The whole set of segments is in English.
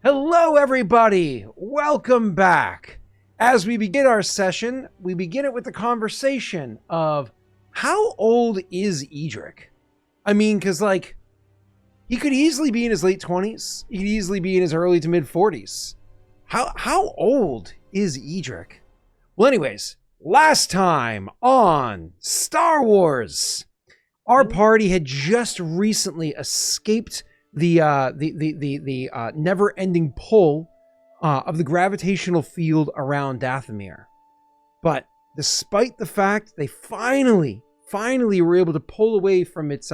Hello, everybody. Welcome back. As we begin our session, we begin it with the conversation of how old is Edric? I mean, because, like, he could easily be in his late 20s. He could easily be in his early to mid 40s. How old is Edric? Well, anyways, last time on Star Wars, our party had just recently escaped the never-ending pull of the gravitational field around Dathomir. But despite the fact they finally were able to pull away from its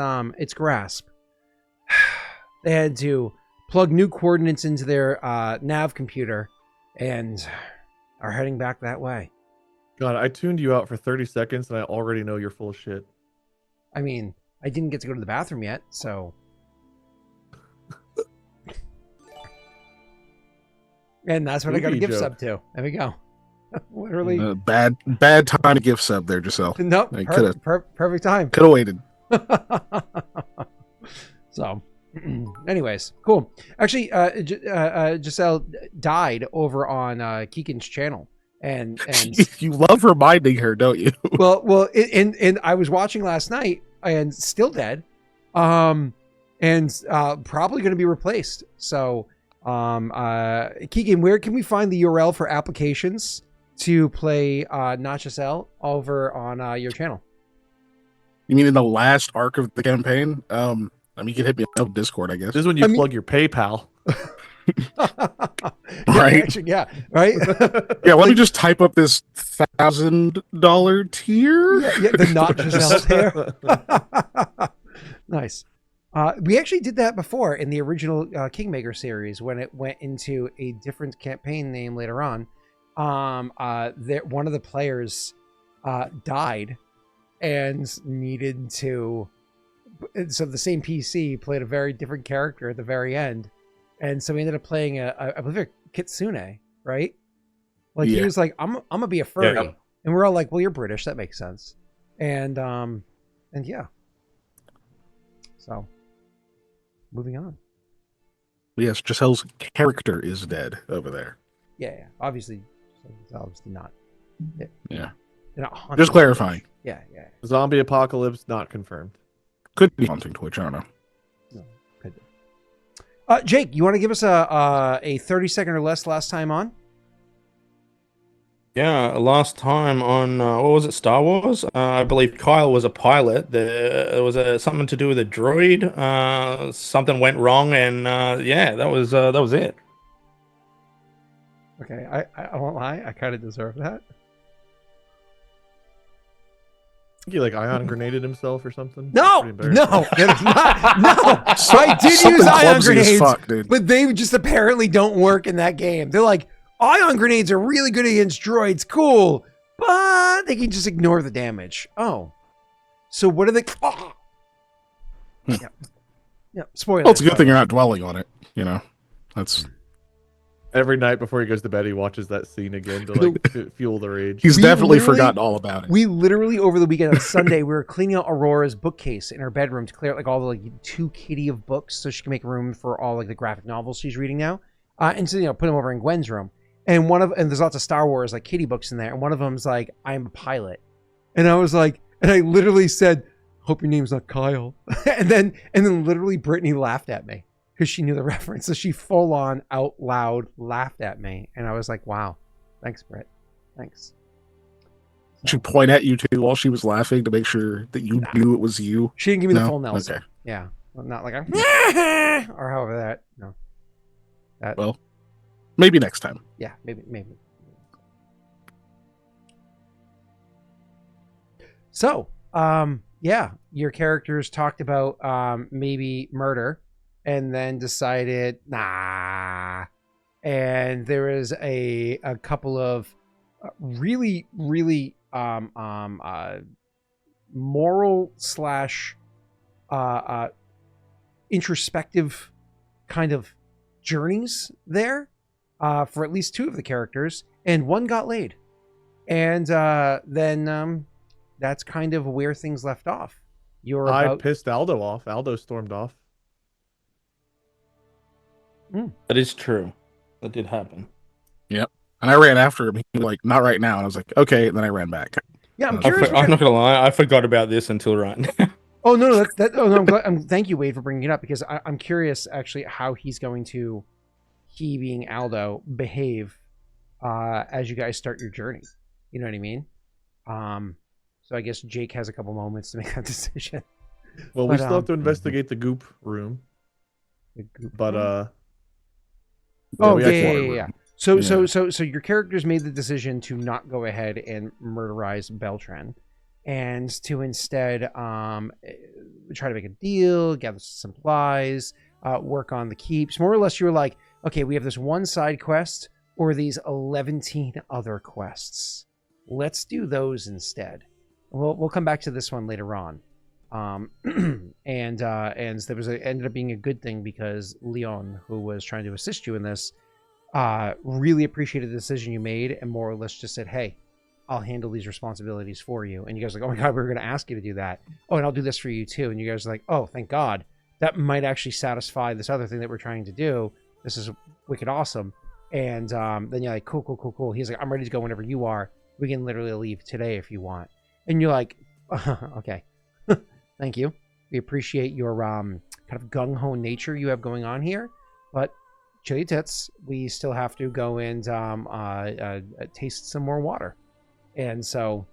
grasp, they had to plug new coordinates into their nav computer and are heading back that way. God, I tuned you out for 30 seconds and I already know you're full of shit. I mean, I didn't get to go to the bathroom yet, so... And that's what I got a gift sub to. There we go. Literally. Bad time to gift sub there, Giselle. Nope. Perfect time. Could have waited. So, anyways, cool. Actually, Giselle died over on SirKiken's channel. And you love reminding her, don't you? well, and I was watching last night and still dead. And probably going to be replaced. So, SirKiken, where can we find the URL for applications to play Not Giselle over on your channel? You mean in the last arc of the campaign? I mean, you can hit me on Discord, I guess. This is when you plug your PayPal. Right? Actually, yeah, right? Yeah, let me just type up this $1,000 tier. Yeah, the Not Giselle tier. Nice. We actually did that before in the original Kingmaker series when it went into a different campaign name later on. One of the players died and needed to... So the same PC played a very different character at the very end. And so we ended up playing I believe a Kitsune, right? Like he was like, I'm gonna be a furry. Yeah. And we're all like, well, you're British, that makes sense. And yeah. So moving on. Yes, Giselle's character is dead over there. Yeah. Obviously not. Yeah. They're not just clarifying. Yeah. Zombie apocalypse not confirmed. Could be haunting Twitch, I don't know. No, could be. Jake, you want to give us a 30-second or less last time on? Yeah, last time on, what was it, Star Wars? I believe Kyle was a pilot. There was something to do with a droid. Something went wrong, and yeah, that was it. Okay, I won't lie, I kind of deserve that. He like ion grenaded himself or something? No, it's not. No, I did use ion grenades, but they just apparently don't work in that game. They're like, ion grenades are really good against droids, cool, but they can just ignore the damage. Oh, so what are they? Oh. Yeah. Spoiler. Well, it's a good thing you're not dwelling on it. You know, that's. Every night before he goes to bed, he watches that scene again to like fuel the rage. He's definitely forgotten all about it. We literally over the weekend on Sunday, we were cleaning out Aurora's bookcase in her bedroom to clear out like all the like too kitty of books so she can make room for all like the graphic novels she's reading now. And so put them over in Gwen's room. And there's lots of Star Wars like kitty books in there. And one of them's like, I'm a pilot. And I was like, and I literally said, hope your name's not Kyle. and then literally Brittany laughed at me. Because she knew the reference. So she full on out loud laughed at me. And I was like, wow. Thanks, Britt. Thanks. Did she point at you too while she was laughing to make sure that you knew it was you? She didn't give me the full Nelson. Okay. Yeah. Well, not like or however that. No. Well, maybe next time. Yeah, maybe. So, yeah, your characters talked about maybe murder. And then decided, nah. And there was a couple of really moral / introspective kind of journeys there for at least two of the characters, and one got laid. And then that's kind of where things left off. I pissed Aldo off. Aldo stormed off. That is true. That did happen. Yep. And I ran after him. He was like, not right now. And I was like, okay. And then I ran back. Yeah, I'm Uh, curious. I'm not gonna lie, I forgot about this until right now. Oh no, oh no, I'm glad. Thank you, Wade, for bringing it up because I'm curious actually how he's going to, he being Aldo, behave as you guys start your journey. You know what I mean? So I guess Jake has a couple moments to make that decision. Well, we But, still have to investigate the goop room, the goop but room? yeah, Oh we yeah, actually- yeah. So Yeah. so your characters made the decision to not go ahead and murderize Beltran, and to instead try to make a deal, gather some supplies, work on the keeps. More or less, you were like, okay, we have this one side quest or these 11 other quests. Let's do those instead. We'll come back to this one later on. And there was ended up being a good thing because Leon, who was trying to assist you in this, really appreciated the decision you made and more or less just said, hey, I'll handle these responsibilities for you. And you guys are like, oh my God, we were going to ask you to do that. Oh, and I'll do this for you too. And you guys are like, oh, thank God. That might actually satisfy this other thing that we're trying to do. This is wicked awesome. And then you're like, cool. He's like, I'm ready to go whenever you are. We can literally leave today if you want. And you're like, okay, thank you. We appreciate your kind of gung-ho nature you have going on here. But chill your tits. We still have to go and taste some more water. And so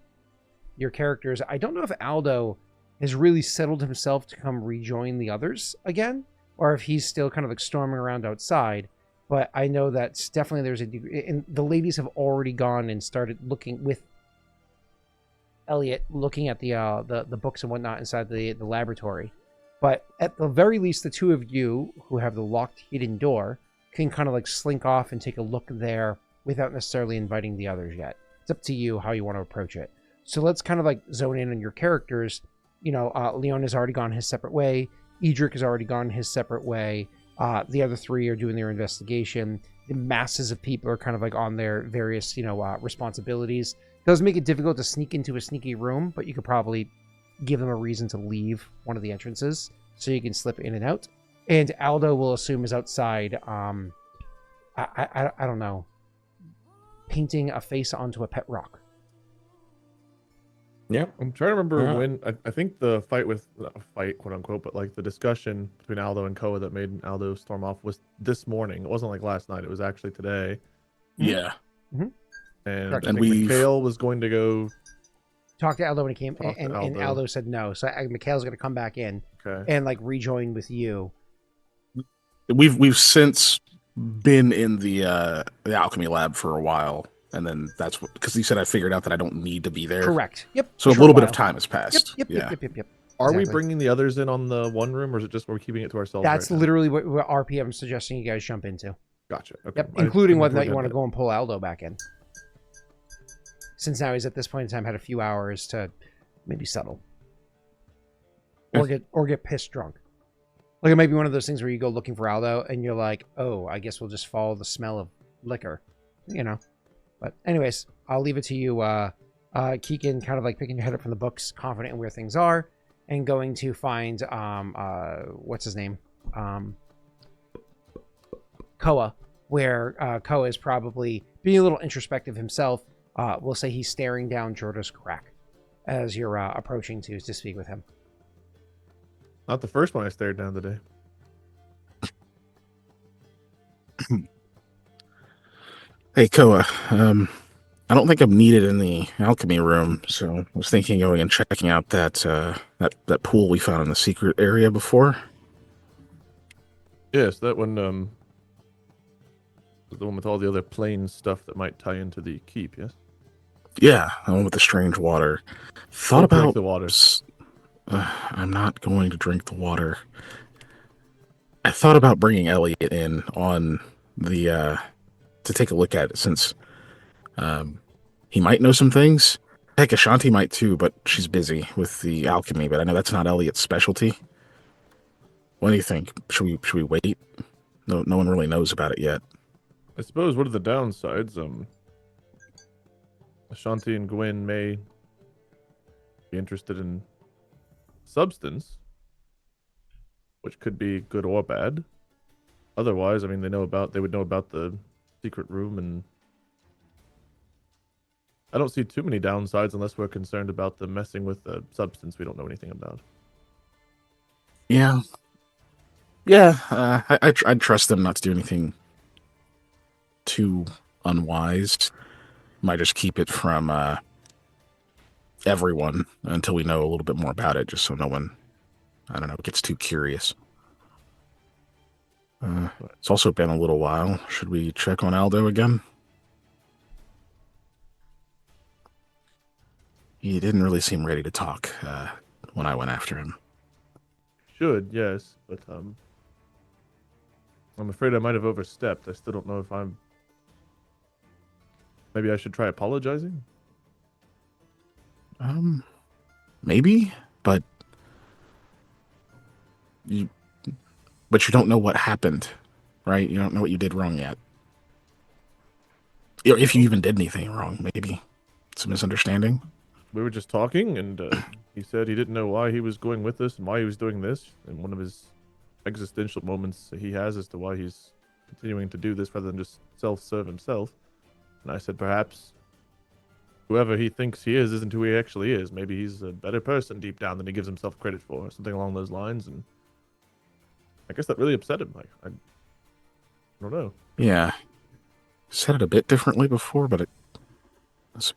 your characters, I don't know if Aldo has really settled himself to come rejoin the others again, or if he's still kind of like storming around outside. But I know that definitely there's a degree, and the ladies have already gone and started looking with Elliot, looking at the books and whatnot inside the laboratory. But at the very least, the two of you who have the locked hidden door can kind of like slink off and take a look there without necessarily inviting the others yet. It's up to you how you want to approach it. So let's kind of like zone in on your characters. You know, Leon has already gone his separate way. Edric has already gone his separate way. The other three are doing their investigation. The masses of people are kind of like on their various, responsibilities. It does make it difficult to sneak into a sneaky room, but you could probably give them a reason to leave one of the entrances so you can slip in and out. And Aldo will assume is outside. I don't know, painting a face onto a pet rock. Yep. I'm trying to remember Yeah. when I think the fight with fight, quote unquote, but like the discussion between Aldo and Koa that made Aldo storm off was this morning. It wasn't like last night. It was actually today. Yeah. And Correct. I And think we've- Mikhail was going to go. Talk to Aldo when he came, Talk to and Aldo. Aldo said no. So Mikhail's going to come back in Okay. and like rejoin with you. We've since been in the alchemy lab for a while, and then that's what, because he said I figured out that I don't need to be there. Correct. Yep. So a Short little bit while. of time has Yep. passed. Yep. Yeah. Yep. Are we Exactly. bringing the others in on the one room, or is it just we're keeping it to ourselves? That's right now? literally what RPM is suggesting you guys jump into. Gotcha. Okay. Yep. I Including didn't whether or know not if you we want to did go and pull Aldo back in. Since now he's at this point in time had a few hours to maybe settle. Or get pissed drunk. Like it might be one of those things where you go looking for Aldo and you're like, oh, I guess we'll just follow the smell of liquor. But anyways, I'll leave it to you. Keegan kind of like picking your head up from the books, confident in where things are, and going to find what's his name? Koa, where Koa is probably being a little introspective himself. We'll say he's staring down Jerta's crack as you're approaching to speak with him. Not the first one I stared down today. Hey Koa, I don't think I'm needed in the alchemy room, so I was thinking of going and checking out that that pool we found in the secret area before. Yes, that one. The one with all the other plain stuff that might tie into the keep. Yes. Yeah, the one with the strange water. Thought Don't drink about the water. I'm not going to drink the water. I thought about bringing Elliot in on the to take a look at it, since he might know some things. Heck, Ashanti might too, but she's busy with the alchemy. But I know that's not Elliot's specialty. What do you think? Should we wait? No one really knows about it yet. I suppose. What are the downsides? Ashanti and Gwen may be interested in substance, which could be good or bad. Otherwise, I mean, they would know about the secret room, and I don't see too many downsides unless we're concerned about them messing with a substance we don't know anything about. Yeah. I'd trust them not to do anything too unwise. Might just keep it from everyone until we know a little bit more about it, just so no one, I don't know, gets too curious. It's also been a little while. Should we check on Aldo again? He didn't really seem ready to talk when I went after him. Should, yes, but I'm afraid I might have overstepped. I still don't know if I'm... Maybe I should try apologizing? Maybe, but you don't know what happened, right? You don't know what you did wrong yet. If you even did anything wrong, maybe it's a misunderstanding. We were just talking, and he said he didn't know why he was going with us and why he was doing this. And one of his existential moments he has as to why he's continuing to do this rather than just self-serve himself. And I said, perhaps whoever he thinks he is isn't who he actually is. Maybe he's a better person deep down than he gives himself credit for, or something along those lines. And I guess that really upset him. Like, I don't know. Yeah. Said it a bit differently before, but that's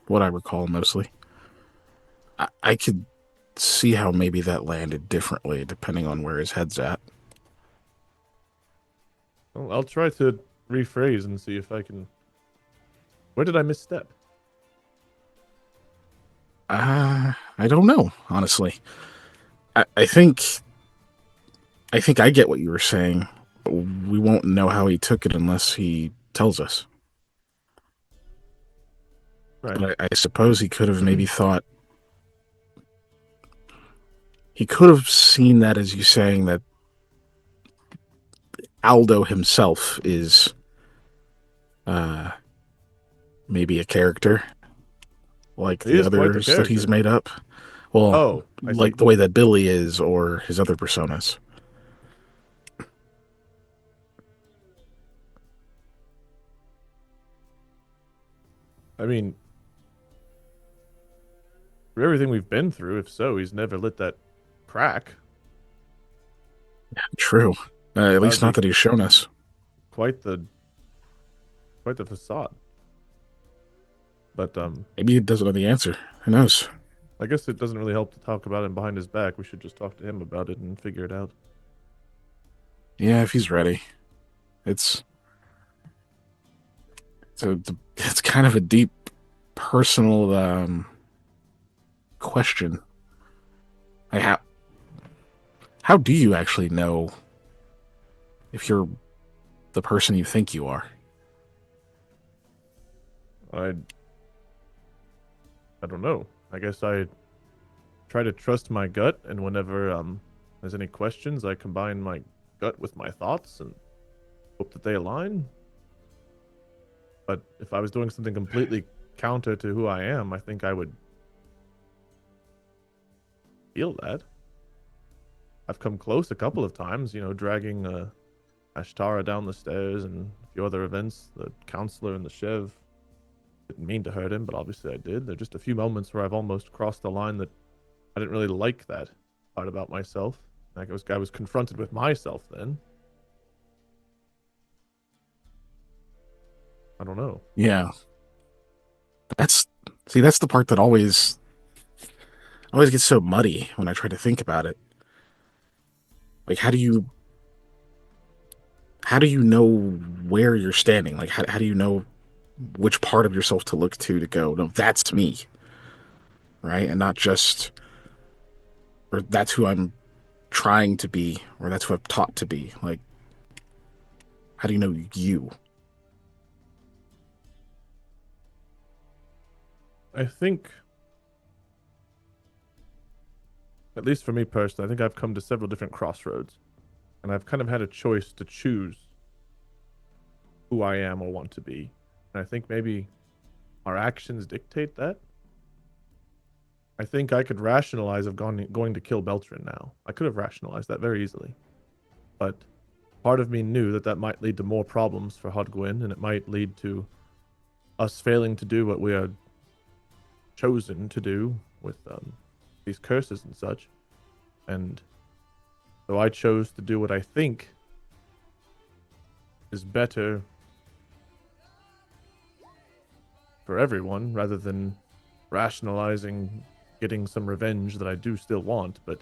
what I recall mostly. I could see how maybe that landed differently depending on where his head's at. Well, I'll try to rephrase and see if I can... Where did I misstep? I don't know, honestly. I think I get what you were saying. But we won't know how he took it unless he tells us. Right. But I suppose he could have maybe thought... He could have seen that as you saying that Aldo himself is maybe a character like He the is quite the others that he's character. made up. Well, I like see. the way that Billy is or his other personas. I mean, for everything we've been through, if so, he's never lit that crack. True. At least That'd not be that he's shown us. quite the facade. But Maybe he doesn't know the answer. Who knows? I guess it doesn't really help to talk about him behind his back. We should just talk to him about it and figure it out. Yeah, if he's ready. It's kind of a deep personal question. Like how do you actually know if you're the person you think you are? I don't know. I guess I try to trust my gut, and whenever there's any questions, I combine my gut with my thoughts and hope that they align. But if I was doing something completely counter to who I am, I think I would feel that. I've come close a couple of times, dragging Ashtara down the stairs and a few other events. The counselor and the Chev. Didn't mean to hurt him, but obviously I did. There are just a few moments where I've almost crossed the line that I didn't really like that part about myself. Like I was confronted with myself then. I don't know. Yeah. That's the part that always gets so muddy when I try to think about it. Like how do you know where you're standing? Like how do you know which part of yourself to look to go, no, that's me, right? And not just, or that's who I'm trying to be, or that's who I'm taught to be. Like, how do you know you? I think, at least for me personally, I think I've come to several different crossroads, and I've kind of had a choice to choose who I am or want to be. And I think maybe our actions dictate that. I think I could rationalize of going to kill Beltran now. I could have rationalized that very easily. But part of me knew that that might lead to more problems for Hodgwyn, and it might lead to us failing to do what we are chosen to do with these curses and such. And so I chose to do what I think is better for everyone, rather than rationalizing getting some revenge that I do still want, but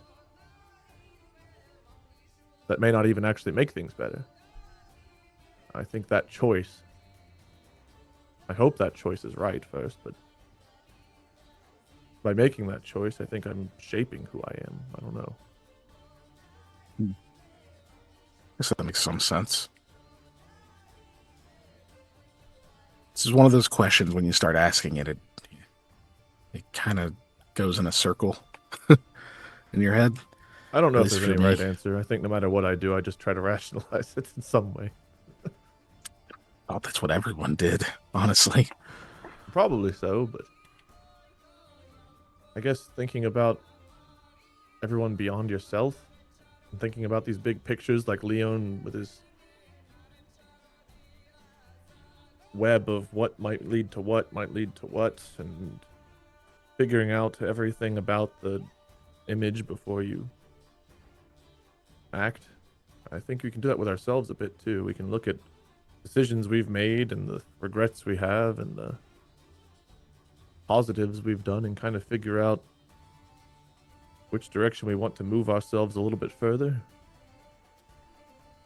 that may not even actually make things better. I think that choice, I hope that choice is right first, but by making that choice, I think I'm shaping who I am. I don't know. I guess that makes some sense. This is one of those questions when you start asking it, it kind of goes in a circle in your head. I don't know At if least there's for any right me. answer. I think no matter what I do, I just try to rationalize it in some way. Oh, that's what everyone did, honestly. Probably so, but I guess thinking about everyone beyond yourself and thinking about these big pictures like Leon with his web of what might lead to what and figuring out everything about the image before you act. I think we can do that with ourselves a bit too. We can look at decisions we've made and the regrets we have and the positives we've done and kind of figure out which direction we want to move ourselves a little bit further.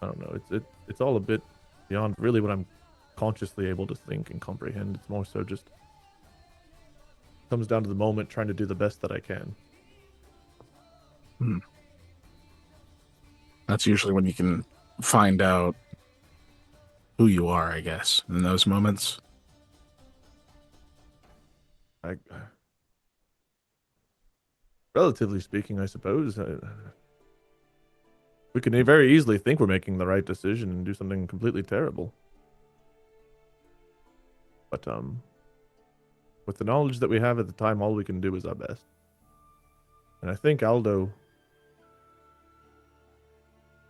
I don't know. It's all a bit beyond really what I'm consciously able to think and comprehend. It's more so just comes down to the moment, trying to do the best that I can. That's usually when you can find out who you are, I guess, in those moments. Relatively speaking, I suppose, we can very easily think we're making the right decision and do something completely terrible. But with the knowledge that we have at the time, all we can do is our best. And I think Aldo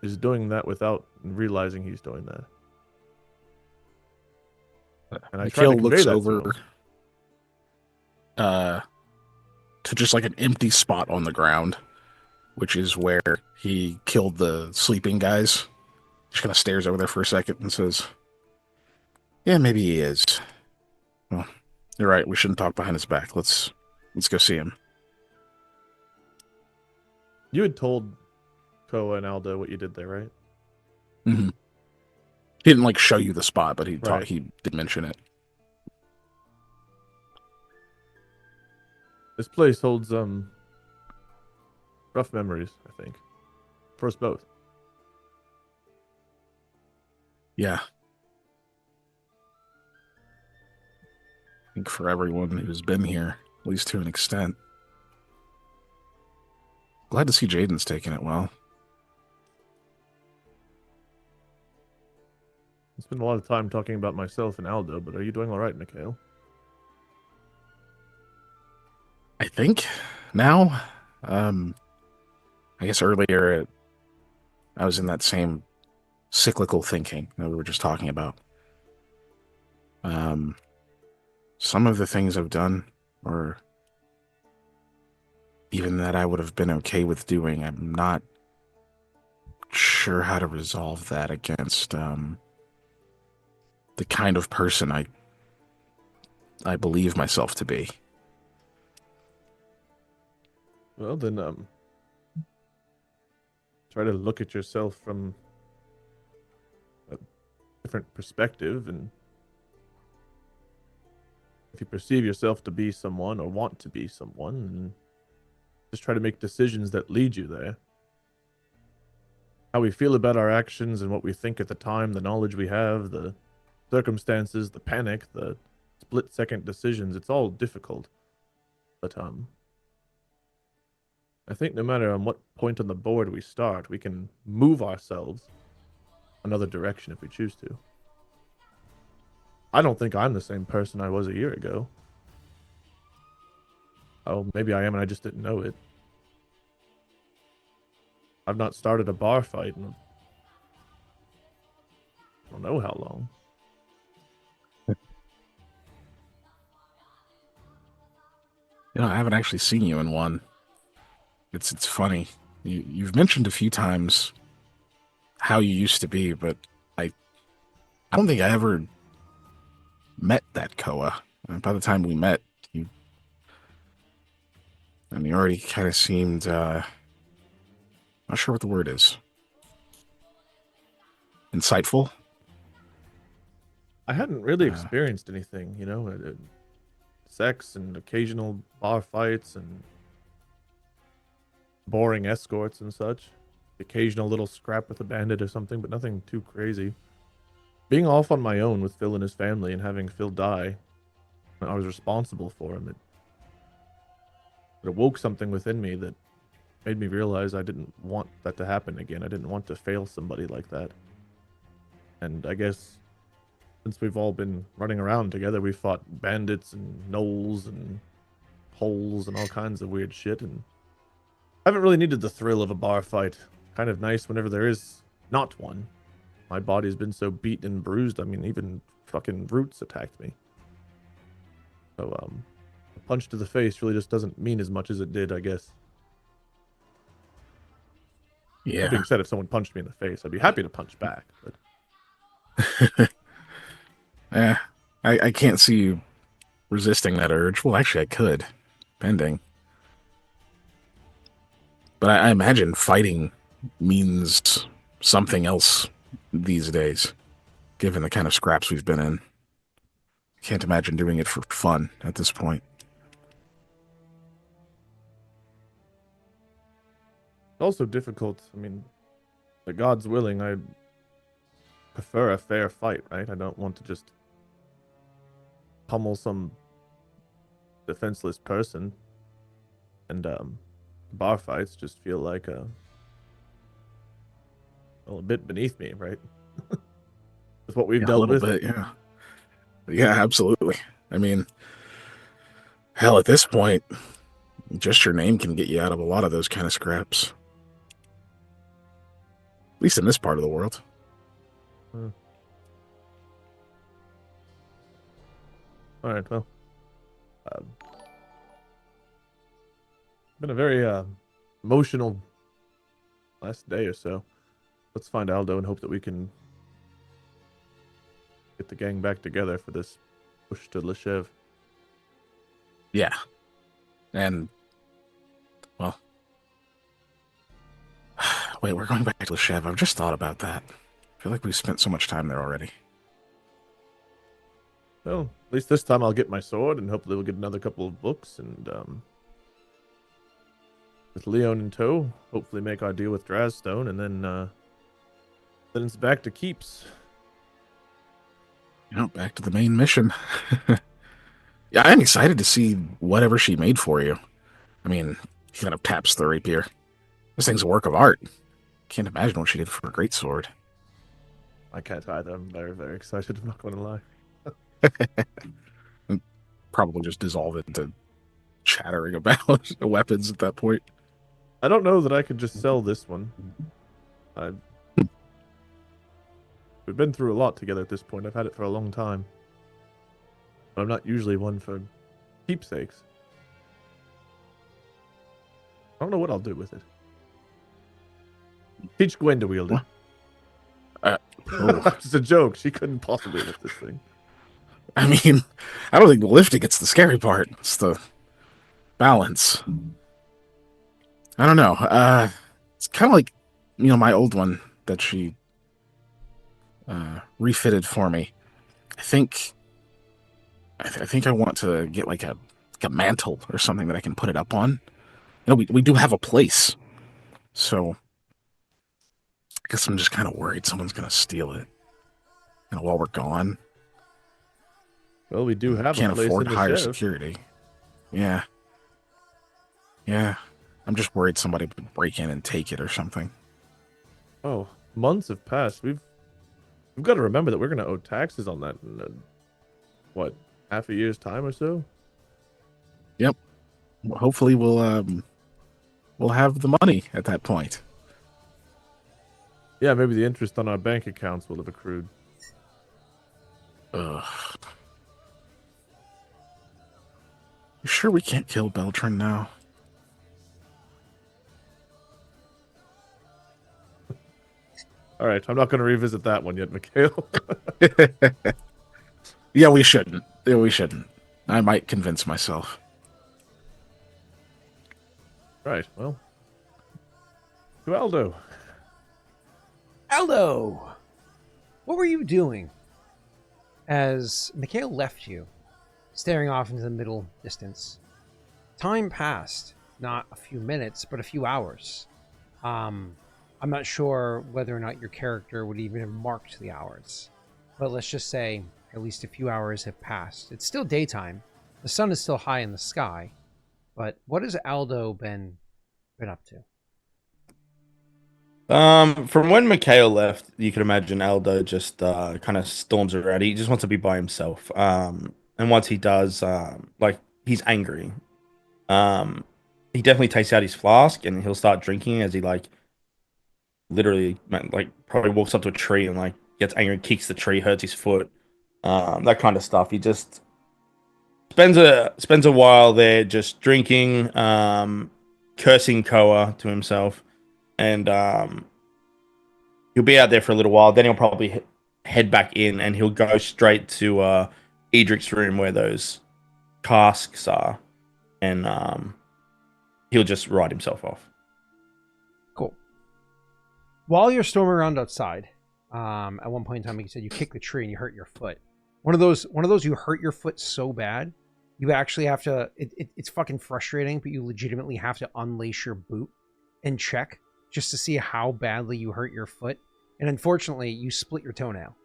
is doing that without realizing he's doing that. And I try to Mikhail convey looks that over to him. to just like an empty spot on the ground, which is where he killed the sleeping guys. Just kind of stares over there for a second and says, "Yeah, maybe he is. Well, you're right. We shouldn't talk behind his back. Let's go see him." You had told Koa and Aldo what you did there, right? Mm-hmm. He didn't like show you the spot, but Right. he did mention it. This place holds rough memories, I think. For us both. Yeah. I think for everyone who's been here, at least to an extent. Glad to see Jaden's taking it well. I spent a lot of time talking about myself and Aldo, but are you doing all right, Mikhail? I think now, I guess earlier I was in that same cyclical thinking that we were just talking about. Some of the things I've done, or even that I would have been okay with doing, I'm not sure how to resolve that against the kind of person I believe myself to be. Well, then, try to look at yourself from a different perspective, and if you perceive yourself to be someone or want to be someone, and just try to make decisions that lead you there. How we feel about our actions and what we think at the time, the knowledge we have, the circumstances, the panic, the split-second decisions, it's all difficult. But, I think no matter on what point on the board we start, we can move ourselves another direction if we choose to. I don't think I'm the same person I was a year ago. Oh, maybe I am and I just didn't know it. I've not started a bar fight in don't know how long. I haven't actually seen you in one. It's funny. You've mentioned a few times how you used to be, but I don't think I ever met that Koa. And by the time we met, you already kind of seemed not sure what the word is. Insightful. I hadn't really experienced anything, sex and occasional bar fights and boring escorts and such. Occasional little scrap with a bandit or something, but nothing too crazy. Being off on my own with Phil and his family and having Phil die, I was responsible for him. It awoke something within me that made me realize I didn't want that to happen again. I didn't want to fail somebody like that. And I guess since we've all been running around together, we fought bandits and gnolls and holes and all kinds of weird shit, and I haven't really needed the thrill of a bar fight. Kind of nice whenever there is not one. My body's been so beat and bruised, I mean, even fucking roots attacked me. So, a punch to the face really just doesn't mean as much as it did, I guess. Yeah. That being said, if someone punched me in the face, I'd be happy to punch back, but... Yeah, I can't see you resisting that urge. Well, actually, I could, depending. But I imagine fighting means something else these days, given the kind of scraps we've been in. Can't imagine doing it for fun at this point. Also difficult. I mean, the gods willing, I prefer a fair fight, right? I don't want to just pummel some defenseless person, and bar fights just feel like a bit beneath me, right? With what we've dealt with. A little bit, yeah, absolutely. I mean, hell, at this point, just your name can get you out of a lot of those kind of scraps. At least in this part of the world. All right, well, been a very emotional last day or so. Let's find Aldo and hope that we can get the gang back together for this push to Loshev. Yeah. And, well, wait, we're going back to Loshev. I've just thought about that. I feel like we've spent so much time there already. Well, at least this time I'll get my sword, and hopefully we'll get another couple of books, and with Leon in tow, hopefully make our deal with Draazstone, and then it's back to keeps. Back to the main mission. Yeah, I'm excited to see whatever she made for you. I mean, he kind of taps the rapier. This thing's a work of art. Can't imagine what she did for a great sword. I can't either. I'm very, very excited. I'm not going to lie. And probably just dissolve it into chattering about weapons at that point. I don't know that I could just sell this one. We've been through a lot together at this point. I've had it for a long time. But I'm not usually one for keepsakes. I don't know what I'll do with it. Teach Gwen to wield it. It's a joke. She couldn't possibly lift this thing. I mean, I don't think the lifting it's the scary part. It's the balance. I don't know. It's kind of like, my old one that she refitted for me. I think I want to get like a mantle or something that I can put it up on. We do have a place, so I guess I'm just kind of worried someone's gonna steal it. While we're gone. Well, we do have Can't a place afford in the higher chef. security. Yeah. I'm just worried somebody would break in and take it or something. Oh, months have passed. We've got to remember that we're going to owe taxes on that in half a year's time or so. Yep. Well, hopefully we'll have the money at that point. Yeah, maybe the interest on our bank accounts will have accrued. Ugh. You sure we can't kill Beltran now? All right, I'm not going to revisit that one yet, Mikhail. Yeah, we shouldn't. Yeah, we shouldn't. I might convince myself. Right, well. To Aldo. Aldo, what were you doing as Mikhail left you, staring off into the middle distance? Time passed, not a few minutes, but a few hours. I'm not sure whether or not your character would even have marked the hours, but let's just say at least a few hours have passed. It's still daytime. The sun is still high in the sky, but what has Aldo been up to? From when Mikhail left, you can imagine Aldo just kind of storms around. He just wants to be by himself. And once he does, like he's angry. He definitely takes out his flask and he'll start drinking as he like literally like probably walks up to a tree and like gets angry, kicks the tree, hurts his foot, that kind of stuff. He just spends a while there just drinking, cursing Koa to himself, and he'll be out there for a little while. Then he'll probably head back in and he'll go straight to Edric's room where those casks are, and he'll just ride himself off. Cool. While you're storming around outside, at one point in time, you said you kicked the tree and you hurt your foot. One of those you hurt your foot so bad, you actually have to. It's fucking frustrating, but you legitimately have to unlace your boot and check just to see how badly you hurt your foot. And unfortunately, you split your toenail.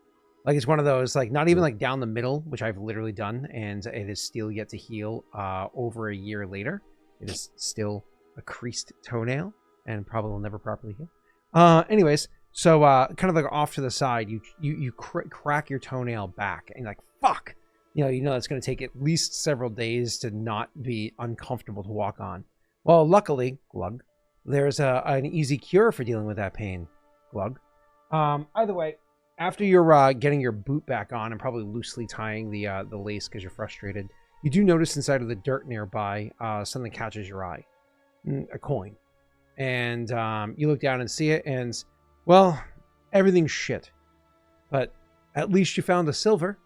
Like it's one of those, like not even like down the middle, which I've literally done, and it is still yet to heal. Over a year later, it is still a creased toenail and probably will never properly heal. Anyways, so kind of like off to the side, you crack your toenail back, and you're like, fuck. You know it's going to take at least several days to not be uncomfortable to walk on. Well, luckily, Glug, there's an easy cure for dealing with that pain, Glug. Either way, after you're getting your boot back on and probably loosely tying the lace because you're frustrated, you do notice inside of the dirt nearby something catches your eye, a coin, and you look down and see it, and well, everything's shit, but at least you found the silver,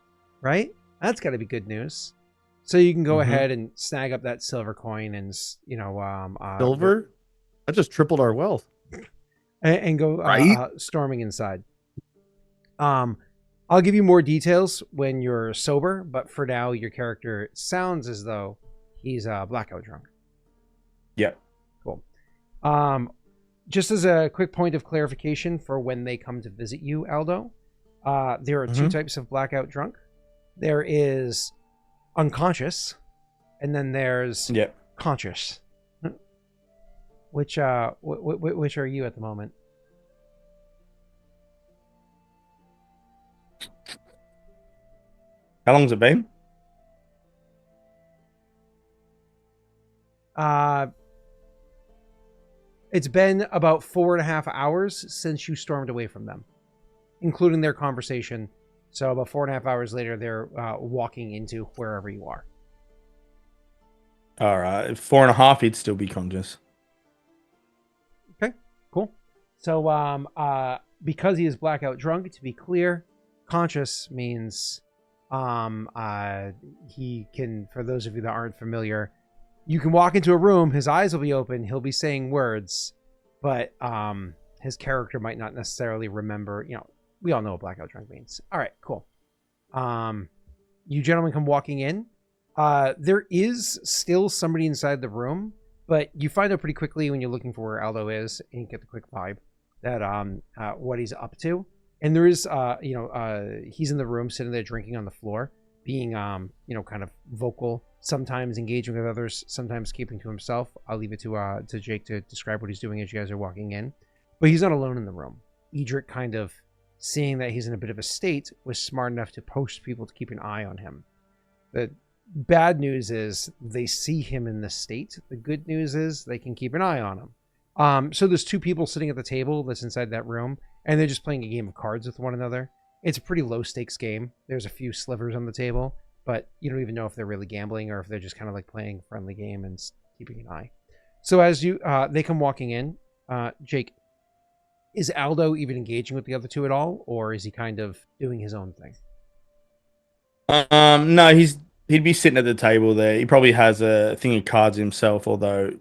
right? That's got to be good news. So you can go ahead and snag up that silver coin, and Silver? That just tripled our wealth. And go Right? Storming inside. I'll give you more details when you're sober, but for now, your character sounds as though he's blackout drunk. Yeah. Cool. Just as a quick point of clarification for when they come to visit you, Aldo, there are two types of blackout drunk. There is unconscious, and then there's conscious. Which are you at the moment? How long's it been? It's been about 4.5 hours since you stormed away from them, including their conversation. So about 4.5 hours later, they're walking into wherever you are. All right, 4.5. He'd still be conscious. Okay, cool. So because he is blackout drunk, to be clear, conscious means he can, for those of you that aren't familiar, you can walk into a room, his eyes will be open, he'll be saying words, but his character might not necessarily remember. We all know what blackout drunk means. All right, cool. You gentlemen come walking in. There is still somebody inside the room, but you find out pretty quickly when you're looking for where Aldo is, and you get the quick vibe that what he's up to. And there is, he's in the room sitting there drinking on the floor, being, kind of vocal, sometimes engaging with others, sometimes keeping to himself. I'll leave it to Jake to describe what he's doing as you guys are walking in. But he's not alone in the room. Edric, kind of seeing that he's in a bit of a state, was smart enough to post people to keep an eye on him. The bad news is they see him in this state. The good news is they can keep an eye on him. So there's two people sitting at the table that's inside that room, and they're just playing a game of cards with one another. It's a pretty low stakes game. There's a few slivers on the table, but you don't even know if they're really gambling or if they're just kind of like playing a friendly game and keeping an eye. So as they come walking in, Jake, is Aldo even engaging with the other two at all, or is he kind of doing his own thing? No, he'd be sitting at the table there. He probably has a thing of cards himself, although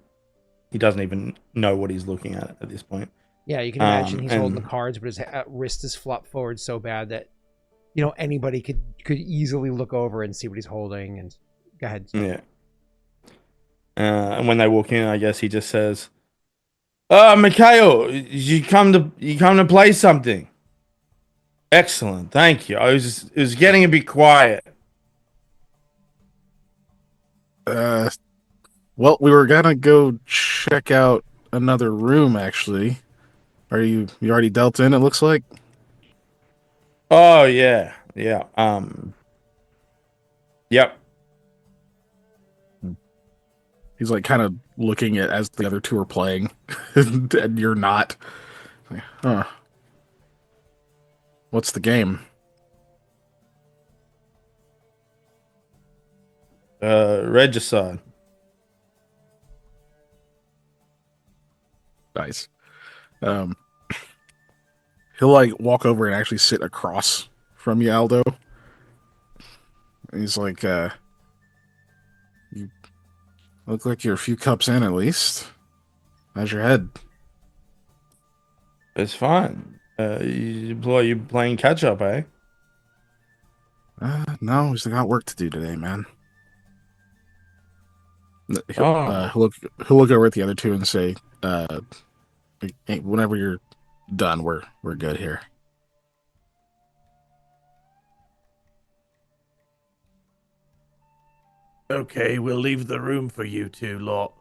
he doesn't even know what he's looking at this point. Yeah, you can imagine he's holding the cards, but his wrist is flopped forward so bad that anybody could easily look over and see what he's holding. And go ahead. Yeah. And when they walk in, I guess he just says, Mikhail, you come to play something. Excellent, thank you. It was getting a bit quiet. Well, we were gonna go check out another room. Actually, you already dealt in? It looks like. Oh yeah. Yep. He's like kind of looking at as the other two are playing, and you're not. Huh. What's the game? Regicide. Nice. He'll like walk over and actually sit across from you, Aldo. He's like, you look like you're a few cups in at least. How's your head? It's fine. You playing catch up, eh? No, he's got work to do today, man. He'll look over at the other two and say, whenever you're done, we're good here. Okay, we'll leave the room for you two lot.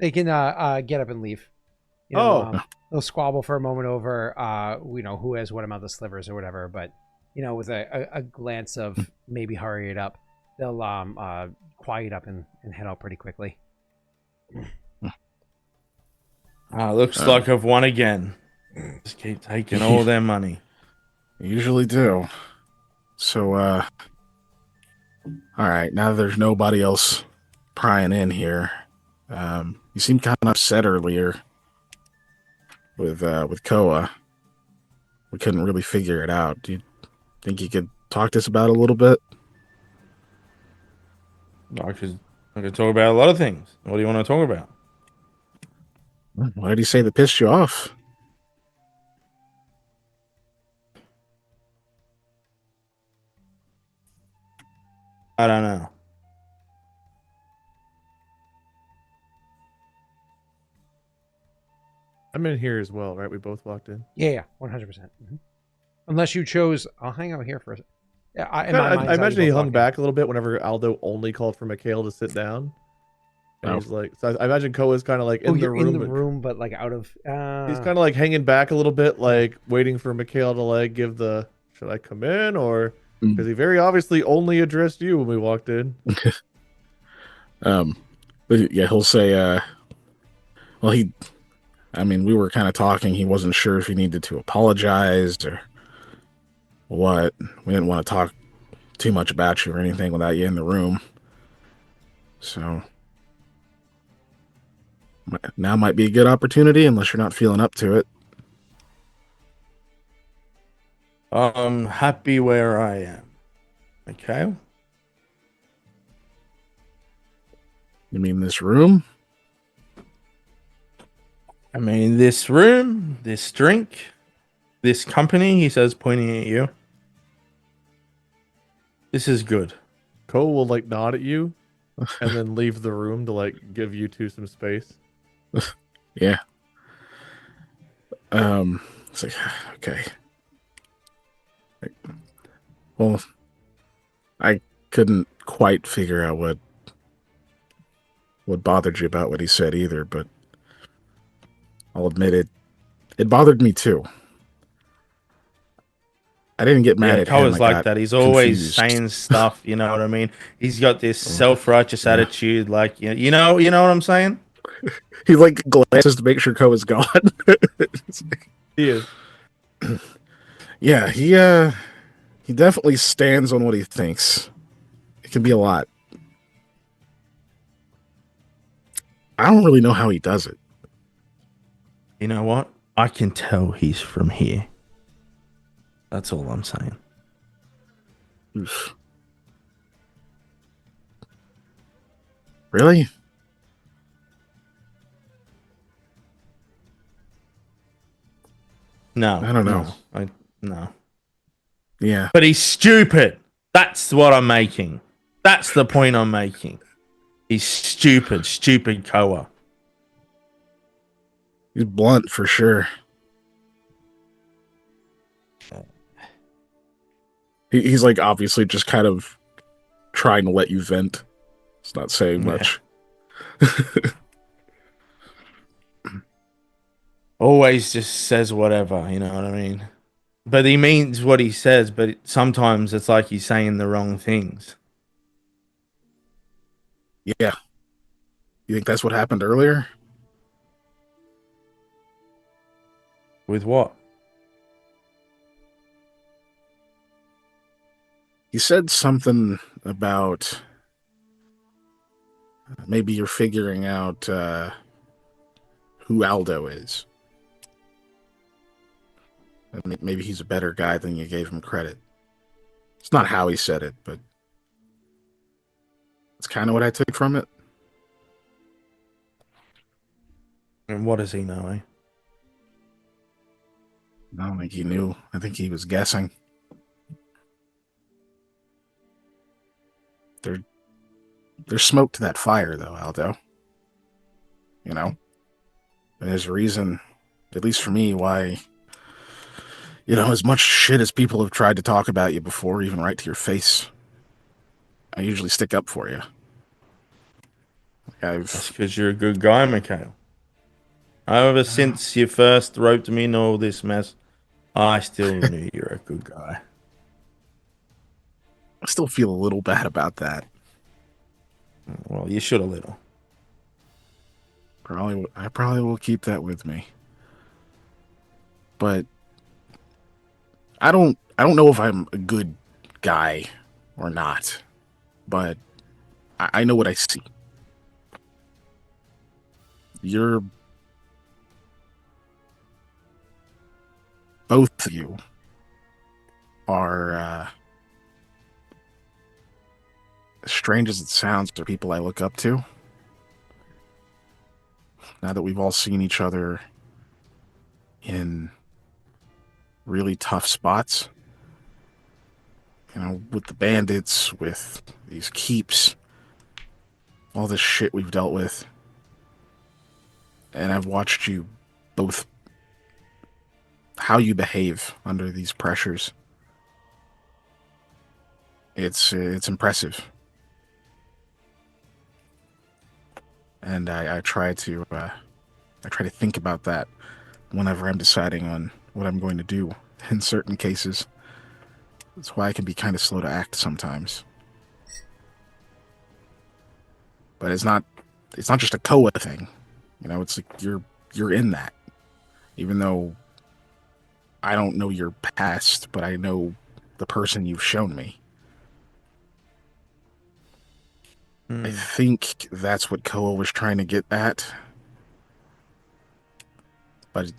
They can get up and leave. They'll squabble for a moment over who has what amount of slivers or whatever, but with a glance of maybe hurry it up, they'll quiet up and head out pretty quickly. Looks like I've won again. Just keep taking all their money. Usually do. So, all right, now that there's nobody else prying in here, you seemed kind of upset earlier with Koa. We couldn't really figure it out. Do you think you could talk to us about it a little bit? I could talk about a lot of things. What do you want to talk about? What did he say that pissed you off? I don't know. I'm in here as well, right? We both walked in. Yeah, 100%. Mm-hmm. Unless you chose, I'll hang out here for a second. Yeah, I imagine he hung back a little bit whenever Aldo only called for Mikhail to sit down. And he's like, so I imagine Koa's kind of like in the room, but like out of. He's kind of like hanging back a little bit, like waiting for Mikhail to like give the, should I come in, or because he very obviously only addressed you when we walked in. But yeah, he'll say, well, we were kind of talking. He wasn't sure if he needed to apologize or what. We didn't want to talk too much about you or anything without you in the room. So now might be a good opportunity unless you're not feeling up to it. I'm happy where I am. Okay. You mean this room? I mean this room, this drink, this company, he says, pointing at you. This is good. Koa will like nod at you and then leave the room to like give you two some space. Yeah. It's like, okay. Well, I couldn't quite figure out what bothered you about what he said either, but I'll admit it bothered me too. I didn't get mad at him. Koa's like that. He's always saying stuff, you know what I mean? He's got this self-righteous attitude, like, you know what I'm saying? He like glances to make sure Koa's gone. He is. Yeah, he definitely stands on what he thinks. It can be a lot. I don't really know how he does it. You know what? I can tell he's from here. That's all I'm saying. Oof. Really? No, I don't know. No. Yeah. But he's stupid. That's what I'm making. That's the point I'm making. He's stupid Koa. He's blunt for sure. He's like obviously just kind of trying to let you vent. It's not saying Yeah. much. Always just says whatever, you know what I mean? But he means what he says, but sometimes it's like he's saying the wrong things. Yeah. You think that's what happened earlier? With what? He said something about maybe you're figuring out who Aldo is. And maybe he's a better guy than you gave him credit. It's not how he said it, but it's kind of what I took from it. And what does he know, eh? I don't think he knew. I think he was guessing. There's smoke to that fire, though, Aldo. You know? And there's a reason, at least for me, why, as much shit as people have tried to talk about you before, even right to your face, I usually stick up for you. That's because you're a good guy, Mikhail. Ever since you first roped me in all this mess, I still knew you're a good guy. I still feel a little bad about that. Well, you should a little. I probably will keep that with me. But I don't know if I'm a good guy or not. But I know what I see. Both of you are, as strange as it sounds, are people I look up to. Now that we've all seen each other in really tough spots, with the bandits, with these keeps, all this shit we've dealt with. And I've watched you both, how you behave under these pressures. It's impressive. And I try to think about that whenever I'm deciding on what I'm going to do in certain cases. That's why I can be kind of slow to act sometimes. But it's not just a Koa thing. It's like you're in that. Even though I don't know your past, but I know the person you've shown me. I think that's what Koa was trying to get at. But,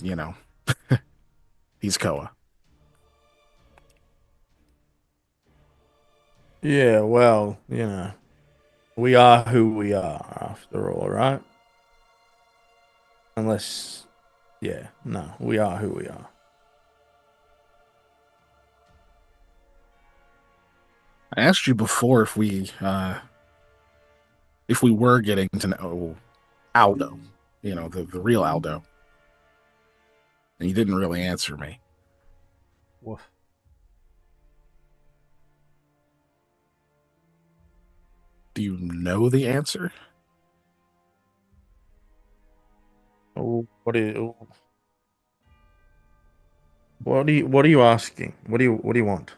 he's Koa. Yeah, well, we are who we are, after all, right? Unless, we are who we are. I asked you before if we were getting to know Aldo, the real Aldo. And you didn't really answer me. Woof. Do you know the answer? Oh, what are you asking? What do you want?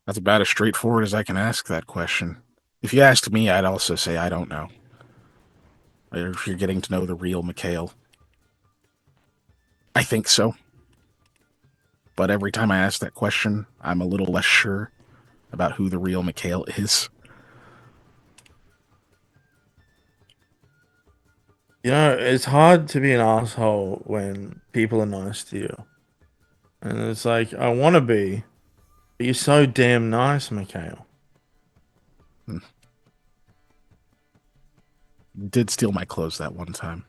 That's about as straightforward as I can ask that question. If you asked me, I'd also say I don't know. Or if you're getting to know the real Mikhail. I think so. But every time I ask that question, I'm a little less sure about who the real Mikhail is. You know, it's hard to be an asshole when people are nice to you. And it's like, I want to be, but you're so damn nice, Mikhail. You did steal my clothes that one time.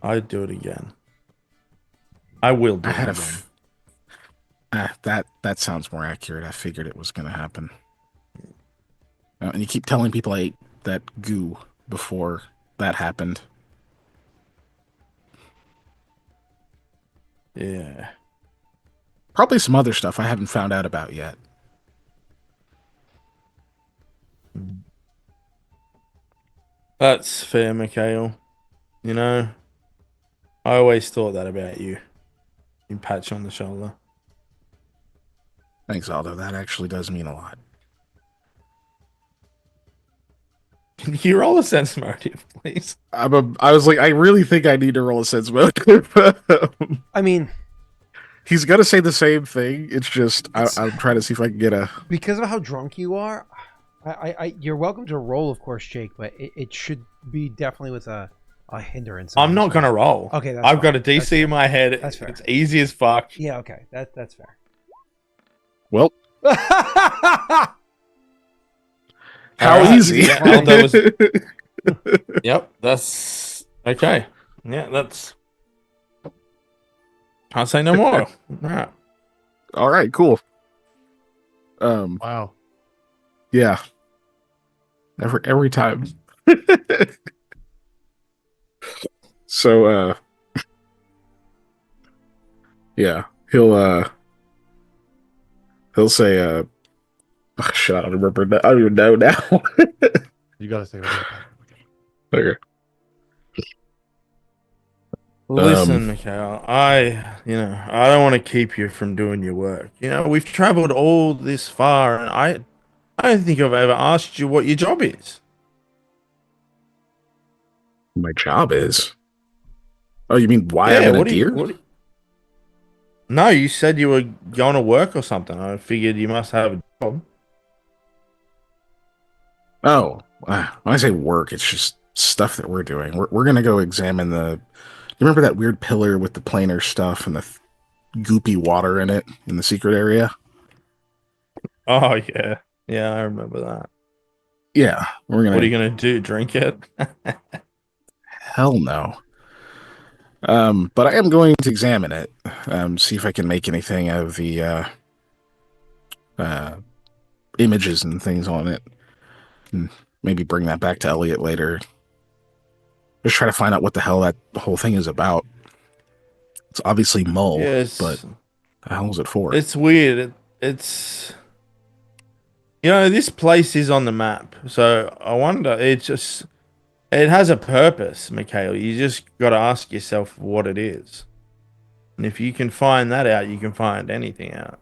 I'd do it again. I will do I it had again. that sounds more accurate. I figured it was going to happen. And you keep telling people I ate that goo before that happened. Yeah. Probably some other stuff I haven't found out about yet. That's fair, Mikhail. You know, I always thought that about you. You pat you on the shoulder. Thanks, Aldo. That actually does mean a lot. Can you roll a sense motive, please? I was like, I really think I need to roll a sense motive. I mean, He's gonna say the same thing. It's just I'm trying to see if I can get a. because of how drunk you are, you're welcome to roll, of course, Jake, but it should be definitely with a hindrance. I'm not gonna roll. Okay, that's I've fine. got a DC in my head. That's fair. It's easy as fuck. Yeah, okay, that's fair. Well, How how Alright, easy? yeah, Aldo was- Yep, that's okay. Yeah, that's. Can't say no more. Alright. All right, cool. Wow. Yeah. Every time. So yeah, he'll say oh, shit, I don't remember that. I don't even know now. You gotta say whatever. Okay. Listen, Mikhail, I don't want to keep you from doing your work. You know, we've traveled all this far, and I don't think I've ever asked you what your job is. My job is. Oh, you mean why I'm in a deer? No, you said you were going to work or something. I figured you must have a job. Oh, when I say work, it's just stuff that we're doing. We're gonna go examine the. You remember that weird pillar with the planar stuff and the goopy water in it in the secret area? Oh yeah, yeah, I remember that. Yeah, we're gonna. What are you gonna do? Drink it? Hell no. But I am going to examine it, see if I can make anything out of the uh, images and things on it, and maybe bring that back to Elliot later. Just try to find out what the hell that whole thing is about. It's obviously Mull, Yes, but the hell is it for? it's weird. It's this place is on the map, so I wonder. It has a purpose, Mikhail. You just got to ask yourself what it is, and if you can find that out, you can find anything out.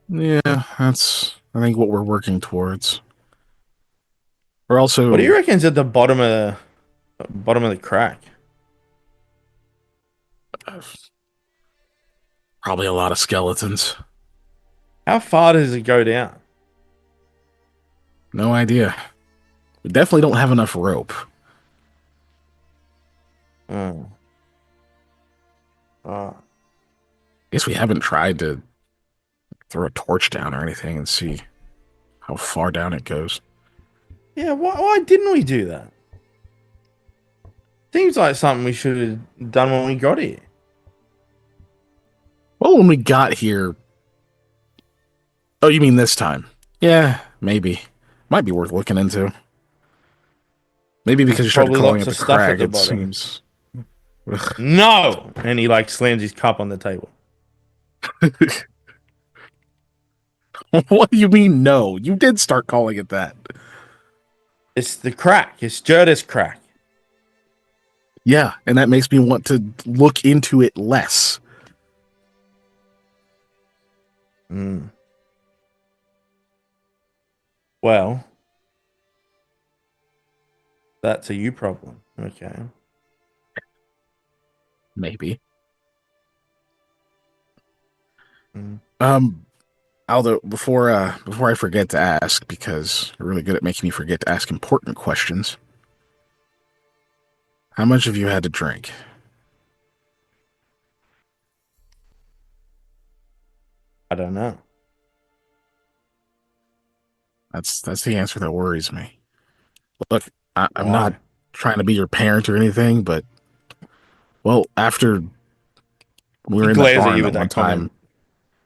Yeah, that's I think what we're working towards. We're also What do you reckon's at the bottom of the crack? probably a lot of skeletons. How far does it go down? No idea. We definitely don't have enough rope. Oh. Oh. Guess we haven't tried to throw a torch down or anything and see how far down it goes. Yeah, why didn't we do that? Seems like something we should have done when we got here. Well, when we got here... Oh, you mean this time? Yeah, maybe. Might be worth looking into. Maybe because you started Probably calling lots it of the stuff at crag, the it bottom. seems... No! And he slams his cup on the table. What do you mean, no? You did start calling it that. It's the crack. It's Jerta's crack. Yeah, and that makes me want to look into it less. Mm. Well, that's a you problem. Okay. maybe. Mm. Aldo, before I forget to ask, because you're really good at making me forget to ask important questions. How much have you had to drink? I don't know. That's the answer that worries me. Look, I'm Why? not trying to be your parent or anything, but well, after we He were in that glares at you barn with that one that comment. time,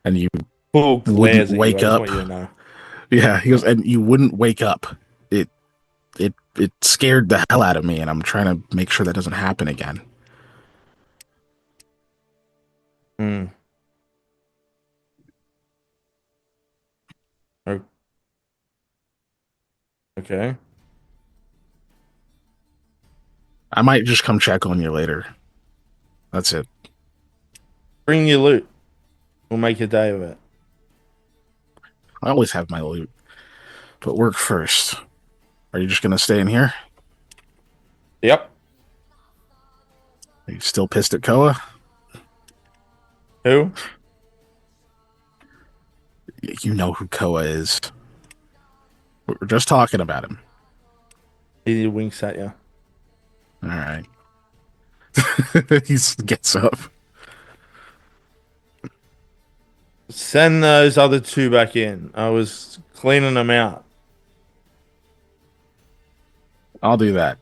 and you Full wouldn't glares at you. I wake just up. want you to know. Yeah, he goes, and you wouldn't wake up. It scared the hell out of me, and I'm trying to make sure that doesn't happen again. Hmm. Okay. I might just come check on you later. That's it. Bring your loot. We'll make a day of it. I always have my loot, but work first. Are you just gonna stay in here? Yep. Are you still pissed at Koa? Who? You know who Koa is. We're just talking about him. He winks at you. All right. He gets up. Send those other two back in. I was cleaning them out. I'll do that.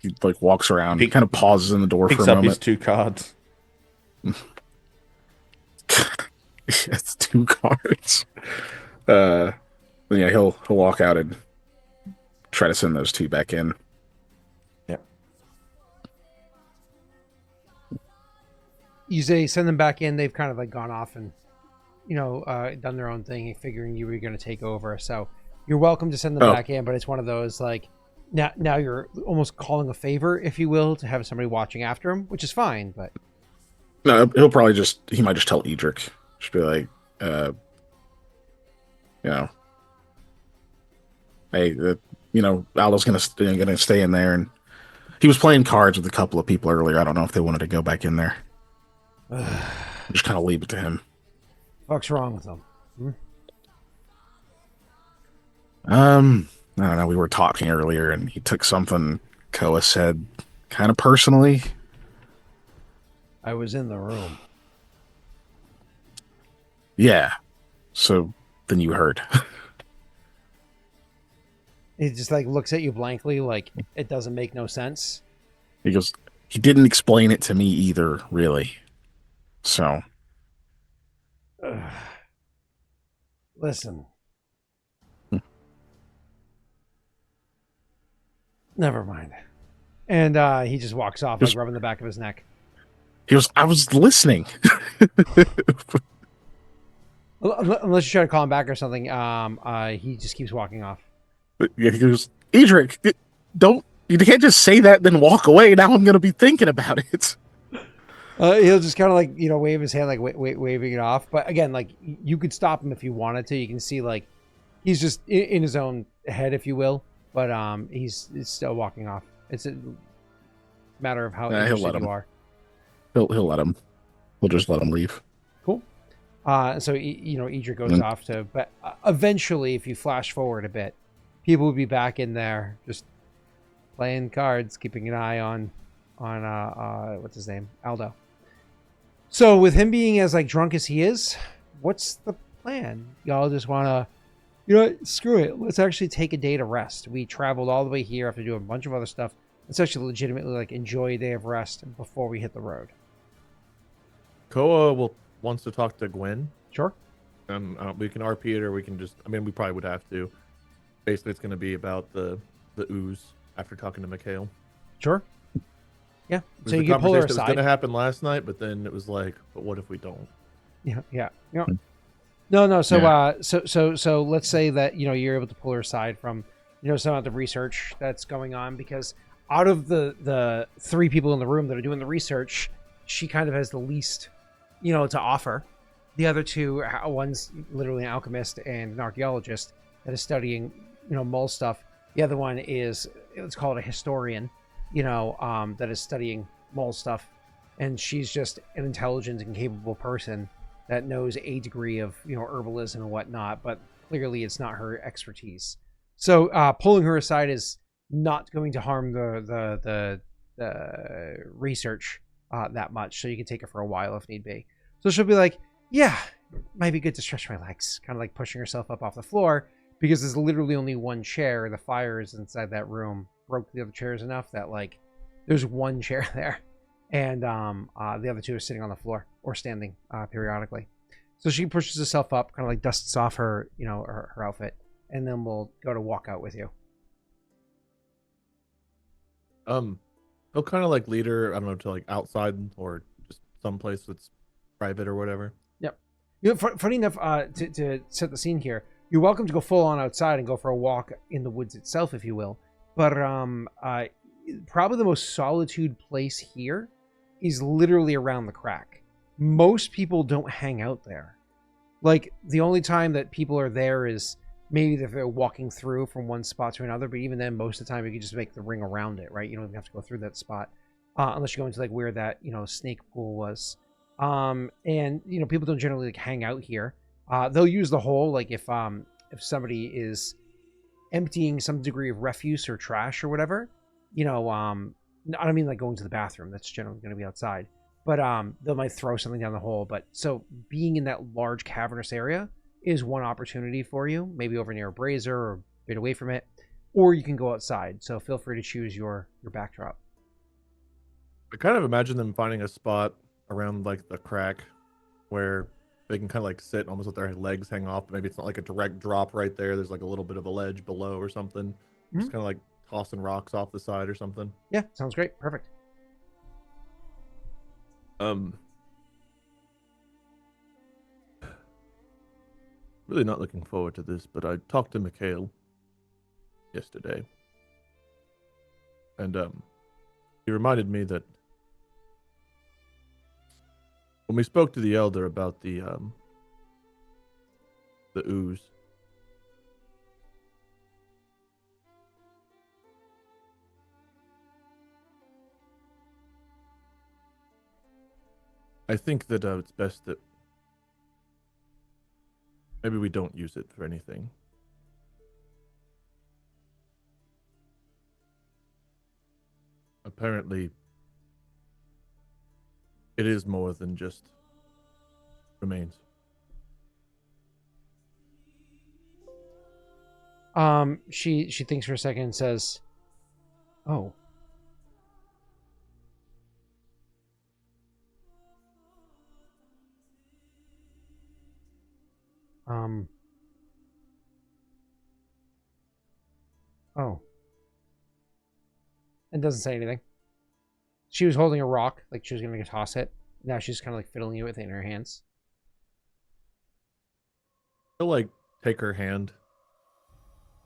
He like walks around. He kind of pauses in the door for Picks a up his moment. 2 cards. It's 2 cards. Yeah, he'll walk out and try to send those 2 back in. Yep. You say send them back in. They've kind of like gone off and, done their own thing, figuring you were going to take over. So you're welcome to send them back in, but it's one of those like now you're almost calling a favor, if you will, to have somebody watching after him, which is fine. But no, he might just tell Edric. Just be like, hey, Aldo's gonna stay in there, and he was playing cards with a couple of people earlier. I don't know if they wanted to go back in there. Just kind of leave it to him. What's wrong with them? I don't know. We were talking earlier, and he took something Koa said kind of personally. I was in the room. Yeah. So then you heard. He just like looks at you blankly, like it doesn't make no sense. He goes, he didn't explain it to me either, really. So. Listen. Never mind. And he just walks off, like rubbing the back of his neck. He goes, I was listening. Unless you try to call him back or something, he just keeps walking off. He goes, Edric, you can't just say that then walk away. Now I'm going to be thinking about it. He'll just kind of like, wave his hand, like waving it off. But again, like you could stop him if you wanted to. You can see like he's just in his own head, if you will. But he's still walking off. It's a matter of how interested you are. He'll let him. He'll just let him leave. Cool. So Edric goes off to. But eventually, if you flash forward a bit, people will be back in there, just playing cards, keeping an eye on what's his name, Aldo. So with him being as like drunk as he is, what's the plan? Y'all just want to. Screw it. Let's actually take a day to rest. We traveled all the way here after doing a bunch of other stuff. Let's actually legitimately like enjoy a day of rest before we hit the road. Koa wants to talk to Gwen. Sure. We can RP it, or we can just. I mean, we probably would have to. Basically, it's going to be about the ooze after talking to Mikhail. Sure. Yeah. So you can pull her aside. It was going to happen last night, but then it was like, but what if we don't? Yeah. No. So, yeah. So let's say that you're able to pull her aside from some of the research that's going on, because out of the 3 people in the room that are doing the research, she kind of has the least to offer. The other 2, one's literally an alchemist and an archaeologist that is studying mole stuff. The other one is, let's call it a historian, that is studying mole stuff. and she's just an intelligent and capable person that knows a degree of herbalism and whatnot, but clearly it's not her expertise. So pulling her aside is not going to harm the research that much, so you can take her for a while if need be. So she'll be like, yeah, might be good to stretch my legs, kind of like pushing herself up off the floor, because there's literally only one chair. The fire is inside that room, broke the other chairs enough that like there's one chair there, and the other two are sitting on the floor or standing periodically. So she pushes herself up, kind of like dusts off her her outfit, and then we'll go to walk out with you. He'll kind of like lead her, I don't know, to like outside or just someplace that's private or whatever. Yep. Funny enough, to set the scene here, you're welcome to go full on outside and go for a walk in the woods itself, if you will. But probably the most solitude place here is literally around the crack. Most people don't hang out there. Like, the only time that people are there is maybe if they're walking through from one spot to another, but even then, most of the time, you can just make the ring around it, right? You don't even have to go through that spot, unless you go into, like, where that, snake pool was. And, people don't generally, like, hang out here. They'll use the hole, like, if somebody is emptying some degree of refuse or trash or whatever, I don't mean, like, going to the bathroom. That's generally going to be outside. But they might throw something down the hole. But so being in that large cavernous area is one opportunity for you, maybe over near a brazier or a bit away from it, or you can go outside. So feel free to choose your backdrop. I kind of imagine them finding a spot around like the crack where they can kind of like sit, almost let their legs hang off. But maybe it's not like a direct drop right there. There's like a little bit of a ledge below or something. Just kind of like tossing rocks off the side or something. Yeah, sounds great. Perfect. Really not looking forward to this, but I talked to Mikhail yesterday, and he reminded me that when we spoke to the elder about the ooze, I think that it's best that maybe we don't use it for anything. Apparently, it is more than just remains. She thinks for a second and says, "Oh, oh," and doesn't say anything. She was holding a rock, like she was gonna toss it. Now she's kind of like fiddling with it in her hands. He'll like take her hand,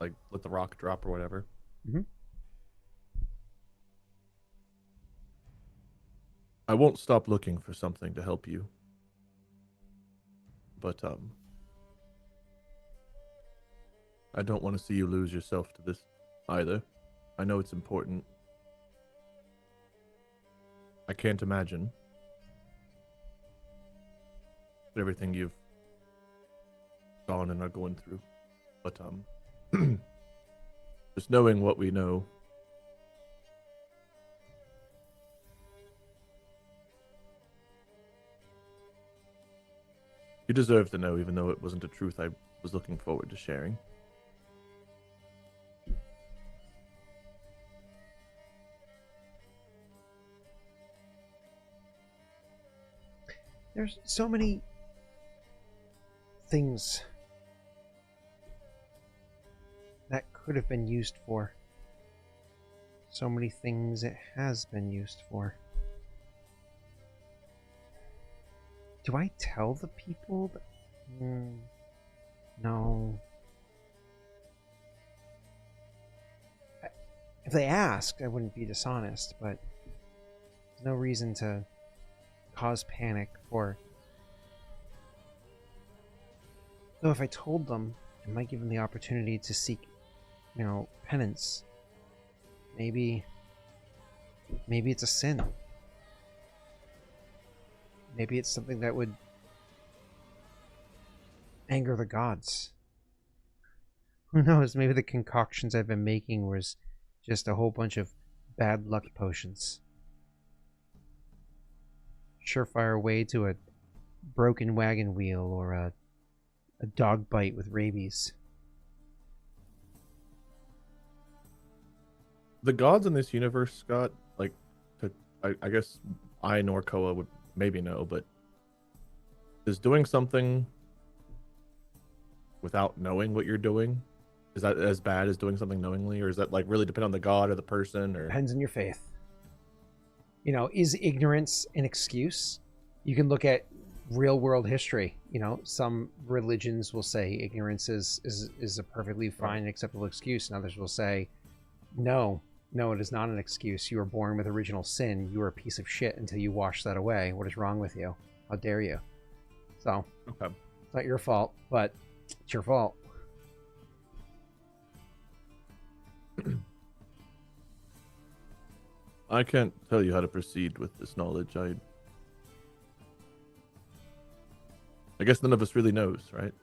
like let the rock drop or whatever. I won't stop looking for something to help you, but I don't want to see you lose yourself to this either. I know it's important. I can't imagine everything you've gone and are going through, but just knowing what we know, you deserve to know, even though it wasn't a truth I was looking forward to sharing. There's so many things that could have been used for. So many things it has been used for. Do I tell the people that... no. If they asked, I wouldn't be dishonest, but there's no reason to cause panic for... Though if I told them, it might give them the opportunity to seek, penance. Maybe it's a sin. Maybe it's something that would anger the gods. Who knows? Maybe the concoctions I've been making was just a whole bunch of bad luck potions. Surefire way to a broken wagon wheel or a dog bite with rabies. The gods in this universe, Scott, like, I guess I nor Koa would maybe know, but is doing something without knowing what you're doing, is that as bad as doing something knowingly, or is that like really depend on the god or the person, or Depends on your faith. You know, is ignorance an excuse? You can look at real world history. You know, some religions will say ignorance is a perfectly fine and acceptable excuse, and others will say, no, it is not an excuse. You were born with original sin. You are a piece of shit until you wash that away. What is wrong with you? How dare you? So, okay. it's not your fault, but it's your fault. I can't tell you how to proceed with this knowledge. I guess none of us really knows, right?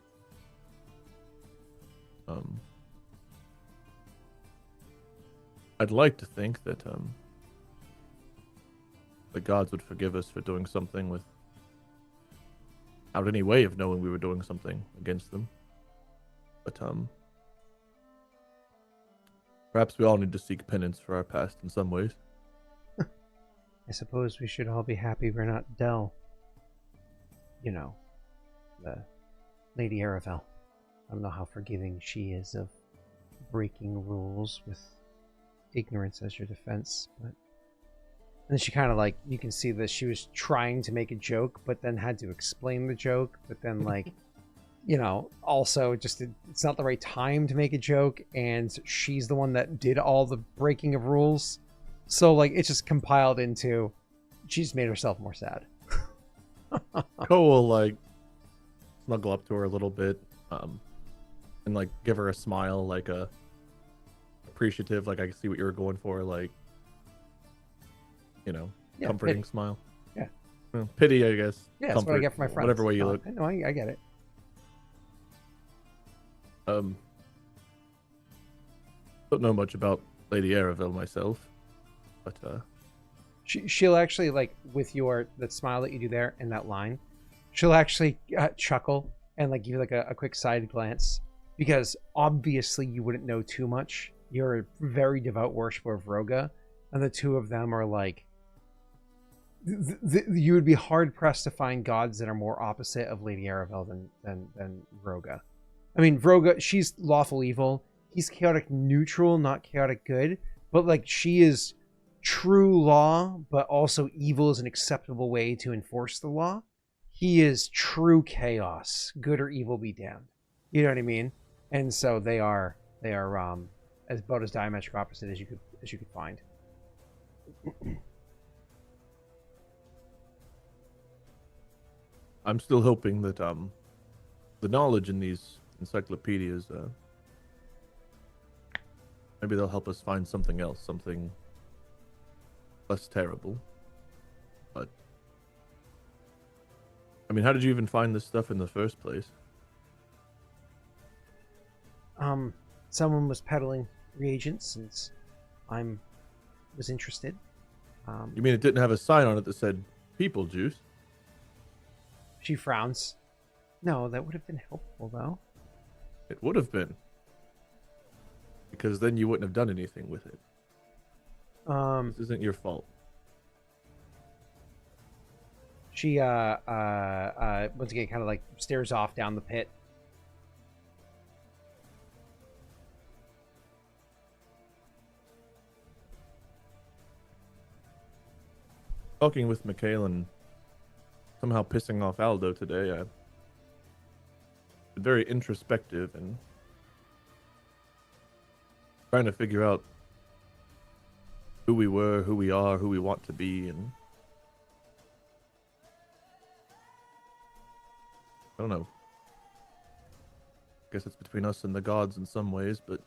I'd like to think that the gods would forgive us for doing something without any way of knowing we were doing something against them. But perhaps we all need to seek penance for our past in some ways. I suppose we should all be happy we're not Del. You know, the Lady Aravel. I don't know how forgiving she is of breaking rules with ignorance as your defense, but and then she kind of like, you can see that she was trying to make a joke, but then had to explain the joke, but then like, you know, also just it's not the right time to make a joke, and she's the one that did all the breaking of rules. So, like, it's just compiled into, she's made herself more sad. Ko will, like, snuggle up to her a little bit, and, like, give her a smile, like, appreciative, like, I can see what you were going for, like, you know, Yeah, comforting pity. smile. Yeah. Well, pity, I guess. Yeah, that's what I get for my friends. Whatever way you look. I know, I get it. Don't know much about Lady Aravel myself, but She'll actually, like, with that smile that you do there and that line, she'll actually chuckle and like give you like a quick side glance, because obviously you wouldn't know too much. You're a very devout worshiper of Roga, and the two of them are like, you would be hard pressed to find gods that are more opposite of Lady Aravel than Roga. I mean, Roga, she's lawful evil. He's chaotic neutral, not chaotic good. But like, she is true law, but also evil is an acceptable way to enforce the law. He is true chaos, good or evil be damned. You know what I mean? And so they are as about as diametric opposite as you could find. I'm still hoping that the knowledge in these encyclopedias maybe they'll help us find something else, something less terrible. But I mean, how did you even find this stuff in the first place? Someone was peddling reagents, and I was interested. You mean it didn't have a sign on it that said people juice? She frowns. No, that would have been helpful, though. It would have been. Because then you wouldn't have done anything with it. This isn't your fault. She once again kind of like stares off down the pit. Talking with Mikhail and somehow pissing off Aldo today, I've been very introspective and trying to figure out who we were, who we are, who we want to be, and I don't know. I guess it's between us and the gods in some ways, but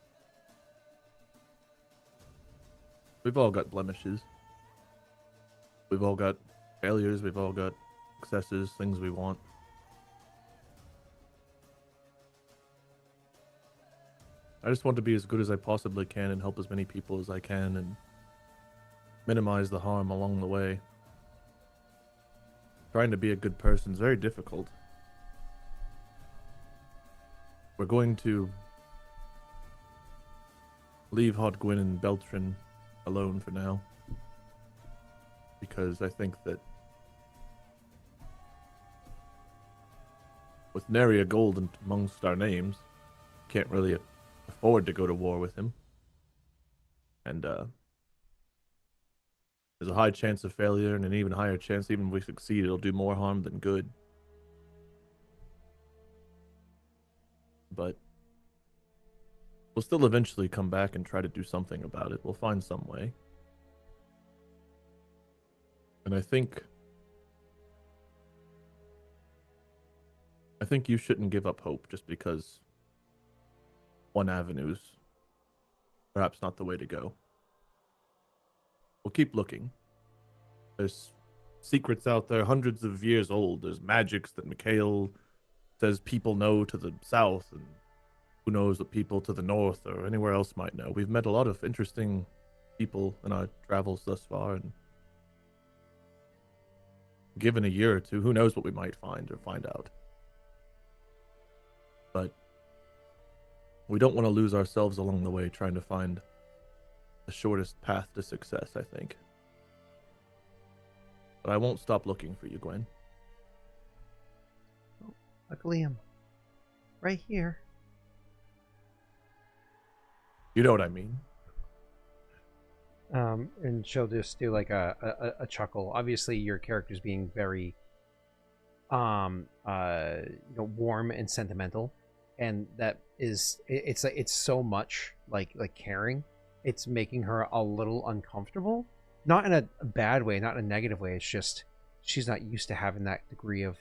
we've all got blemishes. We've all got failures. We've all got successes, things we want. I just want to be as good as I possibly can and help as many people as I can and minimize the harm along the way. Trying to be a good person is very difficult. We're going to leave Hodgwyn and Beltran alone for now. Because I think that with nary a gold amongst our names, can't really afford to go to war with him. And there's a high chance of failure and an even higher chance, even if we succeed, it'll do more harm than good. But we'll still eventually come back and try to do something about it. We'll find some way. And I think you shouldn't give up hope just because one avenue's perhaps not the way to go. We'll keep looking. There's secrets out there hundreds of years old. There's magics that Mikhail says people know to the south, and who knows what people to the north or anywhere else might know. We've met a lot of interesting people in our travels thus far, and given a year or two, who knows what we might find or find out. But we don't want to lose ourselves along the way trying to find the shortest path to success, I think. But I won't stop looking for you, Gwen. Luckily, I'm right here. You know what I mean. And she'll just do like a chuckle. Obviously, your character's being very, warm and sentimental, and that is it's so much like caring. It's making her a little uncomfortable, not in a bad way, not in a negative way. It's just she's not used to having that degree of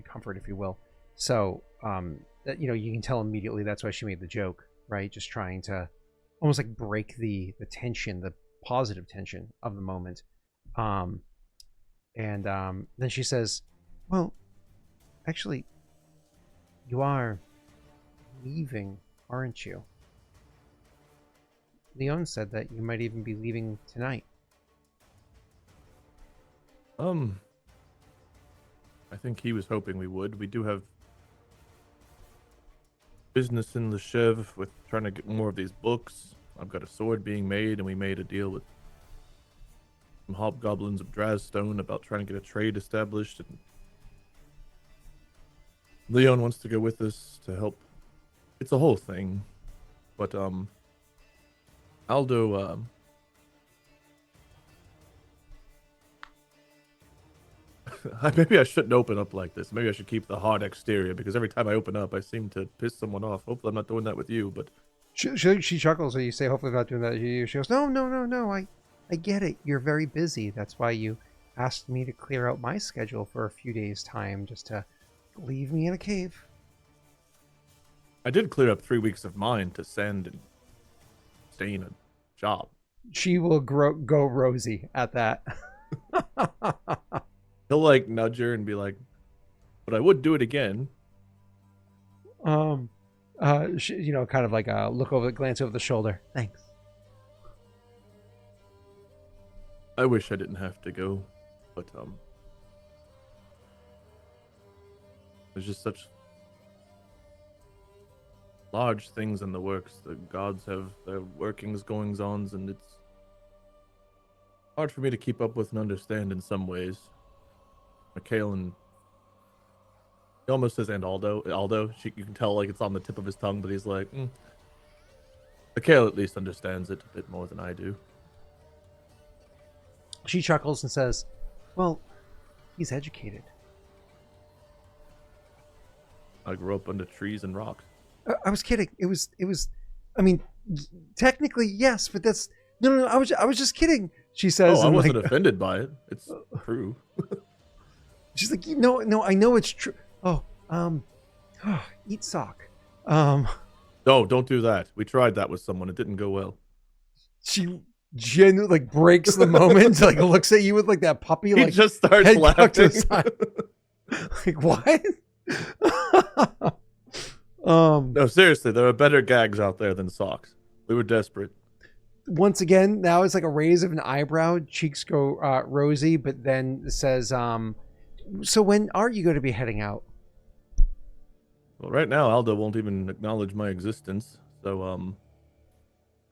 comfort, if you will. So that, you can tell immediately that's why she made the joke, right? Just trying to almost like break the tension, the positive tension of the moment. And then she says, well, actually, you are leaving, aren't you? Leon said that you might even be leaving tonight. I think he was hoping we would. We do have business in Loshev with trying to get more of these books. I've got a sword being made, and we made a deal with some hobgoblins of Draazstone about trying to get a trade established. And Leon wants to go with us to help. It's a whole thing, but Aldo, maybe I shouldn't open up like this. Maybe I should keep the hard exterior, because every time I open up, I seem to piss someone off. Hopefully I'm not doing that with you, but... She chuckles, and you say, hopefully I'm not doing that with you. She goes, no, I get it. You're very busy. That's why you asked me to clear out my schedule for a few days' time, just to leave me in a cave. I did clear up 3 weeks of mine to send and stay in a job. She will go rosy at that. He'll like nudge her and be like, but I would do it again. She, kind of like a glance over the shoulder. Thanks. I wish I didn't have to go, but there's just such large things in the works. The gods have their goings-ons, and it's hard for me to keep up with and understand in some ways. Mikhail and he almost says and Aldo. You can tell like it's on the tip of his tongue, but he's like, Mikhail at least understands it a bit more than I do. She chuckles and says, well, he's educated. I grew up under trees and rocks. I was kidding. It was. I mean, technically yes, but that's no. I was just kidding. She says. Oh, I wasn't offended by it. It's true. She's like, no, I know it's true. Eat sock. No, don't do that. We tried that with someone. It didn't go well. She like breaks the moment, like looks at you with like that puppy, He like just starts head cocked to laughing. the side. Like what? No, seriously, there are better gags out there than socks. We were desperate. Once again, now it's like a raise of an eyebrow, cheeks go rosy, but then says, so when are you going to be heading out? Well, right now, Aldo won't even acknowledge my existence, so I'm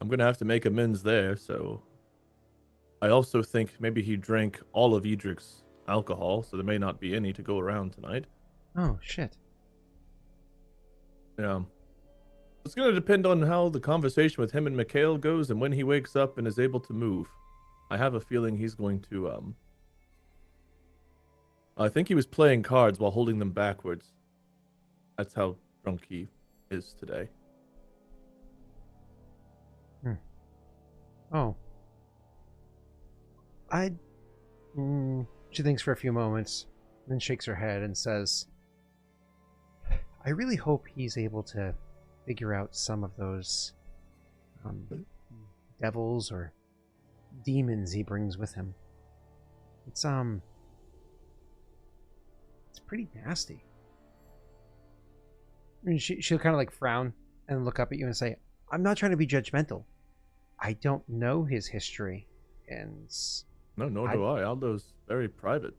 gonna have to make amends there. So I also think maybe he drank all of Edric's alcohol, so there may not be any to go around tonight. Oh shit. Yeah. It's going to depend on how the conversation with him and Mikhail goes and when he wakes up and is able to move. I have a feeling he's going to, I think he was playing cards while holding them backwards. That's how drunk he is today. Oh. She thinks for a few moments, then shakes her head and says, I really hope he's able to figure out some of those devils or demons he brings with him. It's pretty nasty. And she'll kind of like frown and look up at you and say, I'm not trying to be judgmental. I don't know his history, and No, nor do I. Aldo's very private.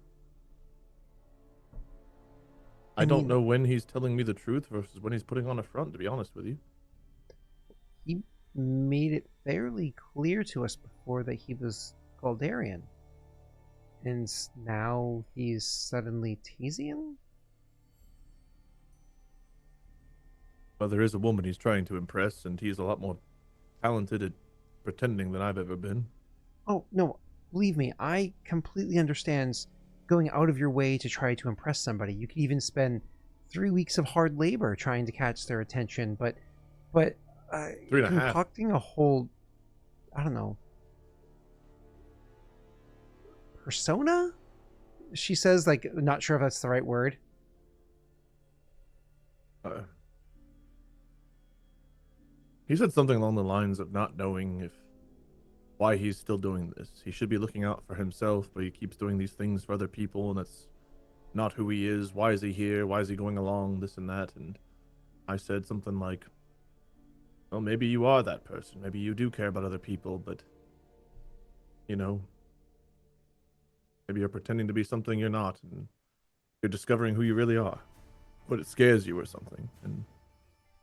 I I don't mean- know when he's telling me the truth versus when he's putting on a front, to be honest with you. he made it fairly clear to us before that he was Galdarian. And now he's suddenly Tesian? Well, there is a woman he's trying to impress, and he's a lot more talented at pretending than I've ever been. Oh, no, believe me, I completely understand going out of your way to try to impress somebody. You could even spend 3 weeks of hard labor trying to catch their attention, but 3.5. concocting a whole, I don't know, persona? She says, like, not sure if that's the right word. He said something along the lines of not knowing why he's still doing this. He should be looking out for himself, but he keeps doing these things for other people, and that's not who he is. Why is he here? Why is he going along? This and that. And I said something like, well, maybe you are that person. Maybe you do care about other people, but, you know, maybe you're pretending to be something you're not, and you're discovering who you really are. But it scares you or something. And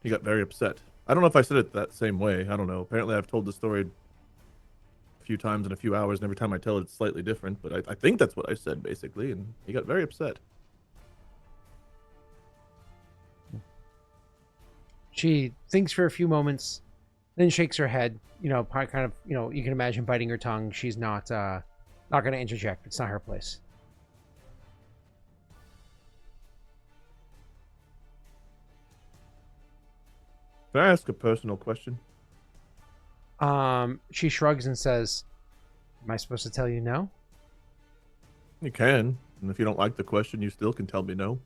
he got very upset. I don't know if I said it that same way. I don't know. Apparently I've told the story a few times in a few hours, and every time I tell it, it's slightly different. But I think that's what I said, basically, and he got very upset. She thinks for a few moments, then shakes her head. You know, kind of, you know, you can imagine biting her tongue. She's not going to interject. It's not her place. Can I ask a personal question? She shrugs and says, "Am I supposed to tell you no?" You can, and if you don't like the question, you still can tell me no.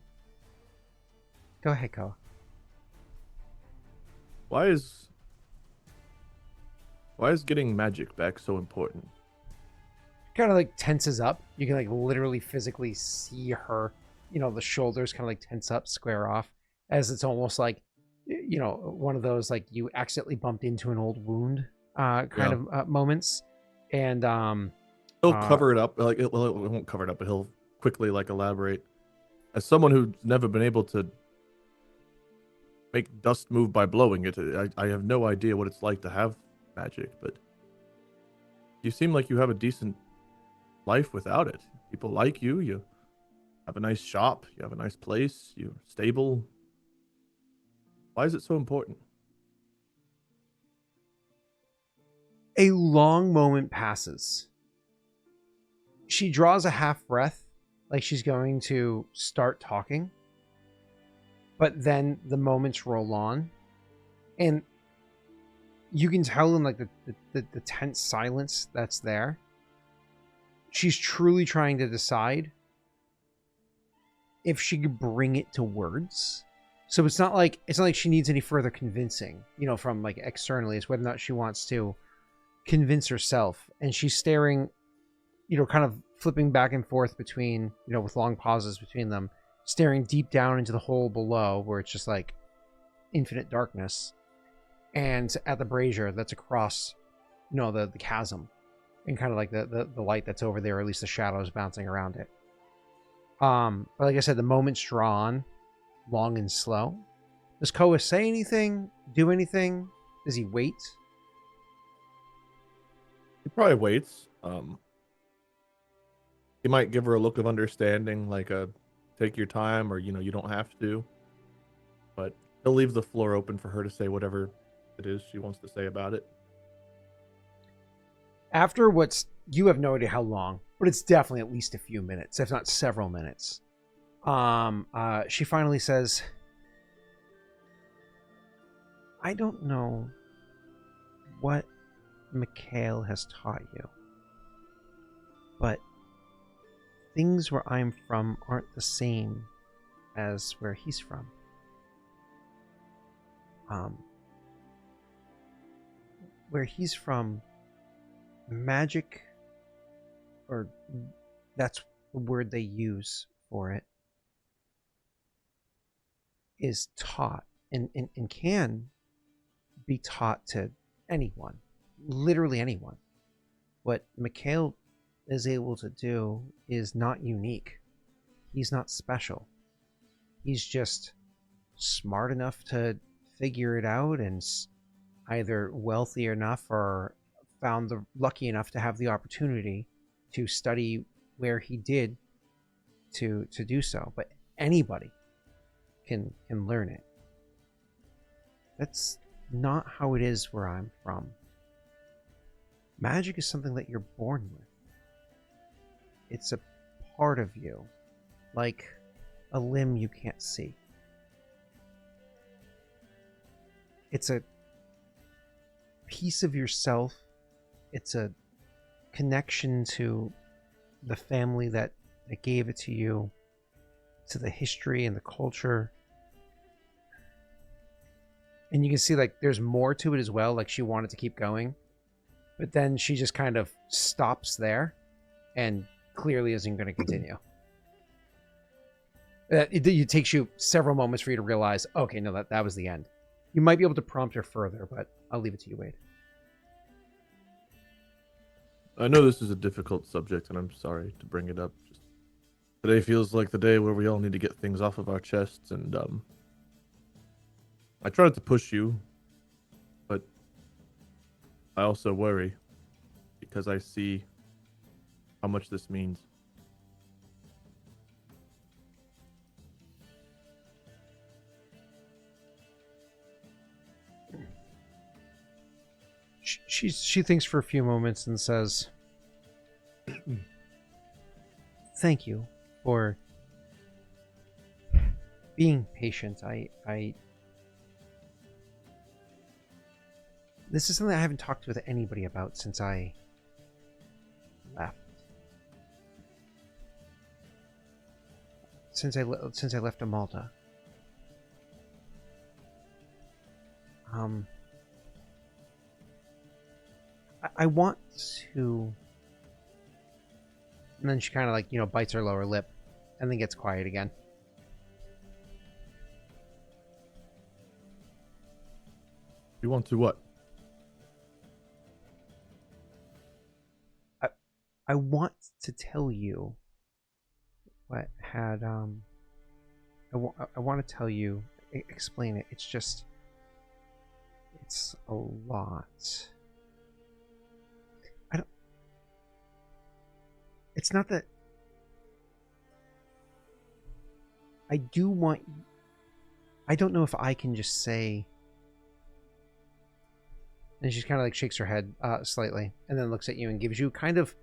Go ahead, Koa. Why is getting magic back so important? Kind of like tenses up. You can like literally physically see her, you know, the shoulders kind of like tense up, square off, as it's almost like, you know, one of those like you accidentally bumped into an old wound kind of moments. And He'll cover it up, like, well, it won't cover it up, but he'll quickly like elaborate. As someone who's never been able to make dust move by blowing it, I have no idea what it's like to have magic, but you seem like you have a decent life without it. People like you, you have a nice shop, you have a nice place, you're stable. Why is it so important? a long moment passes. She draws a half breath, like she's going to start talking. But then the moments roll on. And you can tell in like the tense silence that's there. She's truly trying to decide if she could bring it to words. So it's not like she needs any further convincing, you know, from like externally. It's whether or not she wants to convince herself, and she's staring, kind of flipping back and forth between, with long pauses between them, staring deep down into the hole below where it's just like infinite darkness, and at the brazier that's across, the chasm, and kind of like the light that's over there, or at least the shadows bouncing around it. But like I said, the moments draw on long and slow. Does Koa say anything? Do anything? Does he wait? He probably waits. He might give her a look of understanding, like a take your time, or you don't have to. But he'll leave the floor open for her to say whatever it is she wants to say about it. After you have no idea how long, but it's definitely at least a few minutes, if not several minutes. She finally says, I don't know what Mikhail has taught you, but things where I'm from aren't the same as where he's from. Where he's from, magic, or that's the word they use for it, is taught and can be taught to anyone, literally anyone. What Mikhail is able to do is not unique. He's not special. He's just smart enough to figure it out, and either wealthy enough or found the lucky enough to have the opportunity to study where he did to do so. But anybody can learn it. That's not how it is where I'm from. Magic is something that you're born with. It's a part of you, like a limb you can't see. It's a piece of yourself. It's a connection to the family that gave it to you, to the history and the culture. And you can see like there's more to it as well. Like she wanted to keep going, but then she just kind of stops there and clearly isn't going to continue. It takes you several moments for you to realize, okay, no, that was the end. You might be able to prompt her further, but I'll leave it to you, Wade. I know this is a difficult subject, and I'm sorry to bring it up. Just today feels like the day where we all need to get things off of our chests, and I tried to push you, but I also worry because I see how much this means. She thinks for a few moments and says, thank you for being patient. This is something I haven't talked with anybody about since I left. Since I left Amalda. I want to... And then she kind of like, bites her lower lip and then gets quiet again. You want to what? I want to tell you what had... I want to tell you... Explain it. It's just... It's a lot. It's not that I do want... I don't know if I can just say... And she kind of like shakes her head slightly and then looks at you and gives you kind of,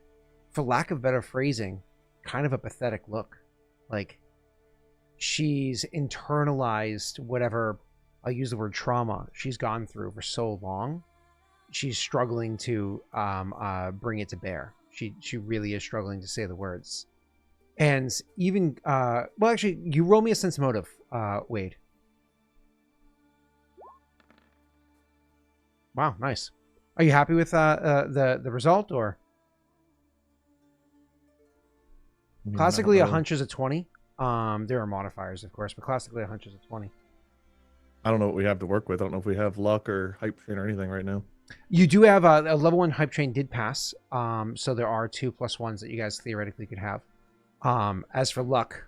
for lack of better phrasing, kind of a pathetic look. Like she's internalized whatever, I'll use the word trauma, she's gone through for so long. She's struggling to bring it to bear. She really is struggling to say the words. And even, well, actually, you roll me a sense motive, Wade. Wow, nice. Are you happy with the result, or classically a hunch is a 20? There are modifiers, of course, but classically a hunch is a 20. I don't know what we have to work with. I don't know if we have luck or hype train or anything right now. You do have a level 1 hype train did pass, so there are 2 +1s that you guys theoretically could have. As for luck,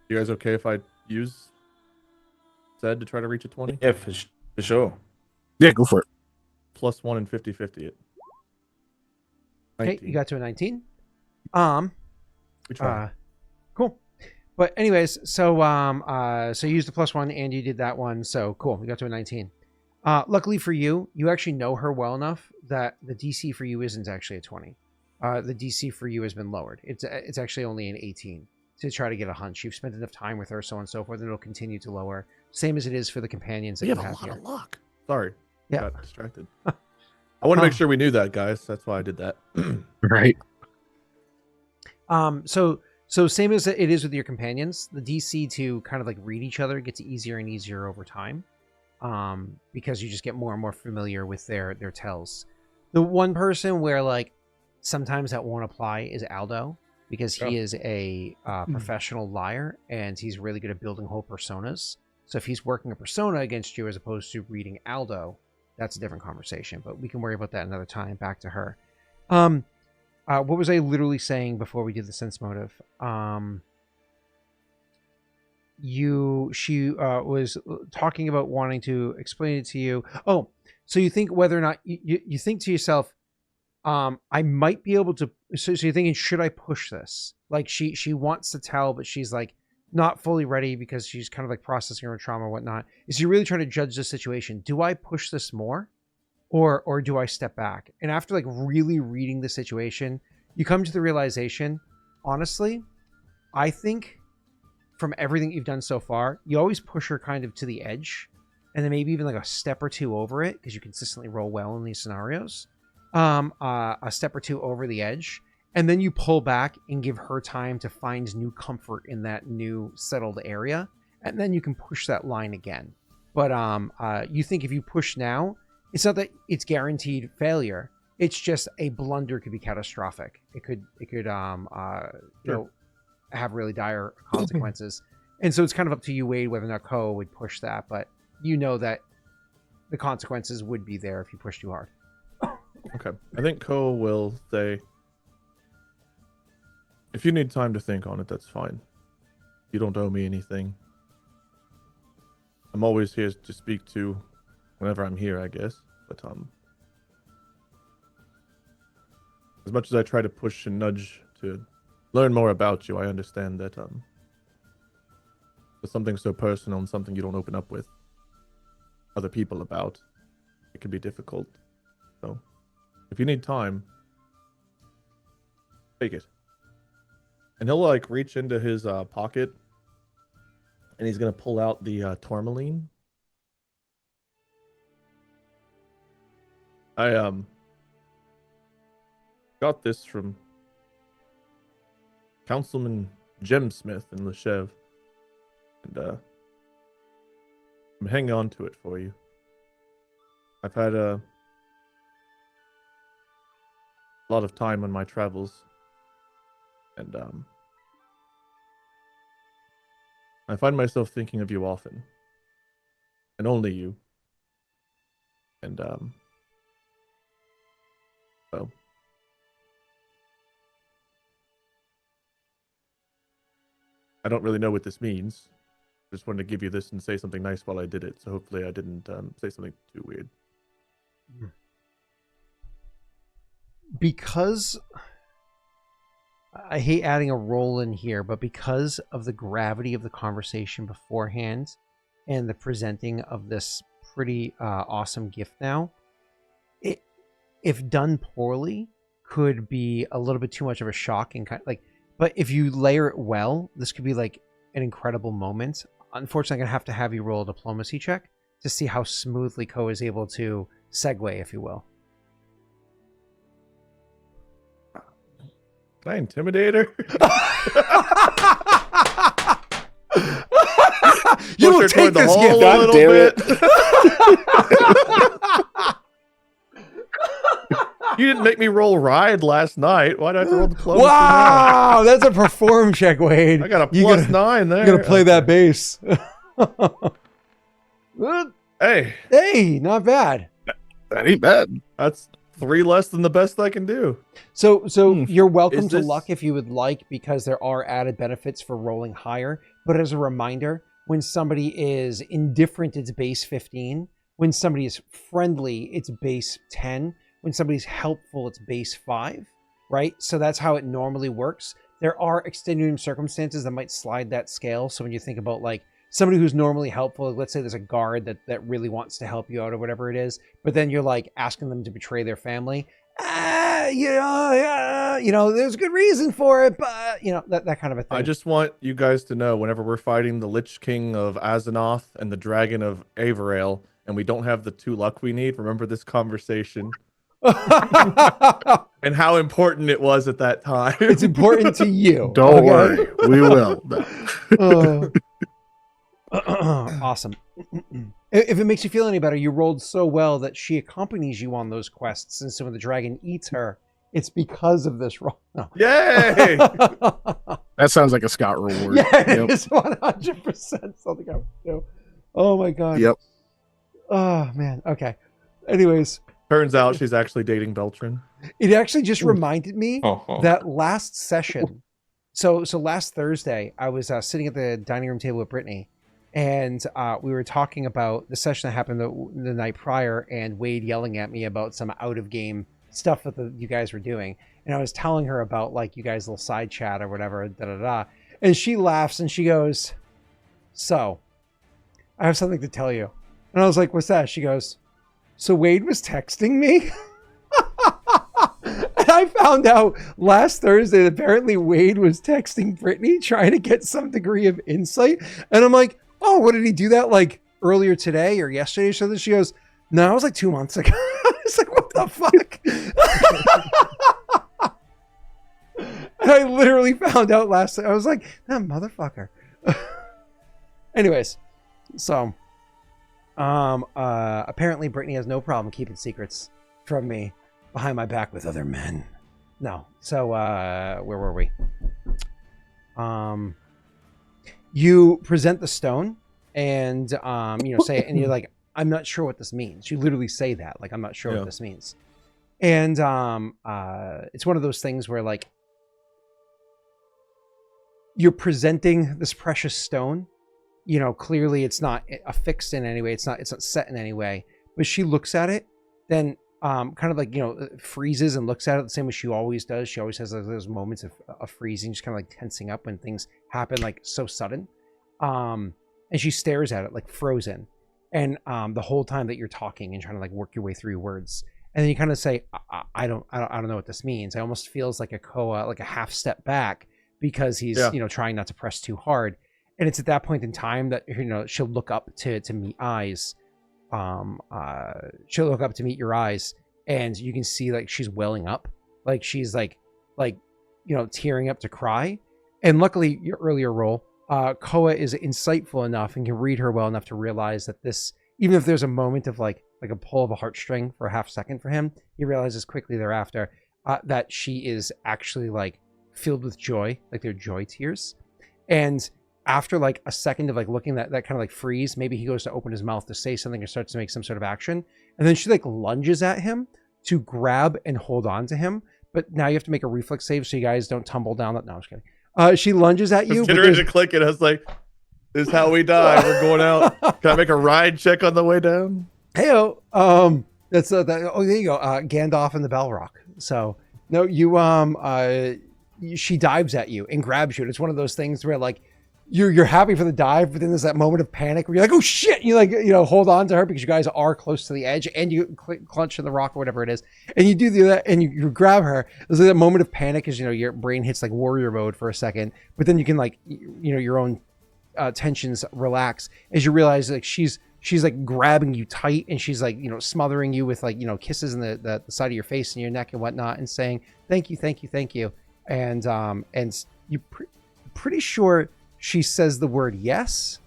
You guys okay if I use Zed to try to reach a 20? Yeah, for sure. Yeah, go for it. +1 and 50/50 it. okay, 19. you got to a 19. We try. Cool. But anyways, so so you used the +1 and you did that one, so cool. You got to a 19. Luckily for you, you actually know her well enough that the DC for you isn't actually a 20. The DC for you has been lowered. It's actually only an 18 to try to get a hunch. You've spent enough time with her, so on and so forth, and it'll continue to lower. Same as it is for the companions that We you have a have lot here. of luck. Sorry. Yeah. Got distracted. I want to make sure we knew that, guys. That's why I did that. Right. So same as it is with your companions, the DC to kind of like read each other gets easier and easier over time, because you just get more and more familiar with their tells. The one person where like sometimes that won't apply is Aldo, because he is a professional liar and he's really good at building whole personas. So if he's working a persona against you as opposed to reading Aldo, that's a different conversation. But we can worry about that another time. Back to her. What was I literally saying before we did the sense motive? She was talking about wanting to explain it to you. Oh, so you think whether or not you think to yourself, I might be able to. So you're thinking, should I push this? Like she wants to tell, but she's like not fully ready because she's kind of like processing her trauma and whatnot. Is she really trying to judge the situation? Do I push this more? Or do I step back? And after like really reading the situation, you come to the realization, honestly, I think from everything you've done so far, you always push her kind of to the edge, and then maybe even like a step or two over it, because you consistently roll well in these scenarios. A step or two over the edge, and then you pull back and give her time to find new comfort in that new settled area, and then you can push that line again. But you think if you push now, it's not that it's guaranteed failure. It's just a blunder could be catastrophic. It could you know, have really dire consequences. And so it's kind of up to you, Wade, whether or not Koa would push that. But you know that the consequences would be there if you push too hard. Okay. I think Koa will say, if you need time to think on it, that's fine. You don't owe me anything. I'm always here to speak to whenever I'm here, I guess. But as much as I try to push and nudge to learn more about you, I understand that with something so personal and something you don't open up with other people about, it can be difficult. So if you need time, take it. And he'll like reach into his pocket and he's gonna pull out the tourmaline. I got this from Councilman Gemsmith in Loshev, and I'm hanging on to it for you. I've had a lot of time on my travels, and I find myself thinking of you often, and only you. And so I don't really know what this means. I just wanted to give you this and say something nice while I did it. So hopefully I didn't say something too weird. Because I hate adding a roll in here, but because of the gravity of the conversation beforehand and the presenting of this pretty awesome gift now, it, if done poorly, could be a little bit too much of a shock and kind of like, but if you layer it well, this could be like an incredible moment. Unfortunately, I'm going to have you roll a diplomacy check to see how smoothly Koa is able to segue, if you will. Can I intimidate her? You will push her take toward the this hole gift. a God little damn bit. You didn't make me roll ride last night. Why'd I have to roll diplomacy now? Wow, that's a perform check, Wade. I got a You plus gotta- 9 there. You gotta play that bass. Hey, Hey, not bad. That ain't bad. that's 3 less than the best I can do. So Hmm. you're welcome Is to this- luck if you would like, because there are added benefits for rolling higher. But as a reminder, when somebody is indifferent, it's base 15. When somebody is friendly, it's base 10. When somebody's helpful, it's base 5, right? So that's how it normally works. There are extenuating circumstances that might slide that scale. So when you think about like somebody who's normally helpful, let's say there's a guard that really wants to help you out or whatever it is, but then you're like asking them to betray their family. There's a good reason for it, but that kind of a thing. I just want you guys to know, whenever we're fighting the Lich King of Azeroth and the Dragon of Averail, and we don't have the 2 luck we need, remember this conversation and how important it was at that time. It's important to you. Don't okay? worry, we will. Awesome. If it makes you feel any better, you rolled so well that she accompanies you on those quests, and so when the dragon eats her, it's because of this roll. No. Yay! That sounds like a Scott reward. Yeah, it Yep. is 100% something I would do. Oh my god. Yep. Oh man. Okay. Anyways, Turns out she's actually dating Beltran. it actually just reminded me Oh. that last session. So last Thursday, I was sitting at the dining room table with Brittany, and we were talking about the session that happened the night prior, and Wade yelling at me about some out of game stuff that you guys were doing, and I was telling her about like you guys' little side chat or whatever, and she laughs and she goes, "So, I have something to tell you," and I was like, "What's that?" She goes, "So Wade was texting me." And I found out last Thursday that apparently Wade was texting Brittany trying to get some degree of insight. And I'm like, "Oh, what did he do that like earlier today or yesterday or something?" She goes, "No, it was like 2 months ago." I was like, "What the fuck?" And I literally found out last I was like, "That motherfucker." Anyways, so apparently Brittany has no problem keeping secrets from me behind my back with other men. No. So where were we? You present the stone and say it, and you're like, "I'm not sure what this means." You literally say that, like, "I'm not sure what this means." And it's one of those things where like you're presenting this precious stone. Clearly it's not affixed in any way. It's not set in any way. But she looks at it, then kind of like, freezes and looks at it the same way she always does. She always has those moments of freezing, just kind of like tensing up when things happen like so sudden. And she stares at it like frozen. And the whole time that you're talking and trying to like work your way through your words. And then you kind of say, I don't know what this means. It almost feels like a Koa, like a half step back, because he's, trying not to press too hard. And it's at that point in time that, she'll look up to meet eyes. She'll look up to meet your eyes, and you can see like she's welling up, like she's like tearing up to cry. And luckily, your earlier roll, Koa is insightful enough and can read her well enough to realize that this, even if there's a moment of like a pull of a heartstring for a half second for him, he realizes quickly thereafter that she is actually like filled with joy, like they're joy tears. And after like a second of like looking that kind of like freeze, maybe he goes to open his mouth to say something or starts to make some sort of action. And then she like lunges at him to grab and hold on to him. But now you have to make a reflex save so you guys don't tumble down. No, I'm just kidding. She lunges at you. Get ready to click it. I was like, "This is how we die. We're going out." Can I make a ride check on the way down? Hey-o. That's there you go. Gandalf and the Balrog. So no, she dives at you and grabs you. And it's one of those things where like you're happy for the dive, but then there's that moment of panic where you're like, "Oh shit!" And you like hold on to her because you guys are close to the edge, and you clutch in the rock or whatever it is, and you do that, and you grab her. There's like that moment of panic as your brain hits like warrior mode for a second, but then you can like your own tensions relax as you realize like she's like grabbing you tight, and she's like smothering you with like kisses in the side of your face and your neck and whatnot, and saying thank you, and you pretty sure she says the word yes,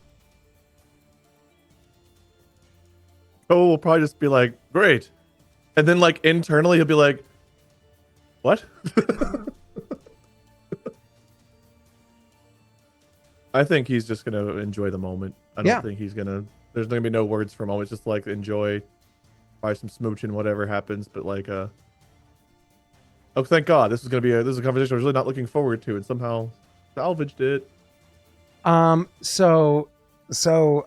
Koa will probably just be like, great. And then like internally he'll be like, what? I think he's just gonna enjoy the moment. I don't think he's gonna. There's gonna be no words for a moment. It's just like enjoy, probably some smooching, whatever happens. But like, oh, thank God, this is a conversation I was really not looking forward to, and somehow salvaged it. So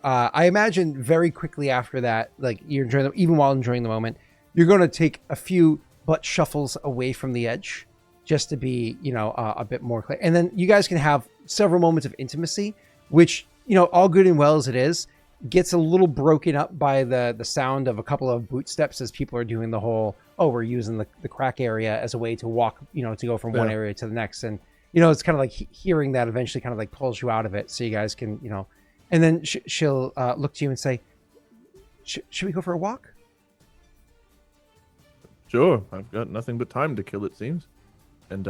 I imagine very quickly after that, like you're enjoying even while enjoying the moment, you're going to take a few butt shuffles away from the edge, just to be, a bit more clear. And then you guys can have several moments of intimacy, which, all good and well as it is, gets a little broken up by the sound of a couple of boot steps as people are doing the whole, we're using the crack area as a way to walk, to go from one area to the next. And, it's kind of like hearing that eventually kind of like pulls you out of it. So you guys can, and then she'll look to you and say, should we go for a walk? Sure. I've got nothing but time to kill, it seems. And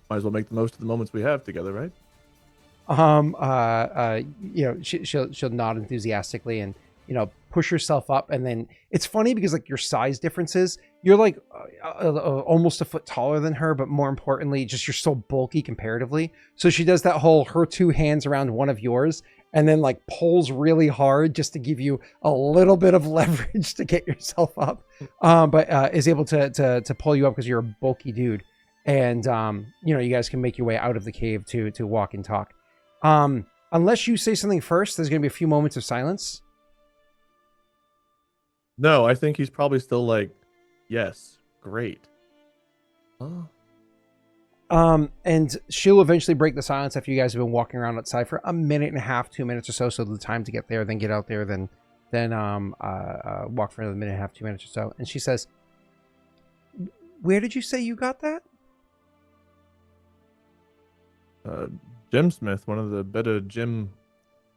might as well make the most of the moments we have together, right? She'll nod enthusiastically and, push herself up. And then it's funny because like your size differences, you're like almost a foot taller than her, but more importantly, just you're so bulky comparatively. So she does that whole, her two hands around one of yours and then like pulls really hard just to give you a little bit of leverage to get yourself up. But is able to pull you up because you're a bulky dude. And, you guys can make your way out of the cave to walk and talk. Unless you say something first, there's going to be a few moments of silence. No, I think he's probably still like, yes, great. Oh. And she'll eventually break the silence after you guys have been walking around outside for a minute and a half, 2 minutes or so. So the time to get there, then get out there, then walk for another minute and a half, 2 minutes or so. And she says, where did you say you got that? Gemsmith, one of the better gem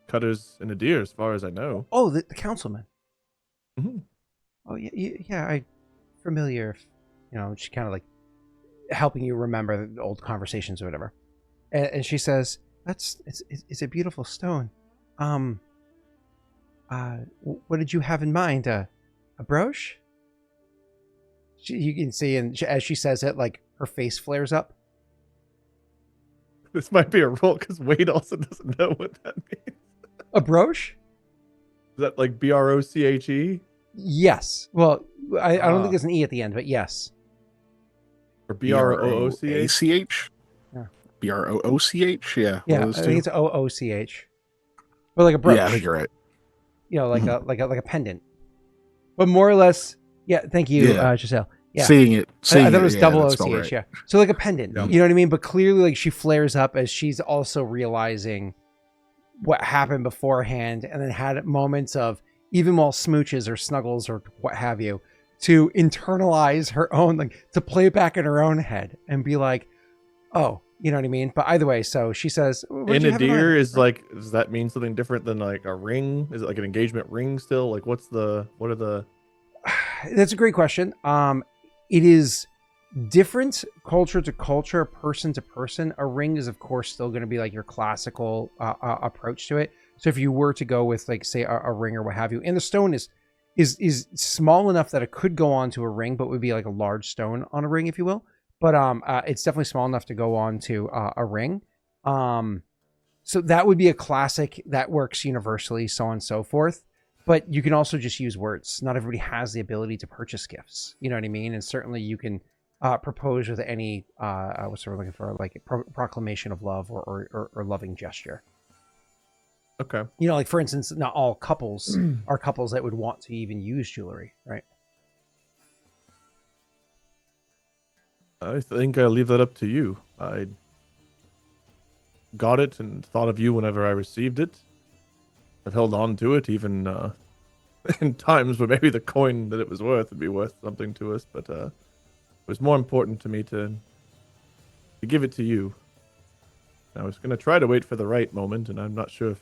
cutters in Adir, as far as I know. Oh, the councilman. Mm-hmm. Oh, yeah, I familiar. She kind of like helping you remember the old conversations or whatever. And she says, it's a beautiful stone. What did you have in mind? A brooch? You can see, and as she says it, like her face flares up. This might be a roll because Wade also doesn't know what that means. A brooch? Is that like BROCHE? Yes. Well, I don't think there's an E at the end, but yes. Or BROOCH? Yeah. BROOCH? Yeah. Yeah, I think it's OOCH. But like a brooch. Yeah, I think you're right. Like a pendant. But more or less, yeah, thank you, Giselle. Yeah. Seeing it. I thought it was double OCH, right. yeah. So like a pendant, you know what I mean? But clearly like she flares up as she's also realizing what happened beforehand and then had moments of, even while smooches or snuggles or what have you, to internalize her own, like to play it back in her own head and be like, oh, you know what I mean? But either way, so she says, in Adir is like, does that mean something different than like a ring? Is it like an engagement ring still? Like what are the... That's a great question. It is different culture to culture, person to person. A ring is, of course, still going to be like your classical approach to it. So if you were to go with, like, say, a ring or what have you, and the stone is small enough that it could go onto a ring, but would be like a large stone on a ring, if you will. But it's definitely small enough to go on to a ring. So that would be a classic that works universally, so on and so forth. But you can also just use words. Not everybody has the ability to purchase gifts. You know what I mean? And certainly you can propose with any, what's we're looking for, like a proclamation of love or loving gesture. Okay. Like for instance, not all couples are couples that would want to even use jewelry, right? I think I leave that up to you. I got it and thought of you whenever I received it. I've held on to it even in times where maybe the coin that it was worth would be worth something to us, but it was more important to me to give it to you. I was going to try to wait for the right moment, and I'm not sure if...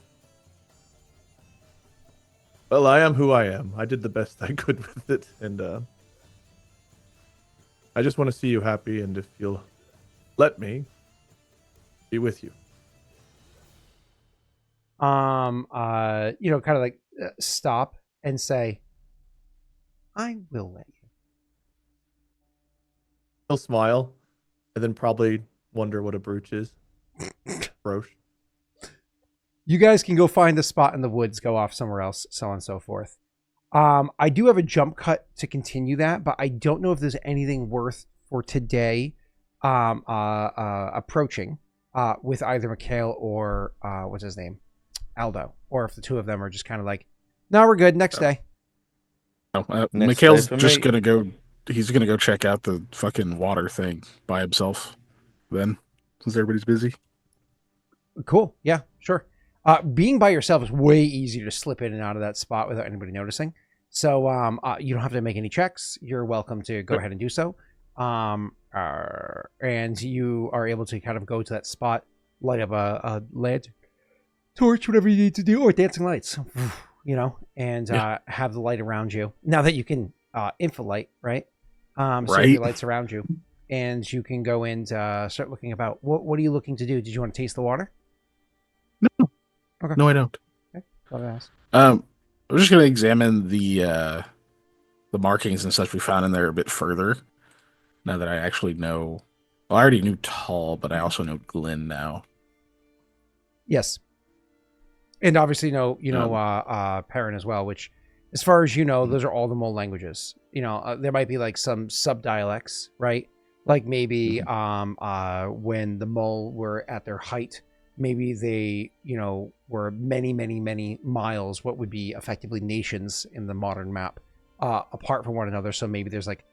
Well, I am who I am. I did the best I could with it, and I just want to see you happy, and if you'll let me be with you. Kind of like stop and say, I will let you. He'll smile, and then probably wonder what a brooch is. Brooch. You guys can go find a spot in the woods, go off somewhere else, so on and so forth. I do have a jump cut to continue that, but I don't know if there's anything worth for today approaching with either Mikhail or what's his name? Aldo. Or if the two of them are just kind of like, no, we're good, next day. Mikhail's day for just me. gonna go. He's gonna go check out the fucking water thing by himself. Then, since everybody's busy. Cool. Yeah, sure. Being by yourself is way easier to slip in and out of that spot without anybody noticing. So you don't have to make any checks. You're welcome to go ahead and do so. And you are able to kind of go to that spot, light up a lead torch, whatever you need to do, or dancing lights, you know, and have the light around you. Now that you can infolight, right? So your lights around you, and you can go and start looking about. What are you looking to do? Did you want to taste the water? No. Okay. No, I don't. Okay. Thought I'd ask. I'm just gonna examine the markings and such we found in there a bit further. Now that I actually know, well, I already knew Tall, but I also know Glenn now. Yes, and obviously you know Perrin as well. Which, as far as you know, those are all the mole languages. You know, there might be like some subdialects, right? Like maybe when the mole were at their height, maybe they were many miles, what would be effectively nations in the modern map, apart from one another. So maybe there's like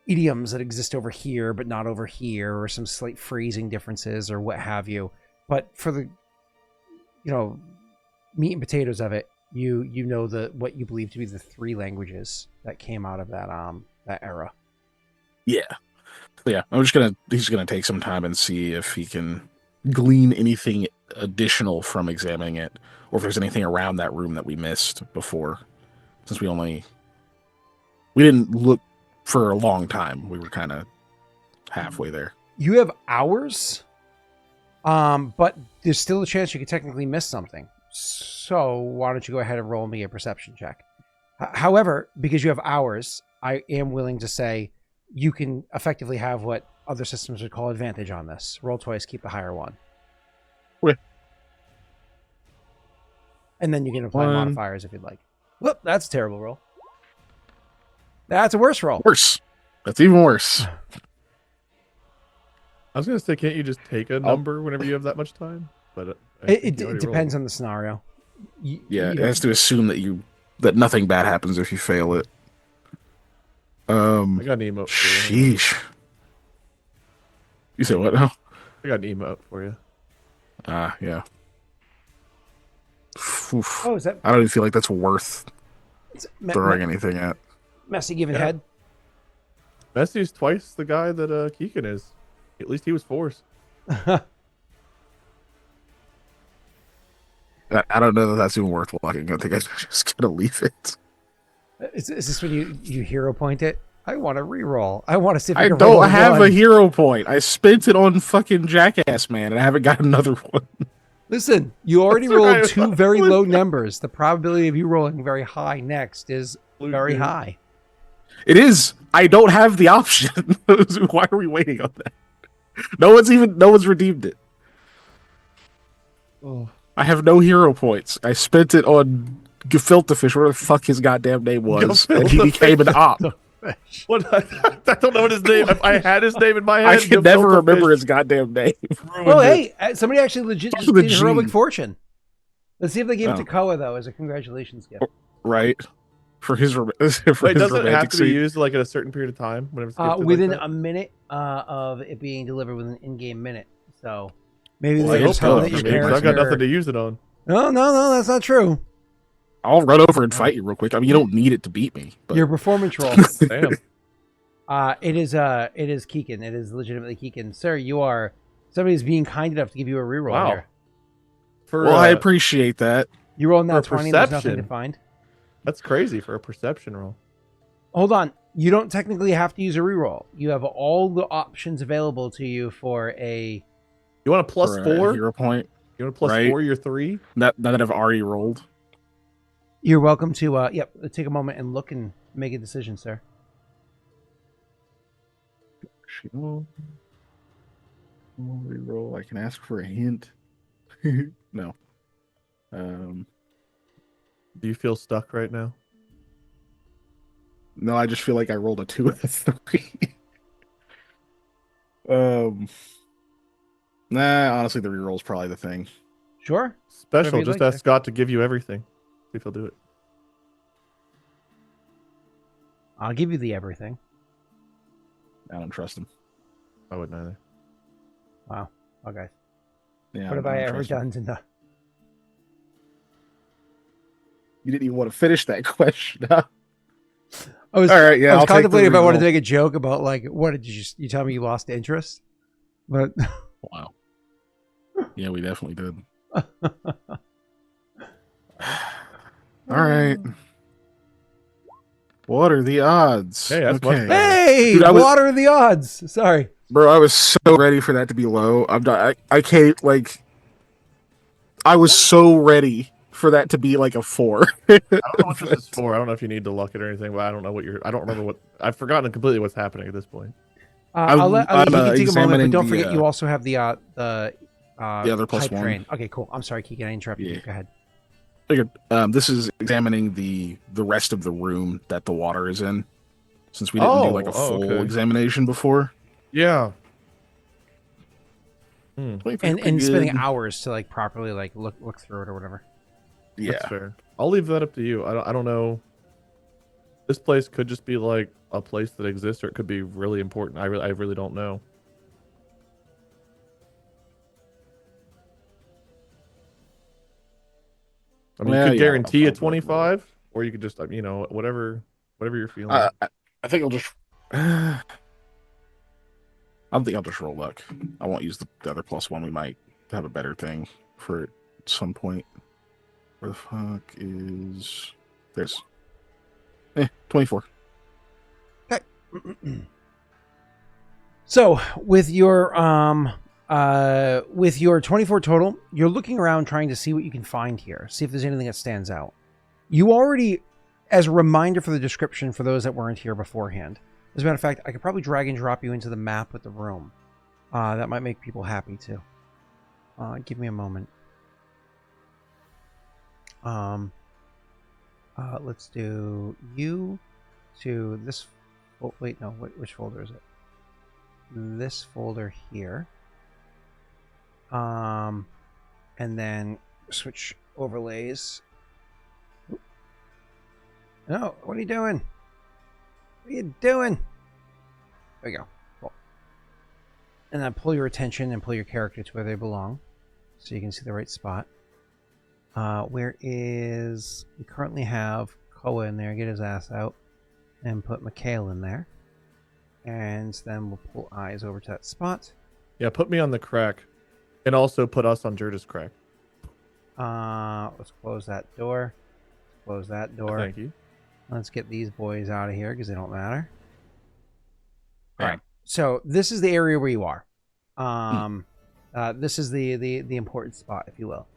idioms that exist over here but not over here, or some slight phrasing differences or what have you. But for the meat and potatoes of it, you know what you believe to be the three languages that came out of that era. Yeah. He's gonna take some time and see if he can glean anything additional from examining it, or if there's anything around that room that we missed before, since we didn't look for a long time. We were kind of halfway there. You have hours, but there's still a chance you could technically miss something. So why don't you go ahead and roll me a perception check? However, because you have hours, I am willing to say you can effectively have what other systems would call advantage on this. Roll twice, keep the higher one. Okay. And then you can apply modifiers if you'd like. Whoop, that's a terrible roll. That's a worse roll. Worse. That's even worse. I was gonna say, can't you just take a number whenever you have that much time? But it depends on the scenario. It has to assume that nothing bad happens if you fail it. I got an emote for you. Sheesh. You said what now? I got an emote for you. Yeah. Oof. Oh, is that? I don't even feel like that's worth throwing anything at. Messy giving head. Messy's twice the guy that Keegan is. At least he was forced. I don't know that that's even worth looking. I think I'm just gonna leave it. Is this when you hero point it? I want to reroll. I want to see if I can roll don't have one. a hero point. I spent it on fucking Jackass Man, and I haven't got another one. Listen, you already That's rolled right. two very low numbers. The probability of you rolling very high next is very high. It is. I don't have the option. Why are we waiting on that? No one's redeemed it. Oh. I have no hero points. I spent it on Gefilte Fish, whatever the fuck his goddamn name was, and he became an op. What? I don't know what his name. I had his name in my head. I can never Gefilte remember Fish his goddamn name. Oh, hey, somebody actually legit just The did heroic G. fortune. Let's see if they give it to Oh. Koa, though, as a congratulations gift. Right. For his Wait, his doesn't it have romantic to be scene. used like at a certain period of time? Whenever it's gifted Within like that? a minute of it being delivered within an in-game minute. So maybe Well, they I just hope tell so. that your I mean, 'cause Because I got character... nothing to use it on. No, that's not true. I'll run over and fight you real quick. I mean, you don't need it to beat me. But... Your performance roll. Damn. It is Keegan. It is legitimately Keegan. Sir, you are... Somebody's being kind enough to give you a reroll Wow. here. For, Well, I appreciate that. You rolled that For 20 and there's nothing to perception. find. That's crazy for a perception roll. Hold on. You don't technically have to use a reroll. You have all the options available to you for a... You want a plus For a 4? hero point. You want a plus Right. 4? You're 3. Now that I've already rolled. You're welcome to take a moment and look and Make a decision, sir. Reroll. I can ask for a hint. No. Do you feel stuck right now? No, I just feel like I rolled a 2 and a 3. Nah, honestly, the reroll is probably the thing. Sure. Special. you'd Just like ask to. Scott to give you everything. See if he'll do it. I'll give you the everything. I don't trust him. I wouldn't either. Wow. Okay. Yeah, What have I ever done to not? You didn't even want to finish that question. Huh? I was, All right, yeah, I was I'll take the contemplating if I wanted to reroll. make a joke about like, what did you tell me you lost interest? But Wow. Yeah, we definitely did. All right. What are the odds? Hey, that's much better. Hey, Dude, what are the odds? Sorry. Bro, I was so ready for that to be low. I'm not. I can't like. I was so ready for that to be like a 4. I don't know what this is for. I don't know if you need to luck it or anything, but I don't know what you're. I don't remember what. I've forgotten completely what's happening at this point. I'll let you can take a moment, but examining don't the, forget you also have the other plus hype 1. train. Okay, cool. I'm sorry, Keegan, I interrupted you. Yeah. Go ahead. Figured. This is examining the rest of the room that the water is in, since we didn't do like a full okay. examination before. Yeah. And spending hours to like properly like look through it or whatever. Yeah. That's fair. I'll leave that up to you. I don't know. This place could just be like a place that exists, or it could be really important. I really don't know. I mean, you could guarantee a 25, or you could just, whatever you're feeling. I think I'll just. I don't think I'll just roll luck. I won't use the other plus 1. We might have a better thing for it at some point. Where the fuck is there's 24. Okay. So with your 24 total, you're looking around trying to see what you can find here. See if there's anything that stands out. You already, as a reminder for the description for those that weren't here beforehand. As a matter of fact, I could probably drag and drop you into the map with the room. That might make people happy too. Give me a moment. Let's do you to this. Oh, wait, no. Which folder is it? This folder here. And then switch overlays. Oop. No, what are you doing? What are you doing? There we go. Cool. And then pull your attention and pull your character to where they belong, so you can see the right spot. We currently have Koa in there. Get his ass out, and put Mikhail in there, and then we'll pull eyes over to that spot. Yeah, put me on the crack, and also put us on Jerta's crack. Let's close that door. Close that door. Thank you. Let's get these boys out of here because they don't matter. Yeah. All right. So this is the area where you are. This is the important spot, if you will.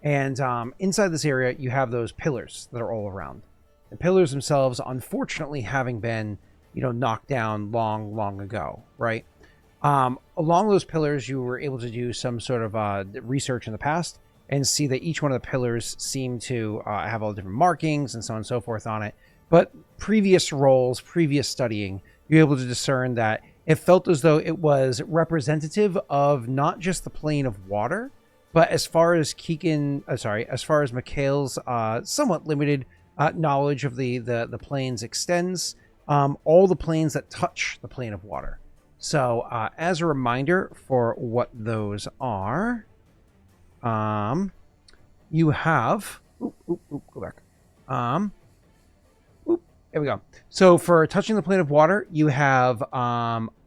And inside this area, you have those pillars that are all around. The pillars themselves, unfortunately, having been, knocked down long ago, right? Along those pillars, you were able to do some sort of research in the past and see that each one of the pillars seem to have all different markings and so on and so forth on it. But previous rolls, previous studying, you're able to discern that it felt as though it was representative of not just the plane of water, but as far as Mikhail's somewhat limited knowledge of the planes extends, all the planes that touch the plane of water. So as a reminder for what those are, you have... go back. There we go. So for touching the plane of water, you have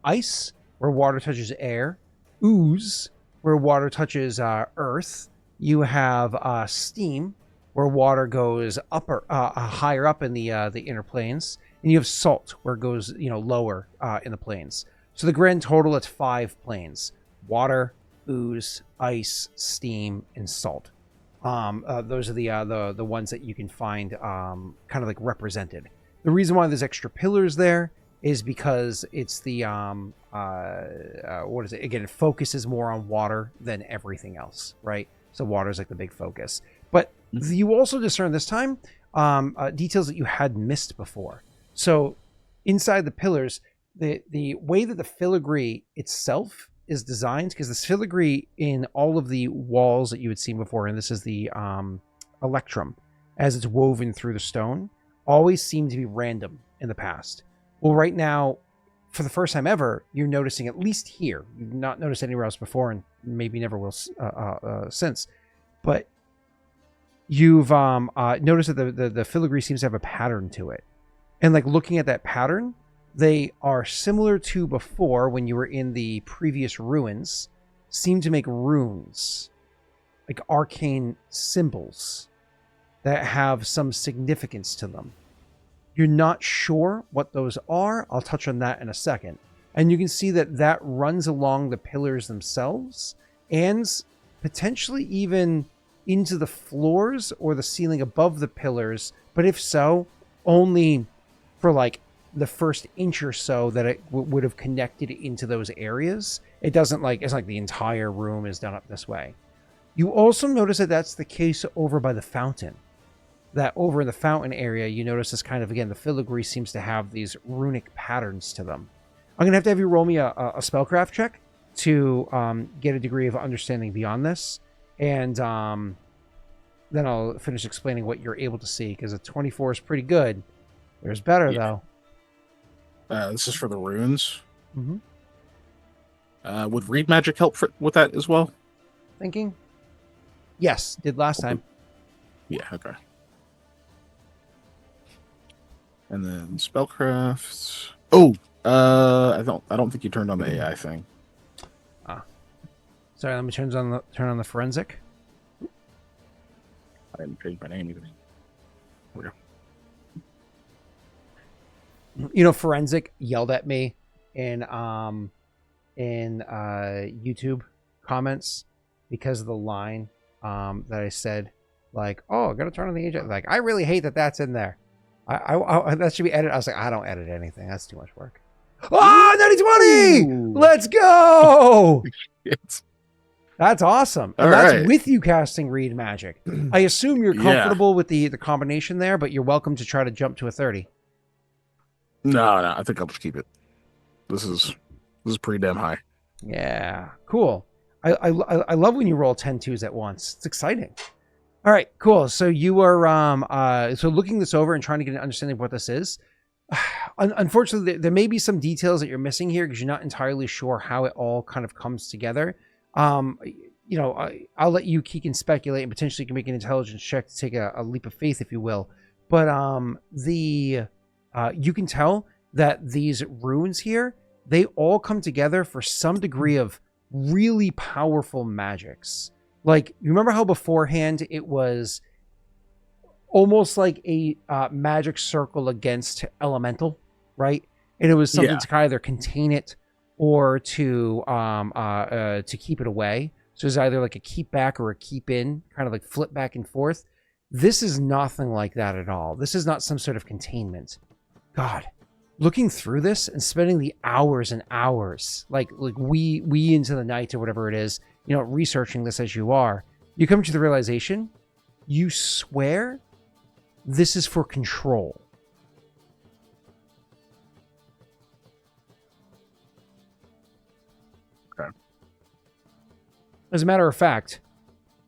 ice, where water touches air, ooze, where water touches earth. You have steam, where water goes higher up in the inner planes, and you have salt, where it goes lower in the planes. So the grand total, it's 5 planes: water, ooze, ice, steam, and salt. Those are the ones that you can find kind of like represented. The reason why there's extra pillars there is because it's the what is it? Again, it focuses more on water than everything else, right? So water is like the big focus. But you also discern this time details that you had missed before. So inside the pillars, the way that the filigree itself is designed, because this filigree in all of the walls that you had seen before, and this is the electrum, as it's woven through the stone, always seemed to be random in the past. Well, right now, for the first time ever, you're noticing, at least here, you've not noticed anywhere else before, and maybe never will since, but you've noticed that the filigree seems to have a pattern to it. And like looking at that pattern, they are similar to before when you were in the previous ruins, seem to make runes, like arcane symbols that have some significance to them. You're not sure what those are. I'll touch on that in a second. And you can see that that runs along the pillars themselves and potentially even into the floors or the ceiling above the pillars. But if so, only for like the first inch or so that it would have connected into those areas. It doesn't like, it's like the entire room is done up this way. You also notice that that's the case over by the fountain. That over in the fountain area, you notice this kind of, again, the filigree seems to have these runic patterns to them. I'm going to have you roll me a spellcraft check to get a degree of understanding beyond this. And then I'll finish explaining what you're able to see, because a 24 is pretty good. There's better, though. This is for the runes. Mm-hmm. Would read magic help with that as well? Thinking? Yes, did last time. Yeah, okay. And then spellcraft. Oh, I don't think you turned on the AI thing. Sorry, let me turn on the forensic. I didn't change my name either. There we go. You know, forensic yelled at me in YouTube comments because of the line that I said, like, "Oh, I gotta turn on the agent." Like, I really hate that that's in there. I that should be edited. I was like, I don't edit anything. That's too much work. Oh, 90-20! Let's go! That's awesome. And that's with you casting read magic. I assume you're comfortable with the combination there, but you're welcome to try to jump to a 30. No, I think I'll just keep it. This is pretty damn high. Yeah, cool. I love when you roll 10 twos at once. It's exciting. All right, cool. So you are so looking this over and trying to get an understanding of what this is. Unfortunately, there may be some details that you're missing here because you're not entirely sure how it all kind of comes together. You know, I'll let you, Keegan, speculate, and potentially you can make an intelligence check to take a leap of faith, if you will. But you can tell that these runes here, they all come together for some degree of really powerful magics. Like, you remember how beforehand it was almost like a magic circle against elemental, right? And it was something to either contain it or to keep it away. So it's either like a keep back or a keep in, kind of like flip back and forth. This is nothing like that at all. This is not some sort of containment. God, looking through this and spending the hours and hours, like we into the night or whatever it is, you know, researching this as you are, you come to the realization, you swear this is for control. Okay. As a matter of fact,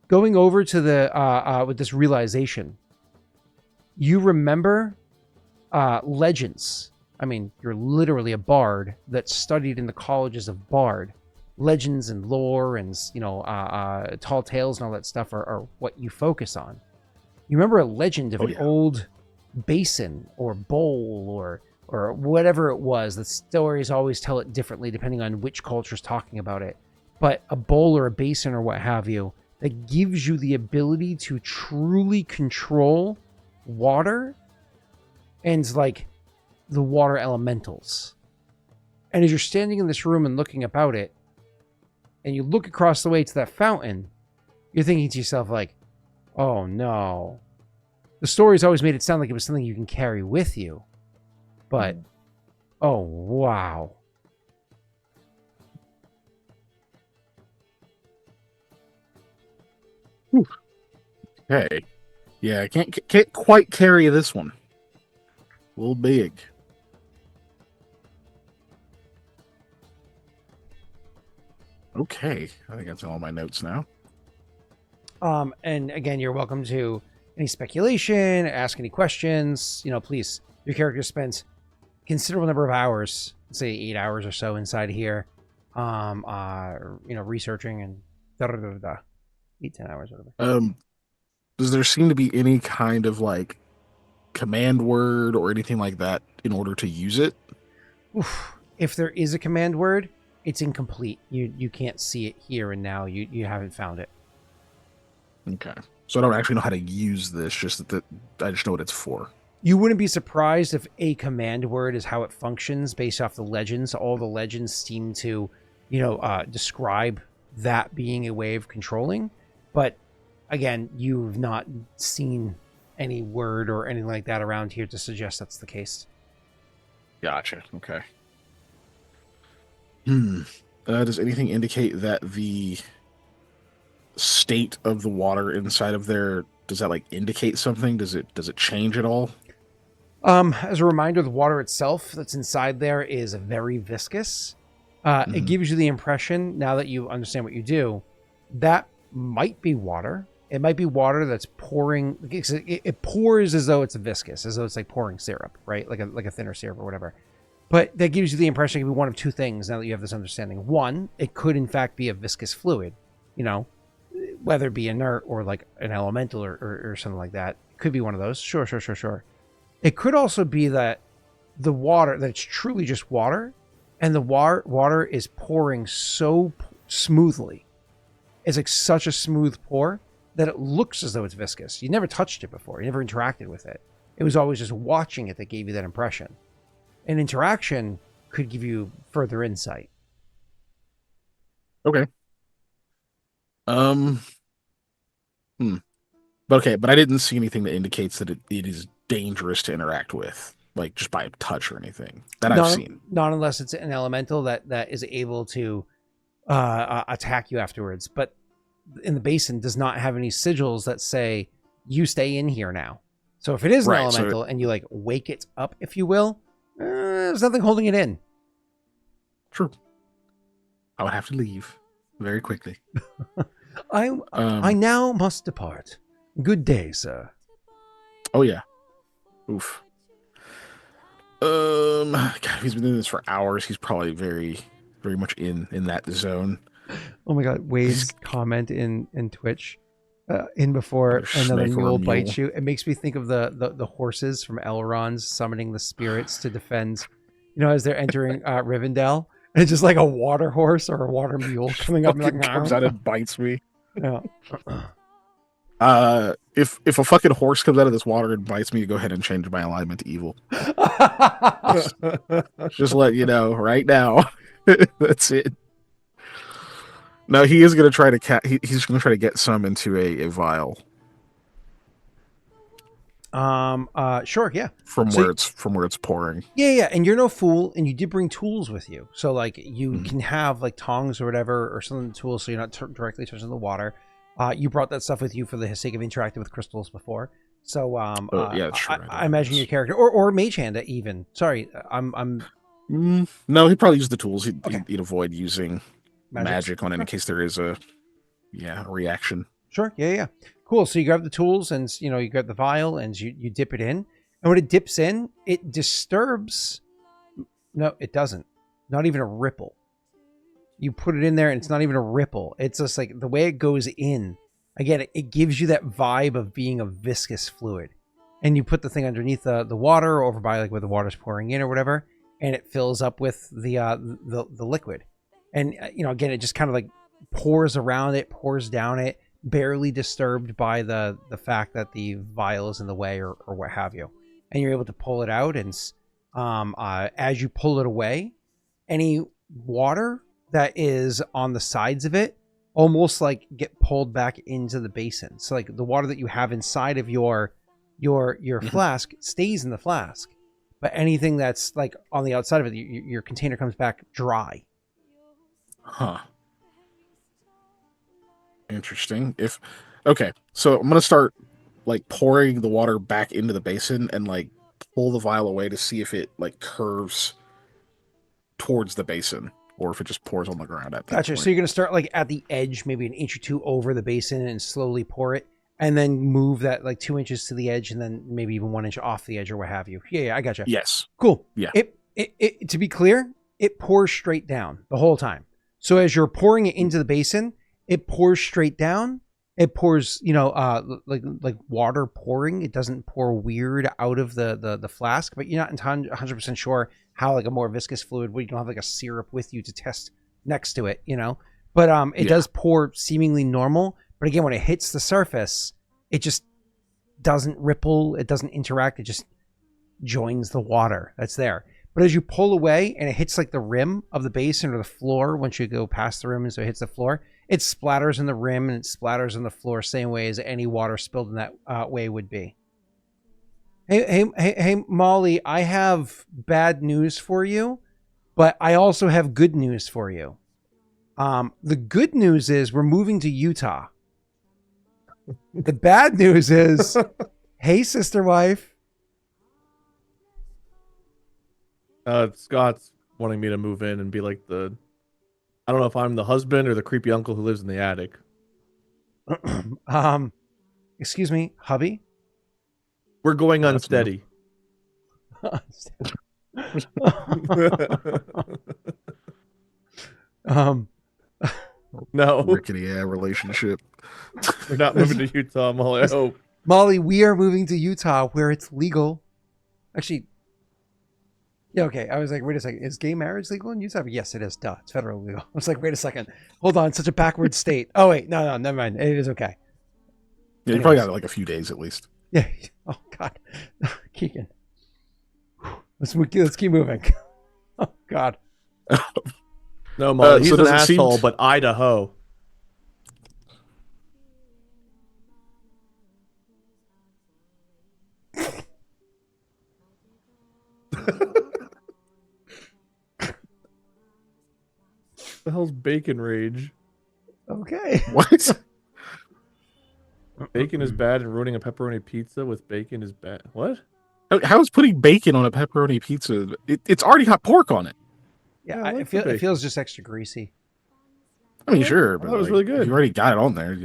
going over to the with this realization, you remember legends. I mean, you're literally a bard that studied in the colleges of bard. Legends and lore and, you know, tall tales and all that stuff are what you focus on. You remember a legend of an old basin or bowl or whatever it was. The stories always tell it differently depending on which culture's talking about it. But a bowl or a basin or what have you that gives you the ability to truly control water and like the water elementals. And as you're standing in this room and looking about it, and you look across the way to that fountain, you're thinking to yourself like, oh no. The stories always made it sound like it was something you can carry with you. But oh wow. Okay. Yeah, I can't quite carry this one. A little big. Okay, I think that's all my notes now. And again, you're welcome to any speculation, ask any questions. Please. Your character spent considerable number of hours, say 8 hours or so inside here, researching and 8-10 hours, whatever. Does there seem to be any kind of like command word or anything like that in order to use it? Oof. If there is a command word, it's incomplete. You can't see it here and now. You haven't found it. Okay. So I don't actually know how to use this, just that I just know what it's for. You wouldn't be surprised if a command word is how it functions based off the legends. All the legends seem to, describe that being a way of controlling. But again, you've not seen any word or anything like that around here to suggest that's the case. Gotcha. Okay. Does anything indicate that the state of the water inside of there, does that like indicate something? Does it change at all? As a reminder, the water itself that's inside there is very viscous. It gives you the impression, now that you understand what you do, that might be water. It might be water that's pouring. It pours as though it's viscous, as though it's like pouring syrup, right? Like a thinner syrup or whatever. But that gives you the impression it could be one of two things now that you have this understanding. One, it could in fact be a viscous fluid, whether it be inert or like an elemental or something like that. It could be one of those. Sure. It could also be that the water, that it's truly just water, and the water is pouring so smoothly. It's like such a smooth pour that it looks as though it's viscous. You never touched it before. You never interacted with it. It was always just watching it that gave you that impression. An interaction could give you further insight. Okay. But I didn't see anything that indicates that it is dangerous to interact with, like just by touch or anything that I've seen. Not unless it's an elemental that is able to attack you afterwards. But in the basin does not have any sigils that say you stay in here now. So if it is an elemental and you like wake it up, if you will, there's nothing holding it in. True. I would have to leave very quickly. I now must depart. Good day, sir. Oh yeah. Oof. God, he's been doing this for hours. He's probably very, very much in that zone. Oh my God, Wade's comment in Twitch, in before another mule bites you. It makes me think of the horses from Elrond summoning the spirits to defend, as they're entering Rivendell. And it's just like a water horse or a water mule coming up and like, comes out and bites me. Yeah. If a fucking horse comes out of this water and bites me, go ahead and change my alignment to evil. just let you know right now. That's it. No, he is going to try to he's going to try to get some into a vial. Sure, yeah. From where it's pouring. Yeah, and you're no fool, and you did bring tools with you, so like you can have like tongs or whatever or some tools, so you're not directly touching the water. You brought that stuff with you for the sake of interacting with crystals before, so yeah, sure. I imagine your character or mage hand even. Sorry, I'm. No, he'd probably use the tools. He'd avoid using magic on it in case there is a reaction. Sure, yeah. Cool. So you grab the tools and you grab the vial and you dip it in, and when it dips in, it disturbs. No, it doesn't. Not even a ripple. You put it in there and it's not even a ripple. It's just like the way it goes in. Again, it gives you that vibe of being a viscous fluid. And you put the thing underneath the water, over by like where the water's pouring in or whatever, and it fills up with the liquid. And again, it just kind of like pours around it, pours down it, barely disturbed by the fact that the vial is in the way or what have you. And you're able to pull it out, and as you pull it away, any water that is on the sides of it almost like get pulled back into the basin. So like the water that you have inside of your flask stays in the flask, But anything that's like on the outside of it, your container comes back dry. Huh. Interesting. Okay, so I'm gonna start like pouring the water back into the basin and like pull the vial away to see if it like curves towards the basin or if it just pours on the ground at that Gotcha. point. So you're gonna start like at the edge, maybe an inch or two over the basin, and slowly pour it, and then move that like 2 inches to the edge, and then maybe even 1 inch off the edge or what have you. Yeah, I gotcha. Yes. Cool. Yeah. It to be clear, it pours straight down the whole time. So as you're pouring it into the basin, it pours straight down. It pours, like water pouring. It doesn't pour weird out of the flask, but you're not 100% sure how like a more viscous fluid where you don't have like a syrup with you to test next to it, But it does pour seemingly normal. But again, when it hits the surface, it just doesn't ripple. It doesn't interact. It just joins the water that's there. But as you pull away and it hits like the rim of the basin or the floor, once you go past the rim and so it hits the floor, it splatters in the rim and it splatters on the floor, same way as any water spilled in that way would be. Hey, Molly, I have bad news for you, but I also have good news for you. The good news is we're moving to Utah. The bad news is, hey, sister wife. Scott's wanting me to move in and be like I don't know if I'm the husband or the creepy uncle who lives in the attic. Excuse me, hubby? We're going unsteady. No, Rickety relationship. we're not moving to Utah, Molly. I hope. Molly, we are moving to Utah where it's legal. Actually, yeah, okay. I was like, wait a second. Is gay marriage legal in Utah? Yes, it is. Duh. It's federal legal. I was like, wait a second. Hold on. Such a backward state. Oh, wait. No, never mind. It is okay. Yeah, you probably got like a few days at least. Yeah. Oh, God. Keegan. Let's keep moving. Oh, God. No, Molly, he's so an does it seem asshole, but Idaho. The hell's bacon rage? Okay. What? Bacon is bad and ruining a pepperoni pizza with bacon is bad. What? How is putting bacon on a pepperoni pizza? It's already got pork on it. Yeah, I like the it bacon. feels just extra greasy. I mean, sure, but that was like, really good. You already got it on there,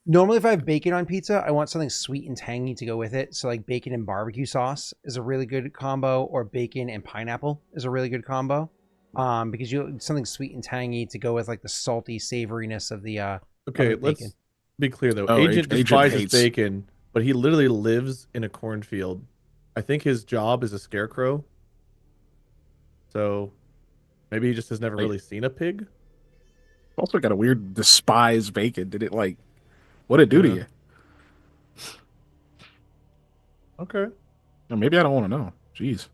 Normally, if I have bacon on pizza, I want something sweet and tangy to go with it. So, like bacon and barbecue sauce is a really good combo, or bacon and pineapple is a really good combo. Because you something sweet and tangy to go with like the salty savoriness of the Okay, of the let's bacon. be clear though. Oh, Agent Agent despises hates- bacon, but he literally lives in a cornfield. I think his job is a scarecrow. So maybe he just has never really seen a pig. Also got a weird despise bacon. Did it like what it do to Yeah. you? Okay. Or maybe I don't want to know. Jeez.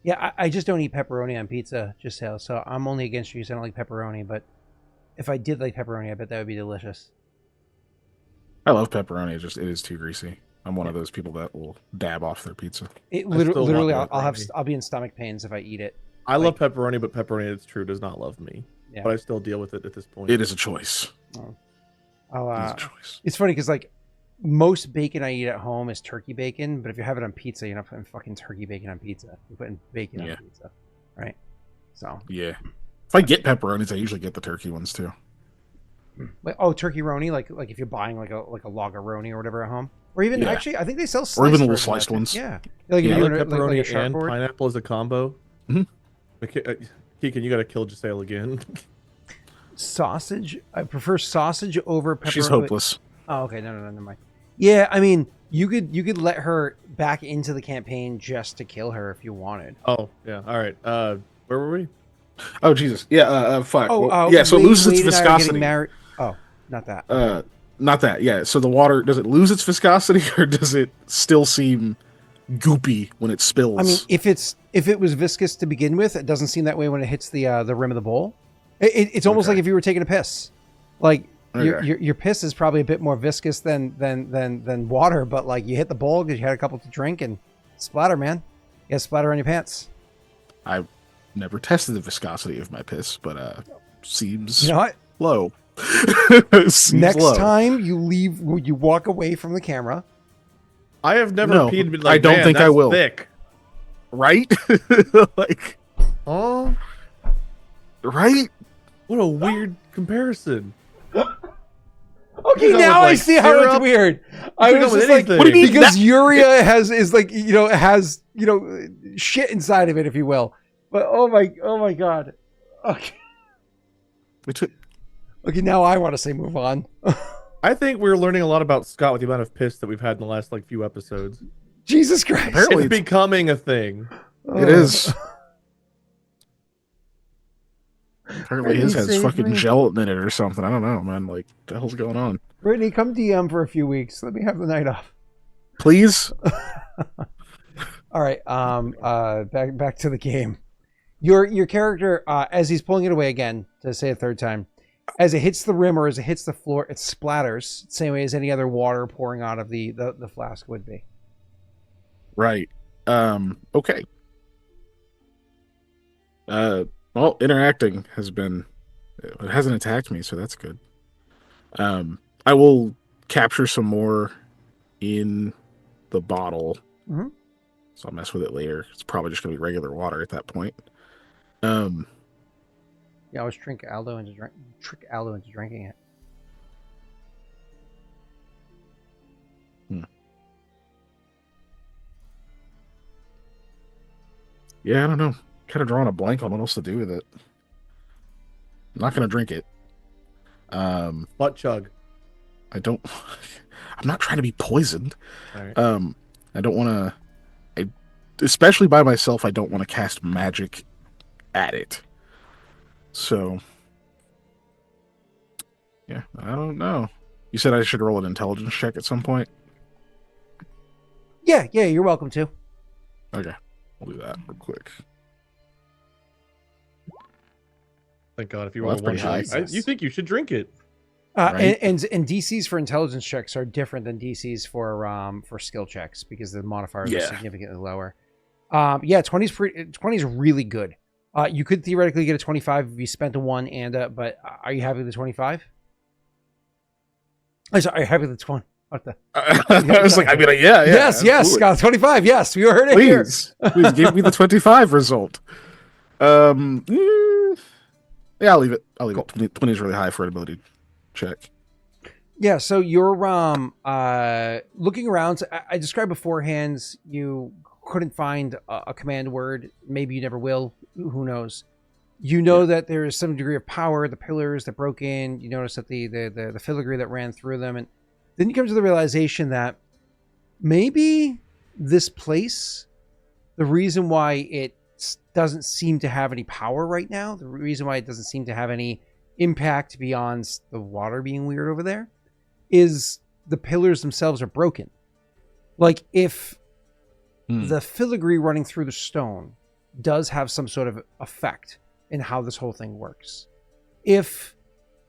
Yeah, I just don't eat pepperoni on pizza, just so I'm only against you. So I don't like pepperoni, but if I did like pepperoni, I bet that would be delicious. I love pepperoni. It is too greasy. I'm one of those people that will dab off their pizza. It I still literally, want I'll be in stomach pains if I eat it. I love pepperoni, but pepperoni, it's true, does not love me. Yeah. But I still deal with it at this point. It is a choice. It is a choice. It's funny because like most bacon I eat at home is turkey bacon, but if you have it on pizza, you're not putting fucking turkey bacon on pizza. You're putting bacon on pizza, right? So Yeah. If I get pepperonis, I usually get the turkey ones too. like turkey roni, like if you're buying like a loggeroni or whatever at home, or even Yeah. actually I think they sell sliced Or even the little versions of sliced that, too. ones. Yeah, like Yeah, if I you're like doing pepperoni like a shark and board. pineapple as a combo. Mhm. Keegan, you gotta kill Giselle again. Sausage. I prefer sausage over pepperoni. She's hopeless. Oh, okay. No, never mind. Yeah, I mean, you could let her back into the campaign just to kill her if you wanted. Oh, yeah. All right. Where were we? Oh Jesus. Yeah. Fuck. Oh, Well, yeah. So it loses its Wade and I are getting viscosity. married. Oh, not that. Not that. Yeah. So the water, does it lose its viscosity or does it still seem goopy when it spills? I mean, if it was viscous to begin with, it doesn't seem that way when it hits the rim of the bowl. It's almost Okay. like if you were taking a piss. Like Okay. your piss is probably a bit more viscous than water, but like you hit the bowl because you had a couple to drink and Splatter, man. Yeah, splatter on your pants. I've never tested the viscosity of my piss, but seems You know what? low. Seems Next low. time you walk away from the camera. I have never No, peed and been like, I don't "Man, think I that's will." Thick. Right? Like, Oh, right? what a weird comparison. Okay, go now with, I like, see how it's syrup? weird. I could've was gone with just like, anything. What do you mean? because urea has shit inside of it, if you will. But oh my god. Okay, We took okay, now I want to say move on. I think we're learning a lot about Scott with the amount of piss that we've had in the last few episodes. Jesus Christ. Apparently It's becoming a thing. it is. Apparently his has save fucking me. gelatin in it or something. I don't know, man. Like, what the hell's going on? Brittany, come DM for a few weeks. Let me have the night off. Please? All right. Back to the game. Your character, as he's pulling it away again, to say a third time, as it hits the rim or as it hits the floor, it splatters, same way as any other water pouring out of the flask would be. Right. Okay. Well, interacting has been... It hasn't attacked me, so that's good. I will capture some more in the bottle. Mhm. So I'll mess with it later. It's probably just going to be regular water at that point. Yeah, I was trick Aldo into drinking it. Yeah, I don't know. Kind of drawing a blank on what else to do with it. I'm not going to drink it. Butt chug. I don't... I'm not trying to be poisoned. All right. I don't want to... Especially by myself, I don't want to cast magic at it. So... Yeah, I don't know. You said I should roll an intelligence check at some point? Yeah, you're welcome to. Okay. We'll do that real quick. Thank God, if you Well, roll that's one pretty high, high. you think you should drink it. Right. And DCs for intelligence checks are different than DCs for skill checks because the modifiers are Yeah. significantly lower. Yeah, 20 is really good. You could theoretically get a 25 if you spent a 1 and but are you happy with the 25? I'm sorry, are you happy with the 20? What the? I was like, I mean, yeah. Yes, absolutely. Scott, 25. Yes, we heard it here. Please give me the 25 result. Yeah, I'll leave it. Cool. 20 is really high for an ability check. Yeah, so you're looking around. So I described beforehand you couldn't find a command word. Maybe you never will. Who knows? You know that there is some degree of power. The pillars that broke in. You notice that the filigree that ran through them, and then you come to the realization that maybe this place, the reason why it doesn't seem to have any power right now, the reason why it doesn't seem to have any impact beyond the water being weird over there, is the pillars themselves are broken. Like if the filigree running through the stone does have some sort of effect in how this whole thing works. If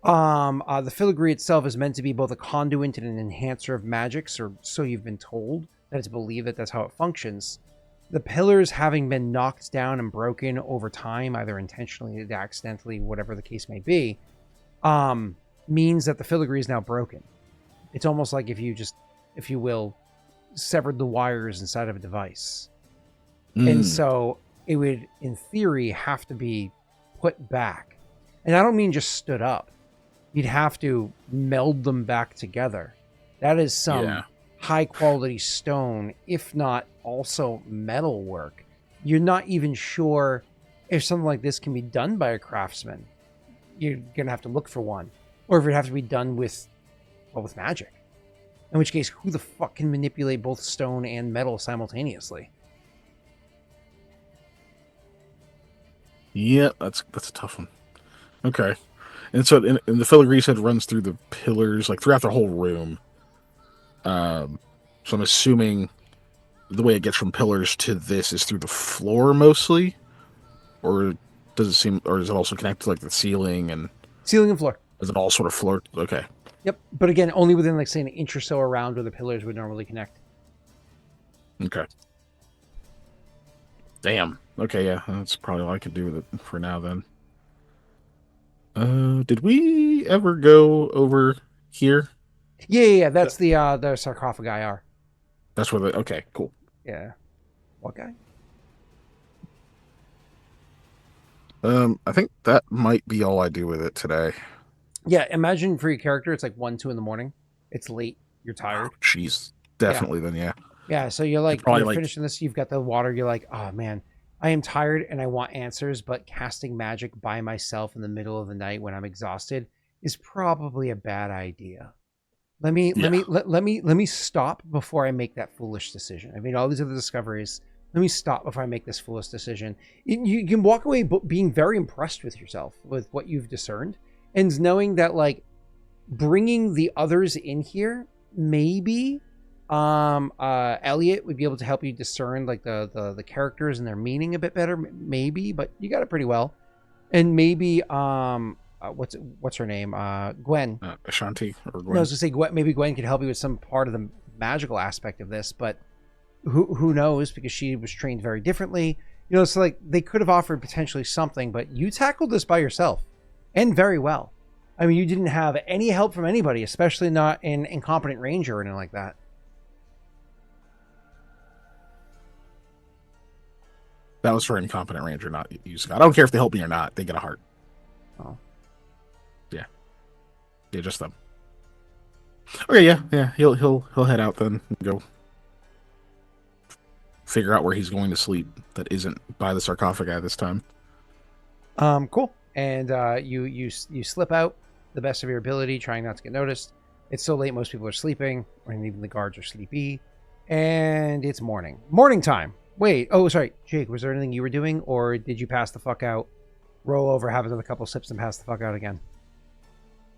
the filigree itself is meant to be both a conduit and an enhancer of magics, or so you've been told, that it's believed that that's how it functions. The pillars having been knocked down and broken over time, either intentionally or accidentally, whatever the case may be, means that the filigree is now broken. It's almost like if you will, severed the wires inside of a device. And so it would, in theory, have to be put back. And I don't mean just stood up. You'd have to meld them back together. That is some high quality stone, if not also metal work. You're not even sure if something like this can be done by a craftsman. You're going to have to look for one. Or if it have to be done with magic. In which case, who the fuck can manipulate both stone and metal simultaneously? Yeah, that's a tough one. Okay. And so and the filigree said runs through the pillars, like throughout the whole room. So I'm assuming the way it gets from pillars to this is through the floor mostly? Or does it seem, or is it also connected to like the ceiling and... Ceiling and floor. Is it all sort of floor? Okay. Yep. But again, only within like say an inch or so around where the pillars would normally connect. Okay. Damn. Okay, yeah, that's probably all I could do with it for now then. Did we ever go over here? Yeah. That's the sarcophagi are. That's where the okay, cool. Yeah. What guy? I think that might be all I do with it today. Yeah. Imagine for your character, it's like 1, 2 in the morning. It's late. You're tired. Jeez, definitely then, yeah. Yeah. So you're like, probably you're like- finishing this. You've got the water. You're like, oh man, I am tired and I want answers, but casting magic by myself in the middle of the night when I'm exhausted is probably a bad idea. Let me stop before I make that foolish decision. I made all these other discoveries. Let me stop before I make this foolish decision. You can walk away being very impressed with yourself, with what you've discerned, and knowing that like bringing the others in here, maybe Elliot would be able to help you discern like the characters and their meaning a bit better, maybe, but you got it pretty well. And maybe what's her name? Gwen. Ashanti or Gwen. No, I was gonna say Gwen, maybe Gwen could help you with some part of the magical aspect of this, but who knows, because she was trained very differently. You know, so like they could have offered potentially something, but you tackled this by yourself and very well. I mean, you didn't have any help from anybody, especially not an incompetent ranger or anything like that. That was for incompetent ranger, not you, Scott. I don't care if they help me or not. They get a heart. Oh. Yeah, just them. Okay, yeah. He'll head out then and go figure out where he's going to sleep that isn't by the sarcophagi this time. Cool. And you slip out the best of your ability, trying not to get noticed. It's so late, most people are sleeping, and even the guards are sleepy. And it's morning. Morning time. Wait. Oh, sorry, Jake. Was there anything you were doing, or did you pass the fuck out, roll over, have another couple sips, and pass the fuck out again?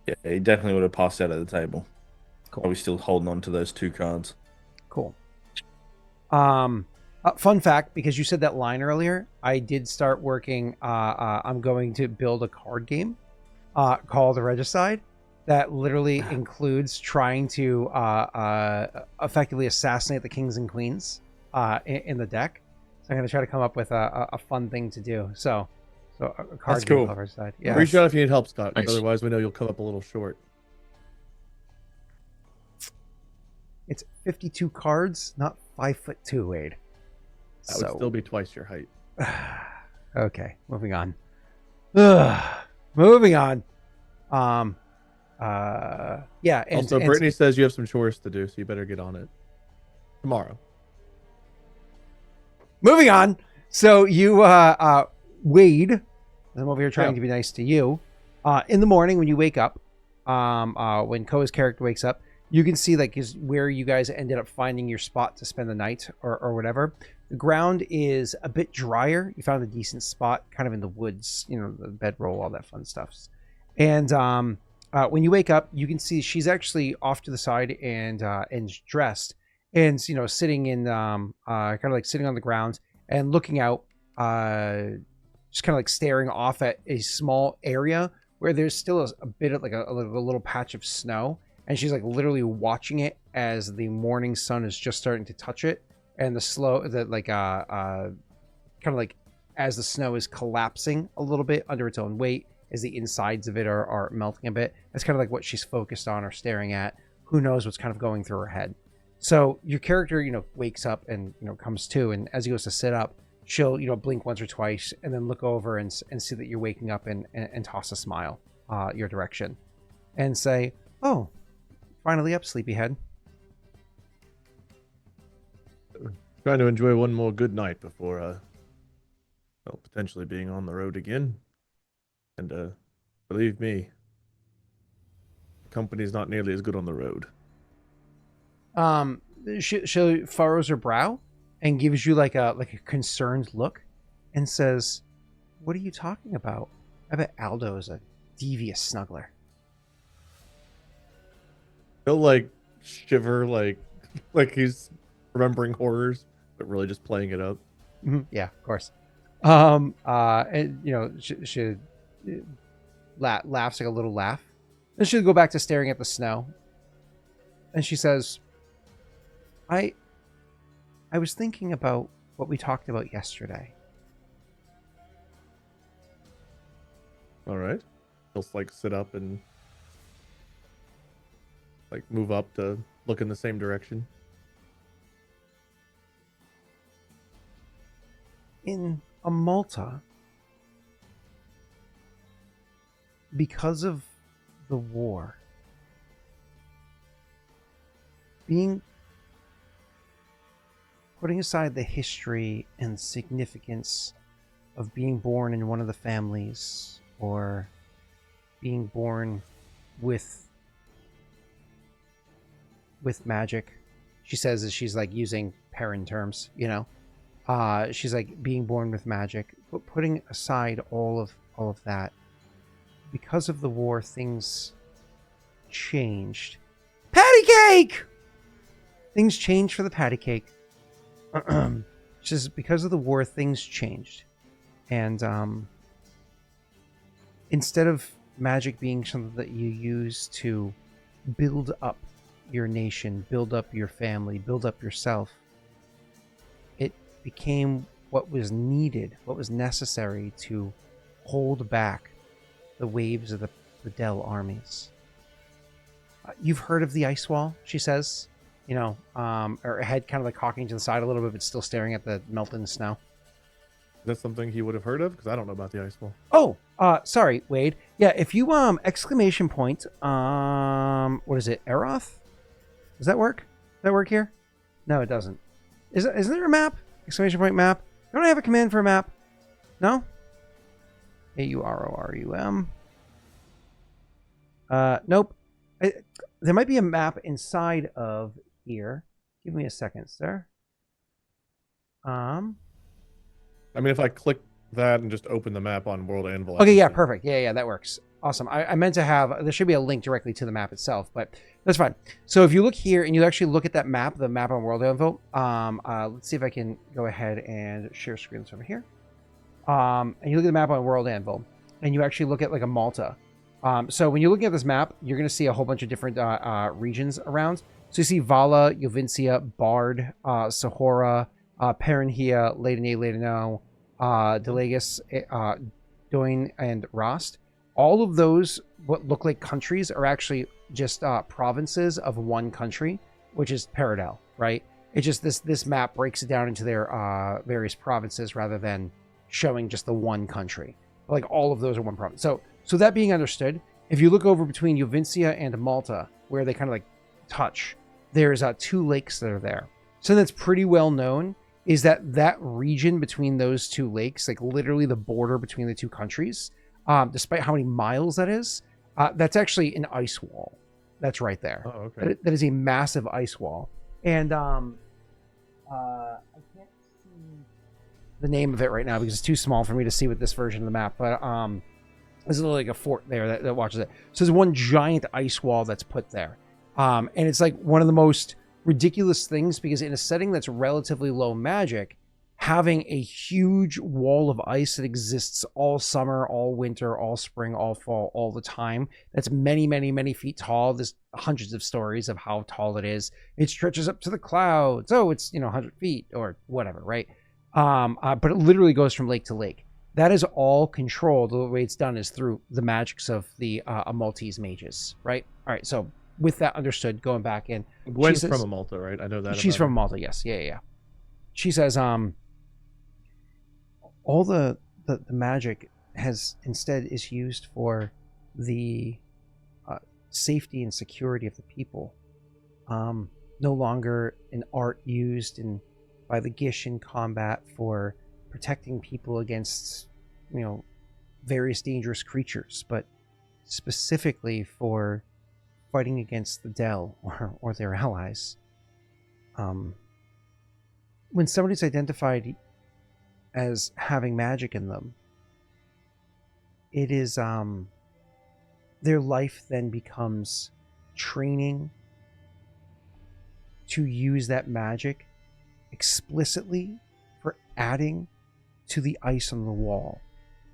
Yeah, he definitely would have passed out at the table. Cool. Are we still holding on to those 2 cards? Cool. Fun fact, because you said that line earlier, I did start working. I'm going to build a card game called Regicide that literally includes trying to effectively assassinate the kings and queens in the deck. So I'm going to try to come up with a fun thing to do. So a card That's game cool. called Regicide. Yeah. Reach out if you need help, Scott. Nice. Otherwise, we know you'll come up a little short. It's 52 cards, not 5'2", Wade. That would still be twice your height. Okay, moving on. Moving on. Yeah. And, Also, and Brittany says you have some chores to do, so you better get on it tomorrow. moving on. So you, Wade, I'm over here trying to be nice to you. In the morning when you wake up, when Koa's character wakes up, you can see like is where you guys ended up finding your spot to spend the night or whatever. The ground is a bit drier. You found a decent spot kind of in the woods, you know, the bedroll, all that fun stuff. And when you wake up, you can see she's actually off to the side and dressed and, you know, sitting in kind of like sitting on the ground and looking out, just kind of like staring off at a small area where there's still a bit of like a little patch of snow. And she's like literally watching it as the morning sun is just starting to touch it. And kind of like as the snow is collapsing a little bit under its own weight, as the insides of it are melting a bit. That's kind of like what she's focused on or staring at. Who knows what's kind of going through her head. So your character, you know, wakes up and, you know, comes to, and as he goes to sit up, she'll, you know, blink once or twice and then look over and see that you're waking up and toss a smile your direction and say, "Oh, finally up, sleepyhead." Trying to enjoy one more good night before, potentially being on the road again. And believe me, the company's not nearly as good on the road. She furrows her brow and gives you like a concerned look and says, "What are you talking about? I bet Aldo is a devious snuggler." He'll like shiver like he's remembering horrors, but really just playing it up. Mm-hmm. Yeah, of course. And you know, she laughs like a little laugh. Then she'll go back to staring at the snow. And she says, I was thinking about what we talked about yesterday. All right. He'll like sit up and like move up to look in the same direction. In Malta, because of the war, putting aside the history and significance of being born in one of the families or being born with magic, she says, as she's like using Perrin terms, you know, she's like being born with magic, but putting aside all of that, because of the war, things changed. Patty cake! Things changed for the patty cake. She says, because of the war, things changed. And instead of magic being something that you use to build up your nation, build up your family, build up yourself, it became what was needed, what was necessary to hold back the waves of the Del armies. You've heard of the ice wall, she says. You know, her head kind of like cocking to the side a little bit, but still staring at the melting snow. Is that something he would have heard of? Because I don't know about the ice wall. Oh, sorry, Wade. Yeah, if you exclamation point, what is it, Aeroth? Does that work? Does that work here? No, it doesn't. Isn't there a map? Exclamation point map. Don't I have a command for a map? No. AURORUM. Nope. There might be a map inside of here. Give me a second, sir. I mean, if I click that and just open the map on World Anvil. Okay, yeah, perfect. Yeah, that works. Awesome. I meant to have, there should be a link directly to the map itself, but that's fine. So if you look here and you actually look at that map, the map on World Anvil, let's see if I can go ahead and share screen this over here. And you look at the map on World Anvil, and you actually look at like a Malta. So when you're looking at this map, you're going to see a whole bunch of different regions around. So you see Vala, Jovincia, Bard, Sahora, Perenhia, Ledeno, Delegas, Doin, and Rost. All of those, what look like countries, are actually just provinces of one country, which is Paradel, right? It's just this map breaks it down into their various provinces rather than showing just the one country. Like all of those are one province. So that being understood, if you look over between Jovincia and Malta, where they kind of like touch, there's 2 lakes that are there. So that's pretty well known, is that region between those 2 lakes, like literally the border between the 2 countries, despite how many miles that is, that's actually an ice wall. That's right there. Oh, okay. That is a massive ice wall. And I can't see the name of it right now because it's too small for me to see with this version of the map. But there's like a fort there that watches it. So there's one giant ice wall that's put there. And it's like one of the most ridiculous things, because in a setting that's relatively low magic, having a huge wall of ice that exists all summer, all winter, all spring, all fall, all the time, that's many, many, many feet tall. There's hundreds of stories of how tall it is. It stretches up to the clouds. Oh, it's 100 feet or whatever, right? But it literally goes from lake to lake. That is all controlled. The way it's done is through the magics of the Maltese mages, right? All right, so with that understood, going back in, Gwen's from a Malta, right? I know that. She's from Malta, yes. Yeah. She says, all the magic is used for the safety and security of the people. No longer an art used by the Gish in combat for protecting people against, various dangerous creatures, but specifically for fighting against the Del or their allies. When somebody's identified as having magic in them, it is their life then becomes training to use that magic explicitly for adding to the ice on the wall,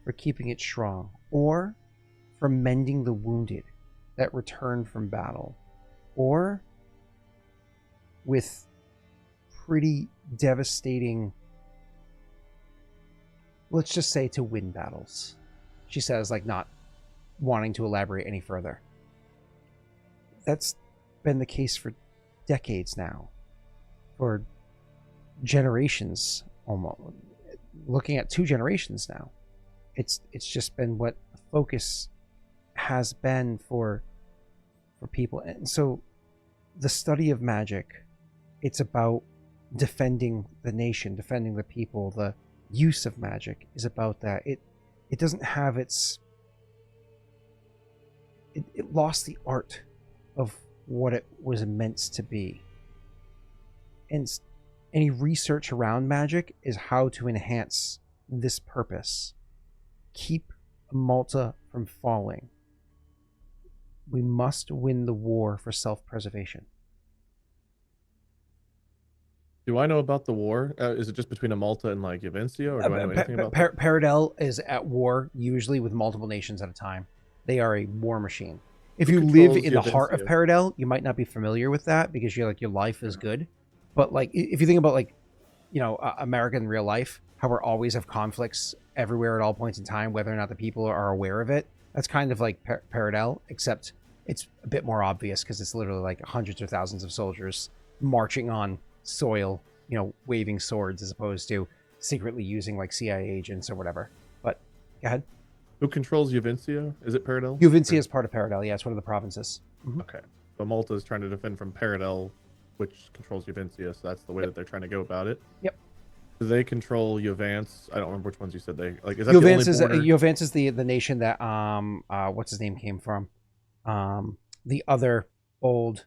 for keeping it strong, or for mending the wounded that return from battle, or with pretty devastating let's just say to win battles, she says, like not wanting to elaborate any further. That's been the case for decades now, for generations, almost looking at 2 generations now. It's just been what the focus has been for people. And so the study of magic, it's about defending the nation, defending the people. The use of magic is about that. It doesn't have its... It lost the art of what it was meant to be. And any research around magic is how to enhance this purpose. Keep Malta from falling. We must win the war for self-preservation. Do I know about the war? Is it just between Malta and like Yavencia, or do I know anything about that? Paradel is at war usually with multiple nations at a time. They are a war machine. If Who you live controls in the heart of Yavencia? Paradel, you might not be familiar with that because you're like your life is good. But like if you think about like, you know, America in real life, how we always have conflicts everywhere at all points in time, whether or not the people are aware of it. That's kind of like Paradel, except it's a bit more obvious because it's literally like hundreds or thousands of soldiers marching on soil, you know, waving swords as opposed to secretly using like CIA agents or whatever. But go ahead. Who controls Yavencia? Is it Paradel? Juvencia is part of Paradel. Yeah, it's one of the provinces. Mhm. Okay. So Malta is trying to defend from Paradel, which controls Yavencia, so that's the way that they're trying to go about it. Yep. Do they control Yovance? I don't remember which ones you said they like. Is that the only border? Jovance is the nation that what's his name came from, the other old,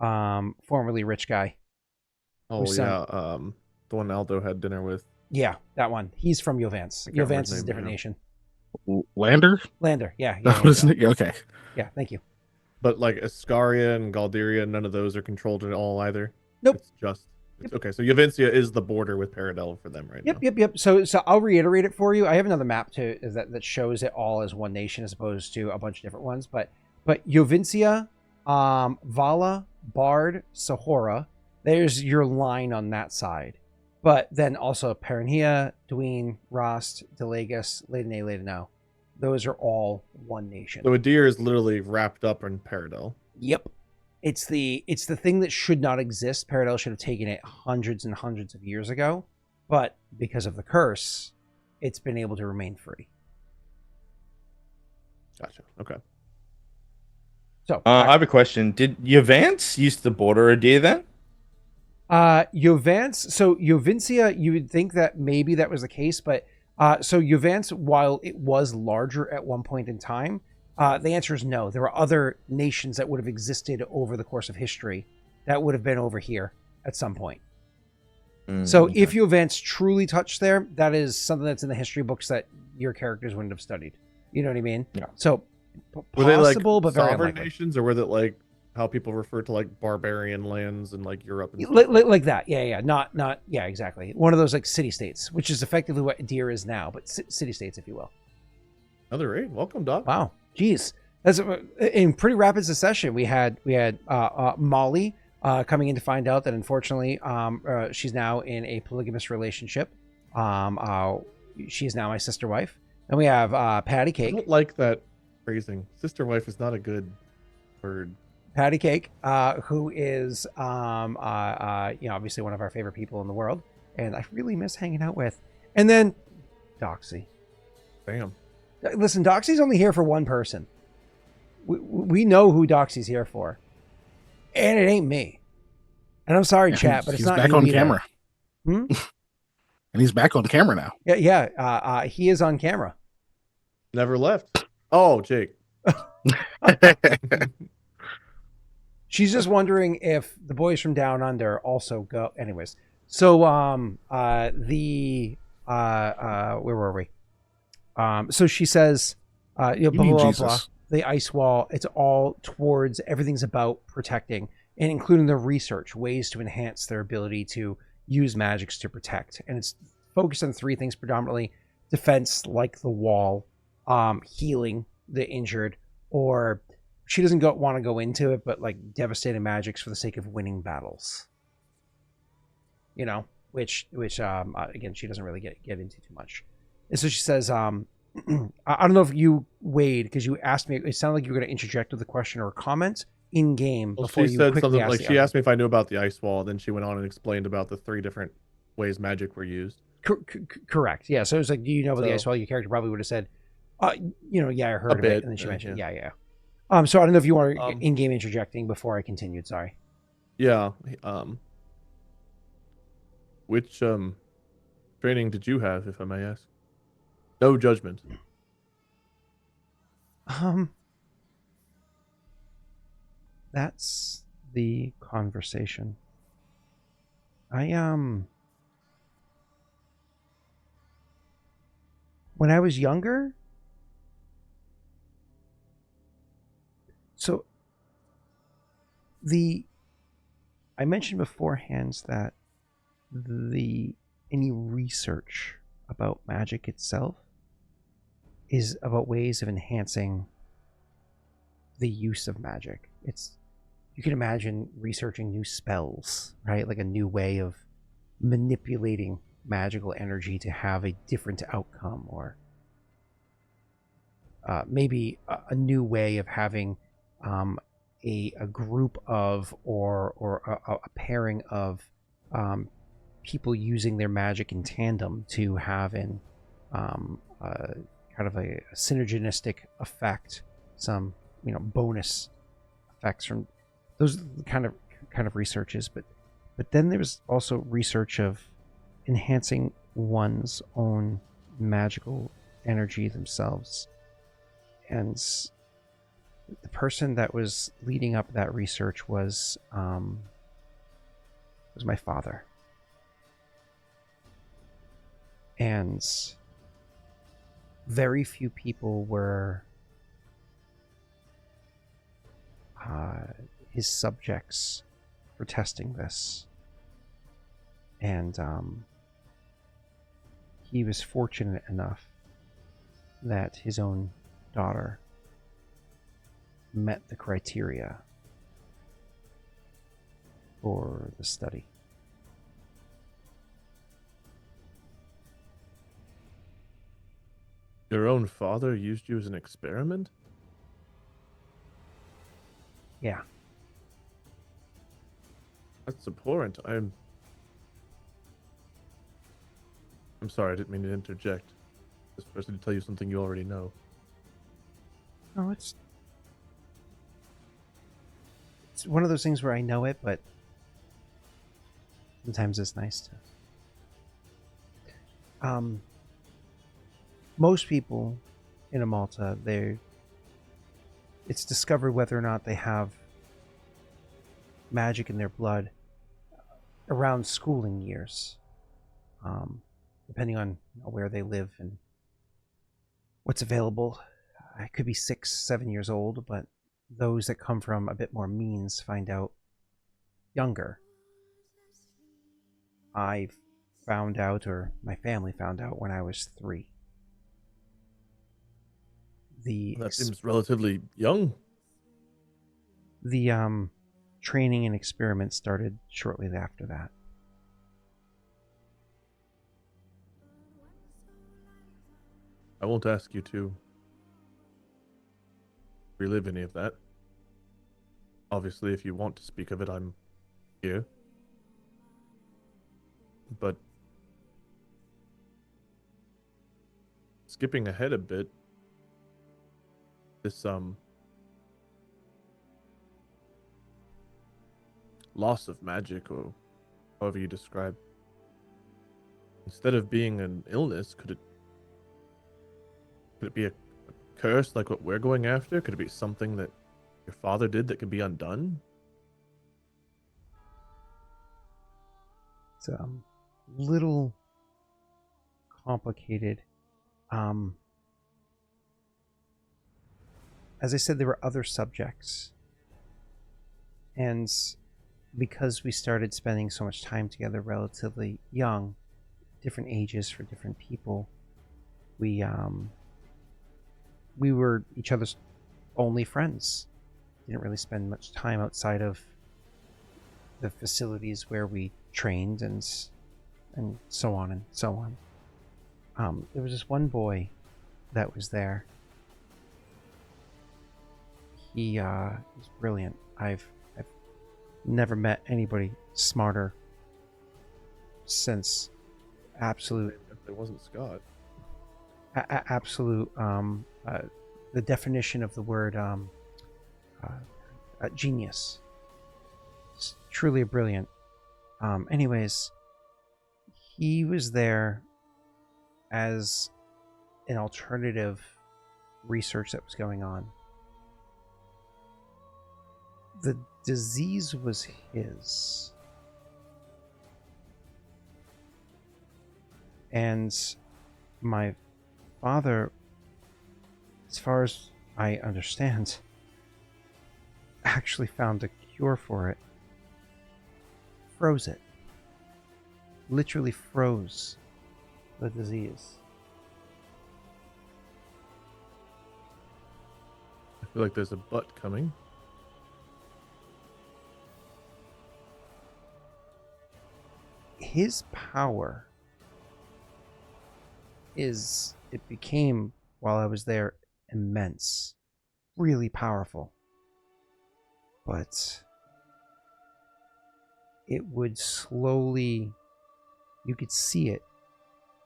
formerly rich guy. Oh whose yeah, son- the one Aldo had dinner with. Yeah, that one. He's from Jovance. I can't remember Jovance his is a name different now. nation. Lander? Lander. Yeah. That was okay. Yeah. Thank you. But like Ascaria and Galderia, none of those are controlled at all either. Nope. It's just okay. So Yavencia is the border with Paradel for them right now. Yep. So I'll reiterate it for you. I have another map that shows it all as one nation as opposed to a bunch of different ones. But Jovincia, Vala, Bard, Sahora, there's your line on that side. But then also Perenia, Dween, Rost, Delagus, Ledene, Ledeno. Those are all one nation. So Adir is literally wrapped up in Paradel. Yep. It's the thing that should not exist. Paradel should have taken it hundreds and hundreds of years ago. But because of the curse, it's been able to remain free. Gotcha. Okay. So I have a question. Did Yovance used to border Adir then? Jovance, so Jovincia, you would think that maybe that was the case, but so Jovance, while it was larger at one point in time, the answer is no. There were other nations that would have existed over the course of history that would have been over here at some point. So Okay. if Jovance truly touched there, that is something that's in the history books that your characters wouldn't have studied. You know what I mean? Yeah. So Were they like possible, but very sovereign unlikely. nations, or were it like how people refer to like barbarian lands in like Europe and stuff? Like that, yeah, not, yeah, exactly. One of those like city states, which is effectively what Deer is now, but city states, if you will. Another raid. Welcome, Doc. Wow, geez, that's in pretty rapid succession. We had Molly coming in to find out that unfortunately, she's now in a polygamous relationship. She's now my sister wife, and we have Patty I Cake. don't like that phrasing. Sister wife is not a good word. Patty Cake, who is, obviously one of our favorite people in the world, and I really miss hanging out with. And then Doxy. Damn. Listen, Doxy's only here for one person. We know who Doxy's here for, and it ain't me. And I'm sorry, chat, but it's he's not back you on either. camera. Hmm? And he's back on camera now. Yeah. He is on camera. Never left. Oh, Jake. She's just wondering if the boys from Down Under also go. Anyways, so where were we? So she says, blah, You blah, need blah, Jesus. blah. The ice wall. It's all towards everything's about protecting, and including the research, ways to enhance their ability to use magics to protect, and it's focused on 3 things predominantly: defense, like the wall, healing the injured, or she doesn't want to go into it, but like devastating magics for the sake of winning battles. You know, which again she doesn't really get into too much. And so she says, I don't know if you, Wade, because you asked me, it sounded like you were going to interject with a question or a comment in game Well, before she you said quickly something like the she other. asked me if I knew about the ice wall. Then she went on and explained about the 3 different ways magic were used. Correct. Yeah. So it was like, do you know about the ice wall? Your character probably would have said, yeah, I heard of it. And then she mentioned, yeah. So I don't know if you want in-game interjecting before I continued. Sorry. Yeah. Which training did you have, if I may ask? No judgment. That's the conversation. When I was younger, so I mentioned beforehand that any research about magic itself is about ways of enhancing the use of magic. You can imagine researching new spells, right? Like a new way of manipulating magical energy to have a different outcome, or maybe a new way of having a group of or a pairing of people using their magic in tandem to have an kind of a synergistic effect, some bonus effects from those kind of researches. But then there's also research of enhancing one's own magical energy themselves. And the person that was leading up that research was my father. And very few people were his subjects for testing this. And he was fortunate enough that his own daughter met the criteria for the study. Your own father used you as an experiment? Yeah. That's abhorrent. I'm sorry, I didn't mean to interject. This person to tell you something you already know. No, it's one of those things where I know it, but sometimes it's nice to. Most people in Amalta, it's discovered whether or not they have magic in their blood around schooling years, depending on where they live and what's available. I could be 6, 7 years old, but those that come from a bit more means find out younger. I found out, or my family found out, when I was 3. That seems relatively young. The training and experiment started shortly after that. I won't ask you to relive any of that. Obviously, if you want to speak of it, I'm here. But skipping ahead a bit, this loss of magic, or however you describe, instead of being an illness, could it be a curse like what we're going after? Could it be something that your father did that could be undone? It's a little complicated. As I said, there were other subjects, and because we started spending so much time together relatively young, different ages for different people, we were each other's only friends. Didn't really spend much time outside of the facilities where we trained, and and so on and so on. There was this one boy that was there. He was brilliant. I've never met anybody smarter since absolute. If it wasn't Scott. Absolute. The definition of the word genius. It's truly brilliant. Anyways, he was there as an alternative research that was going on. The disease was his. And my father, as far as I understand, actually found a cure for it. Froze it. Literally froze the disease. I feel like there's a butt coming. His power it became, while I was there, immense. Really powerful. But it would slowly, you could see it.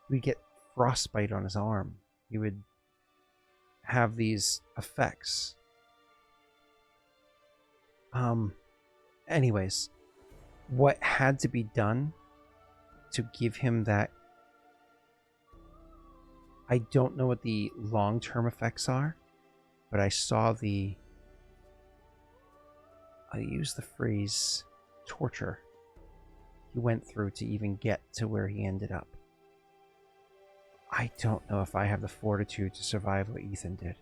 We'd get frostbite on his arm. He would have these effects. Anyways, what had to be done to give him that, I don't know what the long-term effects are, but I saw I use the phrase torture he went through to even get to where he ended up. I don't know if I have the fortitude to survive what Ethan did.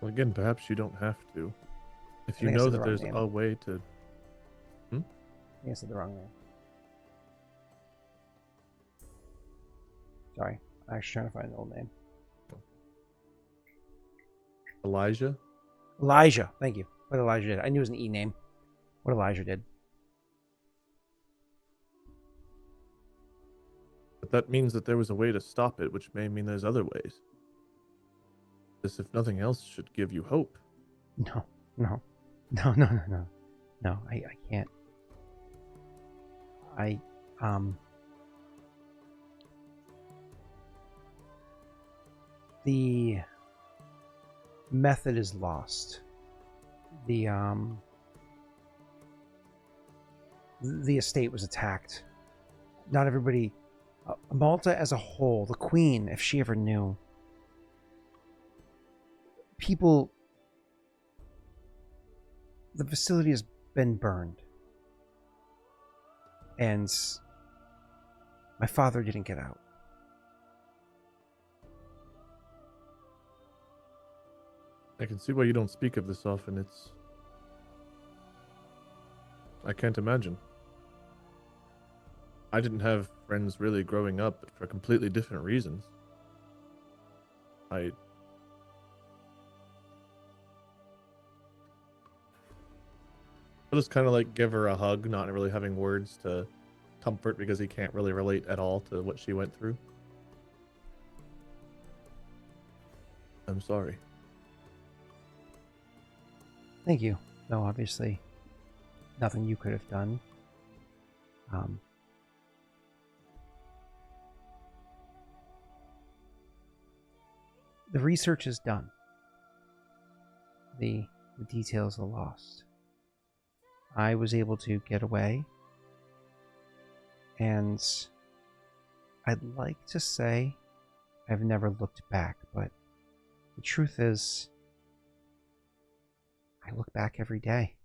Well, again, perhaps you don't have to. If you think I know said the that wrong there's name. a way to... I think I said the wrong name. Sorry, I'm actually trying to find the old name. Elijah? Elijah, thank you. What Elijah did. I knew it was an E name. What Elijah did. But that means that there was a way to stop it, which may mean there's other ways. This, if nothing else, should give you hope. No. No, I can't. The method is lost. The estate was attacked. Not everybody, Malta as a whole, the queen, if she ever knew, people, the facility has been burned. And my father didn't get out. I can see why you don't speak of this often. I can't imagine. I didn't have friends really growing up, but for completely different reasons. I'll just kind of like give her a hug, not really having words to comfort because he can't really relate at all to what she went through. I'm sorry. Thank you. No, obviously, nothing you could have done. The research is done. The details are lost. I was able to get away, and I'd like to say I've never looked back, but the truth is, I look back every day.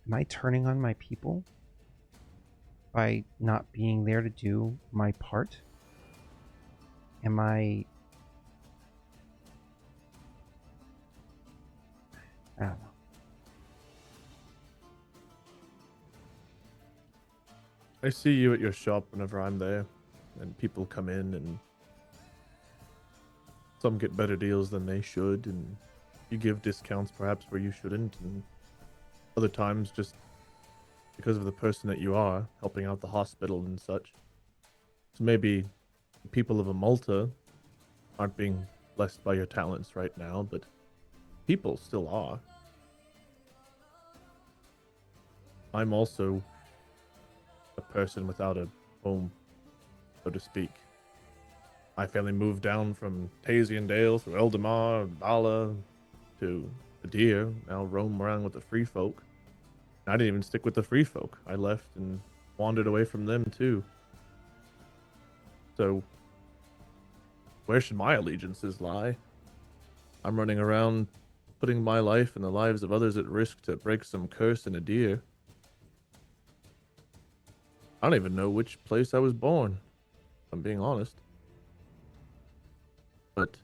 Am I turning on my people by not being there to do my part? Am I don't know. I see you at your shop whenever I'm there, and people come in, and some get better deals than they should, and you give discounts perhaps where you shouldn't, and other times just because of the person that you are, helping out the hospital and such. So maybe the people of Malta aren't being blessed by your talents right now, but people still are. I'm also a person without a home, so to speak. My family moved down from Tazian Dale through Eldamar, Bala, to the Deer, now roam around with the free folk. I didn't even stick with the free folk. I left and wandered away from them too. So, where should my allegiances lie? I'm running around putting my life and the lives of others at risk to break some curse in a deer. I don't even know which place I was born, if I'm being honest. But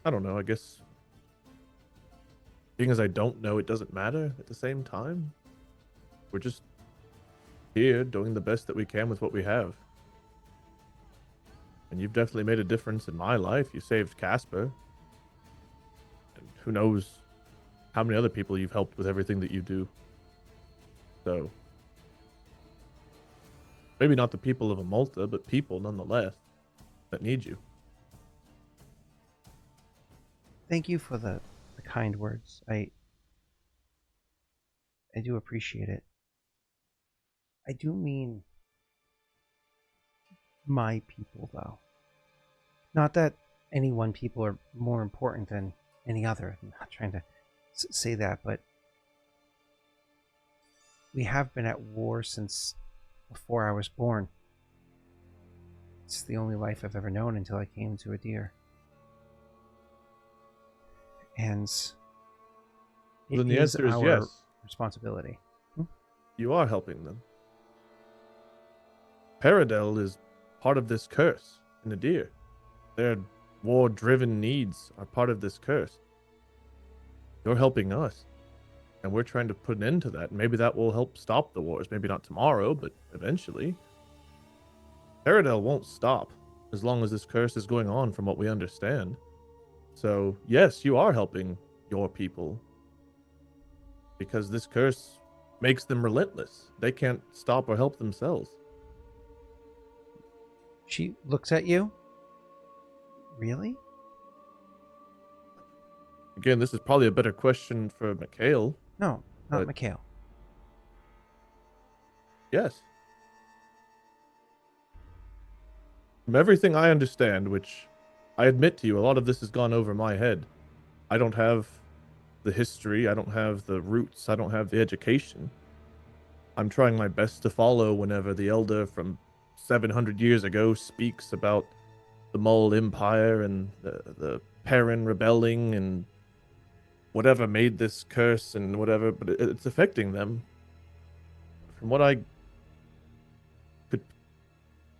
I don't know, I guess being as I don't know, it doesn't matter at the same time. We're just here doing the best that we can with what we have. And you've definitely made a difference in my life. You saved Casper. And who knows how many other people you've helped with everything that you do. So, maybe not the people of Malta, but people nonetheless that need you. Thank you for the kind words. I do appreciate it. I do mean my people, though. Not that any one people are more important than any other. I'm not trying to say that, but we have been at war since before I was born. It's the only life I've ever known until I came to a deer. And Well, then the is answer is our yes. responsibility. You are helping them. Paradel is part of this curse in the deer. Their war-driven needs are part of this curse. You're helping us, and we're trying to put an end to that. Maybe that will help stop the wars. Maybe not tomorrow, but eventually. Paradel won't stop as long as this curse is going on, from what we understand. So, yes, you are helping your people, because this curse makes them relentless. They can't stop or help themselves. She looks at you. Really? Again, this is probably a better question for Mikhail. No, not But- Mikhail. Yes. From everything I understand, which I admit to you, a lot of this has gone over my head. I don't have the history, I don't have the roots, I don't have the education. I'm trying my best to follow whenever the elder from 700 years ago speaks about the Mull Empire and the Perrin rebelling and whatever made this curse and whatever, but it's affecting them. From what I could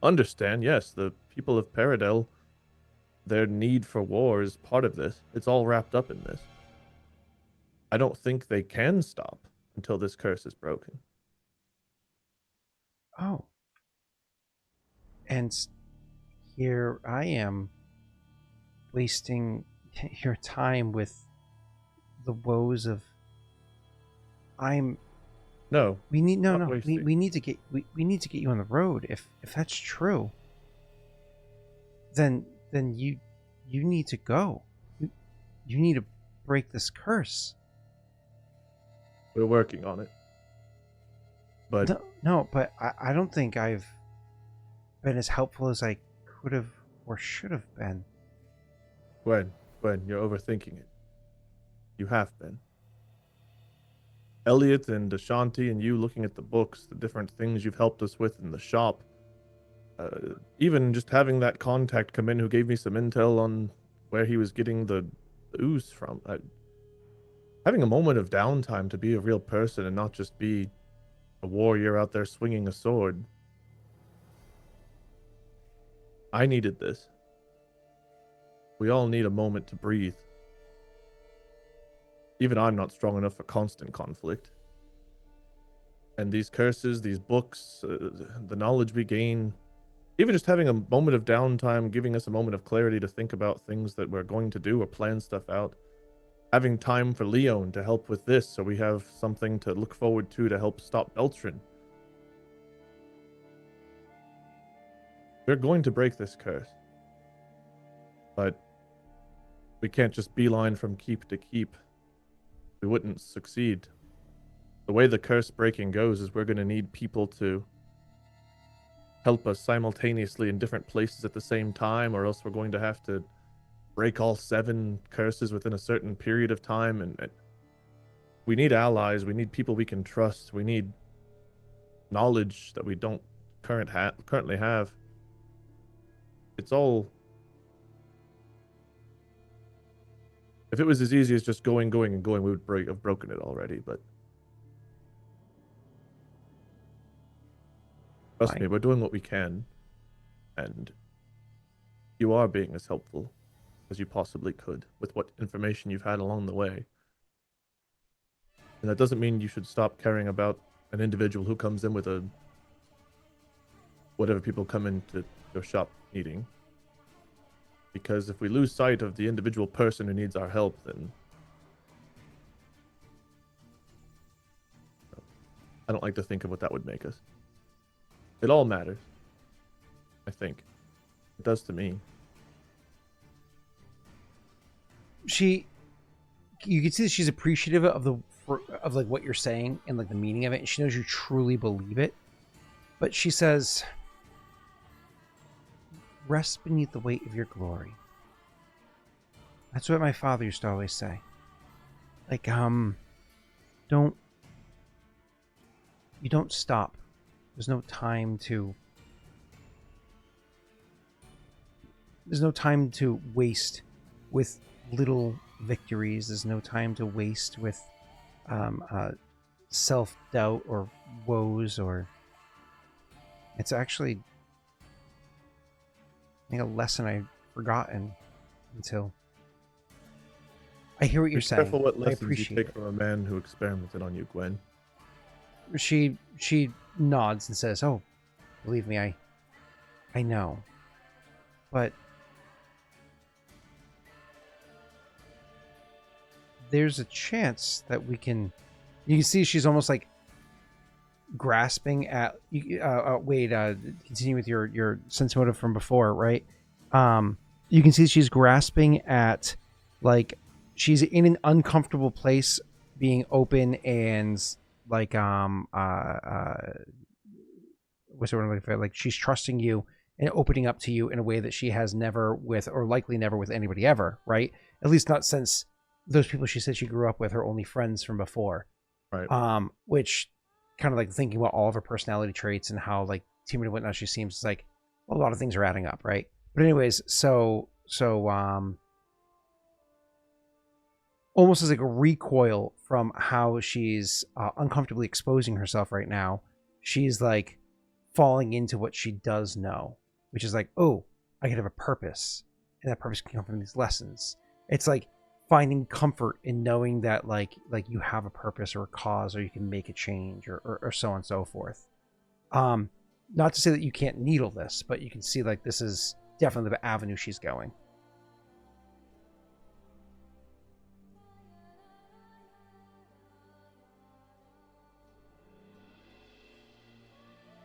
understand, yes, the people of Paradel, their need for war is part of this. It's all wrapped up in this. I don't think they can stop until this curse is broken. Oh. And here I am wasting your time with the woes of No, we need not no wasting. we need to get we need to get you on the road. If that's true, then you need to go. You need to break this curse. We're working on it. But No, but I don't think I've been as helpful as I could have or should have been. Gwen, you're overthinking it. You have been. Elliot and Ashanti and you looking at the books, the different things you've helped us with in the shop. Even just having that contact come in who gave me some intel on where he was getting the ooze from. Having a moment of downtime to be a real person and not just be a warrior out there swinging a sword. I needed this. We all need a moment to breathe. Even I'm not strong enough for constant conflict. And these curses, these books, the knowledge we gain, even just having a moment of downtime, giving us a moment of clarity to think about things that we're going to do or plan stuff out. Having time for Leon to help with this, so we have something to look forward to help stop Beltran. We're going to break this curse. But we can't just beeline from keep to keep. We wouldn't succeed. The way the curse breaking goes is we're going to need people to help us simultaneously in different places at the same time, or else we're going to have to break all 7 curses within a certain period of time. And we need allies. We need people we can trust. We need knowledge that we don't currently have. It's all... If it was as easy as just going, and going, we would have broken it already, but... Trust me, we're doing what we can, and you are being as helpful as you possibly could with what information you've had along the way. And that doesn't mean you should stop caring about an individual who comes in with a... whatever people come into your shop needing. Because if we lose sight of the individual person who needs our help, then... I don't like to think of what that would make us. It all matters. I think. It does to me. You can see that she's appreciative of like what you're saying and like the meaning of it, and she knows you truly believe it. But she says, rest beneath the weight of your glory. That's what my father used to always say. Like, you don't stop. There's no time to waste with little victories. There's no time to waste with self-doubt or woes, or it's actually, I think, a lesson I've forgotten until I hear what you're saying. Careful what I lessons you appreciate take it. from a man who experimented on you, Gwen. She nods and says, "Oh, believe me, I know, but there's a chance that we can." You can see she's almost like grasping at. Wait, continue with your sense motive from before, right? You can see she's grasping at, like, she's in an uncomfortable place, being open and like what's the word I'm looking for? Like, she's trusting you and opening up to you in a way that she has never with, or likely never with, anybody ever, right? At least not since those people she said she grew up with, her only friends from before. Right. Which, kind of like thinking about all of her personality traits and how like timid and whatnot she seems, it's like, well, a lot of things are adding up, right? But anyways, so almost as like a recoil from how she's uncomfortably exposing herself right now, she's like falling into what she does know, which is like, oh, I could have a purpose, and that purpose can come from these lessons. It's like finding comfort in knowing that like you have a purpose or a cause, or you can make a change, or so on and so forth. Not to say that you can't needle this, but you can see like this is definitely the avenue she's going.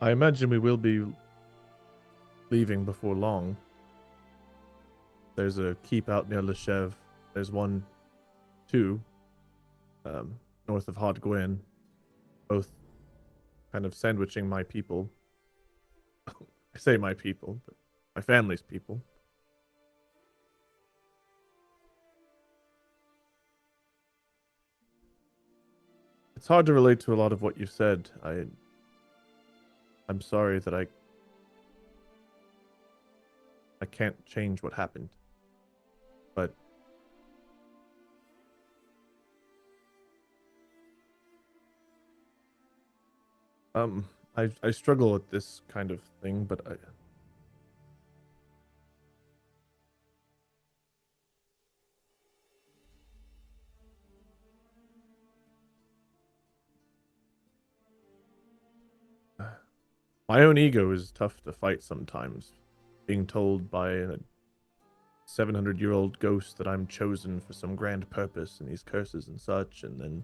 I imagine we will be leaving before long. There's a keep out near Loshev. There's one, too, north of Hot Gwen. Both kind of sandwiching my people. I say my people, but my family's people. It's hard to relate to a lot of what you said. I'm sorry that I can't change what happened. But I struggle with this kind of thing, but My own ego is tough to fight sometimes. Being told by a 700-year-old ghost that I'm chosen for some grand purpose and these curses and such, and then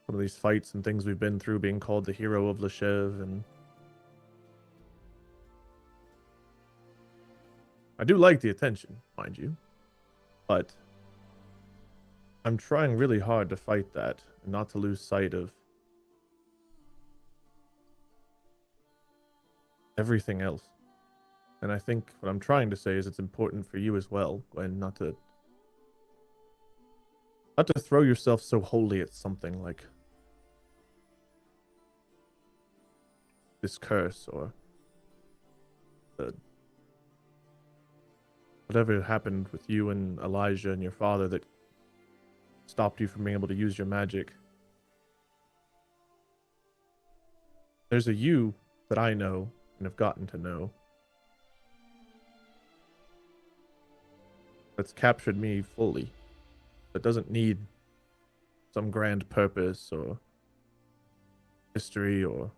some of these fights and things we've been through, being called the hero of Loshev, and I do like the attention, mind you, but I'm trying really hard to fight that and not to lose sight of everything else. And I think what I'm trying to say is it's important for you as well, Gwen, not to throw yourself so wholly at something like this curse or the whatever happened with you and Elijah and your father that stopped you from being able to use your magic. There's a you that I know and have gotten to know that's captured me fully, that doesn't need some grand purpose or history or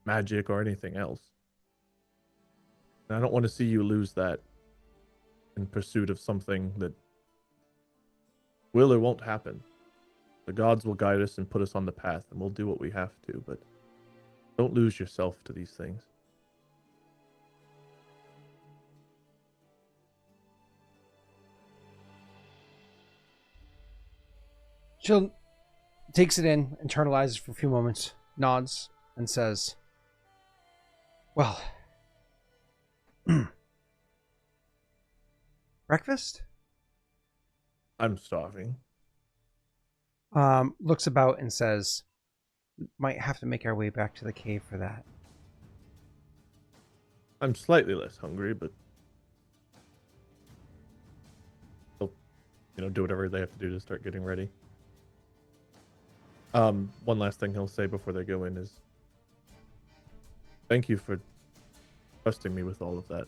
magic or anything else. And I don't want to see you lose that in pursuit of something that will or won't happen. The gods will guide us and put us on the path, and we'll do what we have to, but don't lose yourself to these things. She'll takes it in, internalizes for a few moments, nods, and says, "Well, breakfast?" I'm starving. Looks about and says, "Might have to make our way back to the cave for that." I'm slightly less hungry, but they'll, do whatever they have to do to start getting ready. One last thing he'll say before they go in is, thank you for trusting me with all of that.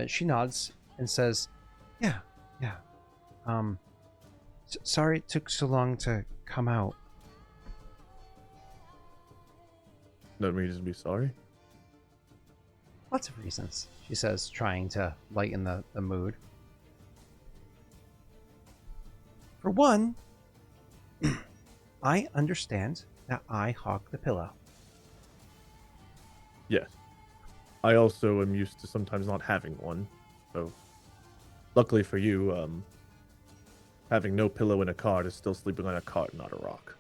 She nods and says, yeah. Sorry it took so long to come out. No reason to be sorry. Lots of reasons, she says, trying to lighten the mood. For one, I understand that I hog the pillow. Yes. I also am used to sometimes not having one. So, luckily for you, having no pillow in a cart is still sleeping on a cart, not a rock.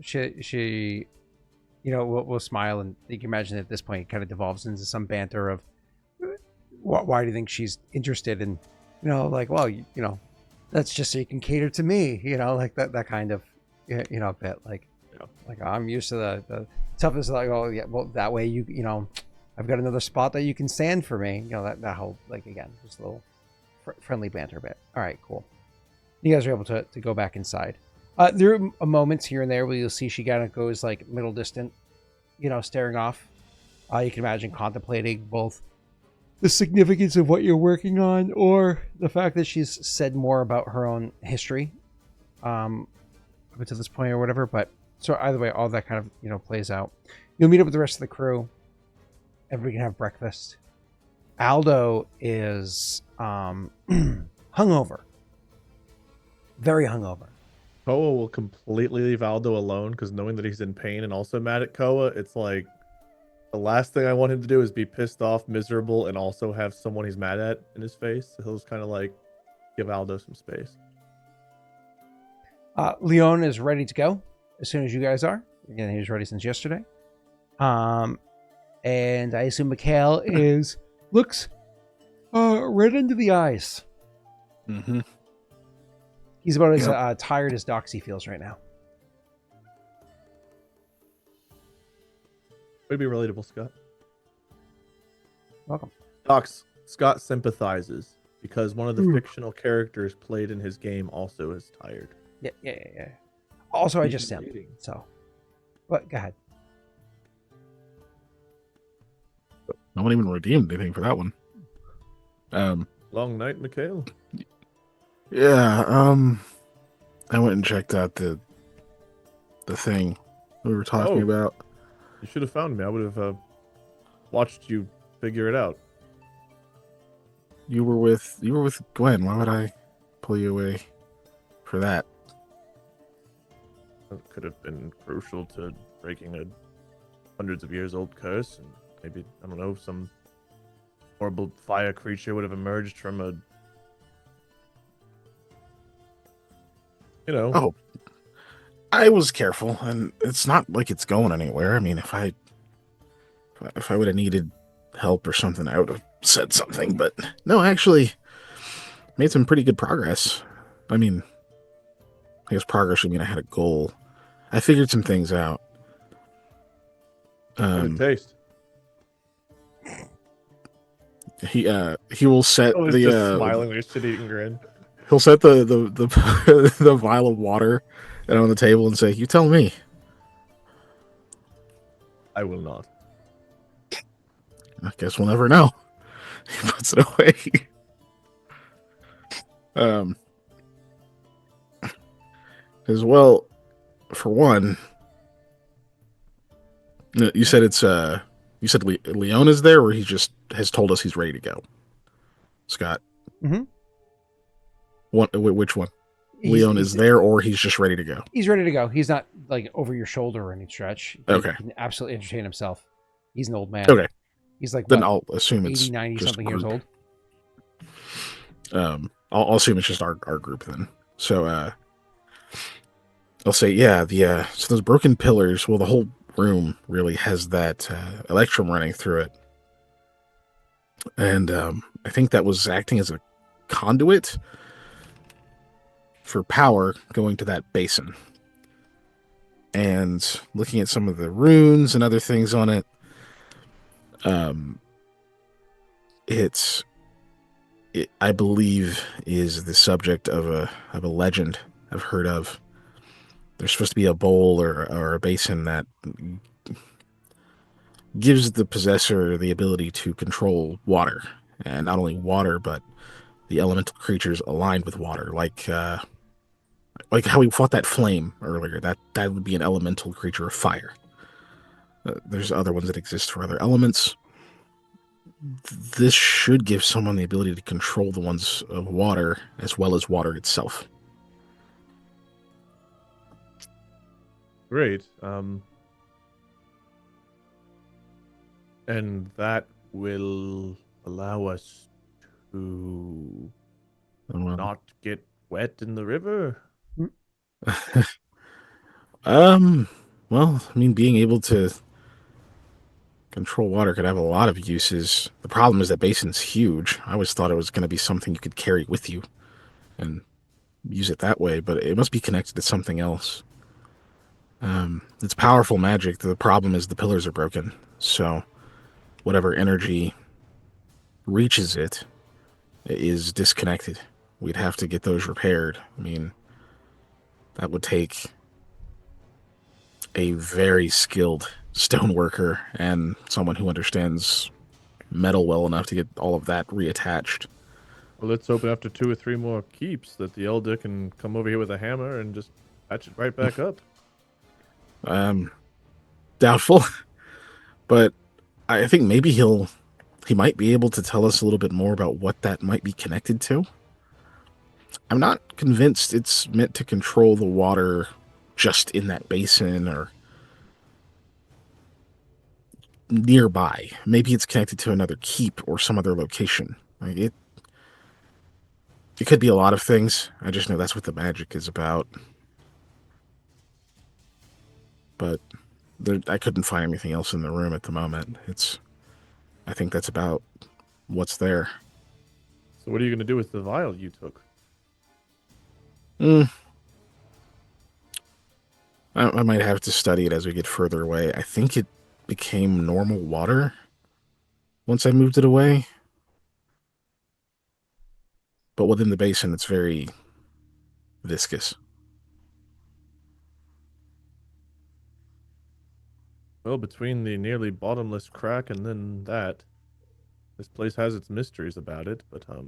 She will smile, and you can imagine at this point it kind of devolves into some banter of, why do you think she's interested in, that's just so you can cater to me, like that kind of, bit, like I'm used to the toughest, like, oh yeah, well that way I've got another spot that you can stand for me, that whole, like, again, just a little friendly banter bit. All right, cool. You guys are able to go back inside. There are moments here and there where you'll see she kind of goes like middle distant, staring off. You can imagine contemplating both the significance of what you're working on or the fact that she's said more about her own history up until this point or whatever. But so either way, all that kind of, plays out. You'll meet up with the rest of the crew. Everybody can have breakfast. Aldo is hungover. Very hungover. Koa will completely leave Aldo alone because knowing that he's in pain and also mad at Koa, it's like the last thing I want him to do is be pissed off, miserable, and also have someone he's mad at in his face. So he'll just kind of like give Aldo some space. Leon is ready to go as soon as you guys are. Again, he was ready since yesterday. And I assume Mikhail looks red under the eyes. Mm-hmm. He's about as tired as Doxy feels right now. Way to be relatable, Scott. Welcome. Scott sympathizes because one of the fictional characters played in his game also is tired. Yeah. Also, I just simped, so. But go ahead. No one even redeemed anything for that one. Long night, Mikhail. Yeah, I went and checked out the thing we were talking Oh. about. You should have found me. I would have watched you figure it out. You were with Gwen. Why would I pull you away for that? That could have been crucial to breaking a hundreds of years old curse, and maybe, I don't know, some horrible fire creature would have emerged from a, you know. Oh, I was careful, and it's not like it's going anywhere. I mean, if I would have needed help or something, I would have said something. But no, I actually made some pretty good progress. I mean, I guess progress would mean I had a goal. I figured some things out. How did it taste? He will set Oh, it's the just smiling with a shit-eating grin. he'll set the the vial of water and on the table and say, "You tell me." I will not. I guess we'll never know. He puts it away. As well, for one, you said it's you said Leon is there, or he just has told us he's ready to go. Scott. Mm-hmm. Which one? Leon is there, or he's just ready to go. He's ready to go. He's not like over your shoulder or any stretch. Okay. He can absolutely entertain himself. He's an old man. Okay. He's like, then what, I'll assume it's 80, 90 just something years group. old. I'll assume it's just our group then. So I'll say, yeah, so those broken pillars, well, the whole room really has that electrum running through it. And I think that was acting as a conduit for power going to that basin. And looking at some of the runes and other things on it, it I believe is the subject of a legend I've heard of. There's supposed to be a bowl or a basin that gives the possessor the ability to control water, and not only water, but the elemental creatures aligned with water, like how we fought that flame earlier. That would be an elemental creature of fire. There's other ones that exist for other elements. This should give someone the ability to control the ones of water as well as water itself. Great. And that will allow us to not get wet in the river? Well, I mean, being able to control water could have a lot of uses. The problem is that basin's huge. I always thought it was going to be something you could carry with you and use it that way, but it must be connected to something else. It's powerful magic. The problem is the pillars are broken, so whatever energy reaches it is disconnected. We'd have to get those repaired. I mean, that would take a very skilled stoneworker and someone who understands metal well enough to get all of that reattached. Well, let's hope after 2 or 3 more keeps that the Elder can come over here with a hammer and just patch it right back up. Doubtful, but I think maybe he might be able to tell us a little bit more about what that might be connected to. I'm not convinced it's meant to control the water just in that basin or nearby. Maybe it's connected to another keep or some other location. Like it could be a lot of things. I just know that's what the magic is about. But I couldn't find anything else in the room at the moment. I think that's about what's there. So what are you going to do with the vial you took? I might have to study it as we get further away. I think it became normal water once I moved it away. But within the basin, it's very viscous. Well, between the nearly bottomless crack and then that, this place has its mysteries about it, but Sure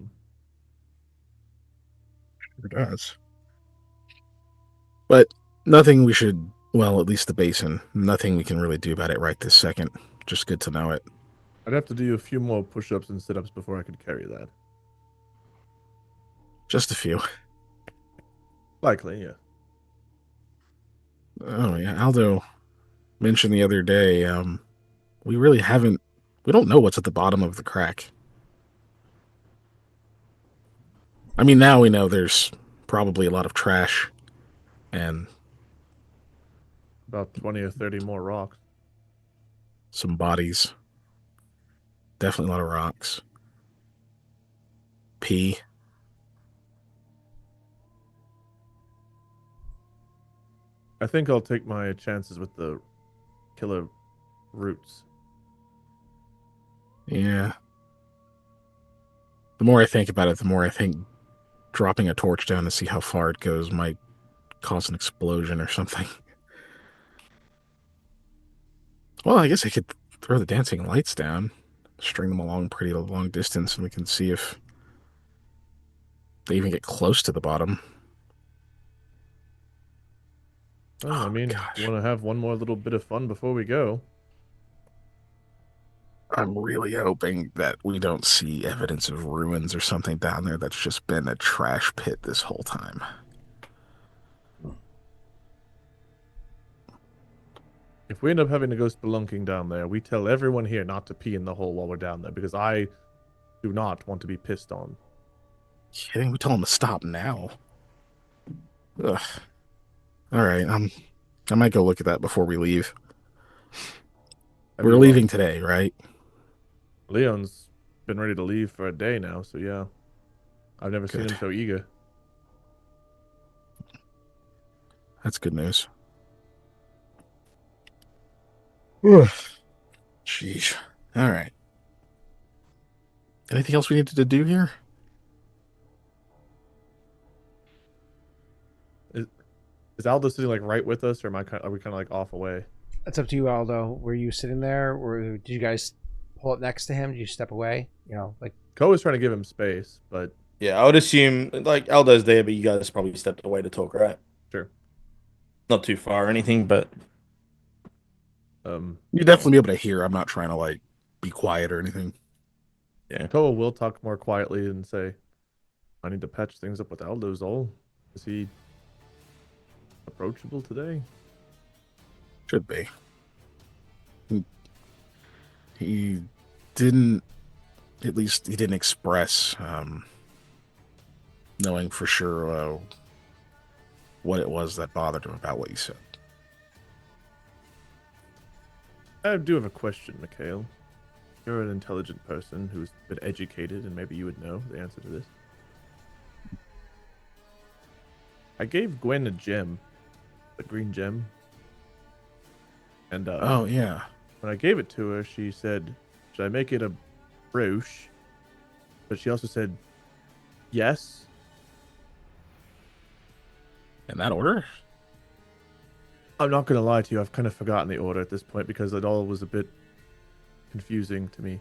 does. But nothing we should, well, at least the basin, nothing we can really do about it right this second. Just good to know it. I'd have to do a few more push-ups and sit-ups before I could carry that. Just a few. Likely, yeah. Oh, yeah. Aldo mentioned the other day, we really haven't, we don't know what's at the bottom of the crack. I mean, now we know there's probably a lot of trash and About 20 or 30 more rocks. some bodies. Definitely a lot of rocks. Pee. I think I'll take my chances with the killer roots. Yeah. The more I think about it, the more I think dropping a torch down to see how far it goes might cause an explosion or something. Well, I guess I could throw the dancing lights down, string them along pretty long distance, and we can see if they even get close to the bottom. Well, I Oh, mean, gosh. you want to have one more little bit of fun before we go? I'm really hoping that we don't see evidence of ruins or something down there that's just been a trash pit this whole time. If we end up having to go spelunking down there, we tell everyone here not to pee in the hole while we're down there, because I do not want to be pissed on. Kidding? We tell them to stop now. Ugh. All right, I might go look at that before we leave. We're leaving today, right? Leon's been ready to leave for a day now, so yeah. I've never seen Good. him so eager. That's good news. Sheesh. All right. Anything else we needed to do here? Is Aldo sitting like right with us, or are we kind of like off away? That's up to you, Aldo. Were you sitting there, or did you guys pull up next to him? Did you step away? You know, like Koa's trying to give him space, but Yeah, I would assume like Aldo's there, but you guys probably stepped away to talk, right? sure. Not too far or anything, but You'd definitely be able to hear. I'm not trying to like be quiet or anything. Koa will talk more quietly and say, I need to patch things up with Aldo's all. Is he approachable today? Should be. He didn't. At least he didn't express knowing for sure what it was that bothered him about what you said. I do have a question, Mikhail. You're an intelligent person who's been educated, and maybe you would know the answer to this. I gave Gwen a gem, a green gem. And Oh, yeah. when I gave it to her, she said, should I make it a brooch? But she also said, yes. In that order? I'm not going to lie to you. I've kind of forgotten the order at this point because it all was a bit confusing to me.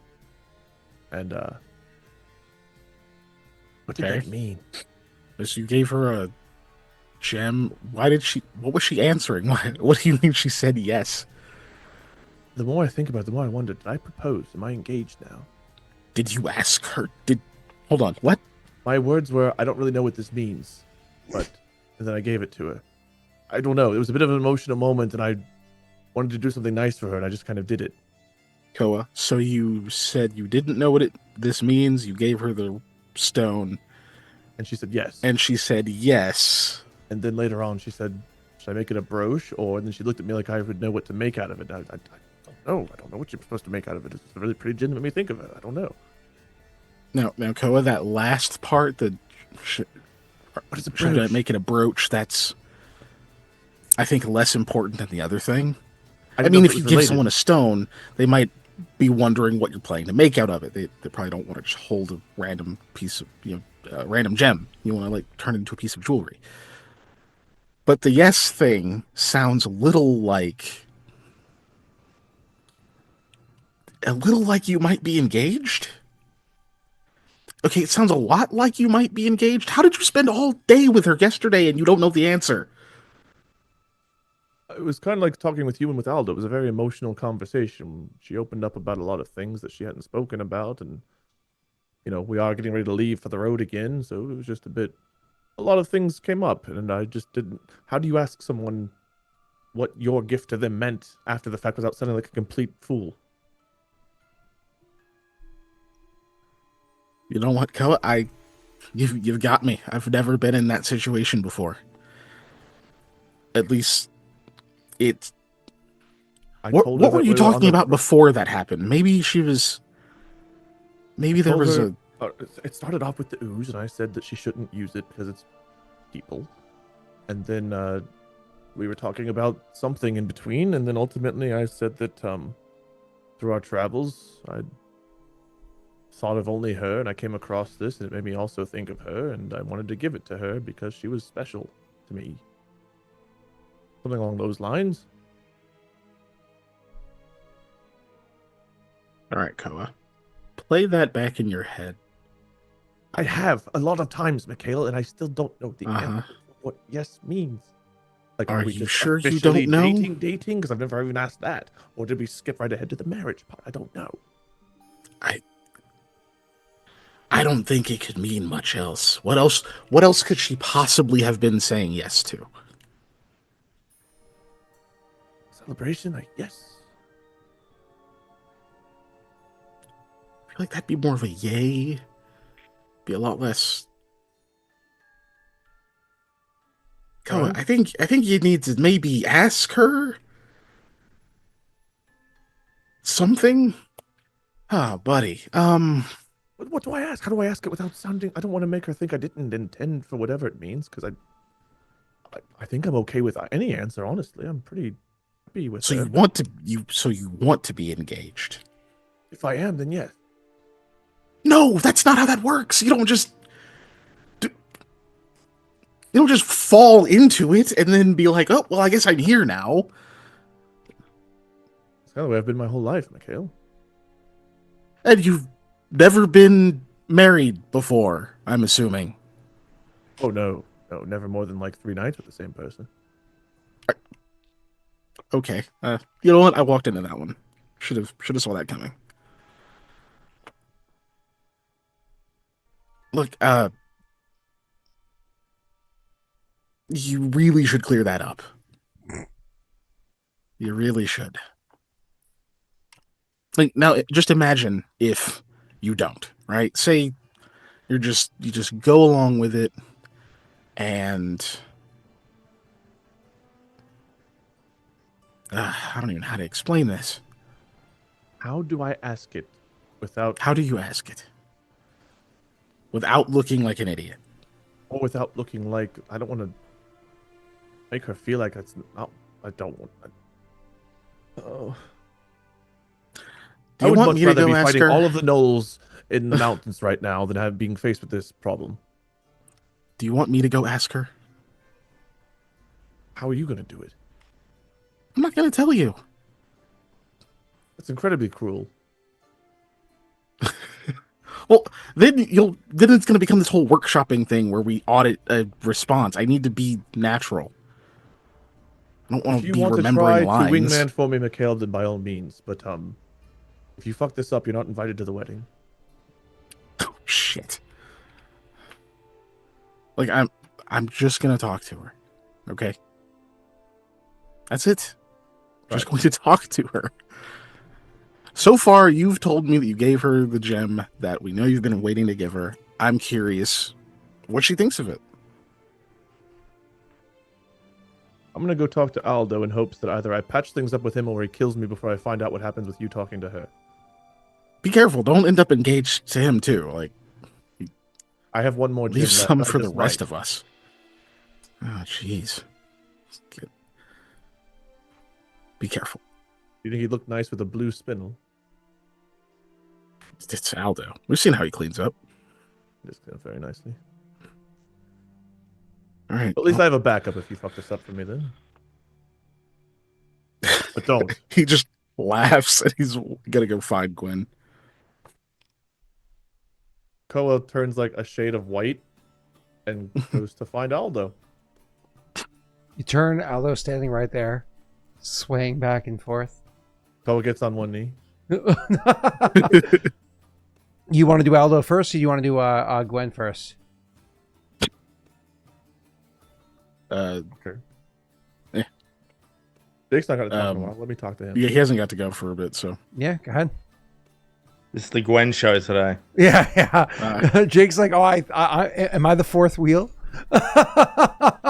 And, what did Okay. that mean? So you gave her a gem. Why did she? What was she answering? What do you mean she said yes? The more I think about it, the more I wonder, did I propose? Am I engaged now? Did you ask her? Hold on. What? My words were, I don't really know what this means. But, and then I gave it to her. I don't know. It was a bit of an emotional moment, and I wanted to do something nice for her, and I just kind of did it. Koa, so you said you didn't know what this means. You gave her the stone, And she said yes. and she said yes. And then later on, she said, should I make it a brooch? Or, and then she looked at me like I would know what to make out of it. I don't know. I don't know what you're supposed to make out of it. It's a really pretty gem to make me think of it. I don't know. Now, Koa, that last part, What is a should I brooch? make it a brooch? That's, I think, less important than the other thing. I didn't mean, know if it you was give related. someone a stone, they might be wondering what you're planning to make out of it. They probably don't want to just hold a random piece of, random gem. You want to like turn it into a piece of jewelry. But the yes thing sounds a little like you might be engaged. Okay, it sounds a lot like you might be engaged. How did you spend all day with her yesterday and you don't know the answer? It was kind of like talking with you and with Aldo. It was a very emotional conversation. She opened up about a lot of things that she hadn't spoken about, and we are getting ready to leave for the road again, so it was just a lot of things came up, and I just didn't. How do you ask someone what your gift to them meant after the fact without sounding like a complete fool? You know what, Koa? You've got me. I've never been in that situation before. At least, it's. What were you talking about before that happened? Maybe she was. Maybe there was a. It started off with the ooze, and I said that she shouldn't use it because it's people. And then we were talking about something in between, and then ultimately I said that through our travels, I thought of only her, and I came across this, and it made me also think of her, and I wanted to give it to her because she was special to me. Something along those lines. All right, Koa. Play that back in your head. I have a lot of times, Mikhail, and I still don't know the answer to what yes means. Like, are we you just sure you don't know? Dating? Because I've never even asked that. Or did we skip right ahead to the marriage part? I don't know. I don't think it could mean much else. What else could she possibly have been saying yes to? Celebration, yes. I feel like that'd be more of a yay. Be a lot less. Koa, Right. I think you need to maybe ask her something. Ah, buddy. What do I ask? How do I ask it without sounding? I don't want to make her think I didn't intend for whatever it means, because I think I'm okay with any answer. Honestly, I'm pretty happy with so her. you want to be engaged. If I am, then yes. No, that's not how that works. You don't just fall into it and then be like, oh, well, I guess I'm here now. That's kind of the way I've been my whole life, Mikhail. And you've never been married before, I'm assuming. Oh, no, never more than like 3 nights with the same person. Okay. You know what? I walked into that one. Should have saw that coming. Look, you really should clear that up. You really should. Like, now, just imagine if you don't, right? Say you just go along with it, and I don't even know how to explain this. How do I ask it without? How do you ask it without looking like an idiot? Or without looking like I don't want to make her feel like it's not. I don't want. Oh. Do you want me to go be ask fighting her? all of the gnolls in the mountains right now than being faced with this problem. Do you want me to go ask her? How are you going to do it? I'm not going to tell you. That's incredibly cruel. Well, then it's going to become this whole workshopping thing where we audit a response. I need to be natural. I don't want to be remembering lines. If you want to try to wingman for me, Mikhail, then by all means. But if you fuck this up, you're not invited to the wedding. Oh, shit. Like, I'm just going to talk to her. Okay? That's it. Just going to talk to her. So far, you've told me that you gave her the gem that we know you've been waiting to give her. I'm curious what she thinks of it. I'm going to go talk to Aldo in hopes that either I patch things up with him or he kills me before I find out what happens with you talking to her. Be careful. Don't end up engaged to him, too. Like, I have one more gem leave left. some for the rest of us. Oh, jeez. Be careful. You think he'd look nice with a blue spindle? It's Aldo. We've seen how he cleans up. Just very nicely. All right. But at least I have a backup if you fuck this up for me then. But don't. He just laughs and he's gonna go find Gwen. Koa turns like a shade of white and goes to find Aldo. You turn, Aldo standing right there. swaying back and forth. Koa gets on one knee. You want to do Aldo first, or you want to do Gwen first? Okay. Eh. Jake's not going to talk in a while. Let me talk to him. Yeah, he hasn't got to go for a bit, so. Yeah, go ahead. It's the Gwen show today. Yeah, yeah. Jake's like, oh, I am I the fourth wheel?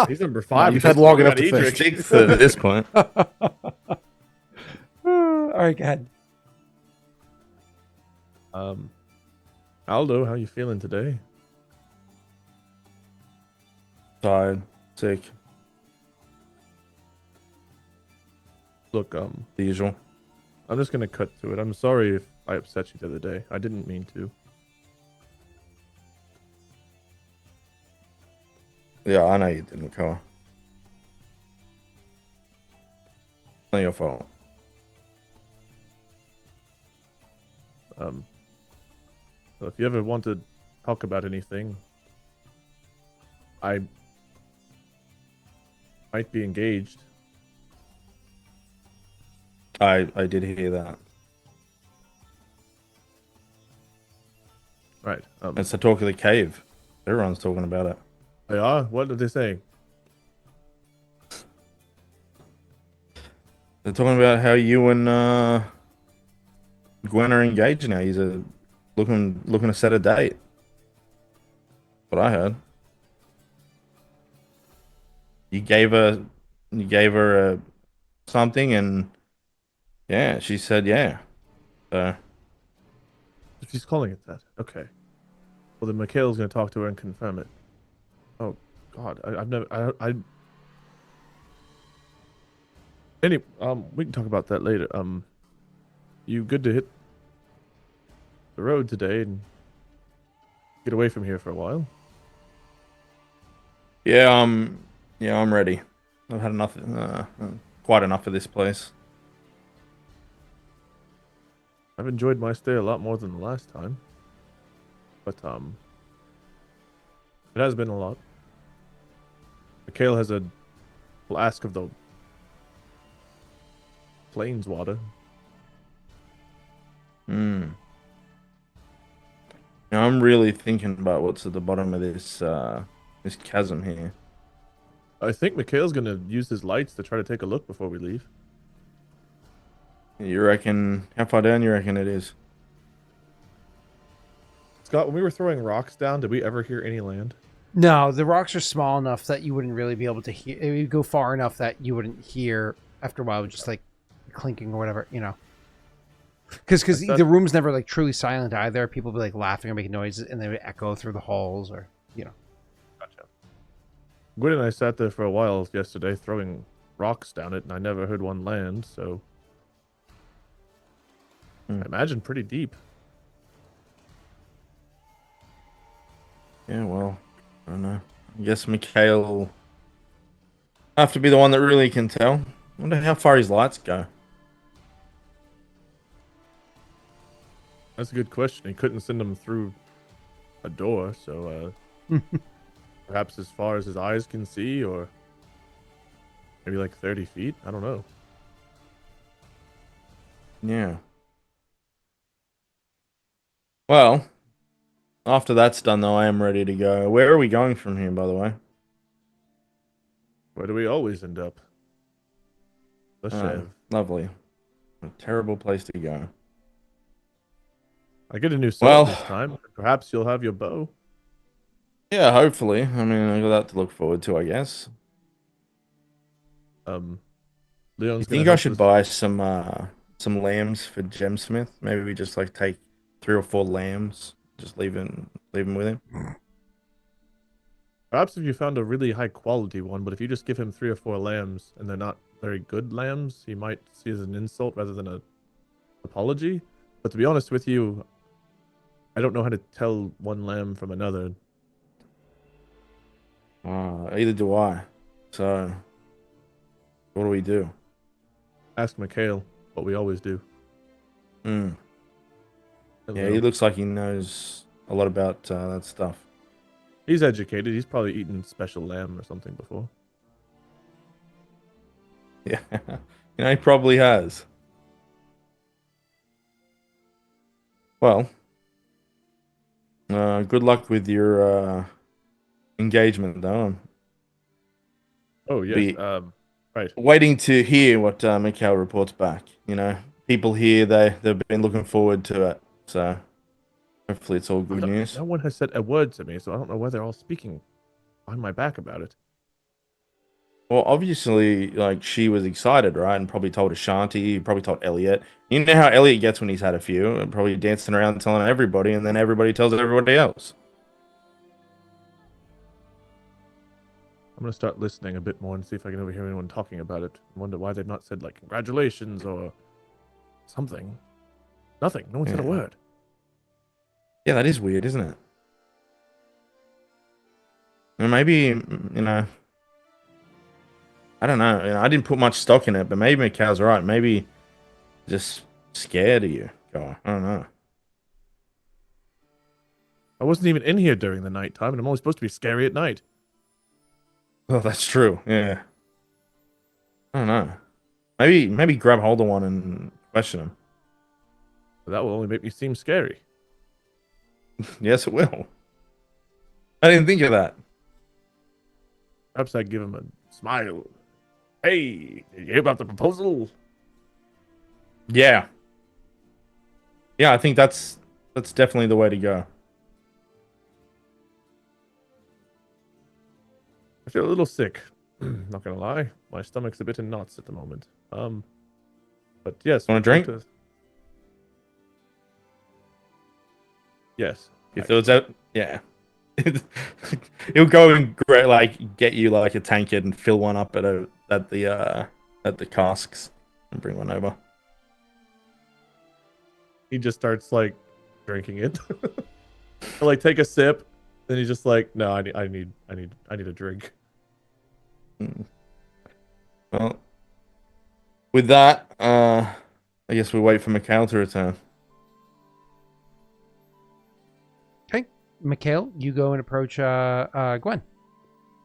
He's number 5. You've had long enough to Edric. think. Sixth at this point. All right, go ahead. Aldo, how you feeling today? Tired, sick, Look, the usual. I'm just gonna cut to it. I'm sorry if I upset you the other day. I didn't mean to. Yeah, I know you didn't, Koa. Not your fault. So if you ever want to talk about anything, I might be engaged. I did hear that. Right. It's the talk of the cave. Everyone's talking about it. They are? What did they say? They're talking about how you and Gwen are engaged now. He's looking to set a date. What I heard. You gave her something, and yeah, she said yeah. So If she's calling it that. Okay. Well, then Mikhail's going to talk to her and confirm it. Oh, God. I've never... Anyway, we can talk about that later. You good to hit the road today and get away from here for a while? yeah, I'm ready. I've had enough, quite enough of this place. I've enjoyed my stay a lot more than the last time. But, it has been a lot. Mikhail has a flask of the plains water. Now I'm really thinking about what's at the bottom of this chasm here. I think Mikhail's going to use his lights to try to take a look before we leave. You reckon? How far down you reckon it is? Scott, when we were throwing rocks down, did we ever hear any land? No, the rocks are small enough that you wouldn't really be able to hear. It would go far enough that you wouldn't hear after a while, just like clinking or whatever, you know. Because the room's never like truly silent either. People would be like laughing or making noises, and they would echo through the halls, or you know. Gotcha. Gwen and I sat there for a while yesterday throwing rocks down it, and I never heard one land, so I imagine pretty deep. Yeah, well, I don't know. I guess Mikhail will have to be the one that really can tell. I wonder how far his lights go. That's a good question. He couldn't send them through a door, so perhaps as far as his eyes can see, or maybe like 30 feet. I don't know. Yeah. Well, after that's done, though, I am ready to go. Where are we going from here, by the way? Where do we always end up? Loshev. Lovely. A terrible place to go. I get a new sword this time. Perhaps you'll have your bow. Yeah, hopefully. I mean, I got that to look forward to, I guess. Leon's You think I should buy some lambs for Gemsmith? Maybe we just like take 3 or 4 lambs, just leave him with him. Perhaps if you found a really high quality one, but if you just give him 3 or 4 lambs and they're not very good lambs, he might see it as an insult rather than an apology. But to be honest with you, I don't know how to tell one lamb from another. Either do I. So, what do we do? Ask Mikhail, what we always do. Yeah, he looks like he knows a lot about that stuff. He's educated. He's probably eaten special lamb or something before. Yeah, he probably has. Well, good luck with your engagement, though. Oh yes. Be Right. waiting to hear what Mikhail reports back. People here they've been looking forward to it, so hopefully it's all good news. No one has said a word to me, so I don't know why they're all speaking behind my back about it. Well, obviously, like she was excited, right? And probably told Ashanti, probably told Elliot. You know how Elliot gets when he's had a few, probably dancing around telling everybody, and then everybody tells everybody else. I'm gonna start listening a bit more and see if I can overhear anyone talking about it. I wonder why they've not said like congratulations or something. Nothing. No one said a Yeah. word. Yeah, that is weird, isn't it? And maybe, I don't know. I didn't put much stock in it, but maybe Mikhail's right. Maybe just scared of you. I don't know. I wasn't even in here during the night time, and I'm only supposed to be scary at night. Well, that's true. Yeah. I don't know. Maybe grab hold of one and question him. But that will only make me seem scary. Yes, it will. I didn't think of that. Perhaps I give him a smile. Hey, did you hear about the proposal? Yeah. Yeah, I think that's definitely the way to go. I feel a little sick. Not gonna lie, my stomach's a bit in knots at the moment. But yes. Want a drink? Yes. If there was that, yeah. He'll go and get you like a tankard and fill one up at the casks and bring one over. He just starts like drinking it. He'll, like take a sip, then he's just like, no, I need a drink. Well, with that, I guess we wait for Mikhail to return. Okay, Mikhail, you go and approach Gwen,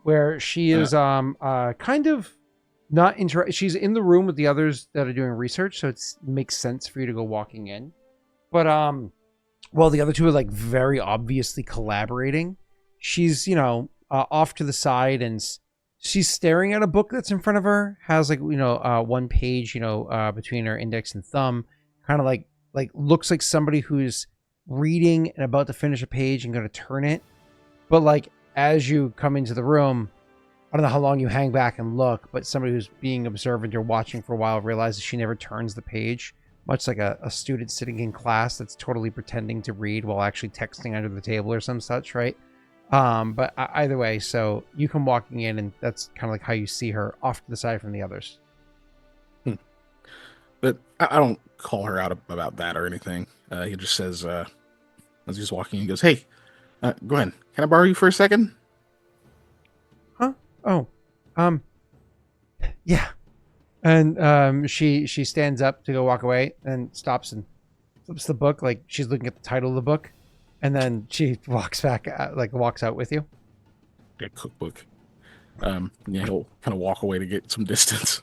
where she is kind of not she's in the room with the others that are doing research, so it makes sense for you to go walking in. But while the other two are like very obviously collaborating, she's off to the side and she's staring at a book that's in front of her. Has like one page between her index and thumb, kind of like looks like somebody who's reading and about to finish a page and going to turn it. But like as you come into the room, I don't know how long you hang back and look, but somebody who's being observant or watching for a while realizes she never turns the page. Much like a student sitting in class that's totally pretending to read while actually texting under the table or some such, right? But either way, so you come walking in, and that's kind of like how you see her off to the side from the others. But I don't call her out about that or anything. He just says, as he's walking, he goes, "Hey, Gwen, can I borrow you for a second?" Huh? Oh, yeah. And she stands up to go walk away and stops and flips the book like she's looking at the title of the book, and then she walks back walks out with you. A cookbook. Yeah, he'll kind of walk away to get some distance.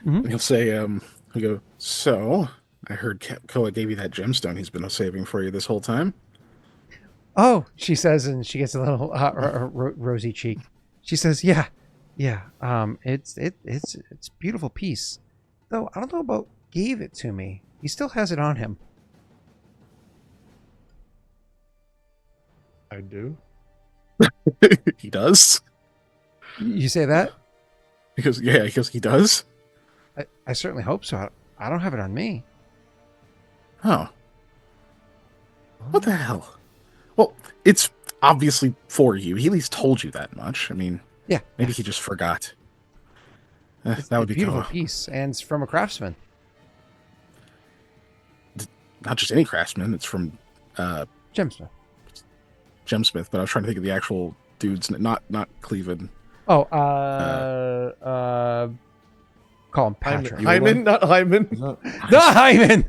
Mm-hmm. And he'll say, he'll go, "So I heard Koa gave you that gemstone he's been saving for you this whole time." Oh, she says, and she gets a little rosy cheek. She says, "Yeah. It's a beautiful piece. Though I don't know about gave it to me. He still has it on him." I do. He does? You say that? Because he does? I certainly hope so. I don't have it on me. Oh. What the hell? Well, it's obviously for you. He at least told you that much. I mean, Yeah. maybe he just forgot. It's That a would be beautiful cool. piece, and it's from a craftsman. Not just any craftsman. It's from Gemsmith. Gemsmith, but I was trying to think of the actual dude's not Cleveland. Oh, call him Patrick. Hyman, not Hyman. The Hyman!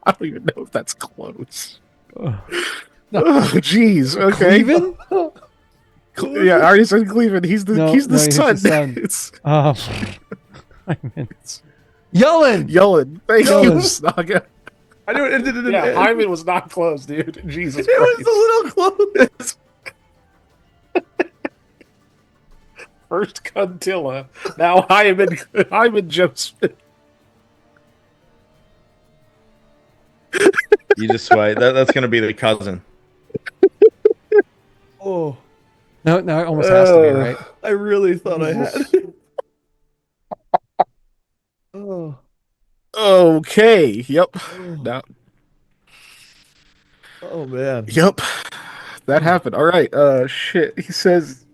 I don't even know if that's close. No. Oh, jeez. Okay. Cleveland? Yeah, I already said Cleveland. He's the No, he's the no, he's son. the son. It's Hyman. Yellen. Yellen. Thank you, Yellen. Snaga. I knew it. Yeah, Hyman was not close, dude. Jesus It Christ. was a little close. First Cuntilla. Now Hyman jumps. You just wait. That's going to be the cousin. Oh, No, it almost has to be, right? I really thought I had it. Oh. Okay. Yep. Now, Oh man. yep. That happened. All right. Shit. He says,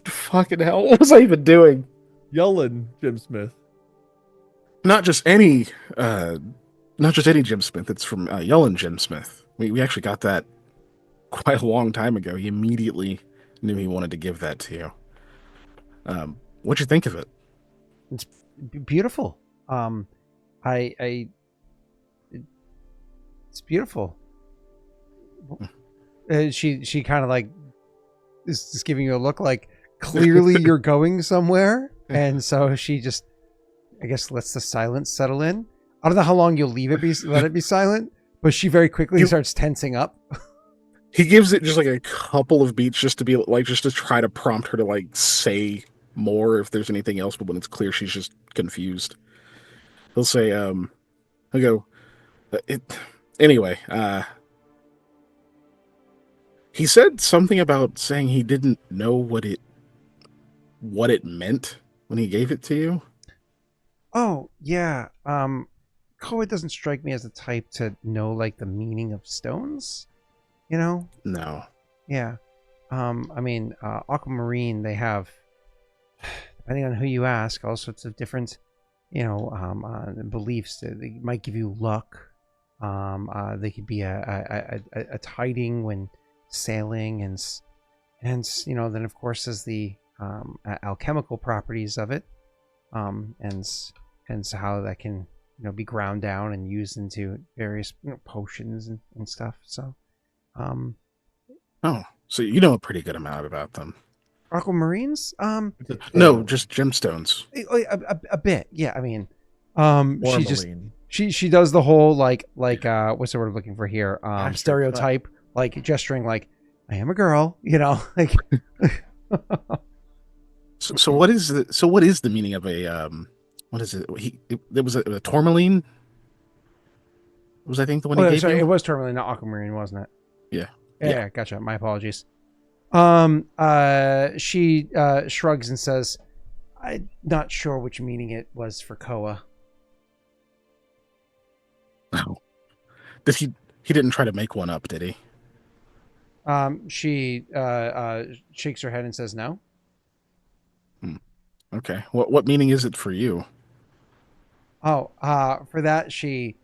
fucking hell. What was I even doing? Yellen, Jim Smith. Not just any Jim Smith. It's from Yellen Jim Smith. We actually got that quite a long time ago. He immediately knew he wanted to give that to you. What'd you think of it? It's beautiful. It's beautiful. She kind of like is just giving you a look like clearly you're going somewhere, and so she just, I guess, lets the silence settle in. I don't know how long you'll let it be silent, but she very quickly starts tensing up. He gives it just like a couple of beats just to be like, just to try to prompt her to like say more if there's anything else, but when it's clear she's just confused, he'll say, he'll go, anyway, he said something about saying he didn't know what it meant when he gave it to you. Oh, yeah. Koa doesn't strike me as the type to know like the meaning of stones, you know? No. Yeah. I mean, Aquamarine, they have, depending on who you ask, all sorts of different, beliefs. They might give you luck. They could be a tiding when sailing, and then of course there's the alchemical properties of it, and how that can be ground down and used into various potions and stuff. So, so you know a pretty good amount about them. Aquamarines? No, just gemstones. A bit, yeah. I mean, Tourmaline. she does the whole like what's the word I'm looking for here? Astro Stereotype, like gesturing like I am a girl, like. So what is the meaning of a what is it? There was a tourmaline. Was I think the one he gave sorry, you? it was Tourmaline, not Aquamarine, wasn't it? Yeah, gotcha. My apologies. She shrugs and says, "I'm not sure which meaning it was for Koa." No. Did he didn't try to make one up, did he? She shakes her head and says no. Okay. What meaning is it for you? Oh, for that she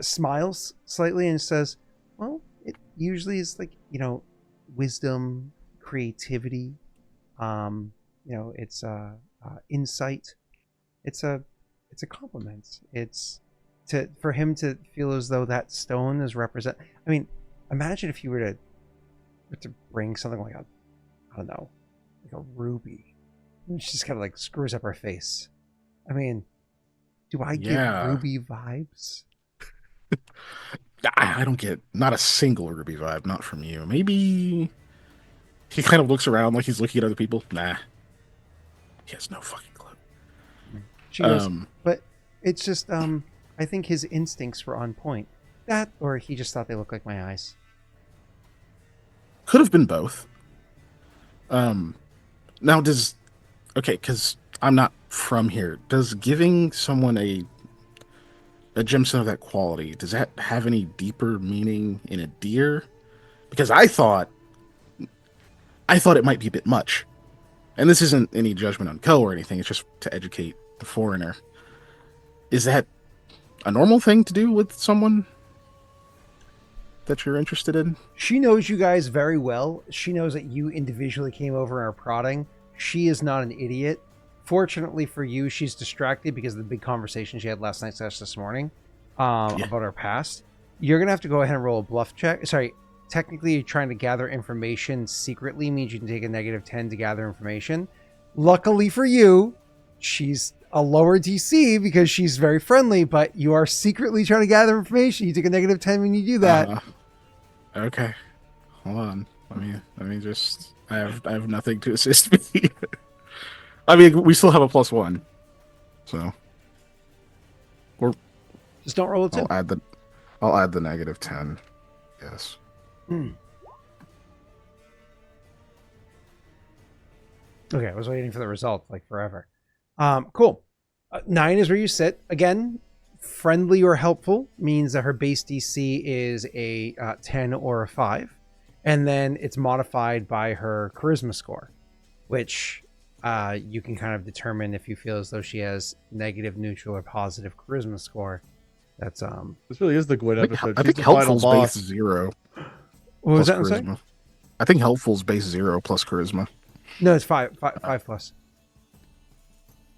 smiles slightly and says, "Well, it usually is like wisdom, creativity. It's insight. It's a compliment. It's for him to feel as though that stone is represent. I mean, imagine if you were to bring something like like a ruby." And she just kind of like screws up her face. I mean, do I give ruby vibes? I don't get not a single ruby vibe, not from you. Maybe he kind of looks around like he's looking at other people. Nah. He has no fucking clue. She goes, but it's just I think his instincts were on point. That, or he just thought they looked like my eyes. Could have been both. Now because I'm not from here, does giving someone a gemstone of that quality, does that have any deeper meaning in a deer? Because I thought it might be a bit much. And this isn't any judgment on Ko or anything, it's just to educate the foreigner. Is that a normal thing to do with someone that you're interested in? She knows you guys very well. She knows that you individually came over and are prodding. She is not an idiot. Fortunately for you, she's distracted because of the big conversation she had this morning about her past. You're going to have to go ahead and roll a bluff check. Sorry, technically trying to gather information secretly means you can take a -10 to gather information. Luckily for you, she's a lower DC because she's very friendly, but you are secretly trying to gather information. You take a -10 when you do that. Okay. Hold on. Let me just. I have nothing to assist me. I mean, we still have a +1, so Just don't roll a 2. I'll add the -10. Yes. Okay, I was waiting for the result like forever. Cool. 9 is where you sit. Again, friendly or helpful means that her base DC is a 10 or a 5. And then it's modified by her charisma score, which you can kind of determine if you feel as though she has negative, neutral, or positive charisma score. That's This really is the Gwen episode. I think She's the final helpful's boss. base 0. what was that? I'm plus sorry? charisma. I think helpful's base 0 plus charisma. No, it's 5 plus.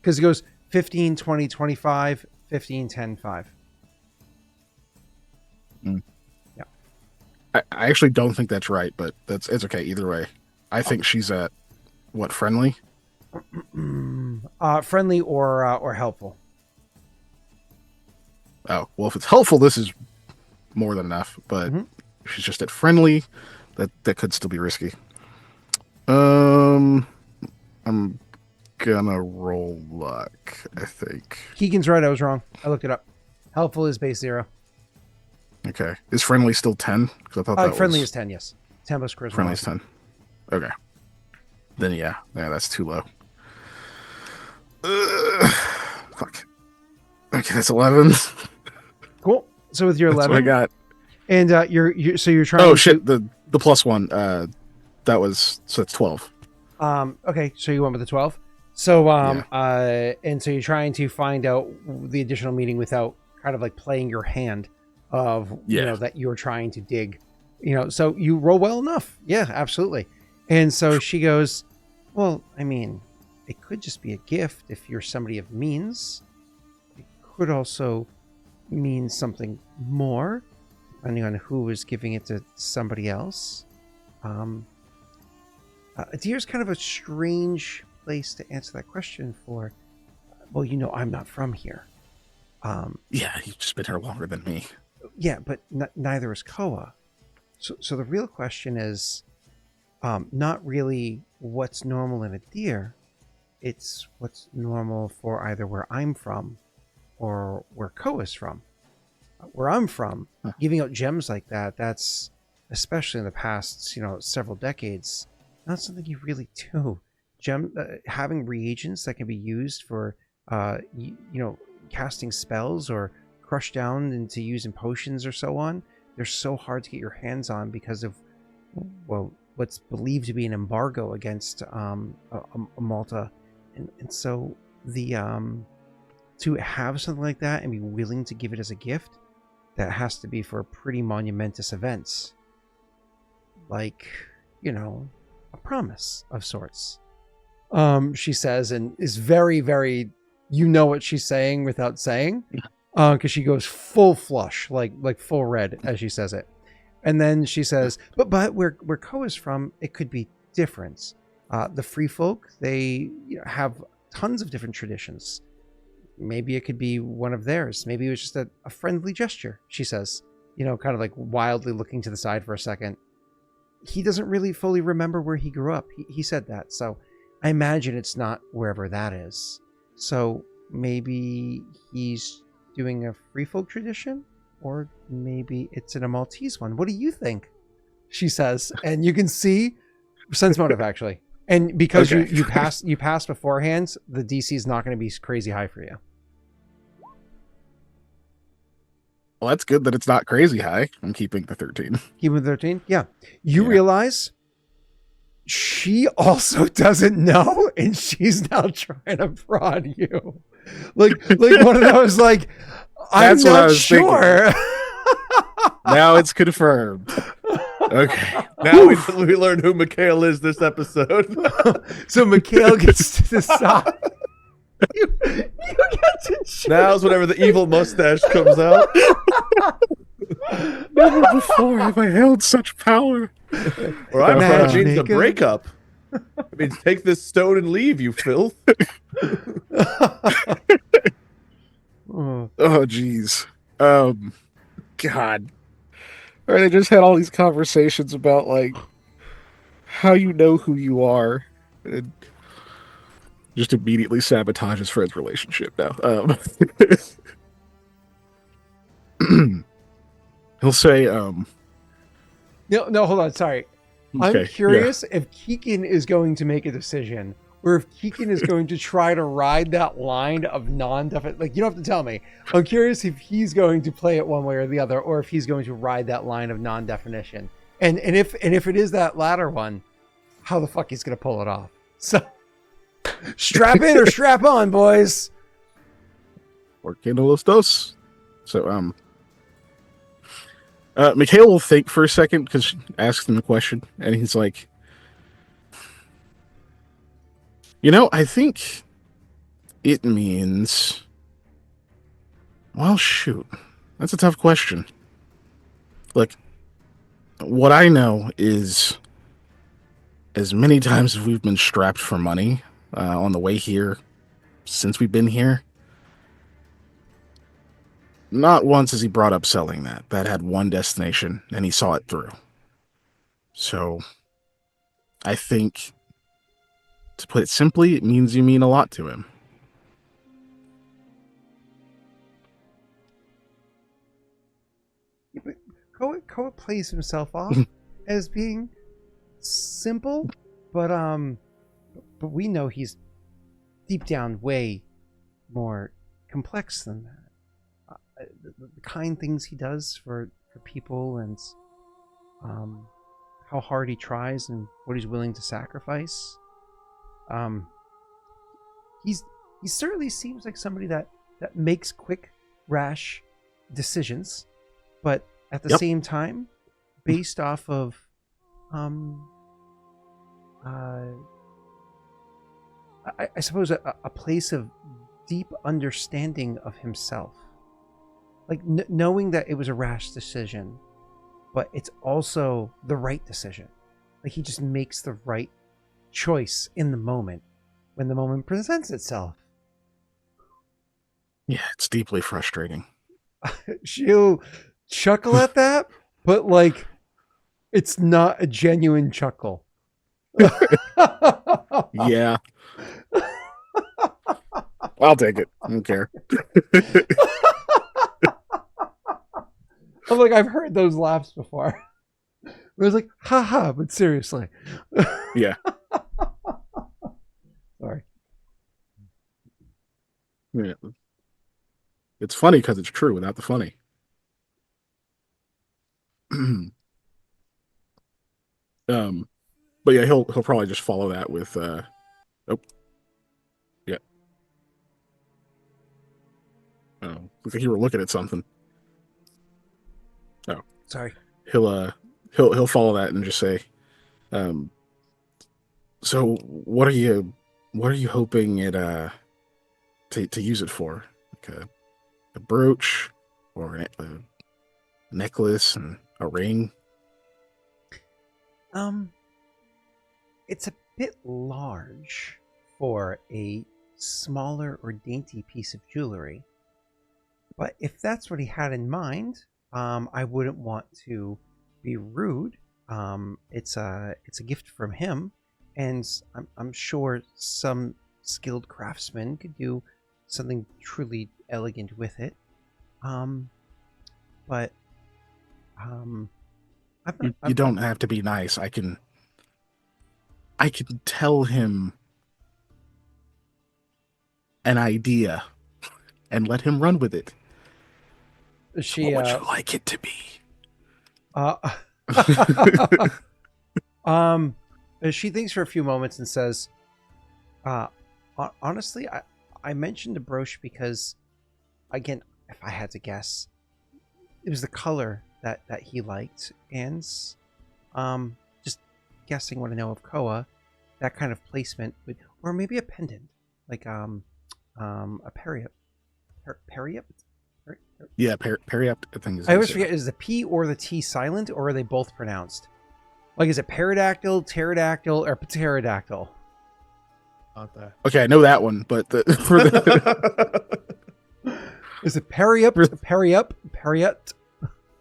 Because it goes 15, 20, 25, 15, 10, 5. I actually don't think that's right, but it's okay either way. I think she's at what, friendly? Friendly or helpful. Oh, well, if it's helpful, this is more than enough. But if she's just at friendly, that could still be risky. I'm gonna roll luck, I think. Keegan's right. I was wrong. I looked it up. Helpful is base 0. Okay, is friendly still 10? Because I thought that Friendly was is 10. Yes, 10 plus charisma. friendly is 10. Okay, then yeah, that's too low. Fuck. Okay, that's 11. Cool. So with your That's 11, what I got. and you're trying. Oh shit! The +1. That was so it's 12. Okay, so you went with the 12. So and so you're trying to find out the additional meaning without kind of like playing your hand of you know that you're trying to dig. So you roll well enough. Yeah, absolutely. And so she goes, well, I mean, it could just be a gift if you're somebody of means. It could also mean something more, depending on who is giving it to somebody else. Deer's kind of a strange place to answer that question for. Well, I'm not from here. Yeah, you've just been here longer than me. Yeah, but neither is Koa. So the real question is not really what's normal in a deer. It's what's normal for either where I'm from or where Koa's from. Where I'm from, giving out gems like that's, especially in the past, several decades, not something you really do. Having reagents that can be used for, casting spells or crush down into using potions or so on, they're so hard to get your hands on because of, what's believed to be an embargo against Malta. And so to have something like that and be willing to give it as a gift, that has to be for pretty monumentous events. Like, a promise of sorts. She says, and is very, very, what she's saying without saying. Because she goes full flush, like full red as she says it. And then she says, but where Koa's from, it could be different. The free folk, they have tons of different traditions. Maybe it could be one of theirs. Maybe it was just a friendly gesture, she says, kind of like wildly looking to the side for a second. He doesn't really fully remember where he grew up. He said that. So I imagine it's not wherever that is. So maybe he's doing a free folk tradition, or maybe it's in a Maltese one. What do you think? She says, and you can see sense motive actually. And because you passed beforehand, the DC is not going to be crazy high for you. Well, that's good that it's not crazy high. I'm keeping the 13. Keeping the 13? Yeah. You realize she also doesn't know, and she's now trying to prod you. Like one of those, like, I'm That's what I not was sure. Now it's confirmed. Okay. Now we learned who Mikhail is this episode. So Mikhail gets to decide. You get to choose. Now's whenever the evil mustache comes out. Never before have I held such power. Or I thought it means a Matchmaker. breakup. It means take this stone and leave, you filth. Oh, Oh, jeez. God. All right, I just had all these conversations about, like, how you know who you are. And just immediately sabotage his friend's relationship now. He'll say, no, hold on. Sorry. I'm okay, curious if Keegan is going to make a decision, or if Keegan is going to try to ride that line of non-definite. Like, you don't have to tell me. I'm curious if he's going to play it one way or the other, or if he's going to ride that line of non-definition. And if it is that latter one, how the fuck he's going to pull it off? So, strap in or strap on, boys. Or Kindle los dos. So, Mikhail will think for a second because she asks him a question, and he's like, I think it means. Well, shoot. That's a tough question. Look, what I know is as many times as we've been strapped for money on the way here since we've been here, not once has he brought up selling that. That had one destination, and he saw it through. So, I think, to put it simply, it means you mean a lot to him. Yeah, but Koa plays himself off as being simple, but we know he's deep down way more complex than that. The kind things he does for people, and how hard he tries and what he's willing to sacrifice. He certainly seems like somebody that makes quick, rash decisions, but at the same time, based off of I suppose a place of deep understanding of himself, like knowing that it was a rash decision, but it's also the right decision. Like, he just makes the right choice in the moment when the moment presents itself. Yeah, it's deeply frustrating. She'll chuckle at that, but like, it's not a genuine chuckle. Yeah. I'll take it. I don't care. I'm like, I've heard those laughs before. It was like, haha, but seriously. Yeah. Sorry. Yeah. It's funny because it's true without the funny. But yeah, he'll probably just follow that with yeah. Oh, looks like you were looking at something. Oh, Sorry. He'll follow that and just say, so what are you hoping it to use it for? Like a brooch or a necklace and a ring? It's a bit large for a smaller or dainty piece of jewelry. But if that's what he had in mind, I wouldn't want to be rude. It's a gift from him, and I'm sure some skilled craftsman could do something truly elegant with it. But You don't have to be nice. I can tell him an idea and let him run with it. She What would you like it to be? She thinks for a few moments and says, honestly, I mentioned the brooch because, again, if I had to guess, it was the color that he liked, and just guessing what I know of Koa, that kind of placement would, or maybe a pendant, like a periap. Yeah, periapt, I think is. I always forget, is the P or the T silent, or are they both pronounced? Like, is it peridactyl, pterodactyl, or pterodactyl? Not that. Okay, I know that one, but for the Is it periup?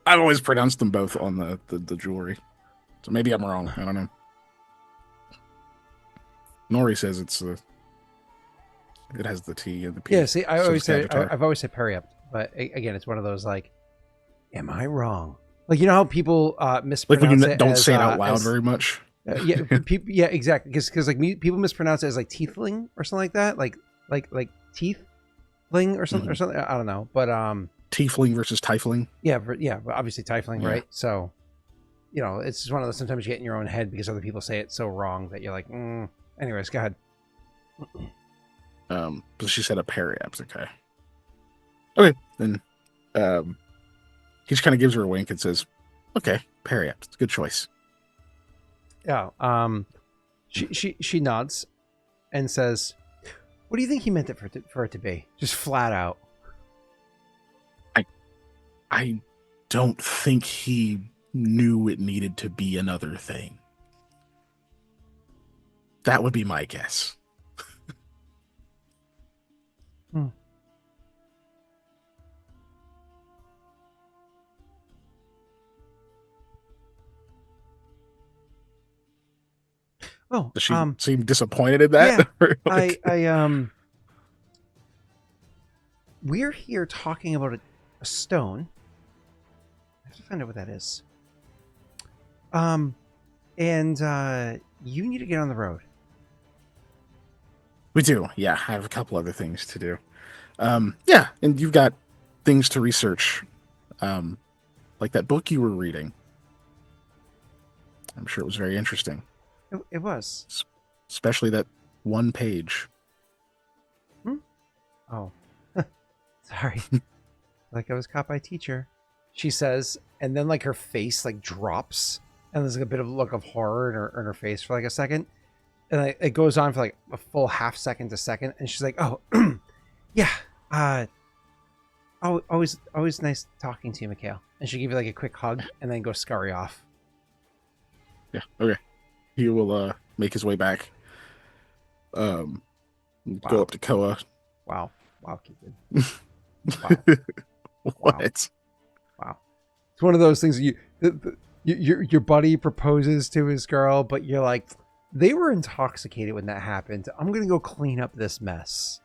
I've always pronounced them both on the jewelry, so maybe I'm wrong. I don't know. Nori says it has the T and the P. Yeah, see, I've always said periup, but again, it's one of those like, am I wrong? Like, you know how people mispronounce Like when you it don't as, say it out loud very much. Yeah, yeah, exactly. Because like people mispronounce it as like teethling or something like that, like teethling or something or something. I don't know, but Tiefling versus Tiefling. yeah, but obviously Tiefling, Yeah. right? So, you know, it's just one of those. Sometimes you get in your own head because other people say it so wrong that you're like, Anyways, go ahead. But she said a periapt. Okay, then he just kind of gives her a wink and says, "Okay, periapt. It's a good choice." Yeah. She nods and says, "What do you think he meant it for it to be? Just flat out." I don't think he knew it needed to be another thing. That would be my guess. Oh, Does she seem disappointed in that? Yeah, we're here talking about a stone. I have to find out what that is. And you need to get on the road. We do. Yeah, I have a couple other things to do. Yeah, and you've got things to research. Like that book you were reading. I'm sure it was very interesting. It was. Especially that one page. Oh. Sorry. Like I was caught by teacher. She says, and then like her face like drops. And there's like a bit of a look of horror in her face for like a second. And like, it goes on for like a full half second to second. And she's like, oh, yeah. Always nice talking to you, Mikhail. And she'll give you like a quick hug and then go scurry off. Yeah, okay. He will make his way back. Go up to Koa. Wow, Keegan. Wow. What? Wow. It's one of those things your buddy proposes to his girl, but you're like, they were intoxicated when that happened. I'm gonna go clean up this mess.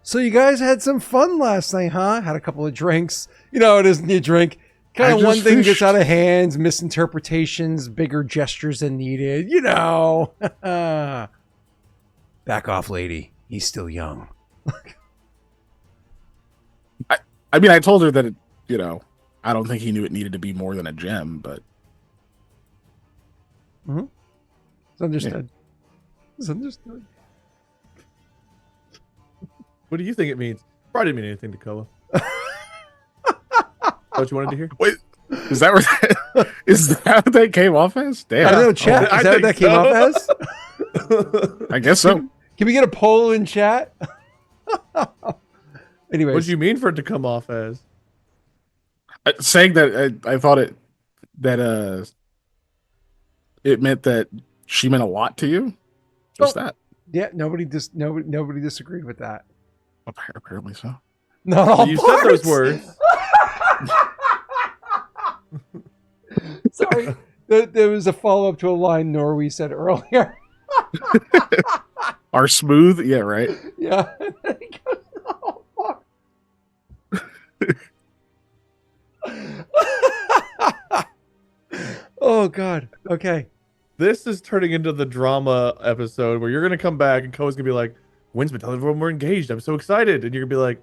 So you guys had some fun last night, huh? Had a couple of drinks. You know, it isn't you drink. Kind of one thing gets out of hands, misinterpretations, bigger gestures than needed. You know. Back off, lady. He's still young. I mean, I told her that, I don't think he knew it needed to be more than a gem, but... Mm-hmm. It's understood. Yeah. It's understood. What do you think it means? Probably didn't mean anything to Koa. What you wanted to hear? Wait, is that what that came off as? Damn. I don't know, chat. Is that what that came off as? I guess so. Can we get a poll in chat? Anyways. What do you mean for it to come off as? Saying that I thought it meant that she meant a lot to you. Just that. Yeah, nobody disagreed with that. Apparently so. Not all you parts. said those words. Sorry, there was a follow-up to a line Norway said earlier. Are smooth? Yeah, right. Yeah. And then he goes, oh, fuck. Oh, God. Okay. This is turning into the drama episode where you're going to come back and Koa's going to be like, Wynn's been telling everyone we're engaged. I'm so excited. And you're going to be like,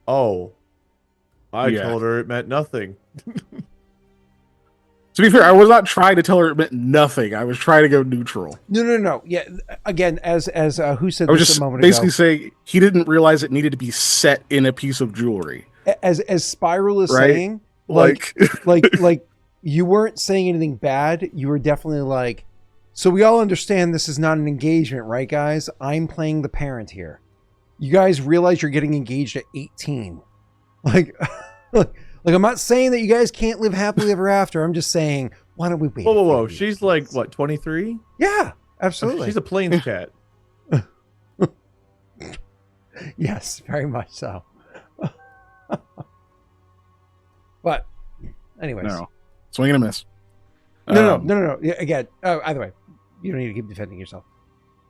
oh, I told her it meant nothing. To be fair, I was not trying to tell her it meant nothing. I was trying to go neutral. No. Yeah. Again, as who said I was this just a moment basically ago? saying he didn't realize it needed to be set in a piece of jewelry. As Spiral is right? saying, like you weren't saying anything bad. You were definitely like, so we all understand this is not an engagement, right, guys? I'm playing the parent here. You guys realize you're getting engaged at 18. Like, like I'm not saying that you guys can't live happily ever after. I'm just saying, why don't we wait? Whoa. She's like, what, 23? Yeah, absolutely. She's a plains cat. Yes, very much so. But, anyways. No. Swing and a miss. No. Yeah, again, either way, you don't need to keep defending yourself.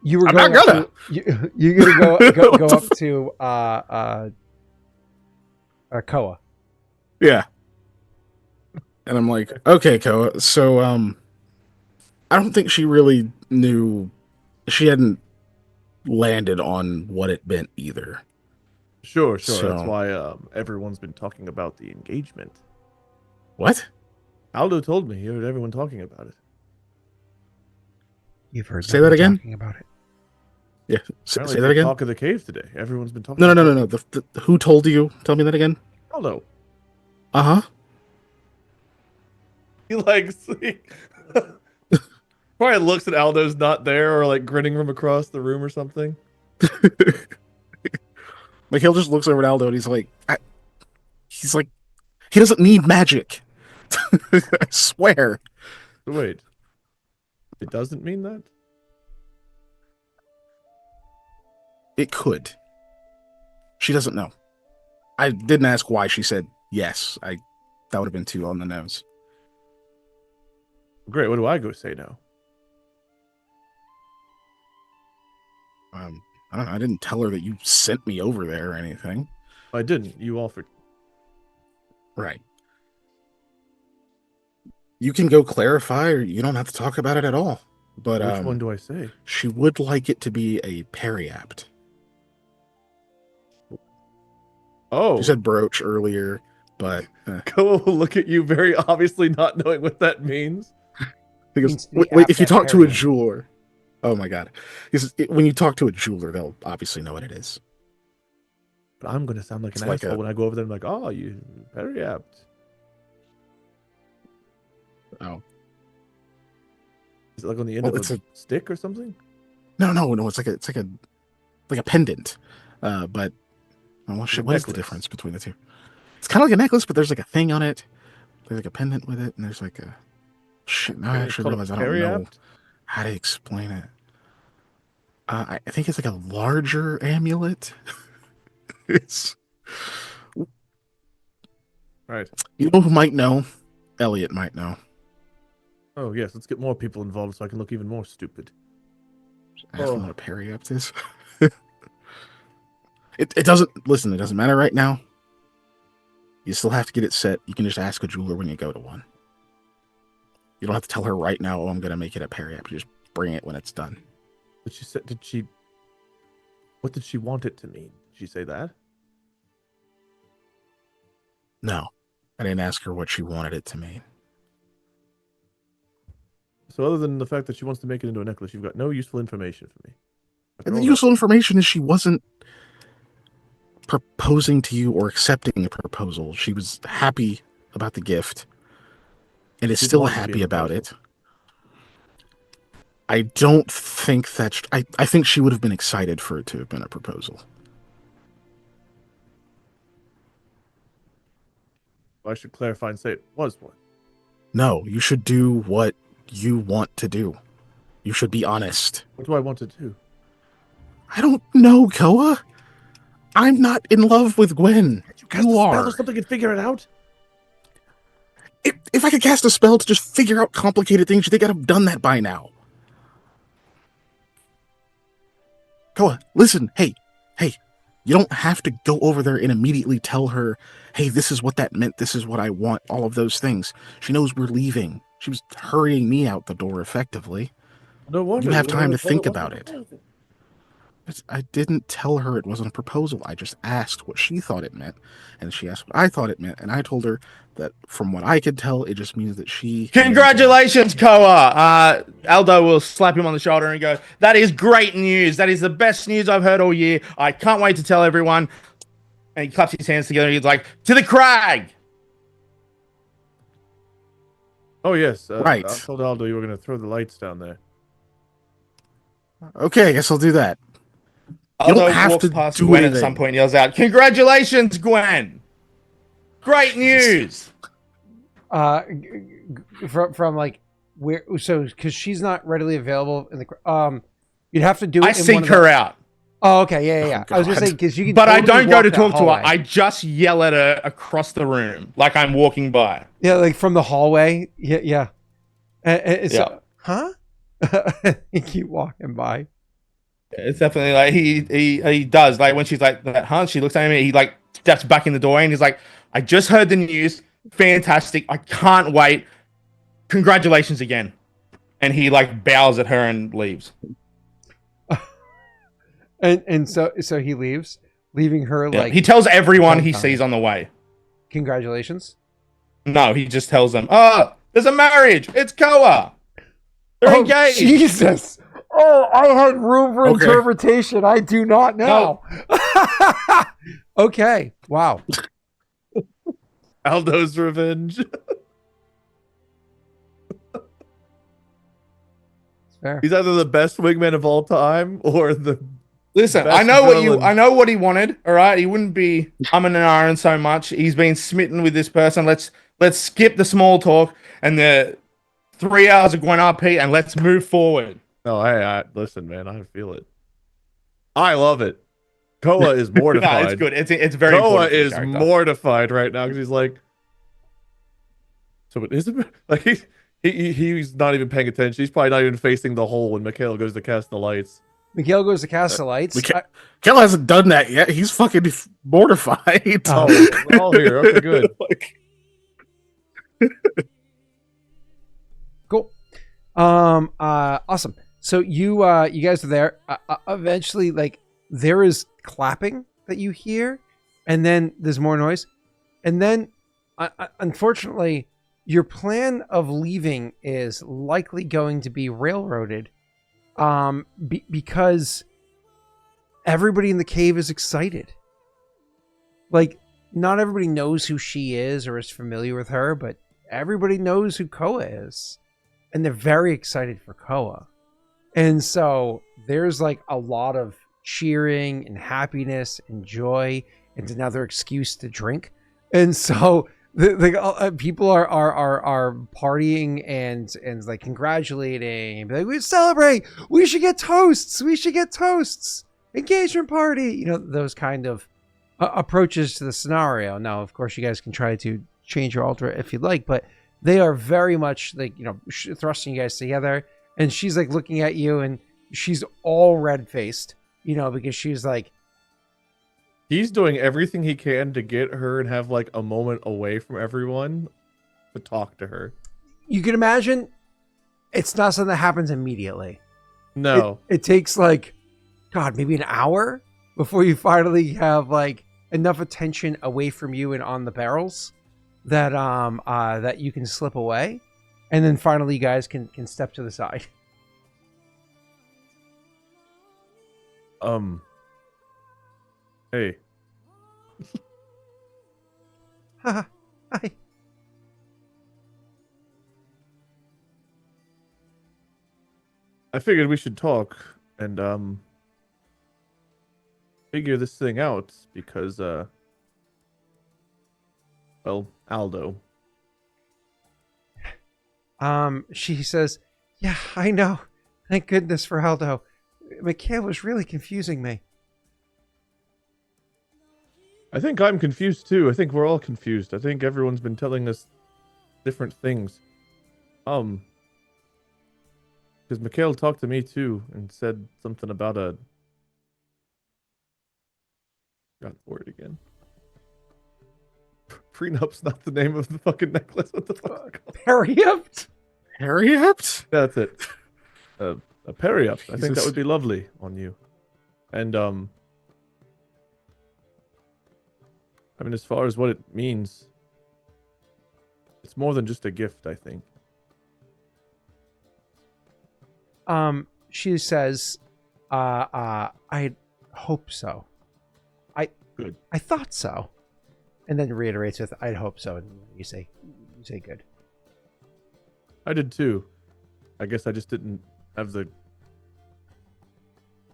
You were I'm going not gonna. You're gonna go up to Koa. Yeah. And I'm like, okay, Koa. So, I don't think she really knew. She hadn't landed on what it meant either. Sure. So- That's why everyone's been talking about the engagement. What? Aldo told me he heard everyone talking about it. You've heard Say that again? talking about it. Yeah. Apparently Say it's that the again. Talk of the cave today. Everyone's been talking. No. about it. The who told you? Tell me that again. Aldo. Uh huh. He probably looks at Aldo's not there or like grinning from across the room or something. Mikhail just looks over at Aldo and he's like, he doesn't need magic. I swear. So wait, it doesn't mean that? It could. She doesn't know. I didn't ask why she said yes. That would have been too on the nose. Great, what do I go say now? I don't know. I didn't tell her that you sent me over there or anything. I didn't. You offered. Right. You can go clarify, or you don't have to talk about it at all. But Which one do I say? she would like it to be a periapt. Oh, You said brooch earlier, but Koa will look at you very obviously not knowing what that means. because Means to be wait, apt if you at talk to a periapt. jeweler, oh my god, when you talk to a jeweler, they'll obviously know what it is. But I'm going to sound like It's an like asshole a- when I go over there and like, oh, you very apt. Oh Is it like on the end Well, of it's a stick or something? no, it's like a pendant. But well, shit, what is the necklace. difference between the two? It's kind of like a necklace, but there's like a thing on it. There's like a pendant with it, and there's like a shit. Now I It's actually called a realize I don't know periapt? how to explain it. I think it's like a larger amulet. It's Right. you know who might know? Elliot might know. Oh, yes. Let's get more people involved so I can look even more stupid. Ask them what a periapt is. It doesn't listen. It doesn't matter right now. You still have to get it set. You can just ask a jeweler when you go to one. You don't have to tell her right now. Oh, I'm gonna make it a periapt. You just bring it when it's done. But she said, what did she want it to mean? Did she say that? No, I didn't ask her what she wanted it to mean. So other than the fact that she wants to make it into a necklace, you've got no useful information for me. And the useful information is she wasn't proposing to you or accepting a proposal. She was happy about the gift and is Didn't still want it to be a happy about it. proposal. I don't think that's... I think she would have been excited for it to have been a proposal. I should clarify and say it was one. No, you should do what you want to do. You should be honest. What do I want to do? I don't know, Koa. I'm not in love with Gwen. You are. Or something and figure it out. If I could cast a spell to just figure out complicated things, you think I'd have done that by now. Koa, listen, hey, you don't have to go over there and immediately tell her, hey, this is what that meant, this is what I want, all of those things. She knows we're leaving. She was hurrying me out the door effectively. No wonder. You have would've time to told think her about what it. to do. I didn't tell her it wasn't a proposal. I just asked what she thought it meant, and she asked what I thought it meant, and I told her that from what I could tell, it just means that she... Congratulations, Koa. Aldo will slap him on the shoulder and go, that is great news. That is the best news I've heard all year. I can't wait to tell everyone. And he claps his hands together and he's like, to the crag. Oh, yes. Right. I told Aldo you were going to throw the lights down there. Okay, I guess I'll do that. You Aldo don't have walks to past do Gwen anything. at some point and yells out, congratulations, Gwen. Great news. From like where? So because she's not readily available in the you'd have to do it. I seek her out. Oh, okay, yeah. Oh, I was gonna God. say because you can. But I totally don't go walk to that talk to hallway. her. I just yell at her across the room like I'm walking by. Yeah, like from the hallway. Yeah. And so, huh? You keep walking by. It's definitely like he does. Like when she's like that, huh? She looks at him and he like steps back in the doorway and he's like, I just heard the news. Fantastic. I can't wait. Congratulations again. And he like bows at her and leaves. And so he leaves, leaving her Yeah. like He tells everyone he dumbfounded. sees on the way. Congratulations. No, he just tells them, oh, there's a marriage. It's Koa. They're engaged. Jesus. Oh, I had room for Okay. interpretation. I do not know. Okay. Wow. Aldo's revenge. Fair. He's either the best wingman of all time or the Listen, best I know villain. what he wanted. All right, he wouldn't be umming and ahhing so much. He's been smitten with this person. Let's skip the small talk and the 3 hours of going RP and let's move forward. No, I listen, man. I feel it. I love it. Koa is No, mortified. it's good. It's very Koa important for the is character. mortified right now because he's like, so it isn't like he's not even paying attention. He's probably not even facing the hole when Mikhail goes to cast the lights. Mikhail goes to cast the lights. Kel hasn't done that yet. He's fucking mortified. Oh, we're all here. Okay, good. Cool. Awesome. So you guys are there. Eventually, like there is clapping that you hear, and then there's more noise, and then unfortunately, your plan of leaving is likely going to be railroaded, because everybody in the cave is excited. Like, not everybody knows who she is or is familiar with her, but everybody knows who Koa is. And they're very excited for Koa. And so there's like a lot of cheering and happiness and joy and another excuse to drink. And so the people are partying and like congratulating and be like, we celebrate, we should get toasts, engagement party, you know, those kind of approaches to the scenario. Now, of course, you guys can try to change or alter it if you'd like, but they are very much like, you know, thrusting you guys together. And she's like looking at you and she's all red faced, you know, because she's like, He's doing everything he can to get her and have like a moment away from everyone to talk to her. you can imagine it's not something that happens immediately. No. It takes like, God, maybe an hour before you finally have like enough attention away from you and on the barrels that that you can slip away, and then finally you guys can step to the side. Hey. Hi. I figured we should talk and figure this thing out because well, Aldo. She says, yeah, I know. Thank goodness for Aldo. Mikhail was really confusing me. I think I'm confused too. I think we're all confused. I think everyone's been telling us different things. Because Mikhail talked to me too and said something about a... Got the word again. Prenup's not the name of the fucking necklace. What the fuck? is it called? Periupt? Harriet? That's it. A periup. I think that Jesus. would be lovely on you. And I mean, as far as what it means, it's more than just a gift, I think. She says, I hope so. Good. I thought so. And then reiterates with, I'd hope so. And you say good. I did too. I guess I just didn't have the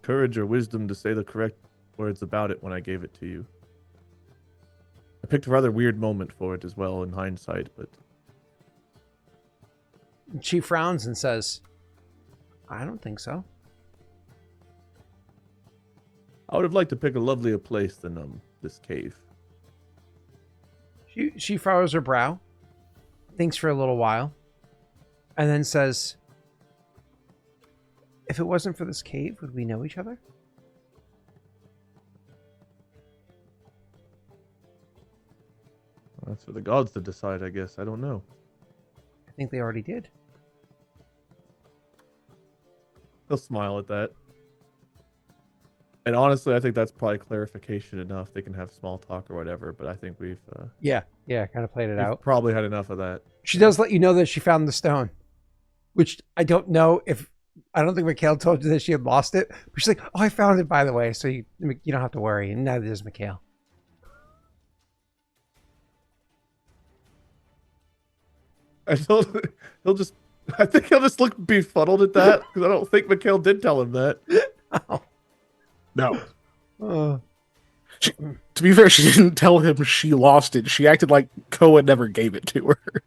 courage or wisdom to say the correct words about it when I gave it to you. I picked a rather weird moment for it as well in hindsight, but She frowns and says, I don't think so. I would have liked to pick a lovelier place than this cave. She furrows her brow, thinks for a little while, and then says, if it wasn't for this cave, would we know each other? That's for the gods to decide, I guess. I don't know. I think they already did. They'll smile at that. And honestly, I think that's probably clarification enough. They can have small talk or whatever, but I think we've Yeah, kind of played it out. probably had enough of that. She does let you know that she found the stone, which I don't know if... I don't think Mikhail told you that she had lost it, but she's like, oh, I found it, by the way, so you don't have to worry, and neither does Mikhail. I think he'll just look befuddled at that, because I don't think Mikhail did tell him that. Oh. No. Uh, To be fair, she didn't tell him she lost it. She acted like Koa never gave it to her.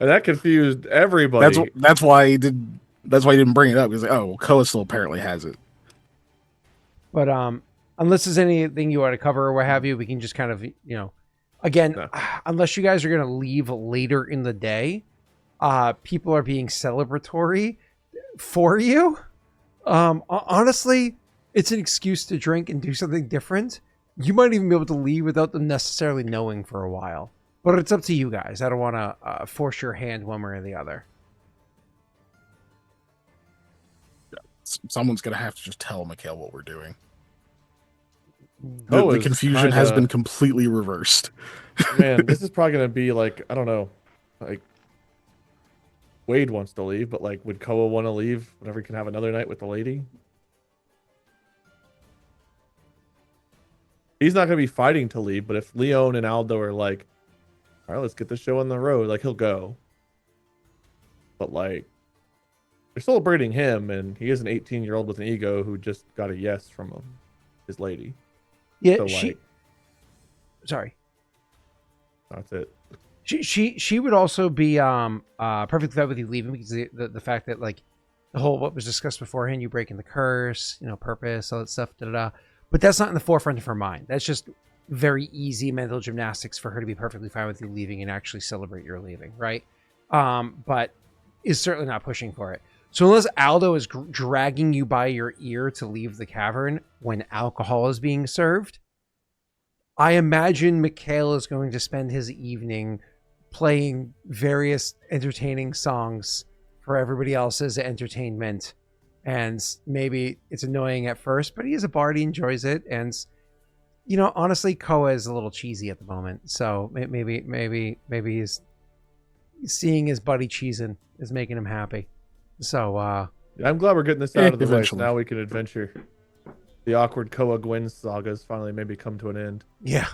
And that confused everybody. That's why he did. That's why he didn't bring it up. He's like, oh, Koa still apparently has it. but unless there's anything you want to cover or what have you, we can just kind of, again, No. unless you guys are going to leave later in the day, people are being celebratory for you. Honestly, it's an excuse to drink and do something different. You might even be able to leave without them necessarily knowing for a while. But it's up to you guys. I don't want to force your hand one way or the other. Someone's gonna have to just tell Mikhail what we're doing. Oh, The it's confusion has kinda- been completely reversed. Man, this is probably going to be like, I don't know, like Wade wants to leave, but like, would Koa want to leave whenever he can have another night with the lady? He's not going to be fighting to leave, but if Leon and Aldo are like, all right, let's get the show on the road, like he'll go. But like, they're celebrating him, and he is an 18-year-old with an ego who just got a yes from his lady. Yeah, So like, sorry. that's it. She would also be perfectly fine with you leaving because the fact that like the whole what was discussed beforehand, you breaking the curse, purpose, all that stuff, but that's not in the forefront of her mind. That's just very easy mental gymnastics for her to be perfectly fine with you leaving and actually celebrate your leaving, right? But is certainly not pushing for it. So unless Aldo is dragging you by your ear to leave the cavern when alcohol is being served, I imagine Mikhail is going to spend his evening playing various entertaining songs for everybody else's entertainment. And maybe it's annoying at first, but he is a bard, he enjoys it. And, honestly, Koa is a little cheesy at the moment. So maybe he's seeing his buddy cheesing is making him happy. So, I'm glad we're getting this out of the way. So Eventually. now we can adventure. The awkward Koa Gwen sagas finally maybe come to an end. yeah.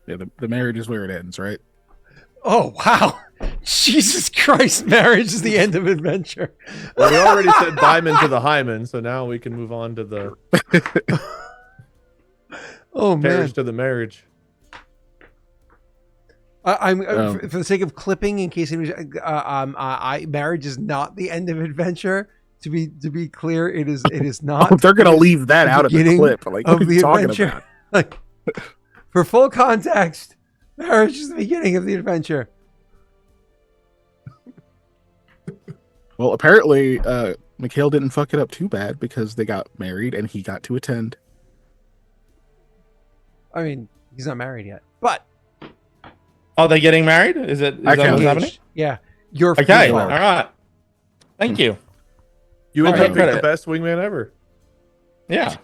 Yeah, the marriage is where it ends, right? Oh, wow. Jesus Christ, marriage is the end of adventure. Well, we already said Diamond to the Hymen, so now we can move on to the Oh, man. marriage to the marriage. I'm for the sake of clipping, in case anybody, marriage is not the end of adventure. To be clear, it is not. Oh, they're gonna leave that out of the beginning clip. Like, what of are the you talking adventure. about? Like, for full context, marriage is the beginning of the adventure. Well, apparently, Mikhail didn't fuck it up too bad because they got married and he got to attend. I mean, he's not married yet, but Are they getting married? Is that what's Okay. happening? engaged. Yeah, you're Okay, free all will. right. Thank you. You ended All up right, being the credit. best wingman ever. Yeah.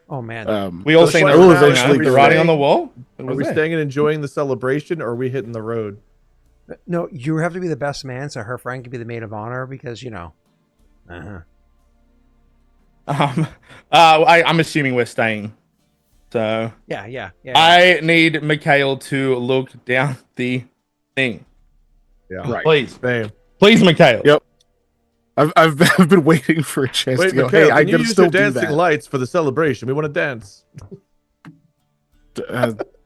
Oh man, We all So seen what the, now? eventually the Are we writing on the staying- wall. It Are was we there. staying and enjoying the celebration, or are we hitting the road? no, you have to be the best man, so her friend can be the maid of honor because Uh-huh. I'm assuming we're staying. So Yeah. I need Mikhail to look down the thing. Yeah. Right. Please. Same. Please, Mikhail. Yep. I've been waiting for a chance Wait, to go. Mikhail, Hey, I can you can use still your do dancing that. lights for the celebration? We want to dance.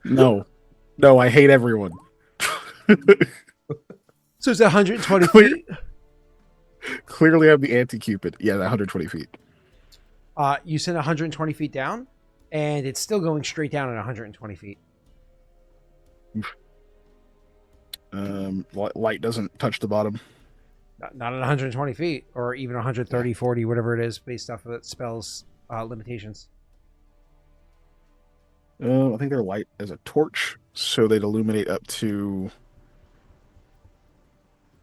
No, I hate everyone. So it's 120 feet. Clearly, I'm the anti-Cupid. Yeah, 120 feet. You send 120 feet down, and it's still going straight down at 120 feet. Light doesn't touch the bottom. Not at 120 feet, or even 130, 40, whatever it is, based off of that spell's limitations. I think they're light as a torch, so they'd illuminate up to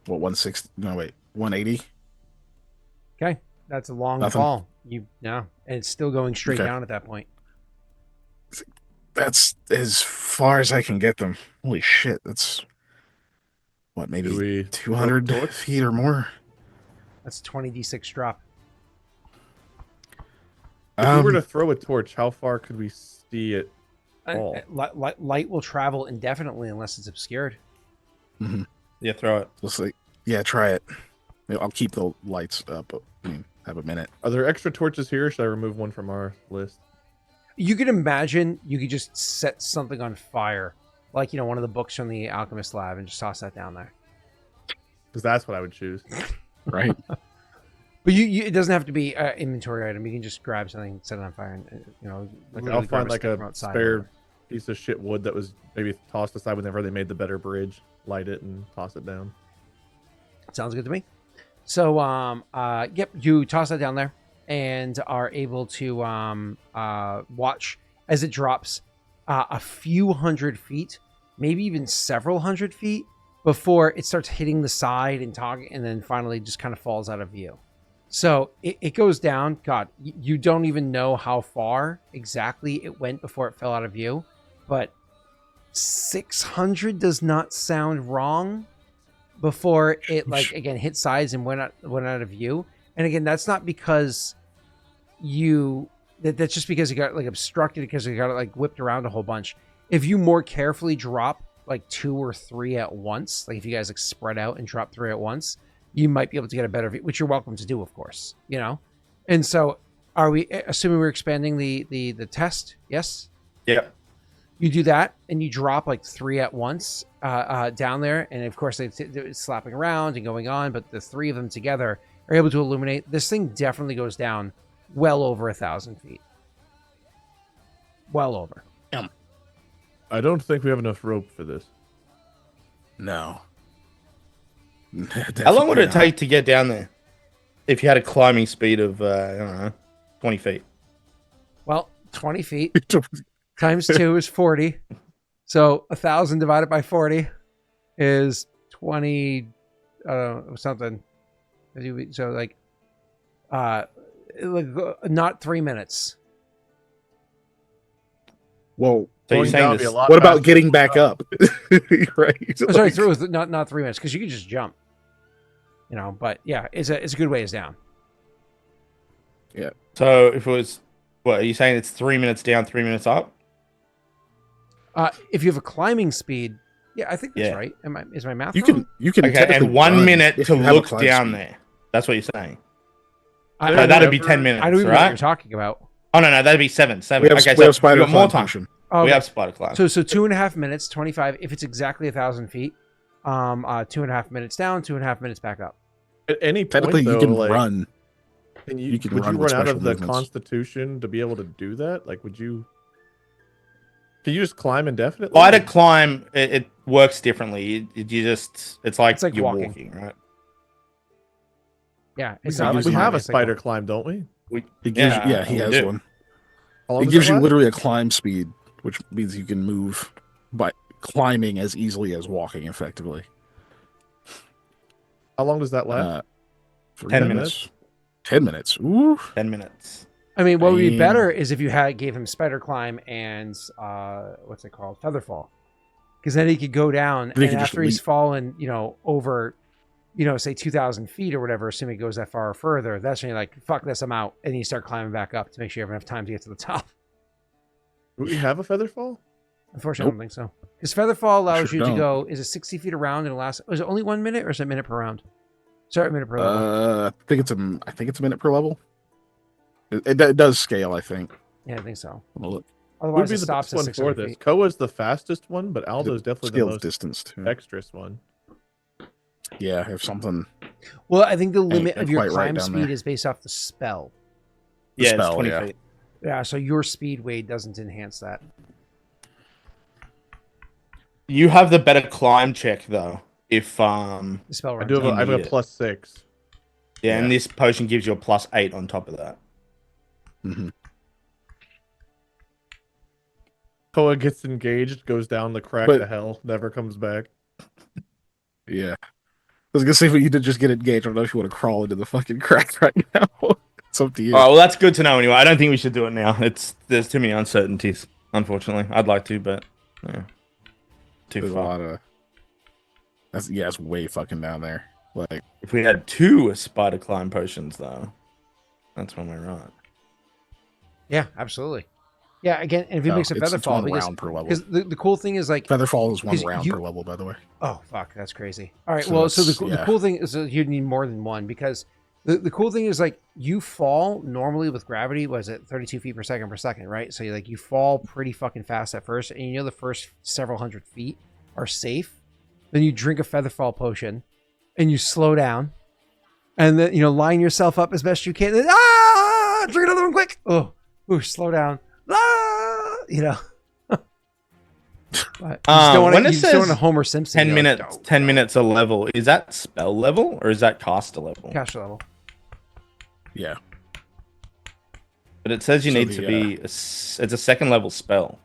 160? No, wait, 180. Okay, that's a long Nothing. fall. And it's still going straight down at that point. That's as far as I can get them. Holy shit, that's what, maybe 200 feet or more. That's 20d6 drop. If we were to throw a torch, how far could we see it fall? Light will travel indefinitely unless it's obscured. Mm-hmm. Yeah, throw it. Let's see. Yeah, try it. I'll keep the lights up. Have a minute. Are there extra torches here? Or should I remove one from our list? You could imagine you could just set something on fire, like one of the books from the alchemist lab, and just toss that down there. Because that's what I would choose. Right. But it doesn't have to be an inventory item. You can just grab something and set it on fire, and I'll find like a spare piece of shit wood that was maybe tossed aside whenever they made the better bridge. Light it and toss it down. Sounds good to me. So, yep, you toss that down there and are able to watch as it drops a few hundred feet, maybe even several hundred feet, before it starts hitting the side and then finally just kind of falls out of view. So it goes down. God, you don't even know how far exactly it went before it fell out of view, but 600 does not sound wrong before it again hit sides and went out of view. And again, that's not because that's just because it got obstructed, because it got whipped around a whole bunch. If you more carefully drop 2 or 3 at once, if you guys spread out and drop 3 at once, you might be able to get a better view, which you're welcome to do, of course, And so are we assuming we're expanding the test? Yes. Yeah. You do that, and you drop 3 at once down there, and of course they're slapping around and going on, but the 3 of them together are able to illuminate. This thing definitely goes down well over 1,000 feet. Well over. I don't think we have enough rope for this. No. How long would it take to get down there? If you had a climbing speed of, 20 feet. Well, 20 feet times 2 is 40. So 1,000 divided by 40 is 20, something. So not 3 minutes. Whoa. So you're saying this, What about getting back up? Right. Oh, sorry, it was not 3 minutes, because you can just jump. But yeah, it's a good ways down. Yeah. So if it was, what are you saying? It's 3 minutes down, 3 minutes up. If you have a climbing speed, yeah, I think that's right. Is my math wrong? You can okay, and 1 minute to look down there. That's what you're saying. So that'd be 10 minutes. I don't even know what you're talking about. Oh no, that'd be 7. We have spider more time. Potion. Oh, we have spider climb. So 2.5 minutes, 25. If it's exactly 1,000 feet, 2.5 minutes down, 2.5 minutes back up. At any point, Technically, though, you can run. Would you run run out special of the movements. Constitution to be able to do that? Would you? Can you just climb indefinitely? Spider climb, it works differently. It's like you're walking, right? Yeah, We have a spider climb, don't we? He has one. It gives you literally a climb speed, which means you can move by climbing as easily as walking effectively. How long does that last? 10 minutes. 10 minutes. Ooh. 10 minutes. I mean, what would be better is if you gave him spider climb and what's it called, featherfall, because then he could go down, and after he's fallen, over, say 2,000 feet or whatever, assuming it goes that far or further, that's when you're like, fuck this, I'm out, and you start climbing back up to make sure you have enough time to get to the top. Do we have a featherfall? Unfortunately, I don't think so. Because featherfall allows you to go, is it 60 feet around and it lasts? Is it only 1 minute, or is it a minute per round? Sorry, minute per level. I think it's a minute per level. It does scale, I think. Yeah, I think so. Look, Would Otherwise, be it the stops best at one for 600 this. feet. Koa's the fastest one, but Aldo's definitely the scales most distance too. dexterous one. Yeah, if something. Well, I think the limit ain't of your quite right climb down speed there. is based off the spell. The Yeah, spell, it's 20 yeah. feet. Yeah, so your speed weight doesn't enhance that. You have the better climb check though. If The spell I runs do have out. I have a need it. +6. yeah, Yeah. and this potion gives you a +8 on top of that. Hmm. Koa gets engaged, goes down the crack But- to hell, never comes back. Yeah. I was gonna say, if you did just get engaged, I don't know if you want to crawl into the fucking crack right now. It's up to you. All right, well that's good to know anyway. I don't think we should do it now. There's too many uncertainties. Unfortunately, I'd like to, but yeah, too There's a far. lot of. It's way fucking down there. Like, If we had 2 spider climb potions though, that's when we're right. Yeah, absolutely. Yeah, again, and if he no, makes a it's featherfall, one round per level. because the cool thing is like, Featherfall is one 'cause round you- per level, by the way. oh fuck, that's crazy. All right, So well, so the that's- yeah. cool thing is that you need more than one, because the cool thing is like you fall normally with gravity, was it 32 feet per second, right? So you fall pretty fucking fast at first, and the first several hundred feet are safe. Then you drink a featherfall potion, and you slow down, and then line yourself up as best you can. Then, drink another one quick. Oh, ooh, slow down. But you just don't want when to. it You just don't want says to Homer Simpson. 10 you're minutes, like, 10 minutes a level. Is that spell level or is that caster level? Caster level. Yeah. But it says you So need the, to be. It's a second level spell.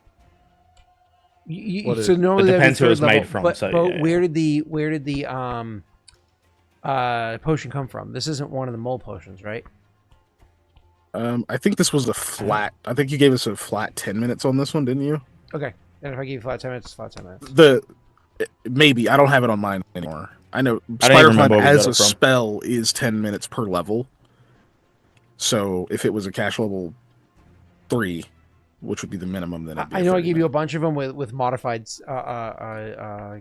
What So is- normally It that'd be depends who third it's made level, from, But, so, but yeah. where did the potion come from? This isn't one of the mole potions, right? I think this was a flat. I think you gave us a flat 10 minutes on this one, didn't you? Okay. Then if I give you flat 10 minutes, it's flat 10 minutes. Maybe I don't have it on mine anymore. I know I don't Spider even Climb remember where we as got a it from. spell is 10 minutes per level. So if it was a cash level 3, which would be the minimum, then it'd be I a know I 30 gave you a minute. bunch of them with modified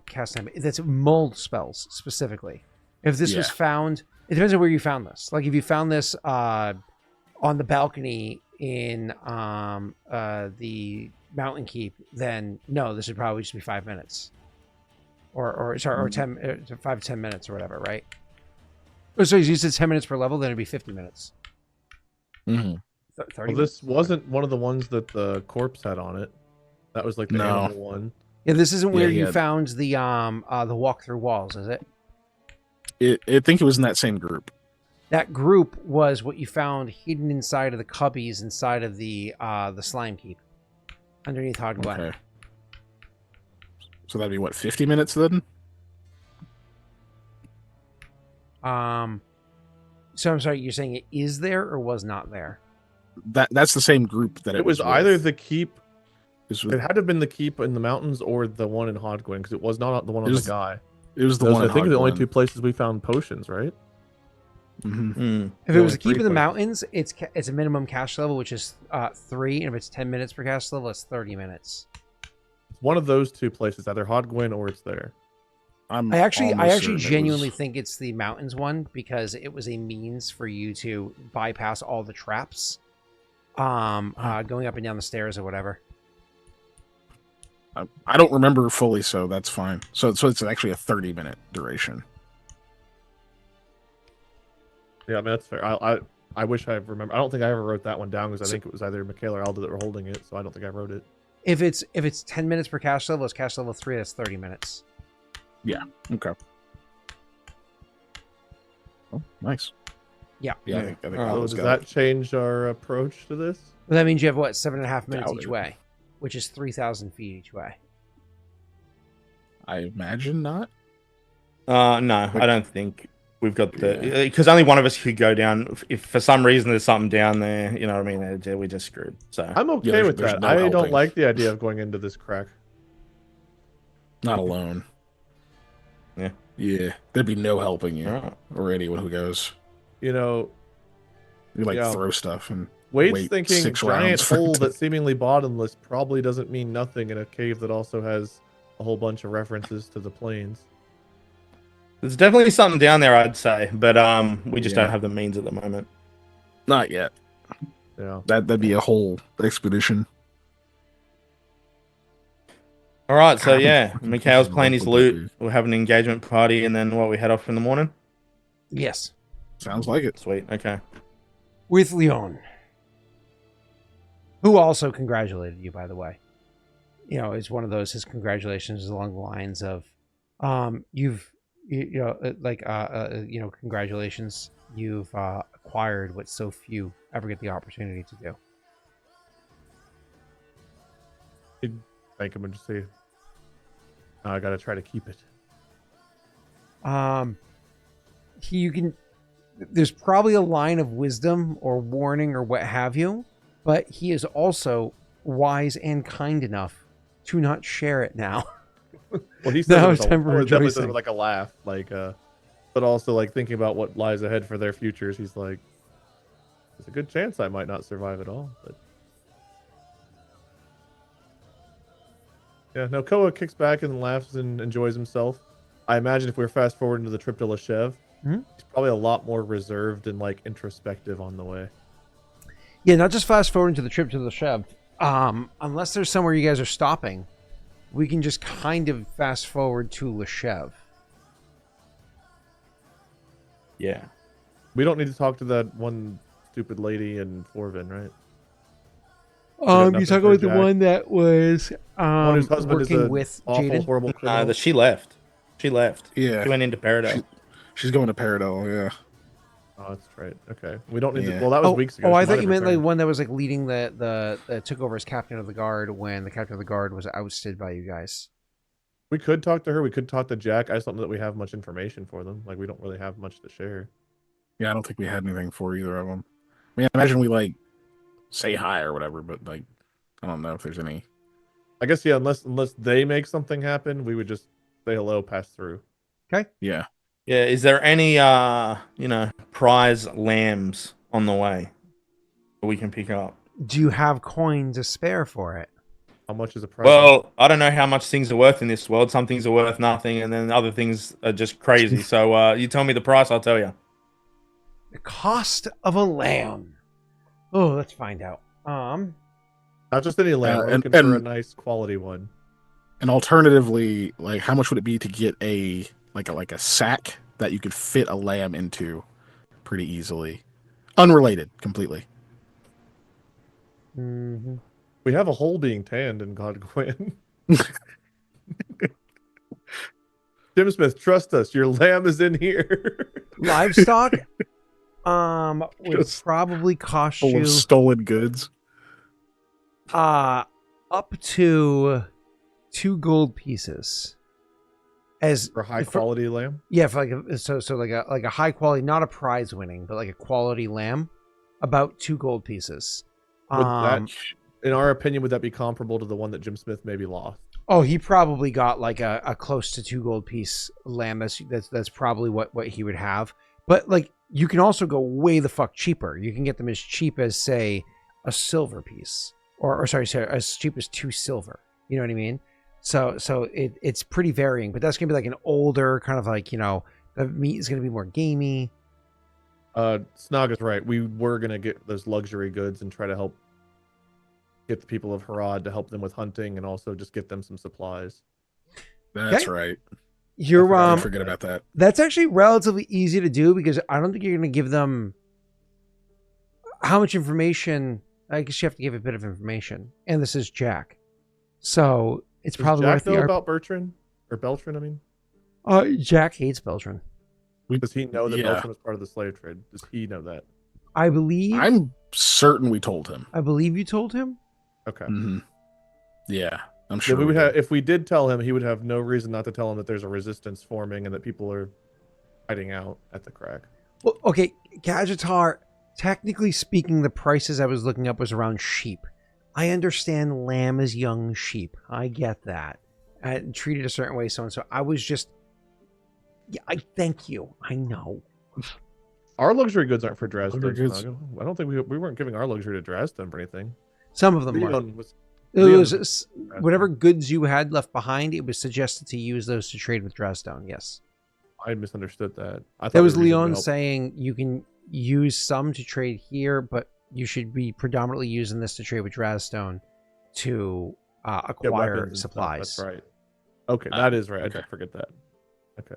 cast time. That's mold spells specifically. If this was Yeah. found, it depends on where you found this. Like if you found this on the balcony in the Mountain Keep, then no, this would probably just be 5 minutes, or 5 to 10 minutes or whatever, right? Oh, so you said 10 minutes per level, then it'd be 50 minutes. Mhm. 30 Well, this minutes? wasn't one of the ones that the corpse had on it. That was like the No. animal one. Yeah, this isn't where he you had- found the walk through walls, is it? I think it was in that same group. That group was what you found hidden inside of the cubbies inside of the slime keep, underneath Hog Glen. Okay. So that'd be what, 50 minutes then? So I'm sorry, you're saying it is there or was not there? That's the same group that It was either the keep. It It had to have been the keep in the mountains or the one in Hodgwin, because it was not the one on It was the guy. was the Those, one. I think, are the only two places we found potions, right? Mm-hmm. If it Only was a keep 3 in the places. mountains, it's a minimum cash level, which is 3, and if it's 10 minutes per cash level, it's 30 minutes. It's one of those two places, either Hodgwin or it's there. I actually genuinely think it's the mountains one, because it was a means for you to bypass all the traps, going up and down the stairs or whatever. I don't remember fully, so that's fine. So it's actually a 30-minute duration. Yeah, I mean that's fair. I wish I remember. I don't think I ever wrote that one down because I think it was either Mikhail or Aldo that were holding it, so I don't think I wrote it. If it's 10 minutes per cash level, it's cash level 3. That's 30 minutes. Okay. Oh, nice. Yeah. Yeah. I think Oh, Aldo's So does got that it. change our approach to this? Well, that means you have what, 7.5 minutes Doubt each it. way, which is 3,000 feet each way. I imagine not. No, I don't think we've got the because only one of us could go down. If for some reason there's something down there, you know what I mean? We just screwed. So I'm okay there's- with there's that. no I don't helping. like the idea of going into this crack. Not alone. Yeah. Yeah. There'd be no helping you Alright. or anyone who goes. You know, You Yeah. throw stuff and Wade's wait thinking 6 giant rounds for it hole to- that's seemingly bottomless probably doesn't mean nothing in a cave that also has a whole bunch of references to the plains. There's definitely something down there, I'd say, but we just Yeah. don't have the means at the moment. Not yet. Yeah. That'd be a whole expedition. All right, so God, yeah, fucking Mikhail's pieces playing of his wood would that loot. We'll have an engagement party, and then we head off in the morning. Yes. be? Sounds like it. Sweet. Okay. With Leon, who also congratulated you, by the way. You know, it's one of those, his congratulations is along the lines of, congratulations, you've acquired what so few ever get the opportunity to do. He'd thank him and just say, I gotta try to keep it. There's probably a line of wisdom or warning or what have you, but he is also wise and kind enough to not share it now. Well, he says Now it it's with time for definitely says it rejoicing. with like a laugh, but also like thinking about what lies ahead for their futures. He's like, there's a good chance I might not survive at all, but yeah, no. Koa kicks back and laughs and enjoys himself. I imagine if we were fast forward into the trip to Loshev, Mhm. he's probably a lot more reserved and like introspective on the way. Yeah, not just fast forward to the trip to the Chev. Unless there's somewhere you guys are stopping, we can just kind of fast forward to Loshev. Yeah. We don't need to talk to that one stupid lady in Forvin, right? You're nothing talking for about the Jaaek. one that was One whose husband is working an with awful, Jaden. horrible criminal. She left. She left. Yeah. She went into Peridot. She's going to Paradol, yeah. Oh, that's right. Okay, we don't need Yeah. to. Well, that was weeks ago. Oh, She I might thought have you meant like returned. one that was like leading the took over as captain of the guard when the captain of the guard was ousted by you guys. We could talk to her. We could talk to Jaaek. I just don't know that we have much information for them. Like, we don't really have much to share. Yeah, I don't think we had anything for either of them. I mean, I imagine we like say hi or whatever, but like, I don't know if there's any. I guess, yeah, unless they make something happen, we would just say hello, pass through. Yeah. Yeah. Is there any prize lambs on the way that we can pick up? Do you have coin to spare for it? How much is a price? Well, I don't know how much things are worth in this world. Some things are worth nothing, and then other things are just crazy. So you tell me the price, I'll tell you. The cost of a lamb. Oh, let's find out. Not just any lamb. We're and- looking for a and- nice quality one. And alternatively, like, how much would it be to get a sack that you could fit a lamb into pretty easily? Unrelated, completely. Mm-hmm. We have a hole being tanned in God Gwyn. Jim Smith, trust us. Your lamb is in here. Livestock would Just probably cost Full you of stolen goods. up to 2 gold pieces. As For high quality lamb. yeah, for like a high quality, not a prize winning, but like a quality lamb, about 2 gold pieces. Would that, in our opinion, would that be comparable to the one that Jim Smith maybe lost? Oh, he probably got like a close to 2 gold piece lamb. That's probably what he would have. But like, you can also go way the fuck cheaper. You can get them as cheap as, say, a silver piece, or sorry, as cheap as 2 silver. You know what I mean? So it's pretty varying. But that's gonna be like an older kind of like, the meat is gonna be more gamey. Snog is right. We were gonna get those luxury goods and try to help get the people of Harad to help them with hunting and also just get them some supplies. That's Okay. right. You're Don't forget about that. That's actually relatively easy to do because I don't think you're gonna give them how much information. I guess you have to give a bit of information, and this is Jaaek, so it's Does probably Jaaek worth know the. about Bertrand or Beltran? I mean, Jaaek hates Beltran. does he know that Yeah. Beltran was part of the slave trade? Does he know that? I believe. I'm certain we told him. I believe you told him. Okay. Hmm. Yeah, I'm Yeah, sure we would did. have, if we did tell him, he would have no reason not to tell him that there's a resistance forming and that people are hiding out at the crack. Well, okay, Gadgetar. Technically speaking, the prices I was looking up was around sheep. I understand lamb is young sheep. I get that. And treated a certain way, so and so. I was just. Yeah, I thank you. I know. Our luxury goods aren't for Draazstone. Luxury goods. Snog. I don't think we weren't giving our luxury to Draazstone or anything. Some of them were. Leon was It Leon was was- whatever goods you had left behind. It was suggested to use those to trade with Draazstone. Yes. I misunderstood that. I thought That we was were using it to Leon help. saying you can use some to trade here, but you should be predominantly using this to trade with Draazstone to Get acquire weapons and stuff, supplies. That's right. Okay, that is right. I okay. did forget that. Okay.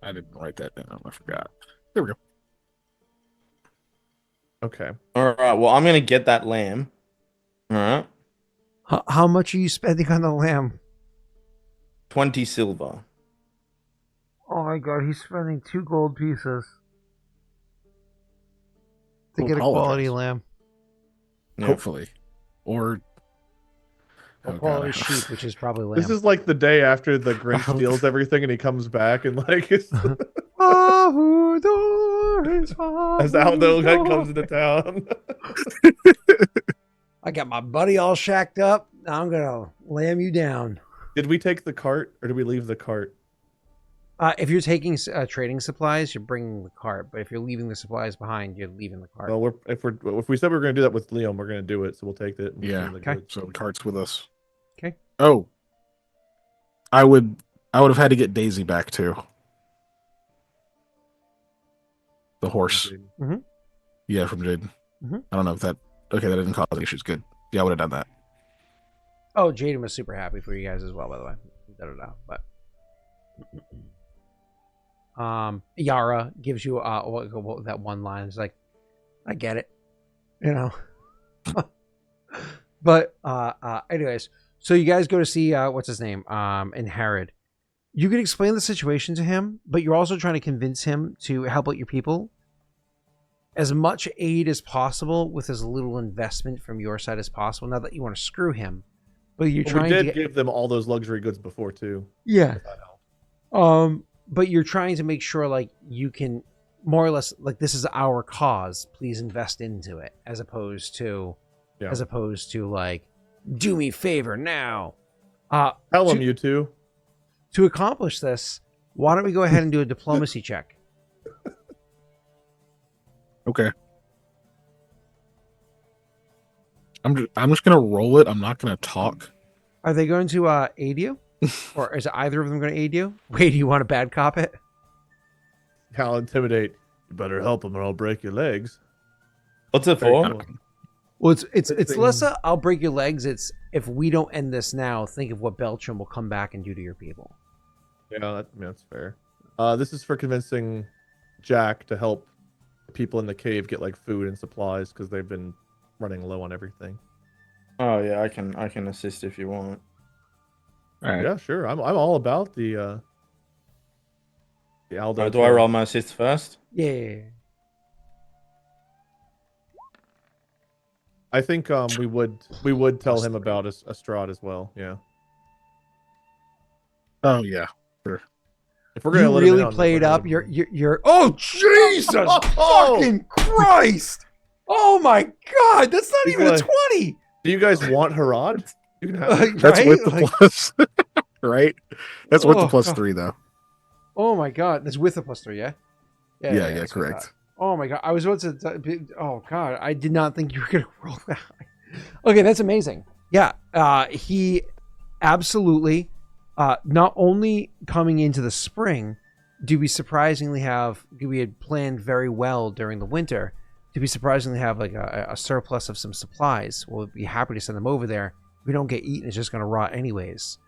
I didn't write that down. I forgot. There we go. Okay. All right. Well, I'm gonna get that lamb. All right. How much are you spending on the lamb? 20 silver. Oh my god, he's spending 2 gold pieces to We'll get a quality apologize. lamb. Yeah. Hopefully. Or A oh, quality God. sheep, which is probably lamb. This is like the day after the Grinch steals everything and he comes back and like it's, as Aldo comes into town. I got my buddy all shacked up. Now I'm gonna lamb you down. Did we take the cart or did we leave the cart? If you're taking trading supplies, you're bringing the cart. But if you're leaving the supplies behind, you're leaving the cart. Well, if we said we were going to do that with Leon, we're going to do it. So we'll take it. And Yeah. bring the Okay. goods. So the cart's with us. Okay. Oh. I would have had to get Daisy back too. The horse. Yeah, from Jade. Mhm. I don't know if that okay, that didn't cause any issues. Good. Yeah, I would have done that. Oh, Jaden was super happy for you guys as well, by the way. But Yara gives you that one line. It's like, I get it, you know. But anyways, so you guys go to see what's his name in Herod. You can explain the situation to him, but you're also trying to convince him to help out your people. As much aid as possible with as little investment from your side as possible. Not that you want to screw him, but you're trying we to did give them all those luxury goods before too. yeah. If that helped. But you're trying to make sure like you can more or less like this is our cause. Please invest into it, as opposed to like do me favor now. Tell them you two. To accomplish this, why don't we go ahead and do a diplomacy check? Okay. I'm just gonna roll it. I'm not gonna talk. Are they going to aid you, or is either of them going to aid you? Wait, do you want to bad cop it? I'll intimidate. You better help them or I'll break your legs. What's it Very for? cool. Well, it's less I'll break your legs. It's if we don't end this now, think of what Beltram will come back and do to your people. Yeah, that's fair. This is for convincing Jaaek to help people in the cave get like food and supplies because they've been running low on everything. Oh yeah, I can assist if you want. All right. Yeah, sure. I'm all about the Aldo. Do I roll my assist first? Yeah. I think we would tell him about Estrad as well. Yeah. Oh yeah. Sure. If we're gonna You let him in really on this, played we're gonna up. let him in. You're. Oh Jesus! Oh! Fucking Christ! Oh my God! That's not He's even a like- 20. Do you guys want Harad? You can have. That's Right? with the Like- plus. Right? That's with the Oh, plus God. 3 though. Oh my God! That's with a +3, yeah. Yeah, that's what I correct. thought. Oh my God! I was about to. Oh God! I did not think you were gonna roll that high. Okay, that's amazing. Yeah, he absolutely. Not only coming into the spring, do we had planned very well during the winter. Do we surprisingly have like a surplus of some supplies? We'll be happy to send them over there. If we don't get eaten, it's just going to rot anyways.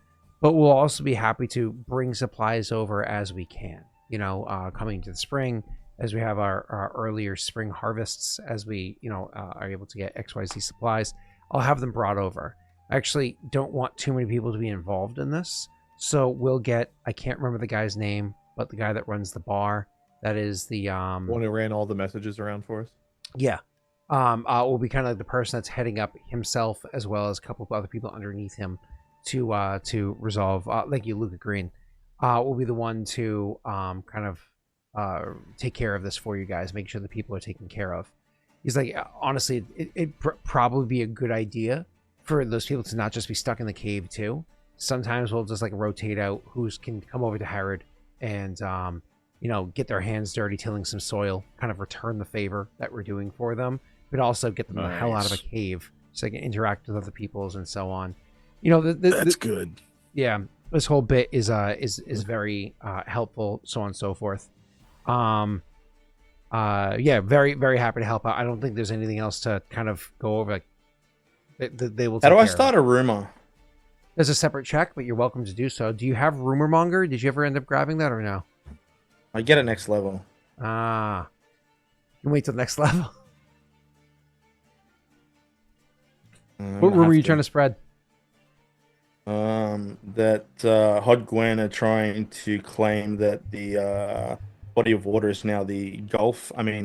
But we'll also be happy to bring supplies over as we can. You know, coming to the spring, as we have our earlier spring harvests, as we are able to get XYZ supplies, I'll have them brought over. I actually don't want too many people to be involved in this, so we'll get. I can't remember the guy's name, but the guy that runs the bar. That is the One who ran all the messages around for us. yeah. Will be kind of like the person that's heading up himself, as well as a couple of other people underneath him to resolve. Like you, Luca Green, will be the one to kind of take care of this for you guys. Make sure the people are taken care of. He's like, honestly, it'd probably be a good idea for those people to not just be stuck in the cave too. Sometimes we'll just like rotate out who can come over to Herod and get their hands dirty tilling some soil, kind of return the favor that we're doing for them, but also get them the hell out of a cave so they can interact with other peoples and so on. That's good. Yeah. This whole bit is very helpful, so on and so forth. Yeah, very, very happy to help out. I don't think there's anything else to kind of go over. Like, they will. How do I care start of it. a rumor? There's a separate check, but you're welcome to do so. Do you have Rumor Monger? Did you ever end up grabbing that or no? I get it next level. Ah, you can wait till next level. What rumor are you trying to spread? That Hodgwen are trying to claim that the body of water is now the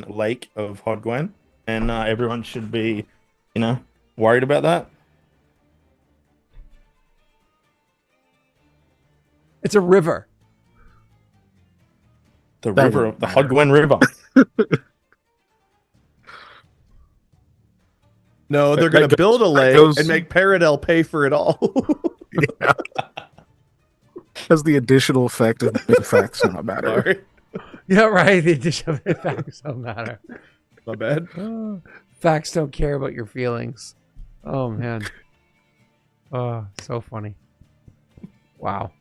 lake of Hodgwen, and everyone should be, worried about that. It's a river. The That river wouldn't of the matter. Hodgwen River. No, they're That going to build a lake goes- and make Paradel pay for it all. Yeah. Has the additional effect of the facts not matter. Sorry, Yeah, right. The addition of facts don't matter. my bad. Facts don't care about your feelings. Oh man. Oh, so funny. Wow.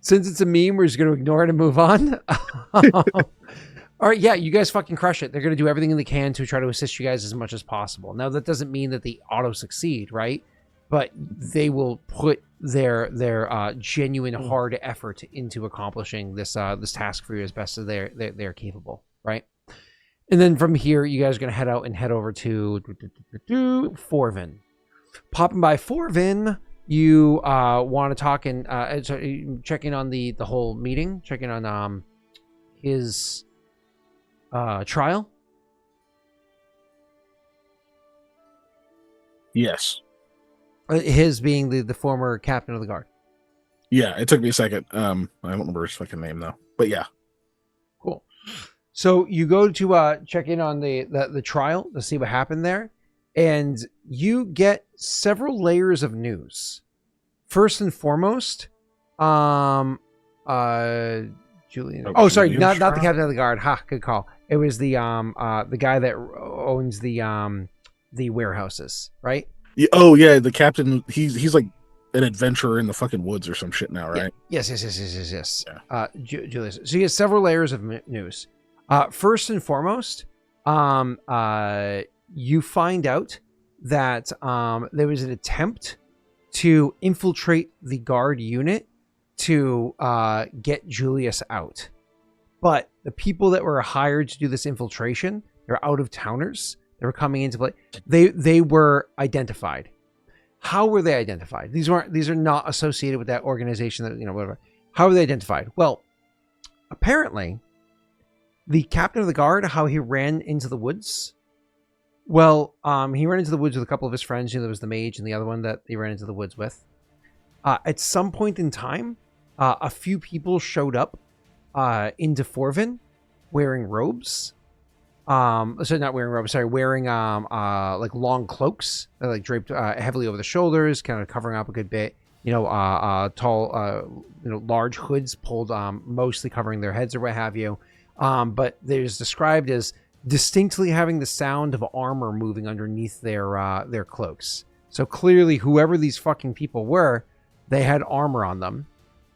Since it's a meme, we're just gonna ignore it and move on. All right, yeah, you guys fucking crush it. They're gonna do everything they can to try to assist you guys as much as possible. Now that doesn't mean that they auto succeed, right? But they will put their genuine hard effort into accomplishing this this task for you as best as they're capable, right? And then from here, you guys are gonna head out and head over to Forvin. Popping by Forvin, you want to talk and check in on the whole meeting, check in on his trial. Yes. His being the former captain of the guard. Yeah, it took me a second. I don't remember his fucking name though. But yeah. Cool. So you go to check in on the trial to see what happened there, and you get several layers of news. First and foremost, Julian. Oh, sorry, not the captain of the guard. Ha, good call. It was the guy that owns the warehouses, right? Oh yeah, the captain. He's like an adventurer in the fucking woods or some shit now, right? Yes. Yeah. Julius. So you get several layers of news. First and foremost, you find out that there was an attempt to infiltrate the guard unit to get Julius out. But the people that were hired to do this infiltration, they're out of towners. They were coming into play. They were identified. How were they identified? These are not associated with that organization that, whatever. How were they identified? Well, apparently the captain of the guard, how he ran into the woods. Well, he ran into the woods with a couple of his friends. There was the mage and the other one that he ran into the woods with. At some point in time, a few people showed up into Forvin wearing robes. Not wearing robes, sorry, wearing like long cloaks, like draped heavily over the shoulders, kind of covering up a good bit. Tall, large hoods pulled, mostly covering their heads or what have you. But there's described as distinctly having the sound of armor moving underneath their cloaks. So clearly, whoever these fucking people were, they had armor on them.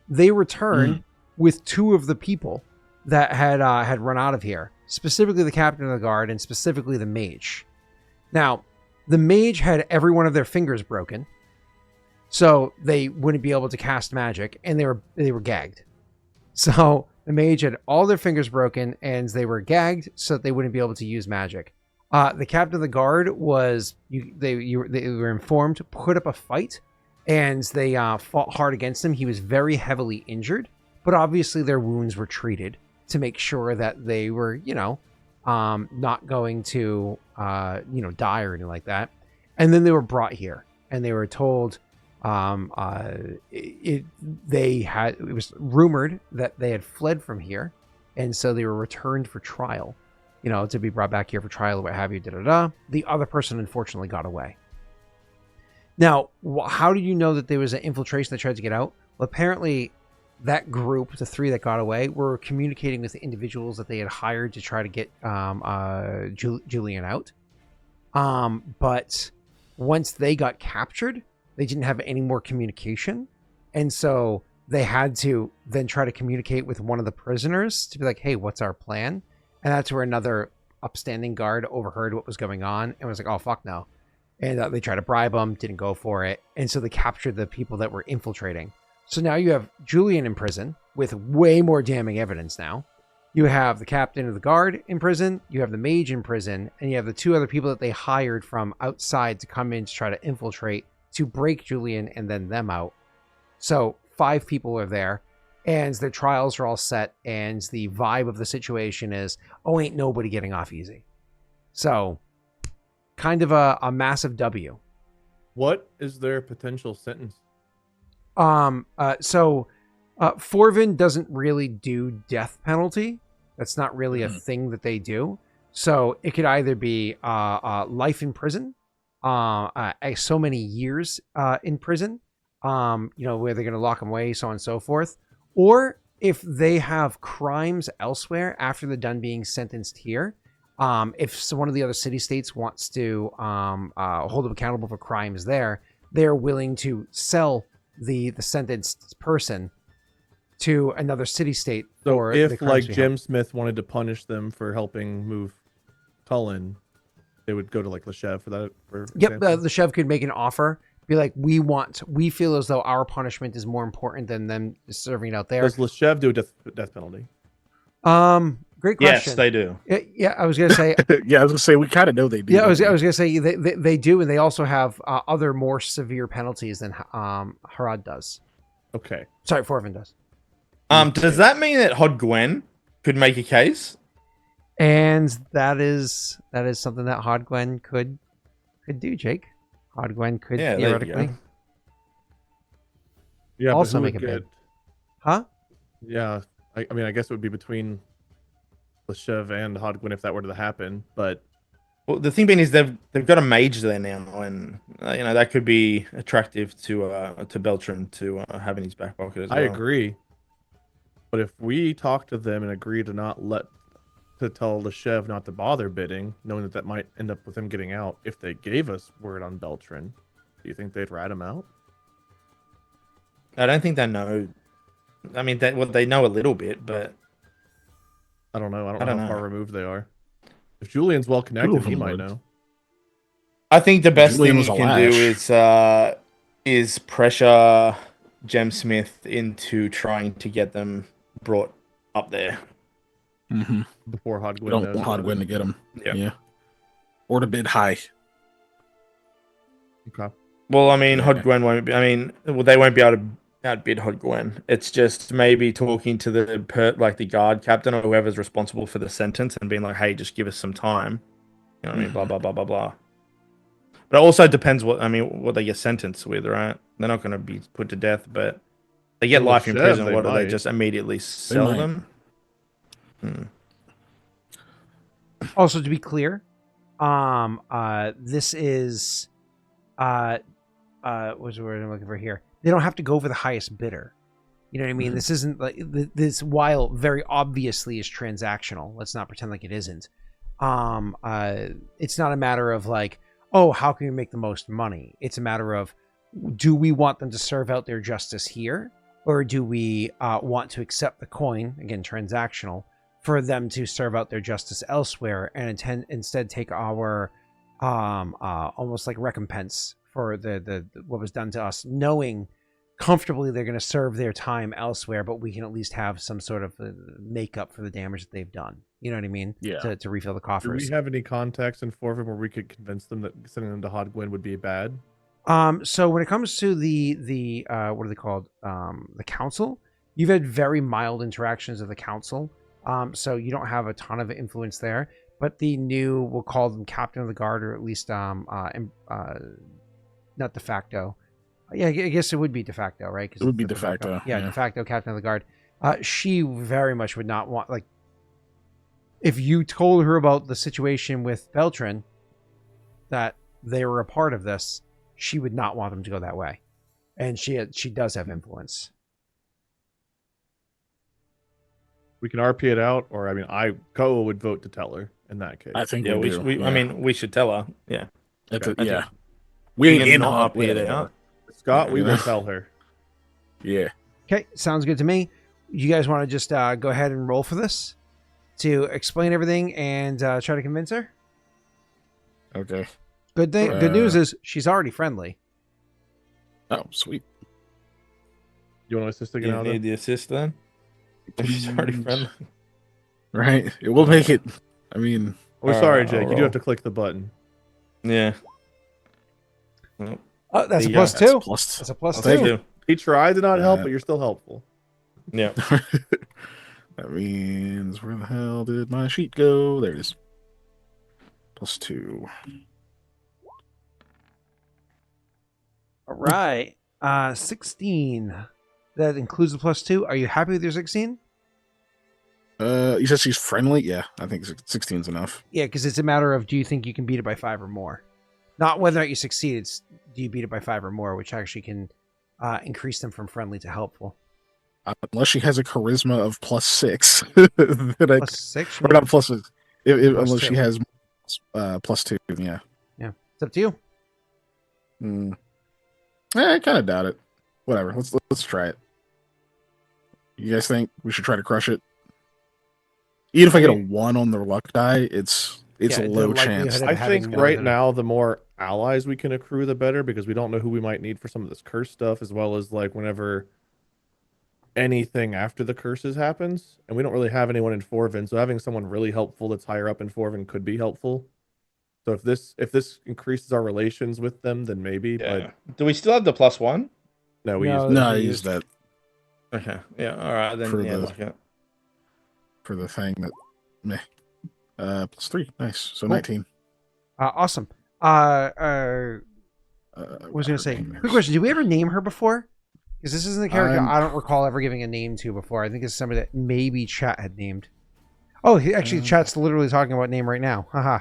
They returned with two of the people that had run out of here, specifically the captain of the guard and specifically the mage. Now, the mage had every one of their fingers broken, so they wouldn't be able to cast magic, and they were gagged. So the mage had all their fingers broken, and they were gagged, so that they wouldn't be able to use magic. The captain of the guard was they were informed to put up a fight, and they fought hard against him. He was very heavily injured, but obviously their wounds were treated to make sure that they were, not going to, die or anything like that. And then they were brought here, and they were told, it was rumored that they had fled from here, and so they were returned for trial, to be brought back here for trial or what have you. The other person unfortunately got away. Now, how did you know that there was an infiltration that tried to get out? Well, apparently that group, the three that got away, were communicating with the individuals that they had hired to try to get Julian out. But once they got captured, they didn't have any more communication. And so they had to then try to communicate with one of the prisoners to be like, hey, what's our plan? And that's where another upstanding guard overheard what was going on and was like, oh, fuck no. And they tried to bribe him, didn't go for it. And so they captured the people that were infiltrating. So now you have Julian in prison with way more damning evidence now. You have the captain of the guard in prison, you have the mage in prison, and you have the two other people that they hired from outside to come in to try to infiltrate, to break Julian and then them out. So 5 people are there, and their trials are all set, and the vibe of the situation is, oh, ain't nobody getting off easy. So, kind of a massive W. What is their potential sentence? Forvin doesn't really do death penalty. That's not really a thing that they do. So it could either be life in prison, so many years in prison, where they're going to lock them away, so on and so forth. Or if they have crimes elsewhere after they're done being sentenced here, if one of the other city-states wants to hold them accountable for crimes there, they're willing to sell the sentenced person to another city-state. So if, like, Jim Smith wanted to punish them for helping move Cullen, they would go to, like, Loshev for that? Loshev could make an offer, be like, we feel as though our punishment is more important than them serving it out there. Does Loshev do a death penalty? Great question. Yes, they do. Yeah, I was gonna say. Yeah, I was gonna say we kind of know they do. Yeah, I was gonna say they do, and they also have other more severe penalties than Harad does. Okay. Sorry, Forvin does. Does that mean that Hod Gwen could make a case? And that is something that Hod Gwen could do, Jake. Hod Gwen could theoretically also make a bid. Huh? Yeah, I mean, I guess it would be between Loshev and Hod Gwen if that were to happen, but well, the thing being is they've got a mage there now, and that could be attractive to Beltran to have in his back pocket as well. I agree. But if we talk to them and agree to tell Loshev not to bother bidding, knowing that might end up with him getting out, if they gave us word on Beltran, do you think they'd rat him out? I don't think they know. I mean, they know a little bit, but I don't know. I don't know how far removed they are. If Julian's well connected, he might know. I think the best thing you can do is pressure Jem Smith into trying to get them brought up there before Hod Gwen. We don't want Hod Gwen to get them. Yeah. Or to bid high. Okay. Well, I mean, Hod Gwen won't be. I mean, they won't be able to outbid Hod Gwen. It's just maybe talking to the guard captain or whoever's responsible for the sentence and being like, "Hey, just give us some time." You know what I mean? Blah blah blah blah blah. But it also depends what they get sentenced with, right? They're not going to be put to death, but they get life in prison. What do they just immediately sell them? Also, to be clear, this is what's the word I'm looking for here? They don't have to go for the highest bidder. You know what I mean? This isn't like this, while very obviously is transactional. Let's not pretend like it isn't. It's not a matter of like, oh, how can we make the most money? It's a matter of, do we want them to serve out their justice here, or do we want to accept the coin, again transactional, for them to serve out their justice elsewhere and instead take our almost like recompense for the what was done to us, knowing comfortably they're going to serve their time elsewhere, but we can at least have some sort of makeup for the damage that they've done. You know what I mean? Yeah. To refill the coffers. Do we have any contacts in Forvin where we could convince them that sending them to Hod Gwen would be bad? So when it comes to the what are they called? The council, you've had very mild interactions with the council. So you don't have a ton of influence there. But the new, we'll call them captain of the guard, or at least not de facto. Yeah, I guess it would be de facto, right? It would be de facto. Yeah, de facto captain of the guard. She very much would not want, like, if you told her about the situation with Beltran, that they were a part of this, she would not want them to go that way. And she does have influence. We can RP it out, or I mean, Koa would vote to tell her in that case. I think I mean, we should tell her. Yeah. We ain't in RP RP it out. Scott, we will tell her. Yeah. Okay, sounds good to me. You guys want to just go ahead and roll for this to explain everything and try to convince her? Okay. Good news is she's already friendly. Oh, sweet. You want to assist again, You Aldo? need the assist then? If she's already friendly. Right. It will make it. I mean, Oh, sorry, I'll Jake. You do roll. have to click the button. Yeah. Oh, that's a Yeah, plus that's two. plus. That's a plus I'll two. take Thank it. you. He tried to not help, Uh, but you're still helpful. Yeah. That means where the hell did my sheet go? There it is. +2. All right. 16. That includes the plus two. Are you happy with your 16? You said she's friendly? Yeah, I think 16's enough. Yeah, because it's a matter of do you think you can beat it by 5 or more? Not whether or not you succeed, it's do you beat it by 5 or more, which actually can increase them from friendly to helpful. Unless she has a charisma of +6. That I, Plus 6? or not +6. Plus Unless 2. she has +2, yeah. Yeah. It's up to you. I kind of doubt it. Whatever. Let's try it. You guys think we should try to crush it? Even if I get a 1 on the luck die, it's Yeah, a the low likelihood chance. of I having think more right than- now, the more allies we can accrue, the better, because we don't know who we might need for some of this curse stuff, as well as like whenever anything after the curses happens, and we don't really have anyone in Forvin, so having someone really helpful that's higher up in Forvin could be helpful. So if this increases our relations with them, then maybe. Yeah. Do we still have the +1? But no, we No, use No, I we use used- that Okay. Yeah. All right. Then For yeah. the- Lock it. for the thing that meh. +3. Nice. So Cool. 19. Awesome. What was I going to say? her name Quick is- question. Did we ever name her before? Because this isn't a character I'm- I don't recall ever giving a name to before. I think it's somebody that maybe chat had named. Oh, actually, chat's literally talking about name right now. Haha.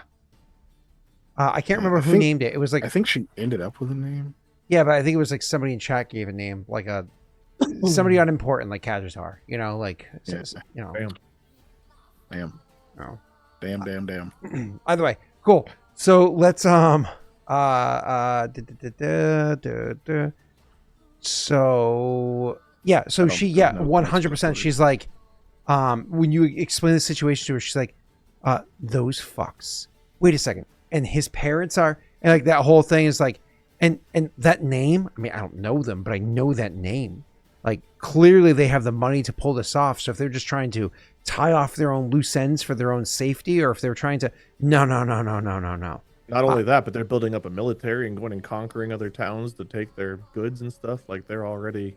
I can't remember I who think- named it. It was like, I think she ended up with a name. yeah, but I think it was like somebody in chat gave a name, like a somebody unimportant, like Kajatar. You know, like Yeah. you know. Bam. Damn. No. Damn. Either way, cool. So let's so yeah, so I she don't know 100%. She's like, when you explain the situation to her, she's like, those fucks. Wait a second, and his parents are, and like that whole thing is like, and that name. I mean, I don't know them, but I know that name. Like clearly they have the money to pull this off. So if they're just trying to tie off their own loose ends for their own safety, or if they're trying to, no. Not only that, but they're building up a military and going and conquering other towns to take their goods and stuff. Like they're already.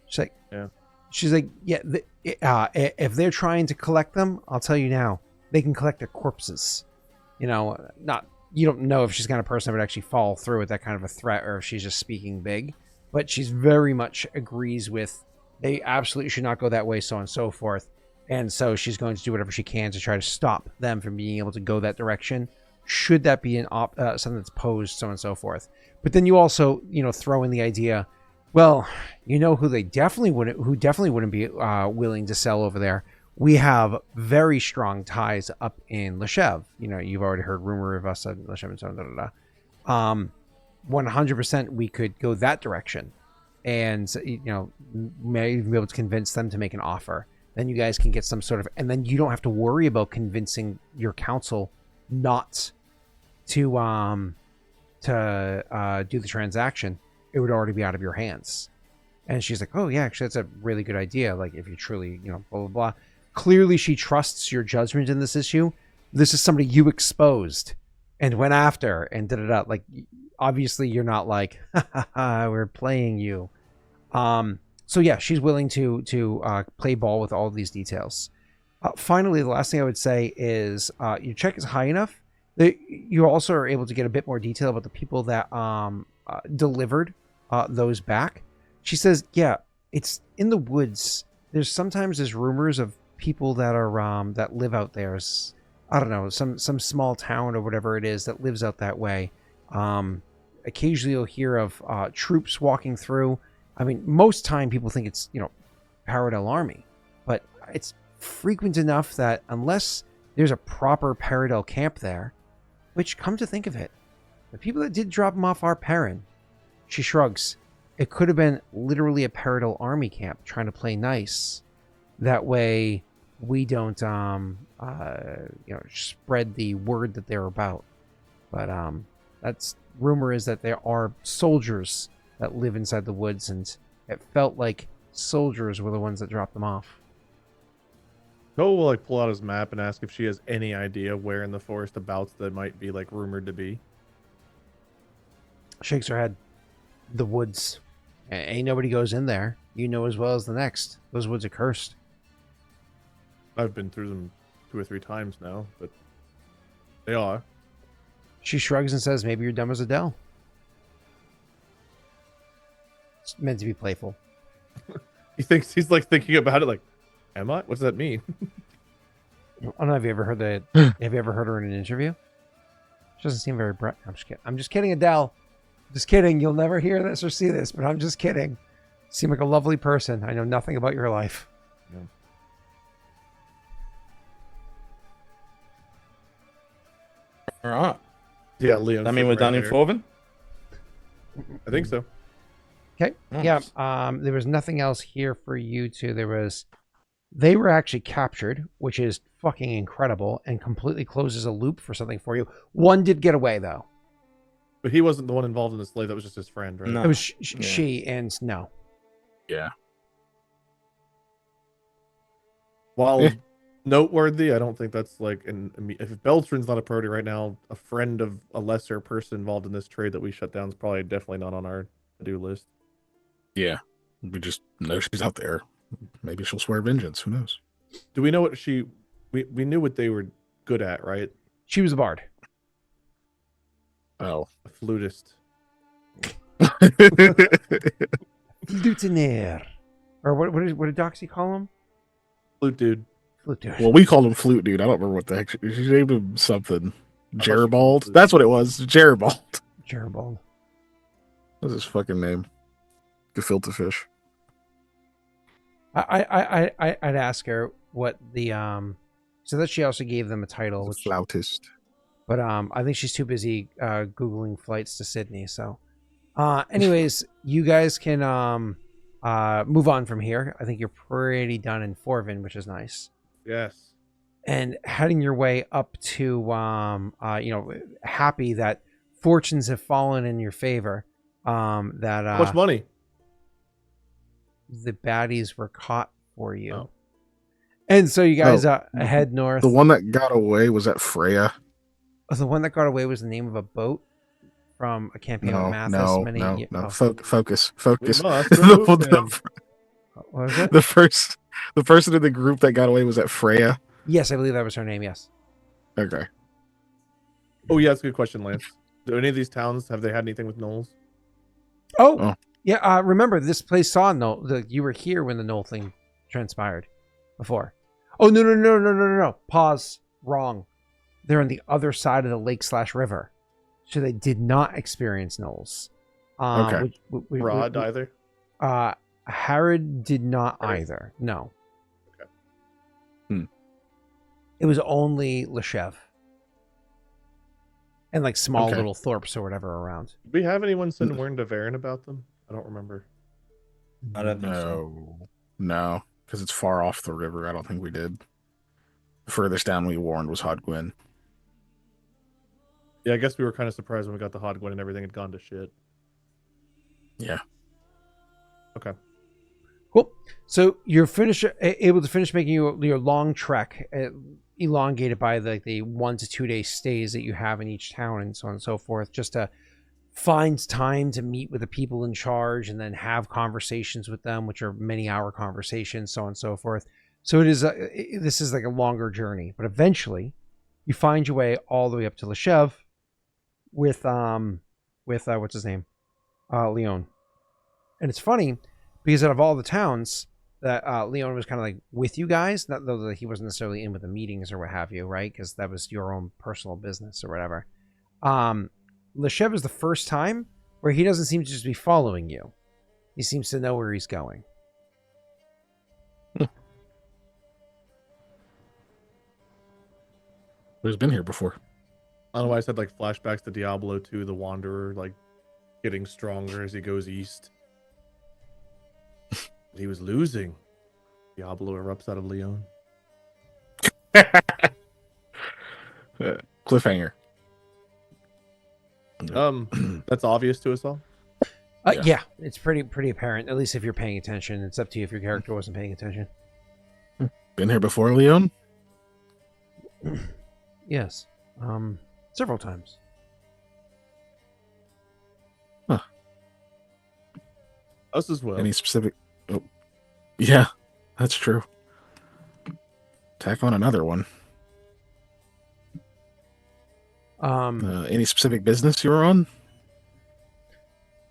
She's like, Yeah. She's like, yeah. If they're trying to collect them, I'll tell you now, they can collect their corpses. You know, you don't know if she's the kind of person that would actually follow through with that kind of a threat, or if she's just speaking big. But she's very much agrees with they absolutely should not go that way, so on and so forth. And so she's going to do whatever she can to try to stop them from being able to go that direction. Should that be something that's posed, so on and so forth. But then you also, throw in the idea, well, who definitely wouldn't be willing to sell over there. We have very strong ties up in Loshev. You've already heard rumor of us at Loshev and so on. 100% we could go that direction, and may even be able to convince them to make an offer. Then you guys can get some sort of, and then you don't have to worry about convincing your council not to do the transaction. It would already be out of your hands. And she's like, oh yeah, actually that's a really good idea. Like if you truly, blah blah blah. Clearly she trusts your judgment in this issue. This is somebody you exposed and went after and da. Like obviously you're not like, we're playing you. So yeah, she's willing to play ball with all of these details. Finally, the last thing I would say is your check is high enough that you also are able to get a bit more detail about the people that delivered those back. She says, yeah, it's in the woods. There's rumors of people that are that live out there. I don't know, some small town or whatever it is that lives out that way. Occasionally you'll hear of troops walking through. I mean, most time people think it's, Paradel army, but it's frequent enough that unless there's a proper Paradel camp there, which come to think of it, the people that did drop him off are Perrin. She shrugs. it could have been literally a Paradol army camp trying to play nice. That way, we don't spread the word that they're about. But that's rumor is that there are soldiers that live inside the woods, and it felt like soldiers were the ones that dropped them off. Koa will like pull out his map and ask if she has any idea where in the forest abouts that might be like rumored to be. Shakes her head. The woods. Ain't nobody goes in there. You know as well as the next. Those woods are cursed. I've been through them 2 or 3 times now, but they are. She shrugs and says, maybe you're dumb as Adele. It's meant to be playful. He thinks he's like thinking about it like, am I? What does that mean? I don't know. Have you ever heard that? Have you ever heard her in an interview? She doesn't seem very bright. I'm just kidding. I'm just kidding, Adele. Just kidding. You'll never hear this or see this, but I'm just kidding. You seem like a lovely person. I know nothing about your life. Yeah. All right. Yeah, Leon. I mean, we're done in Forvin? I think so. Okay. Nice. Yeah. There was nothing else here for you two. They were actually captured, which is fucking incredible and completely closes a loop for something for you. One did get away though. But he wasn't the one involved in the slave. That was just his friend, right? No. It was Yeah. she and no. Yeah. While Yeah. noteworthy, I don't think that's like if Beltran's not a priority right now, a friend of a lesser person involved in this trade that we shut down is probably definitely not on our to-do list. Yeah. We just know she's out there. Maybe she'll swear vengeance. Who knows? Do we know what we knew what they were good at, right? She was a bard. Oh. A flutist. Flutinaire. Or what did Doxy call him? Flute dude. Flute dude. Well, we called him Flute Dude. I don't remember what the heck. She named him something. I thought she Jeribald? called That's what it was. Jeribald. Jerbold. That's his fucking name. Gefilte fish. I'd ask her what the so that she also gave them a title, He's which, a flautist. but I think she's too busy googling flights to Sydney. So, anyways, you guys can move on from here. I think you're pretty done in Forvin, which is nice. Yes. And heading your way up to happy that fortunes have fallen in your favor. How much money? The baddies were caught for you. Oh. And so you guys head north. The one that got away was that Freya. The one that got away was the name of a boat from a campaign with Mathis. No. Focus. We must The, remove him. What was it? the person in the group that got away was that Freya. Yes, I believe that was her name. Yes. Okay. Oh yeah, that's a good question, Lance. Do any of these towns have they had anything with gnolls? Oh. Yeah. Remember, this place saw Knoll. You were here when the Knoll thing transpired before. Oh no. Pause. Wrong. They're on the other side of the lake/river, so they did not experience Knolls. Okay. Rod either. Harrod did not Harrod? either. No. Okay. It was only Loshev. And like small Okay. little thorps or whatever around. Do we have anyone send word to Varen about them? I don't remember. I don't think so. No, because it's far off the river. I don't think we did. The furthest down we warned was Hodgwyn. Yeah, I guess we were kind of surprised when we got the Hodgwyn and everything had gone to shit. Yeah. Okay. Cool. So you're able to finish making your long trek, elongated by the 1 to 2 day stays that you have in each town and so on and so forth, just to find time to meet with the people in charge and then have conversations with them, which are many hour conversations, so on and so forth. So this is like a longer journey, but eventually you find your way all the way up to Loshev with what's his name? Leon. And it's funny because out of all the towns that Leon was kind of like with you guys, not though that he wasn't necessarily in with the meetings or what have you, right? Because that was your own personal business or whatever. Loshev is the first time where he doesn't seem to just be following you. He seems to know where he's going. Who's been here before? I don't know why I said like flashbacks to Diablo 2, the Wanderer, like getting stronger as he goes east. He was losing. Diablo erupts out of Leon. Cliffhanger. That's obvious to us all. Yeah, it's pretty apparent. At least if you're paying attention. It's up to you if your character wasn't paying attention. Been here before, Leon? Yes, several times. Us as well. Any specific? Oh, yeah, that's true. Tack on another one. Any specific business you were on?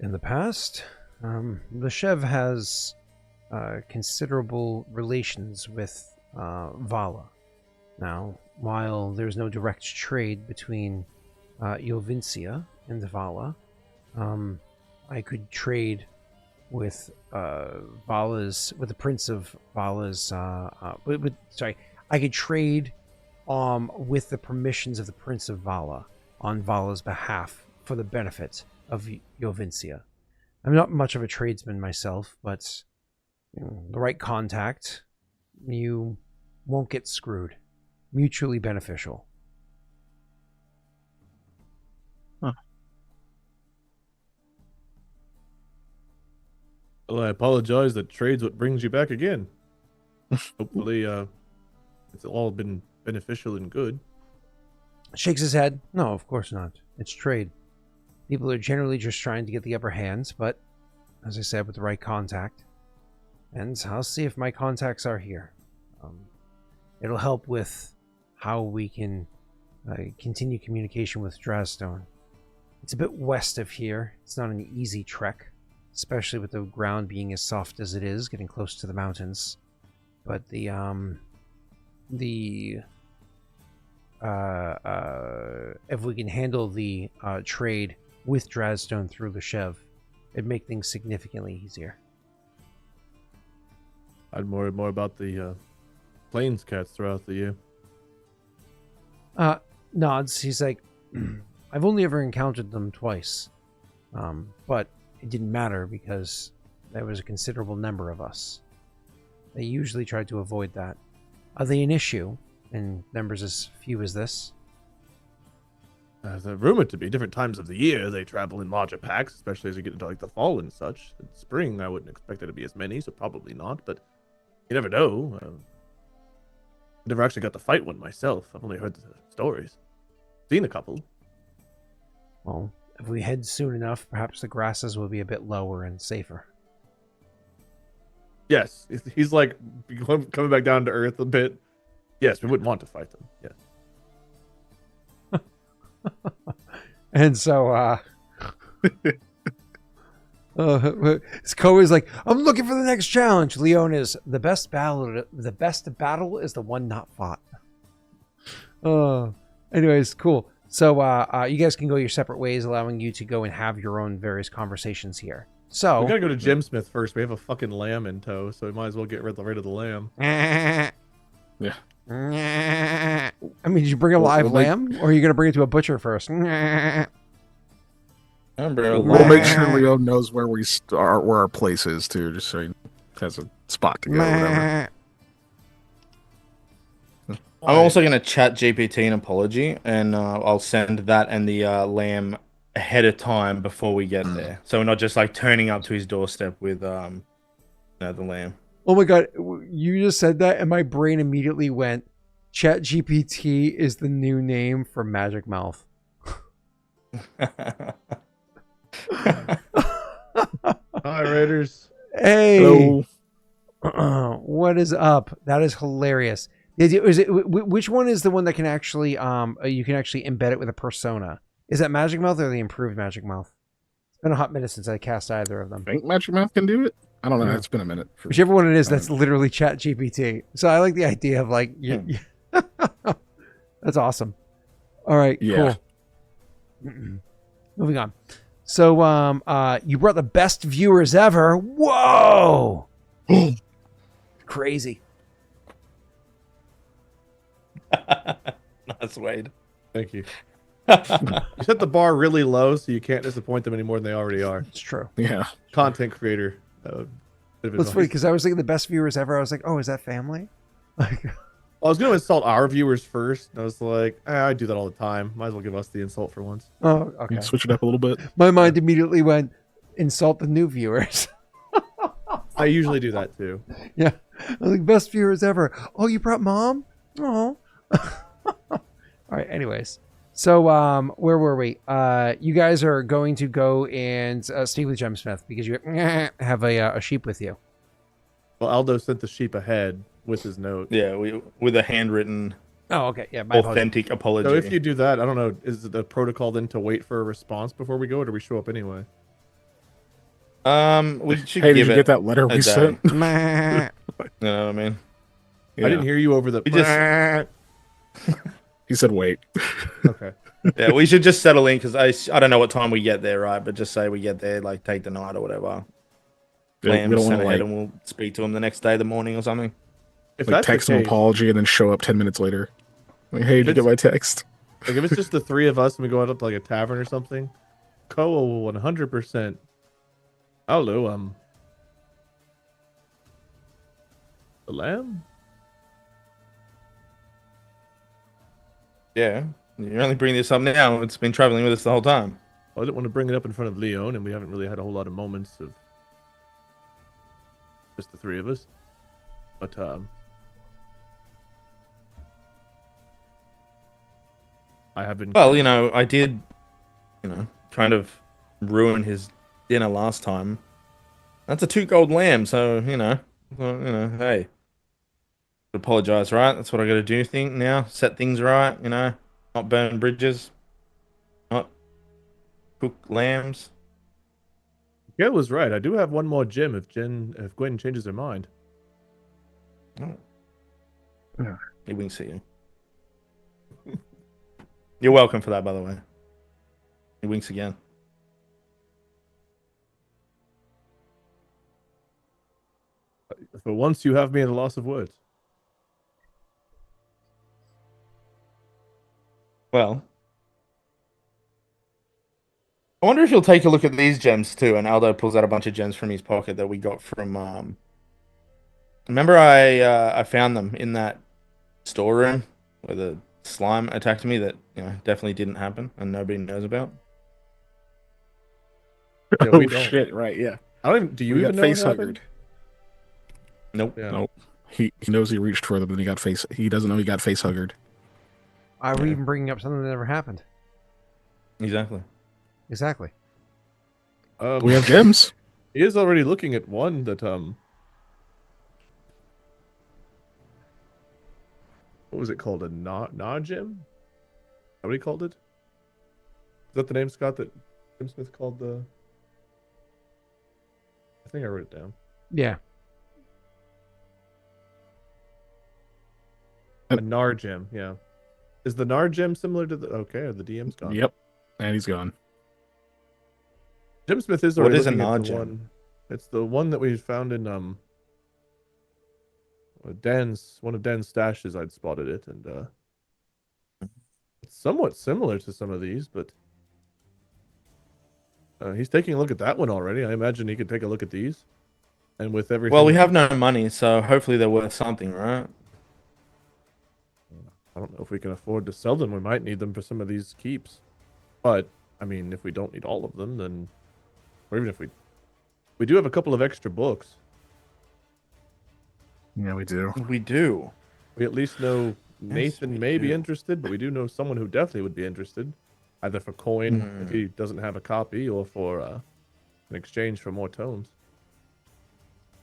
In the past, Loshev has considerable relations with Vala. Now, while there's no direct trade between Jovincia and Vala, I could trade with the Prince of Vala's. I could trade with the permissions of the Prince of Vala on Vala's behalf for the benefit of Jovincia. I'm not much of a tradesman myself, but the right contact, you won't get screwed. Mutually beneficial. Huh. Well, I apologize that trade's what brings you back again. Hopefully, it's all been beneficial and good. Shakes his head. No, of course not. It's trade. People are generally just trying to get the upper hand, but as I said, with the right contact. And I'll see if my contacts are here. It'll help with how we can continue communication with Draazstone. It's a bit west of here. It's not an easy trek, especially with the ground being as soft as it is, getting close to the mountains. But if we can handle the trade with Draazstone through Loshev, it'd make things significantly easier. I'd more about the plains cats throughout the year. Nods. He's like, I've only ever encountered them twice, but it didn't matter because there was a considerable number of us. They usually try to avoid that. Are they an issue in numbers as few as this? They're rumored to be different times of the year. They travel in larger packs, especially as you get into like the fall and such. In spring, I wouldn't expect there to be as many, so probably not. But you never know. I never actually got to fight one myself. I've only heard the stories. Seen a couple. Well, if we head soon enough, perhaps the grasses will be a bit lower and safer. Yes, he's like coming back down to earth a bit. Yes, we wouldn't want to fight them. Yes. And so, Koa is like, I'm looking for the next challenge. Leon is the best battle. The best battle is the one not fought. Anyways, cool. So, you guys can go your separate ways, allowing you to go and have your own various conversations here. So we gotta go to Gemsmith first. We have a fucking lamb in tow, so we might as well get rid of the lamb. Yeah. I mean, did you bring a live lamb, or are you going to bring it to a butcher first? We'll make sure Leon knows where we start, where our place is too, just so he has a spot to go. Whatever. I'm also going to chat GPT an apology, and I'll send that and the lamb ahead of time before we get there, so we're not just like turning up to his doorstep with the lamb. Oh my god, you just said that and my brain immediately went, ChatGPT is the new name for Magic Mouth. Hi, Raiders. Hey. Hello. What is up? That is hilarious. Which one is the one that can actually you can actually embed it with a persona? Is that Magic Mouth or the improved Magic Mouth? It's been a hot minute since I cast either of them. I think Magic Mouth can do it. I don't know. It's been a minute. Whichever one it is, that's literally ChatGPT. So I like the idea of like, that's awesome. All right, Yeah. cool. Moving on. So, you brought the best viewers ever. Whoa! Crazy. Nice, Wade. Thank you. You set the bar really low, so you can't disappoint them any more than they already are. It's true. Yeah. Content creator That's funny because I was thinking the best viewers ever. I was like, oh, is that family? Like, I was gonna insult our viewers first. And I was like, I do that all the time. Might as well give us the insult for once. oh, Yeah, okay. switch it up a little bit. My mind immediately went insult the new viewers. I usually do that too. Yeah, I was like best viewers ever. Oh, you brought mom? Oh. All right. Anyways, so where were we? You guys are going to go and speak with Gemsmith because you have a sheep with you. Well, Aldo sent the sheep ahead with his note. Yeah, with a handwritten, Oh, okay. Yeah, my apologies. authentic apology. So if you do that, I don't know, is the protocol then to wait for a response before we go, or do we show up anyway? we should Hey, did give you it get that letter a we day. sent? You know what I mean? Yeah. I didn't hear you over the. We just- He said, "Wait." Okay. Yeah, we should just settle in because I don't know what time we get there, right? But just say we get there, like take the night or whatever. Yeah, Plan we don't send want to ahead like, and we'll speak to him the next day, the morning or something. If like that's text the an case, apology and then show up 10 minutes later. Like, hey, did you get my text? like if it's just the three of us and we go out to like a tavern or something, Koa will 100%. Aldo, the lamb. Yeah, you only bring this up now. It's been traveling with us the whole time. I didn't want to bring it up in front of Leon, and we haven't really had a whole lot of moments of just the three of us. But I have been. Well, I did, kind of ruin his dinner last time. That's a 2 gold lamb, so hey, apologize, right? That's what I got to do. Think now, set things right. Not burn bridges, not cook lambs. Yeah, was right. I do have one more gem if Gwen changes her mind. Oh. Yeah. He winks at you. You're welcome for that, by the way. He winks again. For once, you have me at a loss of words. Well, I wonder if you'll take a look at these gems too. And Aldo pulls out a bunch of gems from his pocket that we got from. Remember, I found them in that storeroom where the slime attacked me. That definitely didn't happen, and nobody knows about. Yeah, Oh we don't. shit! Right? Yeah. I don't even. Do you We even got know face what happened? huggered. Nope. Yeah. Nope. He knows he reached for them, but he got face. He doesn't know he got face huggered. Are we Yeah. even bringing up something that never happened? Exactly. Exactly. We have gems. He is already looking at one that What was it called? A na gem? How he called it? Is that the name, Scott, that Jim Smith called the? I think I wrote it down. Yeah. A Nar gem, yeah. Is the Nar gem similar to the? Okay, the DM's gone. Yep. And he's gone. Jim Smith is What already is a looking at Nar the gem? one. It's the one that we found in one of Dan's stashes. I'd spotted it, and it's somewhat similar to some of these, but he's taking a look at that one already. I imagine he could take a look at these, and with everything. Well, we have no money, so hopefully they're worth something, right? I don't know if we can afford to sell them. We might need them for some of these keeps, but I mean, if we don't need all of them, then, or even if we do have a couple of extra books. Yeah, we do. We do. We at least know Nathan we may be do. interested, but we do know someone who definitely would be interested, either for coin if he doesn't have a copy, or for an exchange for more tomes.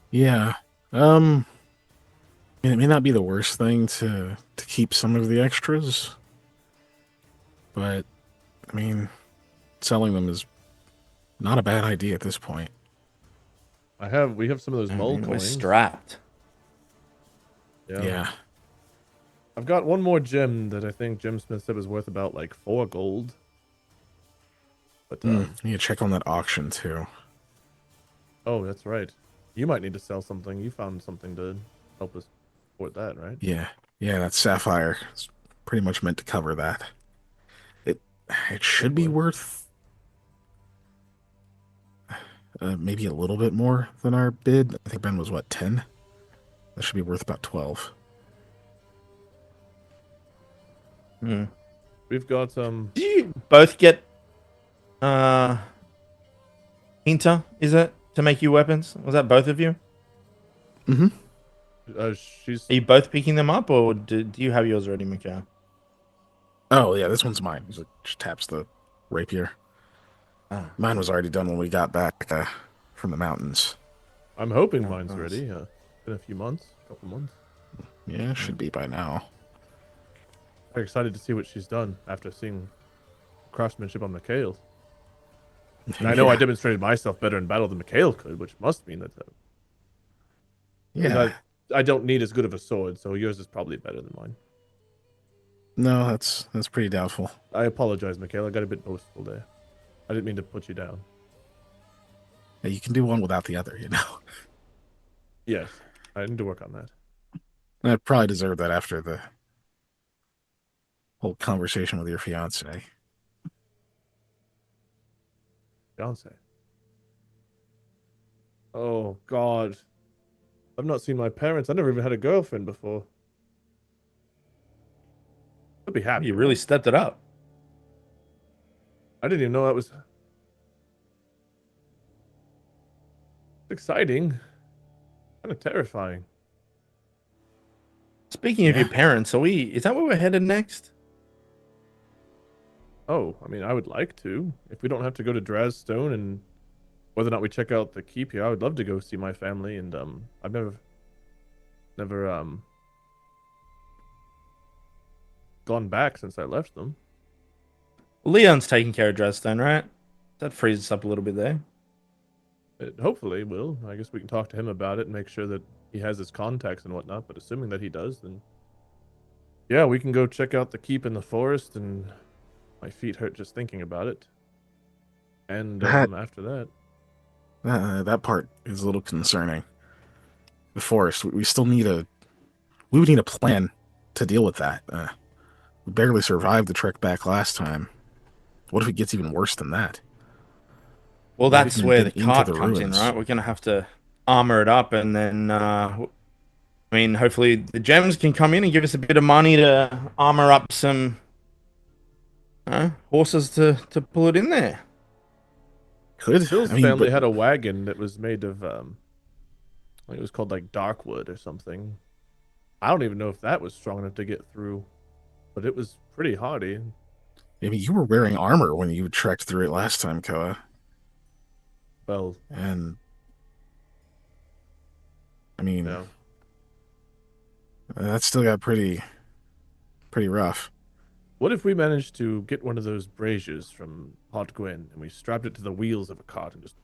Yeah. It may not be the worst thing to keep some of the extras, but I mean, selling them is not a bad idea at this point. We have some of those mull We're coins. strapped. Yeah. I've got one more gem that I think Jim Smith said was worth about like 4 gold. But Need to check on that auction too. oh, that's right. You might need to sell something. You found something to help us support that, right? Yeah. Yeah, that sapphire is pretty much meant to cover that. It should be worth maybe a little bit more than our bid. I think Ben was what, 10? That should be worth about 12. Hmm. We've got Did you both get Hinta, is it, to make you weapons? Was that both of you? Mm-hmm. she's Are you both picking them up, or do you have yours already, Mikhail? Oh yeah, this one's mine. He just taps the rapier. Ah, Mine was already done when we got back from the mountains. I'm hoping Oh, mine's nice. ready. In a few months, a couple months. Yeah, should be by now. I'm excited to see what she's done after seeing craftsmanship on Mikhail. And I know I Yeah. demonstrated myself better in battle than Mikhail could, which must mean that and Yeah. I don't need as good of a sword, so yours is probably better than mine. No, that's pretty doubtful. I apologize, Mikhail. I got a bit boastful there. I didn't mean to put you down. Yeah, you can do one without the other, you know. Yes, I need to work on that. I probably deserve that after the whole conversation with your fiance. Fiance. Oh God, I've not seen my parents. I never even had a girlfriend before. I'd be happy. You really stepped it up. I didn't even know that was exciting. Kind of terrifying. Speaking of Yeah. your parents, is that where we're headed next? Oh, I mean, I would like to. If we don't have to go to Draazstone, and whether or not we check out the keep here, I would love to go see my family. And I've never gone back since I left them. Leon's taking care of Draazstone, right? That frees us up a little bit there. It hopefully will. I guess we can talk to him about it and make sure that he has his contacts and whatnot. But assuming that he does, then yeah, we can go check out the keep in the forest. And my feet hurt just thinking about it. And after that, That part is a little concerning. The forest. We still need we would need a plan to deal with that. We barely survived the trek back last time. What if it gets even worse than that? Well, What if we that's can where get the into cart the comes in, ruins? right? We're gonna have to armor it up, and then I mean, hopefully the gems can come in and give us a bit of money to armor up some horses to pull it in there. Could. Phil's I mean, family but had a wagon that was made of I think it was called like dark wood or something. I don't even know if that was strong enough to get through, but it was pretty hardy. maybe you were wearing armor when you trekked through it last time, Koa. Well, And I mean, yeah. that still got pretty rough. What if we managed to get one of those braziers from Hot Gwen and we strapped it to the wheels of a cart and just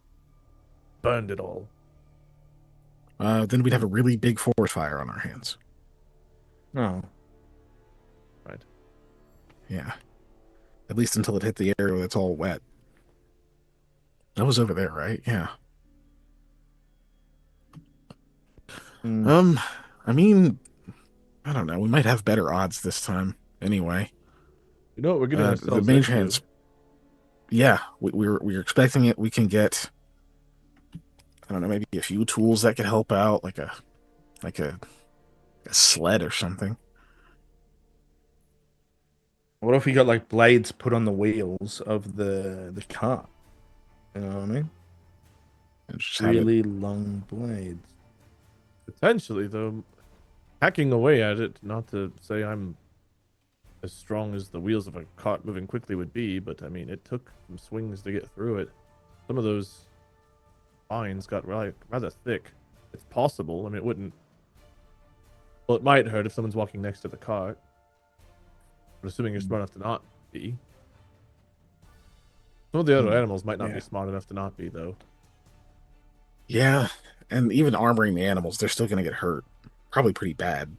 burned it all? Then we'd have a really big forest fire on our hands. No. Right. Yeah. At least until it hit the area that's all wet. That was over there, right? Yeah. Mm. I mean, I don't know. We might have better odds this time. Anyway, You know what we're getting the ourselves mage into? hands. Yeah, we were expecting it. We can get, I don't know, maybe a few tools that could help out, like a sled or something. What if we got like blades put on the wheels of the cart? You know what I mean? And just have it. Really long blades. Potentially, though, hacking away at it, not to say I'm as strong as the wheels of a cart moving quickly would be, but I mean, it took some swings to get through it. Some of those vines got rather thick. It's possible. I mean, it wouldn't. Well, it might hurt if someone's walking next to the cart. But assuming you're smart enough to not be. Some of the other animals might not be smart enough to not be, though. Yeah, and even armoring the animals, they're still going to get hurt. Probably pretty bad.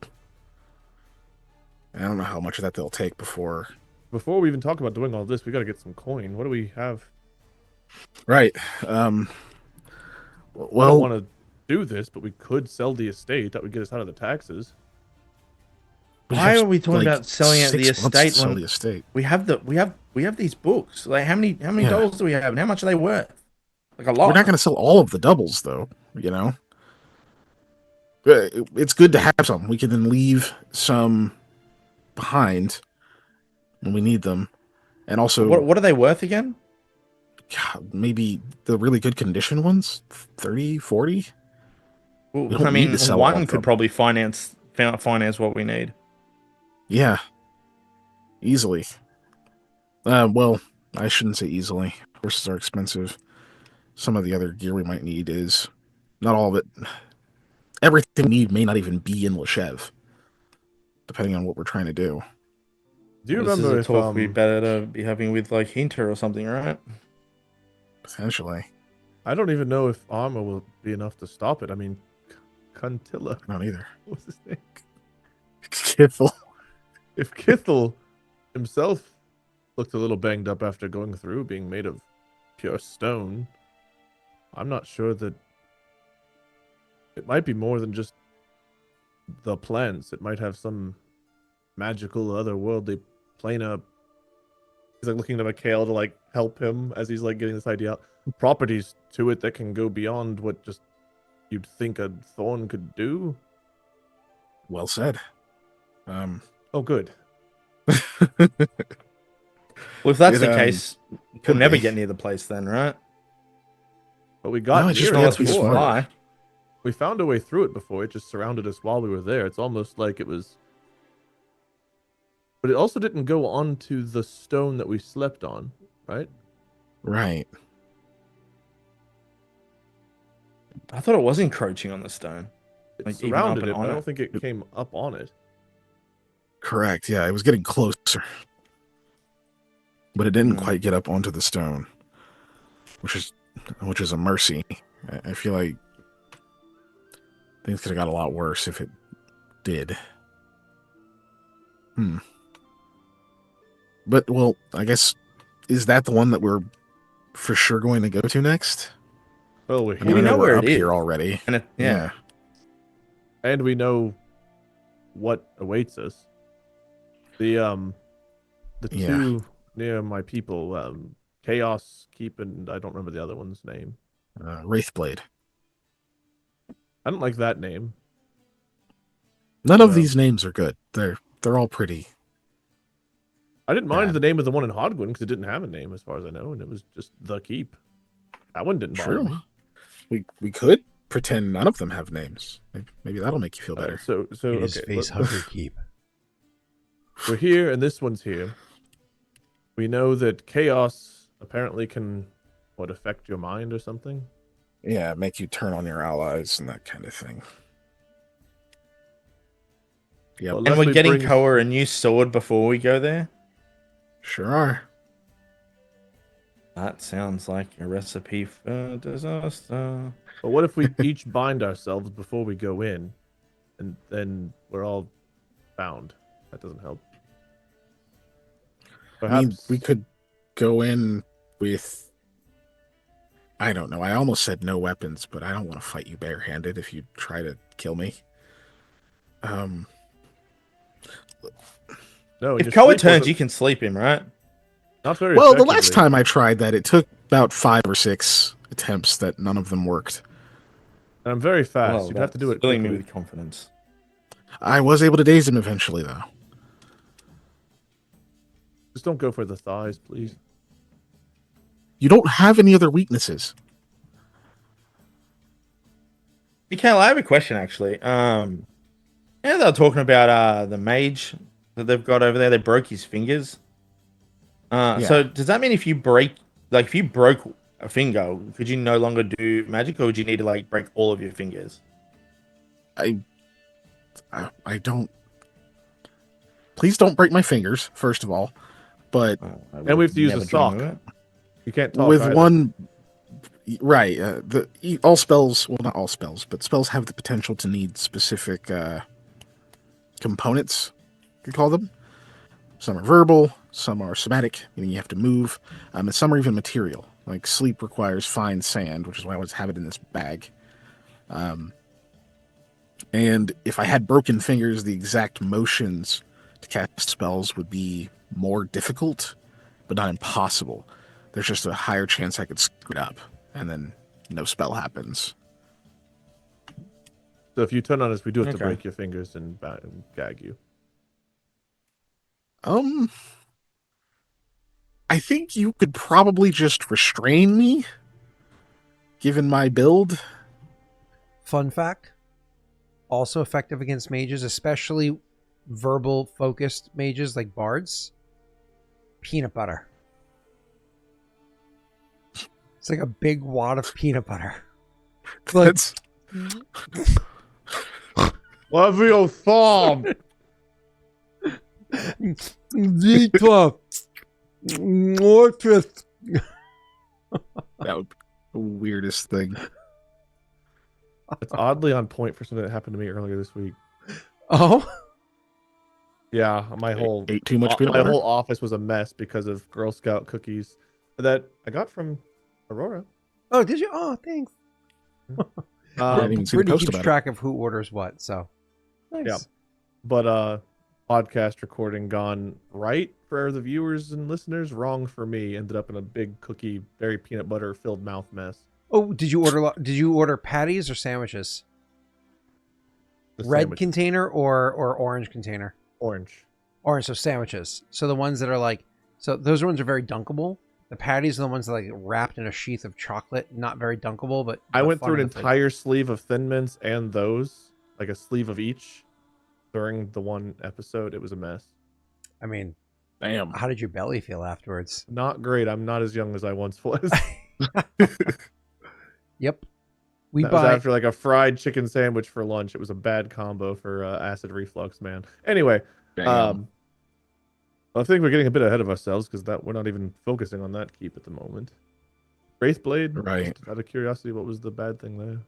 I don't know how much of that they'll take before. Before we even talk about doing all this, we got to get some coin. What do we have? Right. I don't Well, want to do this, but we could sell the estate. That would get us out of the taxes. we Why have, are we talking like, about selling at the 6 months to estate sell when the estate. we have these books? Like how many Yeah. dollars do we have, and how much are they worth? Like a We're lot. not going to sell all of the doubles, though. You know, it's good to have some. We can then leave some behind when we need them, and also What are they worth again? God, maybe the really good condition ones, 30, 40. Well, We don't I need to mean, sell all one of could them. probably finance what we need. Yeah, easily. Well, I shouldn't say easily. Horses are expensive. Some of the other gear we might need is not all of it. Everything we need may not even be in Loshev, depending on what we're trying to do. Do you This is remember a if talk we better to be having with like Hinter or something, right? Potentially. I don't even know if armor will be enough to stop it. I mean, Cuntilla. I don't either. What's his name? Kethrel. If Kithel himself looked a little banged up after going through being made of pure stone, I'm not sure that it might be more than just the plants. It might have some magical otherworldly planar. He's like looking to Mikhail to like help him as he's like getting this idea out. Properties to it that can go beyond what just you'd think a thorn could do. Well said. Oh, good. Well, if that's It, the case, we'll could never be. get near the place then, right? But we got No, it's just near it Unless we be just before. smart. fly. We found a way through it before. It just surrounded us while we were there. It's almost like it was. But it also didn't go onto the stone that we slept on, right? Right. I thought it was encroaching on the stone. It Like, even up surrounded and it, but on I it. don't think it came up on it. Correct. Yeah, it was getting closer. But it didn't Hmm. quite get up onto the stone. Which is a mercy. I feel like things could have got a lot worse if it did. But, well, I guess, is that the one that we're for sure going to go to next? Well, we're I here. mean, we I know know we're where up it here is. already. And yeah. And we know what awaits us. The Yeah. two near my people, Chaos Keep, and I don't remember the other one's name. Wraithblade. I don't like that name. None of Well, these names are good. They're all pretty. I didn't mind bad. the name of the one in Hodgwin because it didn't have a name, as far as I know, and it was just the Keep. That one didn't bother True. me. We could pretend none of them have names. Maybe that'll make you feel better. So It is okay, face hugger keep. we're here, and this one's here. We know that Chaos apparently can, affect your mind or something? Yeah, make you turn on your allies and that kind of thing. Yep. Well, And Leslie we're getting brings- Koa a new sword before we go there. Sure are. That sounds like a recipe for disaster. But what if we each bind ourselves before we go in, and then we're all bound? That doesn't help. I Perhaps mean, we could go in with... I don't know. I almost said no weapons, but I don't want to fight you barehanded if you try to kill me. No. If Koa turns, you can sleep him, right? Not very Well, the last effectively. time I tried that, it took about 5 or 6 attempts that none of them worked. And I'm very fast. Well, You'd have to do it that's filling me quickly. with confidence. I was able to daze him eventually, though. Just don't go for the thighs, please. You don't have any other weaknesses. Mikhail, I have a question actually. Yeah, they were talking about the mage that they've got over there. They broke his fingers. So does that mean if you broke a finger, could you no longer do magic, or would you need to like break all of your fingers? I don't. Please don't break my fingers, first of all. But I And we have to use a never dream of sock. it. You can't talk with either. one, right? All spells, well, not all spells, but spells have the potential to need specific components. You call them. Some are verbal, some are somatic, meaning you have to move, and some are even material. Like sleep requires fine sand, which is why I always have it in this bag. And if I had broken fingers, the exact motions to cast spells would be more difficult, but not impossible. There's just a higher chance I could screw it up, and then no spell happens. So if you turn on us, we do have to Okay. break your fingers and gag you. I think you could probably just restrain me, given my build. Fun fact, also effective against mages, especially verbal focused mages like bards. Peanut butter. It's like a big wad of peanut butter. Like, That's Love your thumb. Zita. Mortis. that would be the weirdest thing. It's oddly on point for something that happened to me earlier this week. Oh, Yeah, my whole Ate too much peanut my butter? whole office was a mess because of Girl Scout cookies that I got from Aurora. oh, did you? Oh, thanks. I didn't even see the Brittany post keeps about it. track of who orders what, so nice. Yeah. But podcast recording gone right for the viewers and listeners, wrong for me. Ended up in a big cookie, very peanut butter filled mouth mess. Oh, did you order patties or sandwiches? The Red sandwich- container or orange container? orange. Orange, so sandwiches. So the ones that are like, so those ones are very dunkable. The patties are the ones that are like wrapped in a sheath of chocolate, not very dunkable, but I went fun through an in the flavor. entire sleeve of Thin Mints and those, like a sleeve of each, during the one episode. It was a mess. I mean, Damn. how did your belly feel afterwards? Not great. I'm not as young as I once was. Yep. We That was buy. after like a fried chicken sandwich for lunch. It was a bad combo for acid reflux, man. Anyway, Damn. I think we're getting a bit ahead of ourselves because that we're not even focusing on that keep at the moment. Wraithblade, Right. just out of curiosity, what was the bad thing there?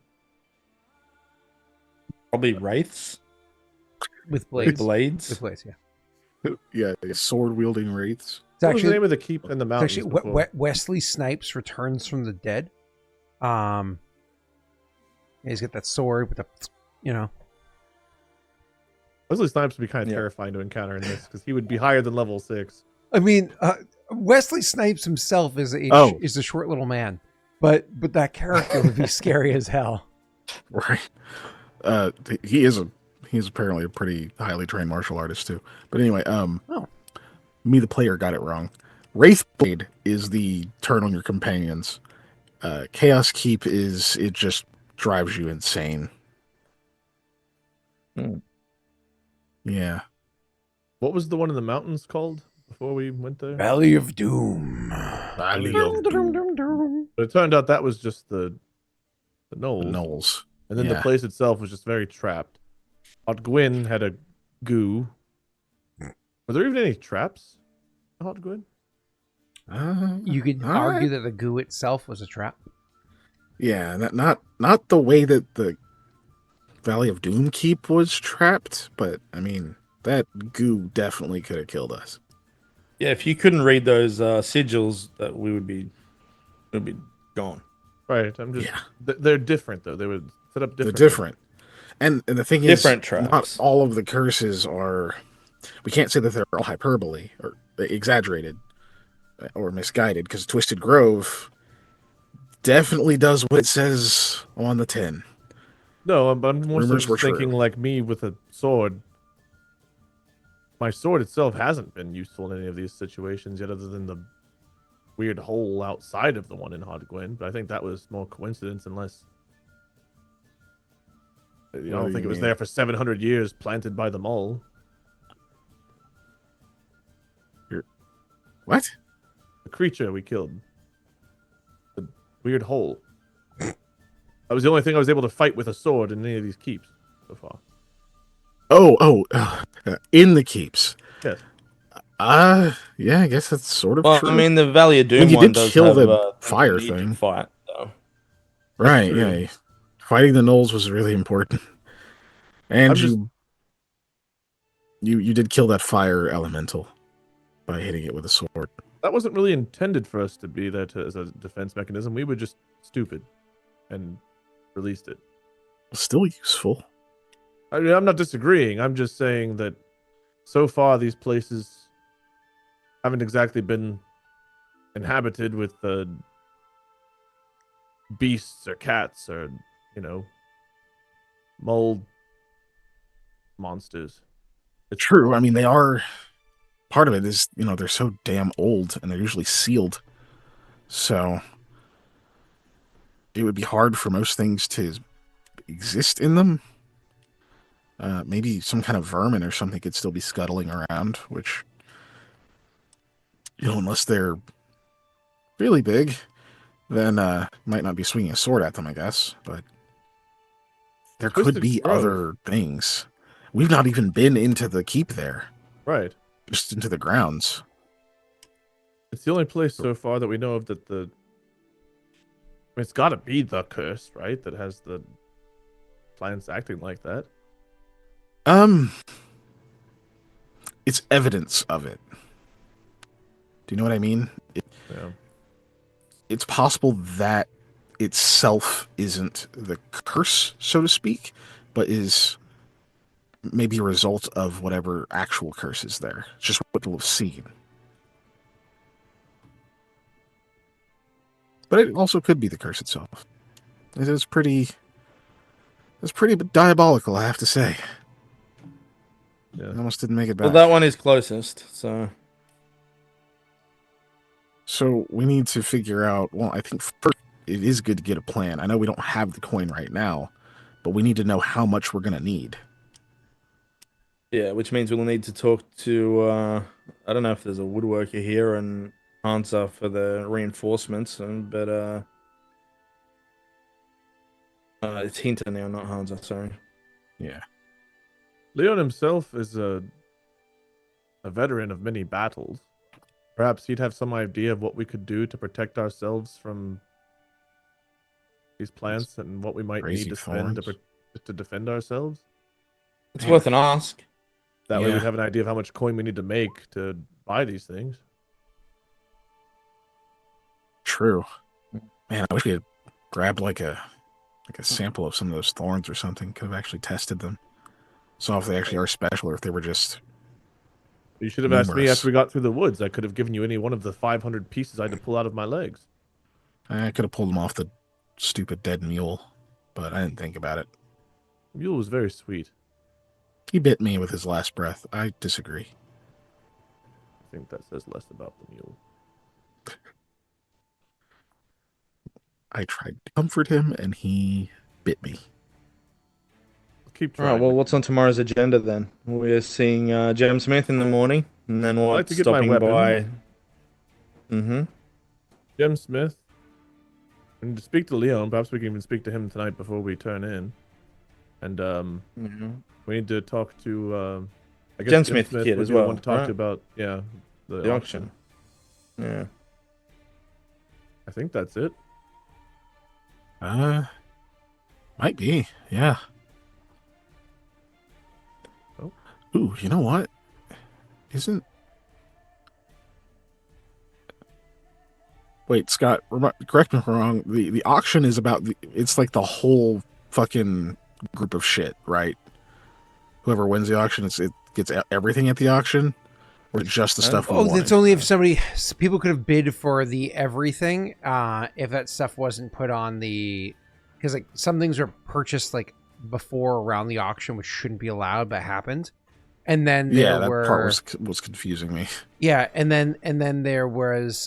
Probably wraiths with with blades. blades. With blades, yeah. Yeah, sword wielding wraiths. It's What was the actually, name of the keep in the it's mountains? actually before? Wesley Snipes returns from the dead. He's got that sword with the, you know. Wesley Snipes would be kind of Yeah. terrifying to encounter in this because he would be higher than level 6. I mean, Wesley Snipes himself is a short little man, but that character would be scary as hell. Right. He's apparently a pretty highly trained martial artist too. But anyway, me the player got it wrong. Wraithblade is the turn on your companions. Chaos Keep is it just drives you insane. Hmm. Yeah. What was the one in the mountains called before we went there? Valley of Doom. Valley of Doom. But it turned out that was just the knolls. Knolls. And then the Yeah. place itself was just very trapped. Hot Gwyn had a goo. Were there even any traps in Hot Gwyn? You could all argue right. that the goo itself was a trap. Yeah, not the way that the Valley of Doom Keep was trapped, but I mean that goo definitely could have killed us. Yeah, if you couldn't read those sigils, that we'd be gone. Right. I'm just. Yeah. They're different though. They would set up They're different. different. And the thing Different is, traps. not all of the curses are. We can't say that they're all hyperbole or exaggerated or misguided, because Twisted Grove definitely does what it says on the tin. No, but I'm more so Rumors were just thinking true. like me with a sword. My sword itself hasn't been useful in any of these situations yet, other than the weird hole outside of the one in Hot Gwyn. But I think that was more coincidence, unless I What don't do think you it was mean? there for 700 years, planted by them all. What? The creature we killed, the weird hole. That was the only thing I was able to fight with a sword in any of these keeps so far. In the keeps. Yes. Yeah, I guess that's sort of Well, true. I mean, the Valley of Doom When you one did does kill have the fire you need to thing. fight, though. Right, true. yeah. Fighting the gnolls was really important. And I'm just- you did kill that fire elemental by hitting it with a sword. That wasn't really intended for us to be there as a defense mechanism. We were just stupid and released it. Still useful. I mean, I'm not disagreeing. I'm just saying that so far these places haven't exactly been inhabited with beasts or cats or, mold monsters. It's True. I mean, they are. Part of it is, they're so damn old and they're usually sealed. So it would be hard for most things to exist in them. Maybe some kind of vermin or something could still be scuttling around, which, unless they're really big, then might not be swinging a sword at them, I guess. But there could Twisted be Grove. other things. We've not even been into the keep there, Right. just into the grounds. It's the only place so far that we know of that it's got to be the curse, right? That has the plants acting like that. It's evidence of it. Do you know what I mean? Yeah. It's possible that itself isn't the curse, so to speak, but is maybe a result of whatever actual curse is there. It's just what we'll have seen. But it also could be the curse itself. It's pretty diabolical, I have to say. Yeah. I almost didn't make it back. Well, that one is closest, so... So we need to figure out, well, I think first it is good to get a plan. I know we don't have the coin right now, but we need to know how much we're going to need. Yeah, which means we'll need to talk to, I don't know if there's a woodworker here and answer for the reinforcements, but it's Hinter now, not Hansa, sorry. Yeah. Leon himself is a veteran of many battles. Perhaps he'd have some idea of what we could do to protect ourselves from these plants and what we might need Crazy to spend thorns. to defend ourselves. It's worth an ask. That way Yeah. we'd have an idea of how much coin we need to make to buy these things. True. Man, I wish we had grabbed like a sample of some of those thorns or something. Could have actually tested them. Saw if they actually are special or if they were just... You should have asked me Numerous. after we got through the woods. I could have given you any one of the 500 pieces I had to pull out of my legs. I could have pulled them off the stupid dead mule, but I didn't think about it. Mule was very sweet. He bit me with his last breath. I disagree. I think that says less about the mule. I tried to comfort him, and he bit me. Keep All trying. right, well, what's on tomorrow's agenda then? We're seeing Jem Smith in the morning, and then I'd what? like to get my Stopping weapon. by. Mm-hmm. Jem Smith. And to speak to Leon, perhaps we can even speak to him tonight before we turn in. And we need to talk to I guess Jem Smith kid would as be the well, one to talk right? to about The auction. Yeah. I think that's it. Might be, yeah. Oh. Ooh, you know what? Isn't... Wait, Scott, correct me if I'm wrong. The auction is about... It's like the whole fucking group of shit, right? Whoever wins the auction, it gets everything at the auction? Or just the stuff we Oh, wanted? that's only if people could have bid for the everything. If that stuff wasn't put on the, because like some things were purchased like before around the auction, which shouldn't be allowed, but happened. And then Yeah, that part was confusing me. Yeah, and then there was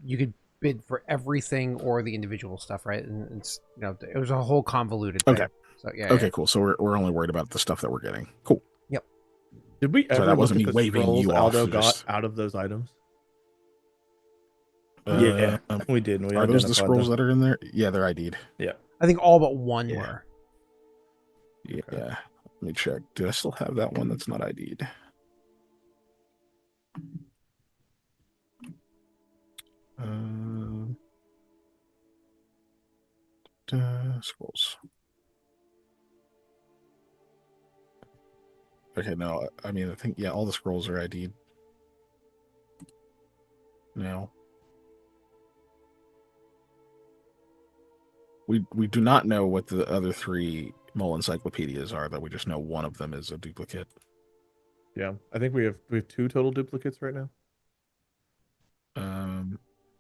you could bid for everything or the individual stuff, right? And it's it was a whole convoluted thing. Okay. So yeah. Okay, Yeah. cool. So we're only worried about the stuff that we're getting. Cool. Did we ever that look wasn't at me the waving scrolls you off, Aldo just- got out of those items? Yeah, we did. We Are those the identified scrolls them. that are in there? Yeah, they're ID'd. Yeah. I think all but one Yeah. were. Yeah. Let me check. Do I still have that one that's not ID'd? Scrolls. Okay, no, I mean, I think, yeah, all the scrolls are ID'd. No. We do not know what the other three mole encyclopedias are, though. We just know one of them is a duplicate. Yeah, I think we have 2 total duplicates right now.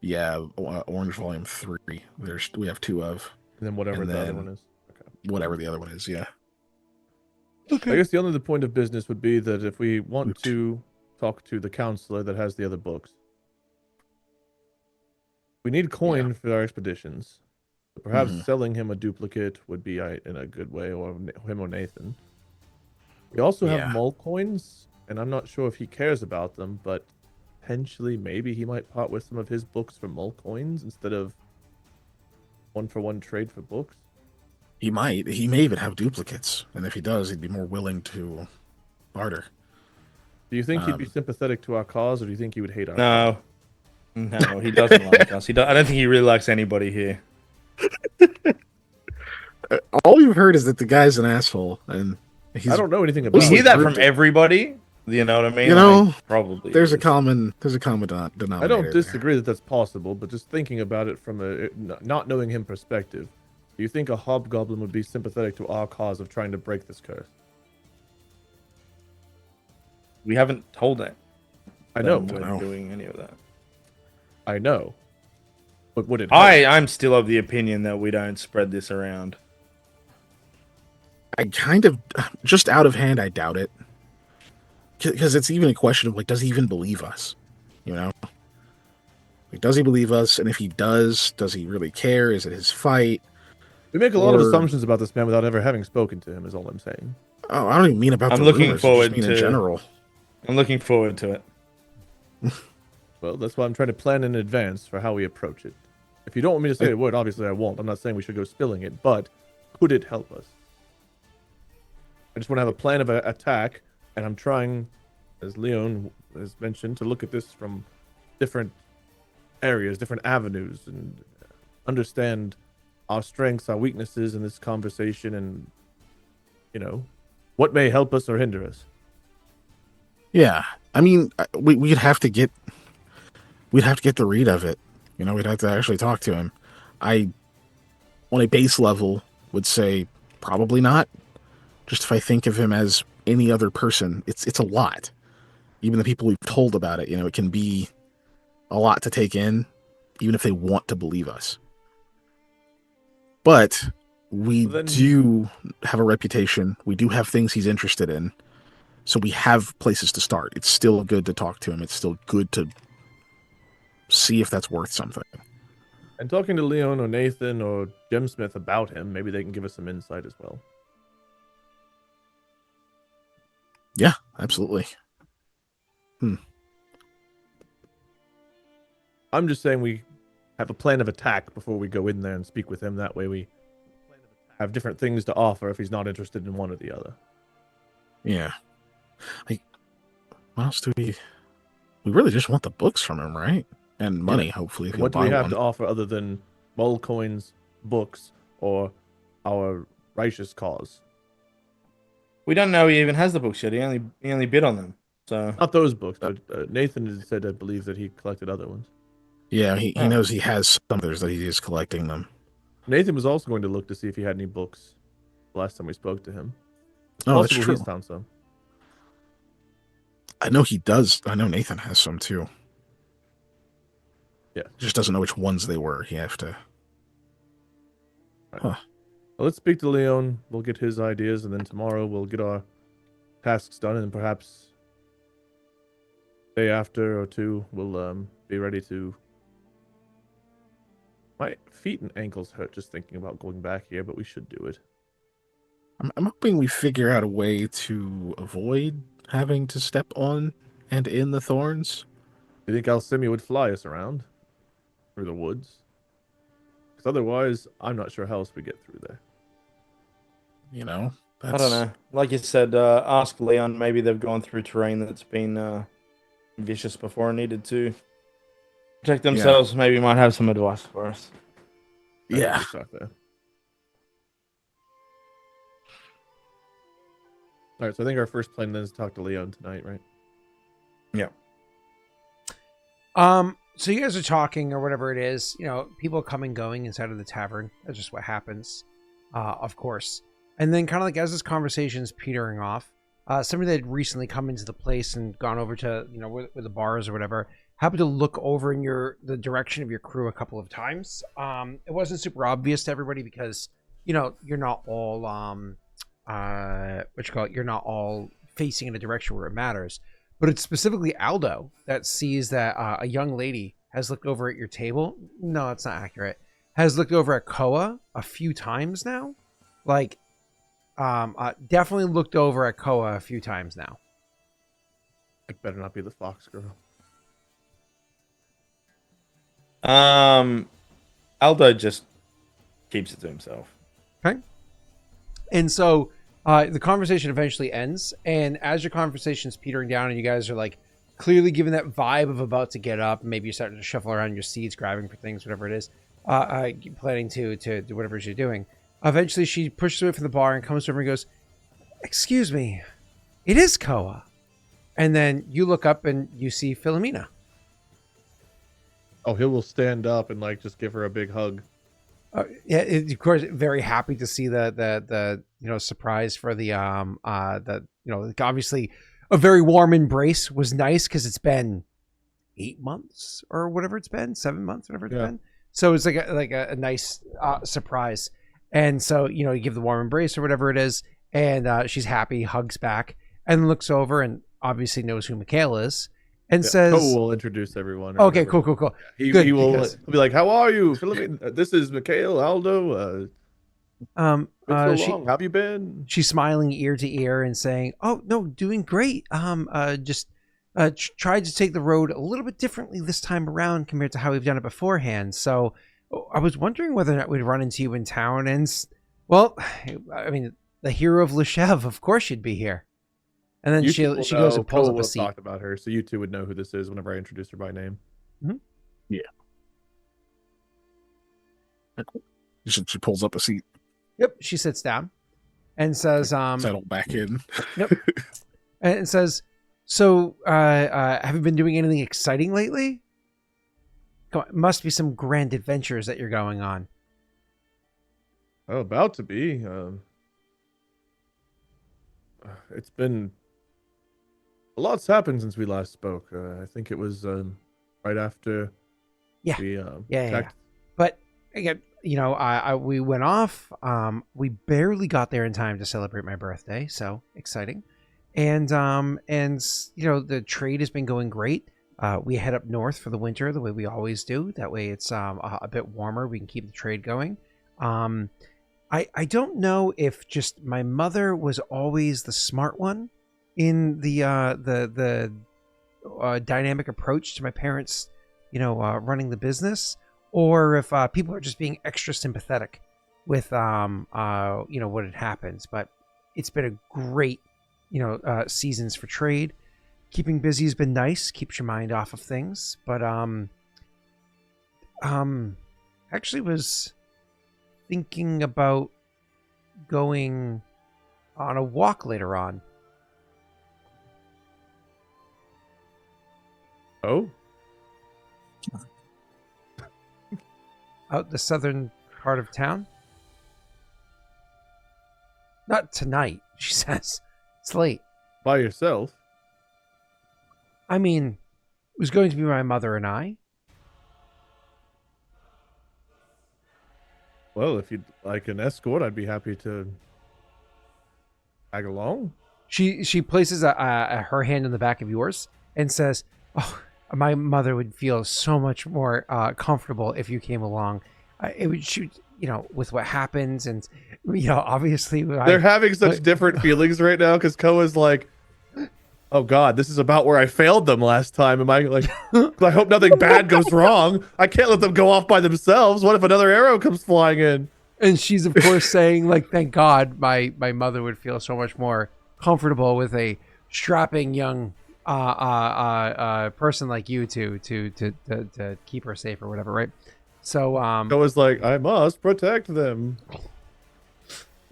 Yeah, Orange Volume 3. We have 2 of, And then whatever and the other then one is. Okay. whatever the other one is. Yeah. I guess the only point of business would be that if we want Woot. to talk to the counselor that has the other books, we need coin for our expeditions. So perhaps Mhm. selling him a duplicate would be in a good way, or him or Nathan. We also have Yeah. mull coins, and I'm not sure if he cares about them, but potentially maybe he might part with some of his books for mull coins instead of 1-for-1 trade for books. He might. He may even have duplicates, and if he does, he'd be more willing to barter. Do you think he'd be Um, sympathetic to our cause, or do you think he would hate our cause? No, he doesn't like us. I don't think he really likes anybody here. All we've heard is that the guy's an asshole, and I don't know anything We about hear it. that from everybody. You know what I mean? You know, Like, probably. there's a is. common denominator. I don't there. disagree that that's possible, but just thinking about it from a not knowing him perspective, do you think a hobgoblin would be sympathetic to our cause of trying to break this curse? We haven't told it. I know, we're doing any of that. I know, but would it? Help? I'm still of the opinion that we don't spread this around. I kind of, just out of hand, I doubt it. Because it's even a question of, like, does he even believe us? You know? Like, does he believe us? And if he does he really care? Is it his fight? We make a lot of assumptions about this man without ever having spoken to him, is all I'm saying. Oh, I don't even mean about I'm the looking rumors. forward I just mean to- in general. I'm looking forward to it. Well, that's why I'm trying to plan in advance for how we approach it. If you don't want me to say a word, obviously I won't. I'm not saying we should go spilling it, but could it help us? I just want to have a plan of attack, and I'm trying, as Leon has mentioned, to look at this from different areas, different avenues, and understand our strengths, our weaknesses in this conversation, and, you know, what may help us or hinder us. Yeah. I mean, we'd have to get the read of it. You know, we'd have to actually talk to him. I, on a base level, would say probably not. Just if I think of him as any other person, it's a lot. Even the people we've told about it, you know, it can be a lot to take in, even if they want to believe us. But we do have a reputation. We do have things he's interested in. So we have places to start. It's still good to talk to him. It's still good to see if that's worth something. And talking to Leon or Nathan or Gemsmith about him, maybe they can give us some insight as well. Yeah, absolutely. I'm just saying we have a plan of attack before we go in there and speak with him. That way we have different things to offer if he's not interested in one or the other. Yeah. Like, what else do we really just want the books from him, right? And money, Yeah. hopefully, if What do he'll we buy have one. to offer other than mull coins, books, or our righteous cause? We don't know he even has the books yet. He only bid on them. So Not those books, but Nathan has said, I believe, that he collected other ones. Yeah, he knows he has some others that he is collecting them. Nathan was also going to look to see if he had any books the last time we spoke to him. Oh, that's Possible true. he's found some. I know he does. I know Nathan has some too. Yeah. Just doesn't know which ones they were. He have to. Right. Huh. Well, let's speak to Leon. We'll get his ideas, and then tomorrow we'll get our tasks done, and perhaps day after or two we'll be ready to. My feet and ankles hurt just thinking about going back here, but we should do it. I'm hoping we figure out a way to avoid having to step on and in the thorns. Do you think Alcimia would fly us around through the woods? Because otherwise, I'm not sure how else we get through there. You know, I don't know. Like you said, ask Leon. Maybe they've gone through terrain that's been vicious before and needed to protect themselves. Maybe he might have some advice for us. Yeah. All right, so I think our first plan then is to talk to Leon tonight, right? Yeah. So you guys are talking or whatever it is, you know, people coming, going inside of the tavern. That's just what happens, of course. And then kind of like as this conversation's petering off, somebody that had recently come into the place and gone over to, you know, where the bars or whatever, happened to look over in the direction of your crew a couple of times. It wasn't super obvious to everybody because you're not all you're not all facing in a direction where it matters. But it's specifically Aldo that sees that a young lady has looked over at your table. No, that's not accurate. Has looked over at Koa a few times now. Like, definitely looked over at Koa a few times now. It better not be the fox girl. Aldo just keeps it to himself. Okay. And so the conversation eventually ends. And as your conversation's petering down and you guys are like clearly giving that vibe of about to get up, maybe you're starting to shuffle around your seats, grabbing for things, whatever it is, planning to do whatever it is you're doing. Eventually she pushes away from the bar and comes over and goes, "Excuse me, it is Koa." And then you look up and you see Philomena. Oh, he will stand up and like just give her a big hug. Yeah, of course, very happy to see the surprise for the obviously a very warm embrace was nice because it's been 8 months or whatever it's been, 7 months, whatever it's been. So it's like a nice surprise. And so, you give the warm embrace or whatever it is. And she's happy, hugs back, and looks over and obviously knows who Mikhail is and says... Koa will introduce everyone. Okay, cool. He Good, will because... be like, "How are you? This is Mikhail, Aldo. Been so long. How have you been?" She's smiling ear to ear and saying, "Oh, no, doing great. Just tried to take the road a little bit differently this time around compared to how we've done it beforehand. So I was wondering whether or not we'd run into you in town. And, well, I mean, the hero of Loshev, of course you'd be here." And then she goes and pulls up a seat. Talked about her, so you two would know who this is whenever I introduce her by name. Mm-hmm. Yeah. She pulls up a seat. Yep. She sits down and says, settle back in. Yep. And says, "So, have you been doing anything exciting lately? Come on, must be some grand adventures that you're going on." Oh, about to be. It's been a lot's happened since we last spoke. I think it was right after. We yeah. But again, we went off. We barely got there in time to celebrate my birthday, so exciting. And the trade has been going great. We head up north for the winter the way we always do. That way it's a bit warmer. We can keep the trade going. I don't know if just my mother was always the smart one in the dynamic approach to my parents, running the business, or if people are just being extra sympathetic with what had happened. But it's been a great seasons for trade. Keeping busy has been nice, keeps your mind off of things. But actually was thinking about going on a walk later on. Oh? Out the southern part of town? Not tonight, she says. It's late. By yourself? I mean, it was going to be my mother and I. Well, if you'd like an escort, I'd be happy to tag along. She places her hand on the back of yours and says, "Oh, my mother would feel so much more comfortable if you came along. It would shoot, with what happens, and obviously they're having such different feelings right now because Koa's like, oh God, this is about where I failed them last time. Am I like, I hope nothing bad goes wrong. I can't let them go off by themselves. What if another arrow comes flying in? And she's of course saying like, thank God my mother would feel so much more comfortable with a strapping young person like you to keep her safe or whatever, right? So Koa's like, I must protect them.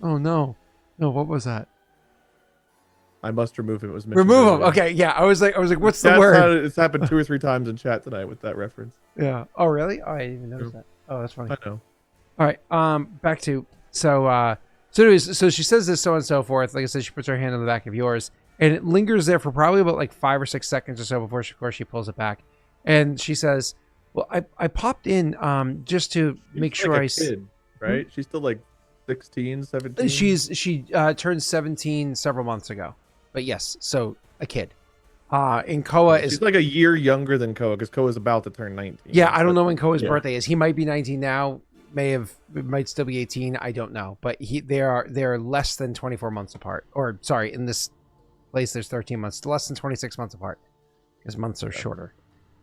Oh no, what was that? I must remove him. It was remove him. Okay, yeah. I was like, what's the word? It's happened 2 or 3 times in chat tonight with that reference. Yeah. Oh really? Oh, I didn't even notice that. Oh, that's funny. I know. All right. Back to so anyways, so she says this, so on and so forth. Like I said, she puts her hand on the back of yours, and it lingers there for probably about like 5 or 6 seconds or so before she pulls it back, And she says, well, I popped in just to make She's sure like I a kid, right? She's still like 16, 17. she turned 17 several months ago. But yes, so a kid. And Koa She's is like a year younger than Koa because Koa's about to turn 19. yeah, I don't but- know when Koa's Yeah. birthday is. He might be 19 now, might still be 18, I don't know. But they're less than 24 months apart. Or sorry, in this place there's 13 months, less than 26 months apart. Because months are shorter.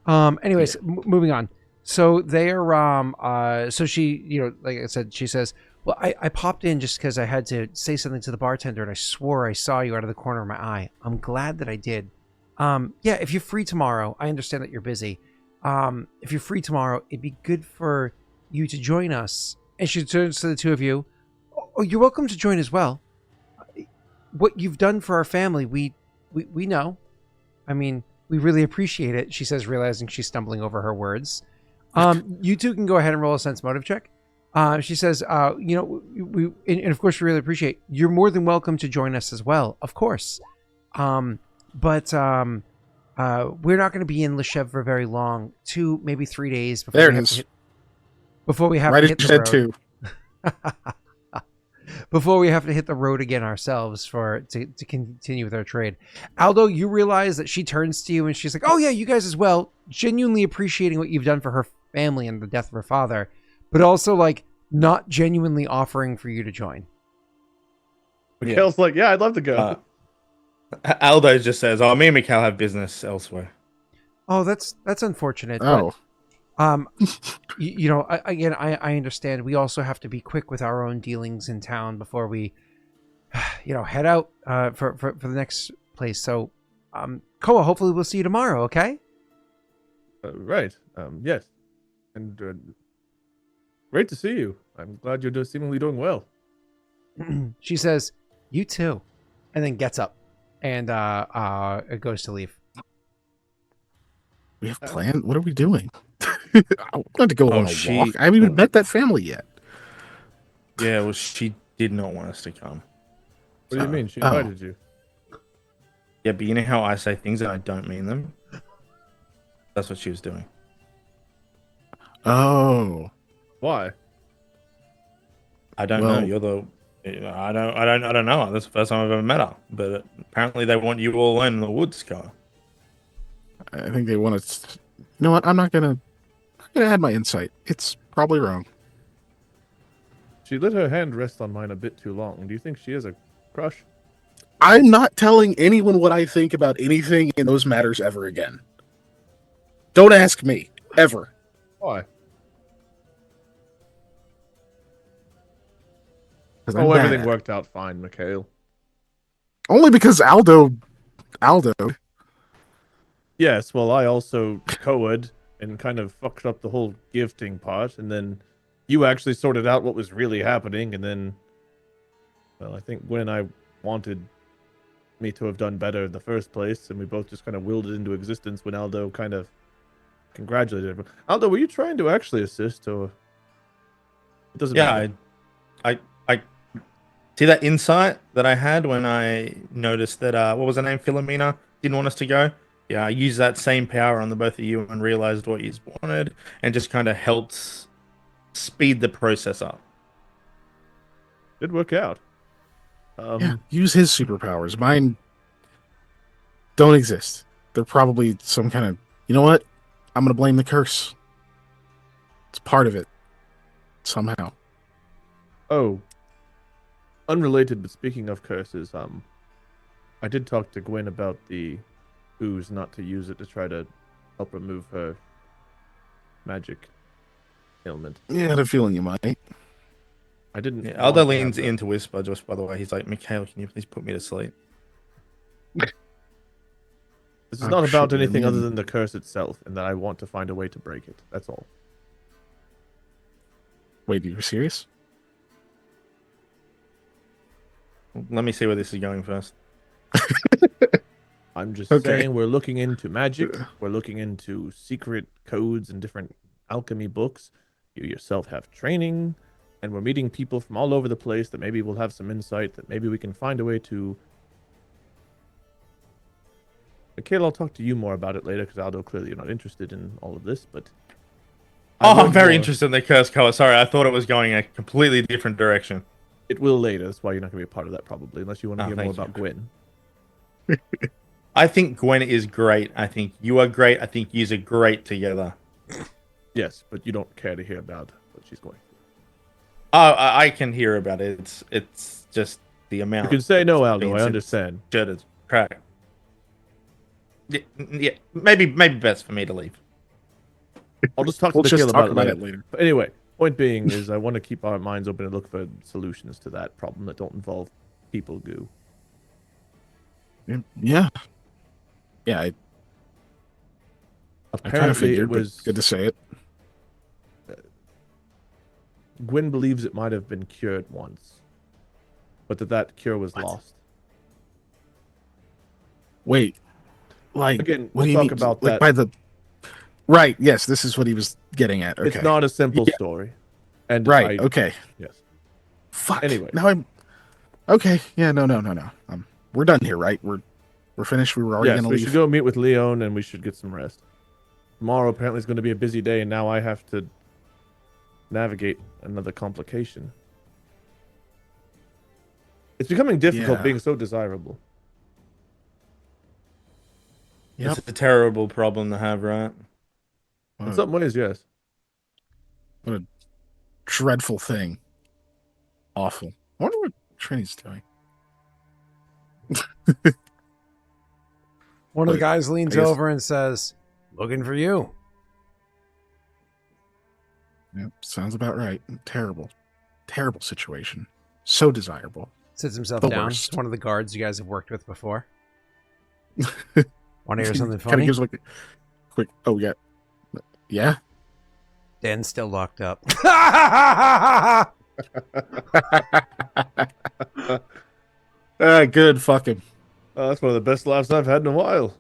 Anyways, moving on. So they're so she, like I said, she says, well, I popped in just because I had to say something to the bartender and I swore I saw you out of the corner of my eye. I'm glad that I did. Yeah, if you're free tomorrow, I understand that you're busy. If you're free tomorrow, it'd be good for you to join us. And she turns to the two of you. Oh, you're welcome to join as well. What you've done for our family, we know. I mean, we really appreciate it, she says, realizing she's stumbling over her words. You two can go ahead and roll a sense motive check. She says, and of course we really appreciate, you're more than welcome to join us as well, of course. But we're not going to be in Loshev for very long, 2, maybe 3 days before There we it have is. to hit, before we have Right to as hit you the said road. too. Before we have to hit the road again ourselves to continue with our trade. Aldo, you realize that she turns to you and she's like, oh yeah, you guys as well, genuinely appreciating what you've done for her family and the death of her father, but also like not genuinely offering for you to join. Mikhail's like, yeah, I'd love to go. Aldo just says, "Oh, me and Mikhail have business elsewhere." Oh, that's unfortunate. Oh, But, I understand. We also have to be quick with our own dealings in town before we, head out for the next place. So, Koa, hopefully we'll see you tomorrow. Okay. Right. Yes. And great to see you. I'm glad you're seemingly doing well. She says, "You too," and then gets up and goes to leave. we have planned. What are we doing? I want to go Oh, on a walk. I haven't even met that family yet. Yeah, well, she did not want us to come. What do you mean? She Oh. invited you. Yeah, but you know how I say things and I don't mean them? That's what she was doing. Oh, Why? I don't Well- know. You're the. I don't know. That's the first time I've ever met her. But apparently they want you all in the woods, Scar. I think they want to. You know what? I'm not gonna add my insight. It's probably wrong. She let her hand rest on mine a bit too long. Do you think she has a crush? I'm not telling anyone what I think about anything in those matters ever again. Don't ask me ever. Why? 'Cause I'm Oh, bad everything at it. worked out fine, Mikhail. Only because Aldo. Yes, well, I also Koa'd and kind of fucked up the whole gifting part, and then you actually sorted out what was really happening, and then, well, I think Gwen and I wanted me to have done better in the first place, and we both just kind of willed it into existence when Aldo kind of congratulated everyone. Aldo, were you trying to actually assist, or it doesn't Yeah, matter? I see that insight that I had when I noticed that what was her name, Philomena, didn't want us to go. Yeah, I used that same power on the both of you and realized what you wanted, and just kind of helped speed the process up. Did work out. Yeah, use his superpowers. Mine don't exist. They're probably some kind of. You know what? I'm gonna blame the curse. It's part of it. Somehow. Oh, unrelated, but speaking of curses, I did talk to Gwen about the ooze, not to use it to try to help remove her magic ailment. Yeah, I had a feeling you might. I didn't. Yeah, want Aldo to have leans that. in to whisper, just by the way. He's like, Mikhail, can you please put me to sleep? This is Oh, not about shit, anything yeah. other than the curse itself, and that I want to find a way to break it. That's all. Wait, are you serious? Let me see where this is going first. I'm just Okay. saying we're looking into magic. We're looking into secret codes and different alchemy books. You yourself have training, and we're meeting people from all over the place that maybe will have some insight, that maybe we can find a way to Mikhail, I'll talk to you more about it later because Aldo, clearly you're not interested in all of this, but I'm very interested in the curse Koa. Sorry, I thought it was going a completely different direction. It will later. That's why you're not going to be a part of that probably, unless you want to hear more thank you. about Gwen. I think Gwen is great. I think you are great. I think yous are great together. Yes, but you don't care to hear about what she's going through. Oh, I can hear about it. It's just the amount. You can say no, Aldo. I understand. Jerta's crack. Yeah, maybe best for me to leave. I'll just talk We'll to just Mikhail talk about it about later. it later. But anyway, point being is I want to keep our minds open and look for solutions to that problem that don't involve people goo. Yeah. Yeah, I kind of Apparently, figured, it was but good to say it. Gwen believes it might have been cured once, but that cure was lost. Wait, like Again, what we'll do you talk mean? about Like that. by the right? Yes, this is what he was getting at. Okay, It's not a simple Yeah. story. And right. Okay. Yes. Fuck. Anyway. now I'm okay. Yeah, no. We're done here, right? We're finished. We were already Yes, gonna we leave. should go meet with Leon and we should get some rest. Tomorrow apparently is going to be a busy day, and now I have to navigate another complication. It's becoming difficult Yeah. being so desirable. Yep. It's a terrible problem to have, right? What In a some ways, yes. dreadful thing. Awful. I wonder what Trini's doing. One of the But guys leans I guess- over and says, "Looking for you." Yep, sounds about right. Terrible situation. So desirable. Sits himself The down. worst. It's one of the guards you guys have worked with before. Want to hear something Kind funny? of gives like a quick. Oh yeah, yeah. Dan's still locked up. Good. Fuck him. That's one of the best laughs I've had in a while.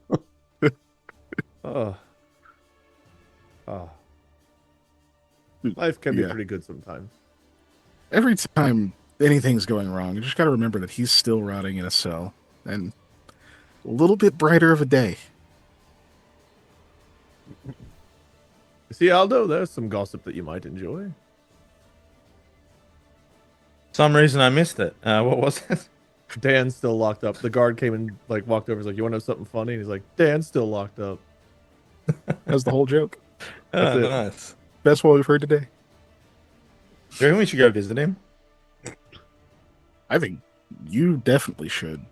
Oh. Oh. Life can be Yeah. pretty good sometimes. Every time anything's going wrong, you just got to remember that he's still rotting in a cell and a little bit brighter of a day. See, Aldo, there's some gossip that you might enjoy. Some reason I missed it. What was it? Dan's still locked up. The guard came and walked over. He's like, "You want to know something funny?" And he's like, "Dan's still locked up." That's the whole joke. That's it. Nice. That's what we've heard today. Do you reckon we should go visit him? I think you definitely should.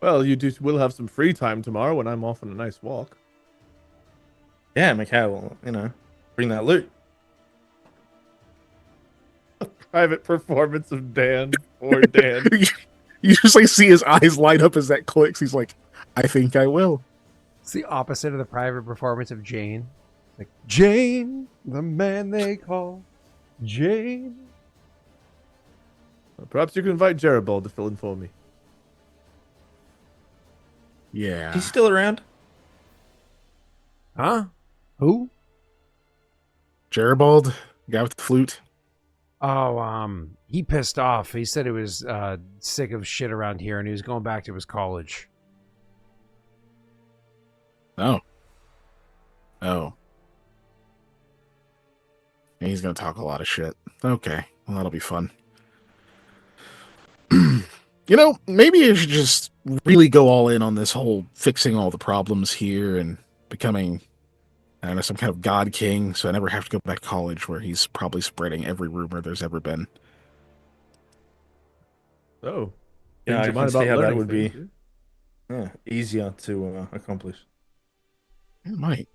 Well, will have some free time tomorrow when I'm off on a nice walk. Yeah, Mikhail, bring that loot. Private performance of Dan. Poor Dan. You just see his eyes light up as that clicks. He's like, I think I will. It's the opposite of the private performance of Jane. Like, Jane, the man they call Jane. Perhaps you can invite Jerta to fill in for me. Yeah. He's still around? Huh? Who? Jeribald, guy with the flute. Oh, he pissed off. He said he was sick of shit around here and he was going back to his college. Oh. And he's going to talk a lot of shit. Okay. Well, that'll be fun. Maybe I should just really go all in on this whole fixing all the problems here and becoming, I don't know, some kind of god king, so I never have to go back to college where he's probably spreading every rumor there's ever been. Oh. Yeah, Change your I mind can see about how that learning would be things, easier to accomplish. It might.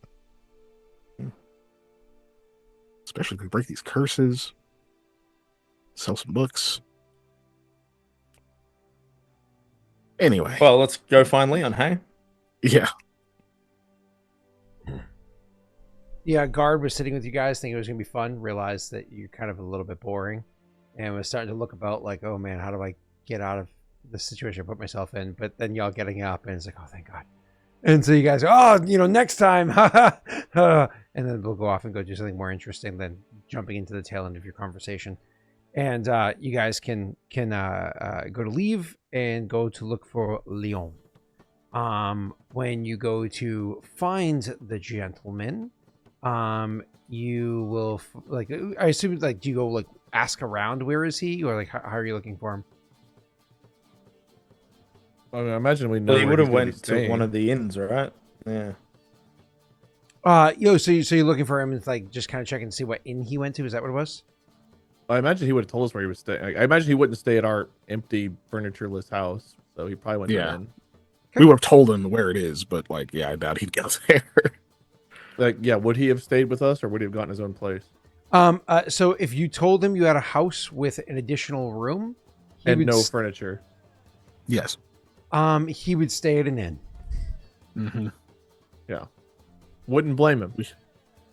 Especially if we break these curses, sell some books. Anyway. Well, let's go find Leon, hey? Yeah. Yeah, guard was sitting with you guys thinking it was going to be fun, realized that you're kind of a little bit boring, and was starting to look about like, oh man, how do I get out of the situation I put myself in? But then y'all getting up, and it's like, oh, thank God. And so you guys go, oh, next time. And then we'll go off and go do something more interesting than jumping into the tail end of your conversation. And you guys can go to leave and go to look for Leon. When you go to find the gentleman, you will like. I assume like, do you go like ask around where is he, or like how are you looking for him? I mean, I imagine we know Well, he where would he's have gonna be went to one staying. of the inns, right? Yeah. So you're looking for him and like just kind of checking to see what inn he went to. Is that what it was? I imagine he would have told us where he was staying. I imagine he wouldn't stay at our empty, furnitureless house, so he probably went to Yeah. an inn. We would have told him where it is, but like, yeah, I doubt he'd get there. Like, yeah, would he have stayed with us, or would he have gotten his own place? So if you told him you had a house with an additional room, And no furniture. Yes. He would stay at an inn. Mm-hmm. Yeah. Wouldn't blame him.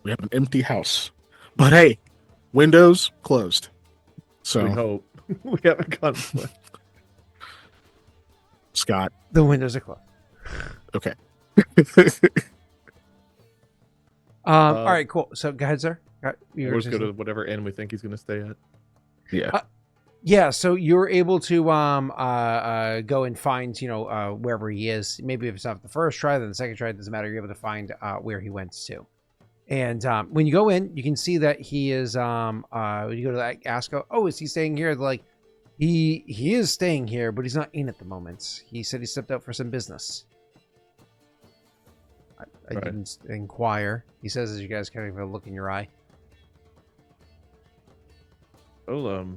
We have an empty house, but hey, windows closed. So We hope. We haven't gone. Scott, The windows are closed. okay. All right, cool. So go ahead, sir. We'll just go to whatever inn we think he's going to stay at. Yeah. Yeah, so you're able to go and find, wherever he is. Maybe if it's not the first try, then the second try, it doesn't matter. You're able to find where he went to. And when you go in, you can see that he is when you go to like ask, oh, is he staying here? They're like, he is staying here, but he's not in at the moment. He said he stepped out for some business. I Right. didn't inquire. He says as you guys kind of have a look in your eye. Well,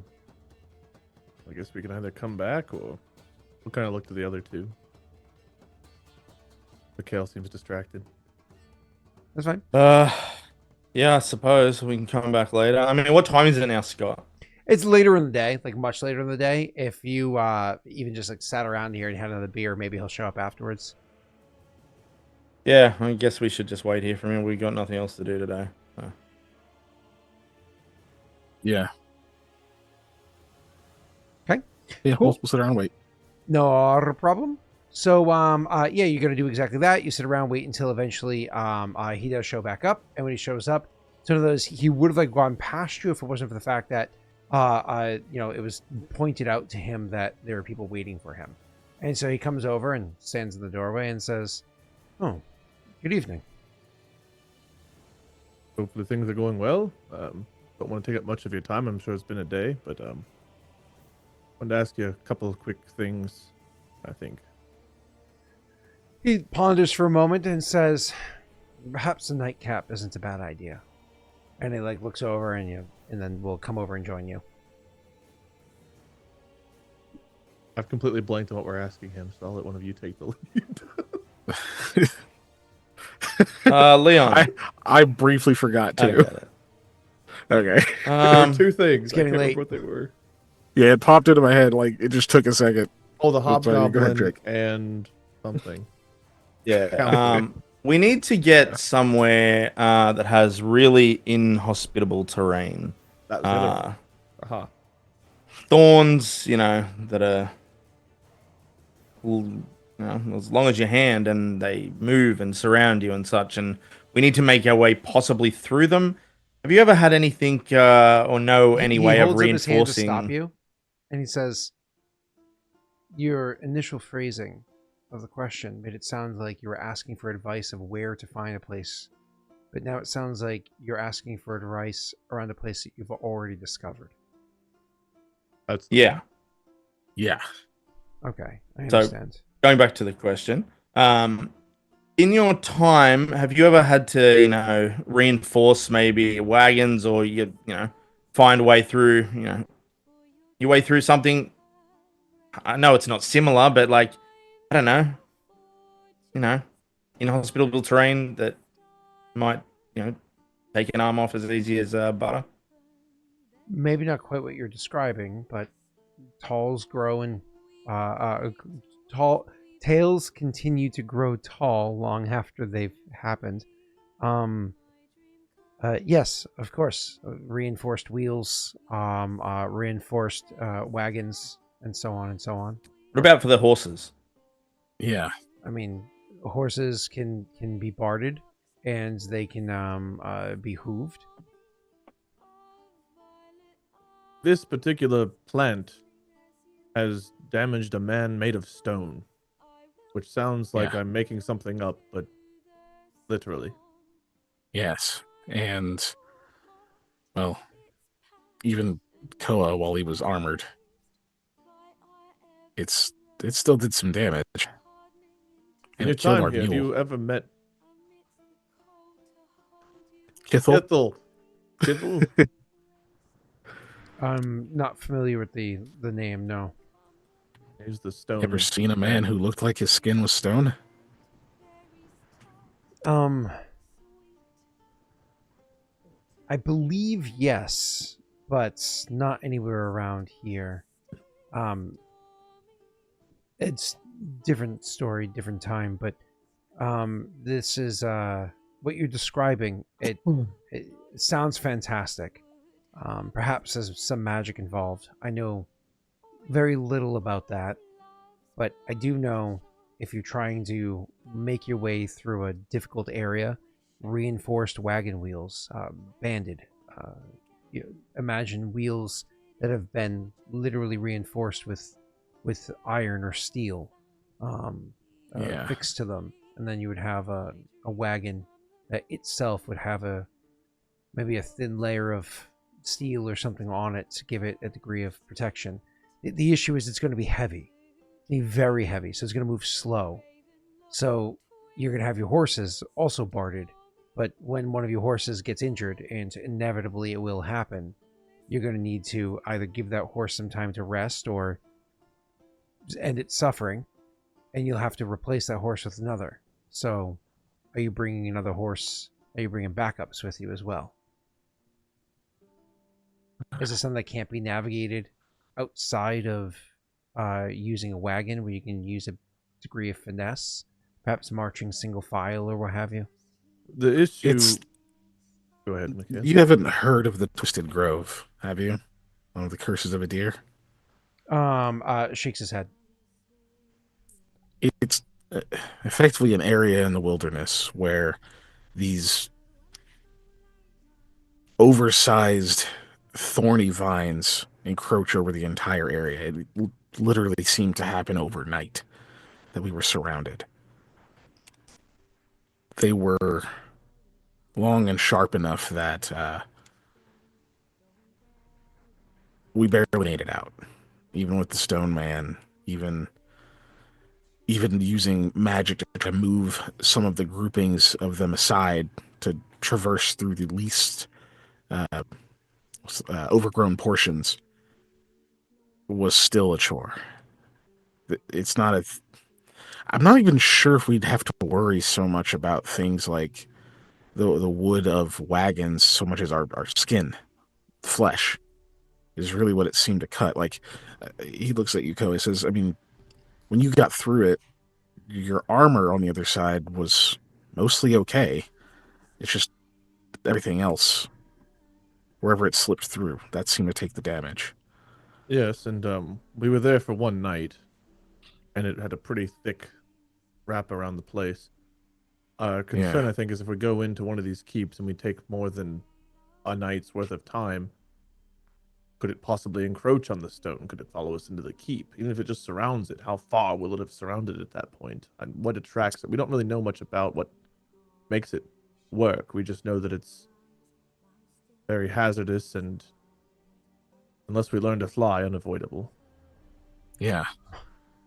I guess we can either come back or we'll kind of look to the other two. Mikhail seems distracted. That's fine. Yeah, I suppose we can come back later. I mean, what time is it now, Scott? It's later in the day, like much later in the day. If you even just like sat around here and had another beer, maybe he'll show up afterwards. Yeah, I guess we should just wait here for him. We got nothing else to do today. So. Yeah. Okay. Yeah, Cool. we'll sit around and wait. Not a problem. So yeah, you're gonna do exactly that. You sit around, wait until eventually he does show back up, and when he shows up, it's one of those he would have like gone past you if it wasn't for the fact that it was pointed out to him that there are people waiting for him. And so he comes over and stands in the doorway and says, "Oh, good evening." Hopefully things are going well. Don't want to take up much of your time. I'm sure it's been a day, but wanted to ask you a couple of quick things, I think. He ponders for a moment and says, "Perhaps a nightcap isn't a bad idea." And he like looks over and then we'll come over and join you. I've completely blanked on what we're asking him, so I'll let one of you take the lead. Leon. I briefly forgot I too. got it. Okay. There were two things. it's getting I can't late. remember what they were. Yeah, it popped into my head. Like it just took a second. Oh, the That's fine, go ahead, hobgoblin Drake. and something. Yeah. We need to get somewhere that has really inhospitable terrain. That was the other. Aha. Thorns, that are as long as your hand, and they move and surround you and such. And we need to make our way possibly through them. Have you ever had anything or know any way of holds up his hand to stop reinforcing? you, and he says, "Your initial phrasing of the question made it sound like you were asking for advice of where to find a place, but now it sounds like you're asking for advice around a place that you've already discovered." That's Yeah. Yeah. Okay, I So- understand. Going back to the question, in your time, have you ever had to, reinforce maybe wagons, or find a way through, your way through something? I know it's not similar, but like, I don't know, inhospitable terrain that might, take an arm off as easy as butter. Maybe not quite what you're describing, but talls grow and tails continue to grow tall long after they've happened. Yes, of course. Reinforced wheels, reinforced wagons, and so on and so on. What about for the horses? Yeah. I mean, horses can be barded, and they can be hooved. This particular plant has damaged a man made of stone. which sounds like Yeah. I'm making something up, but literally. Yes. And, well, even Koa, while he was armored, it still did some damage. In And your it killed time our here, have mule. you ever met Kethrel? Kethrel? I'm not familiar with the name. No. He's the stone. Ever seen a man who looked like his skin was stone? I believe yes, but not anywhere around here. It's different story, different time, but this is what you're describing. It sounds fantastic. Perhaps there's some magic involved. I know very little about that, but I do know if you're trying to make your way through a difficult area, reinforced wagon wheels, banded. You imagine wheels that have been literally reinforced with iron or steel Yeah. fixed to them, and then you would have a wagon that itself would have maybe a thin layer of steel or something on it to give it a degree of protection. The issue is it's going to be heavy, very heavy, so it's going to move slow. So you're going to have your horses also barded, but when one of your horses gets injured, and inevitably it will happen, you're going to need to either give that horse some time to rest or end its suffering, and you'll have to replace that horse with another. So are you bringing another horse? Are you bringing backups with you as well? Is it something that can't be navigated outside of using a wagon, where you can use a degree of finesse, perhaps marching single file or what have you? The issue. It's Go ahead, Mikhail. You haven't heard of the Twisted Grove, have you? One of the curses of a deer. Shakes his head. It's effectively an area in the wilderness where these oversized, thorny vines encroach over the entire area. It literally seemed to happen overnight that we were surrounded. They were long and sharp enough that we barely made it out, even with the stone man, even using magic to move some of the groupings of them aside to traverse through the least overgrown portions was still a chore. It's not a. I'm not even sure if we'd have to worry so much about things like the wood of wagons so much as our skin, flesh, is really what it seemed to cut. Like, he looks at you, Koa, says, I mean, when you got through it, your armor on the other side was mostly okay. It's just everything else, wherever it slipped through, that seemed to take the damage. Yes, and we were there for one night, and it had a pretty thick wrap around the place. Concern, Yeah. I think, is if we go into one of these keeps and we take more than a night's worth of time, could it possibly encroach on the stone? Could it follow us into the keep? Even if it just surrounds it, how far will it have surrounded at that point? And what attracts it? We don't really know much about what makes it work. We just know that it's very hazardous and, unless we learn to fly, unavoidable. Yeah.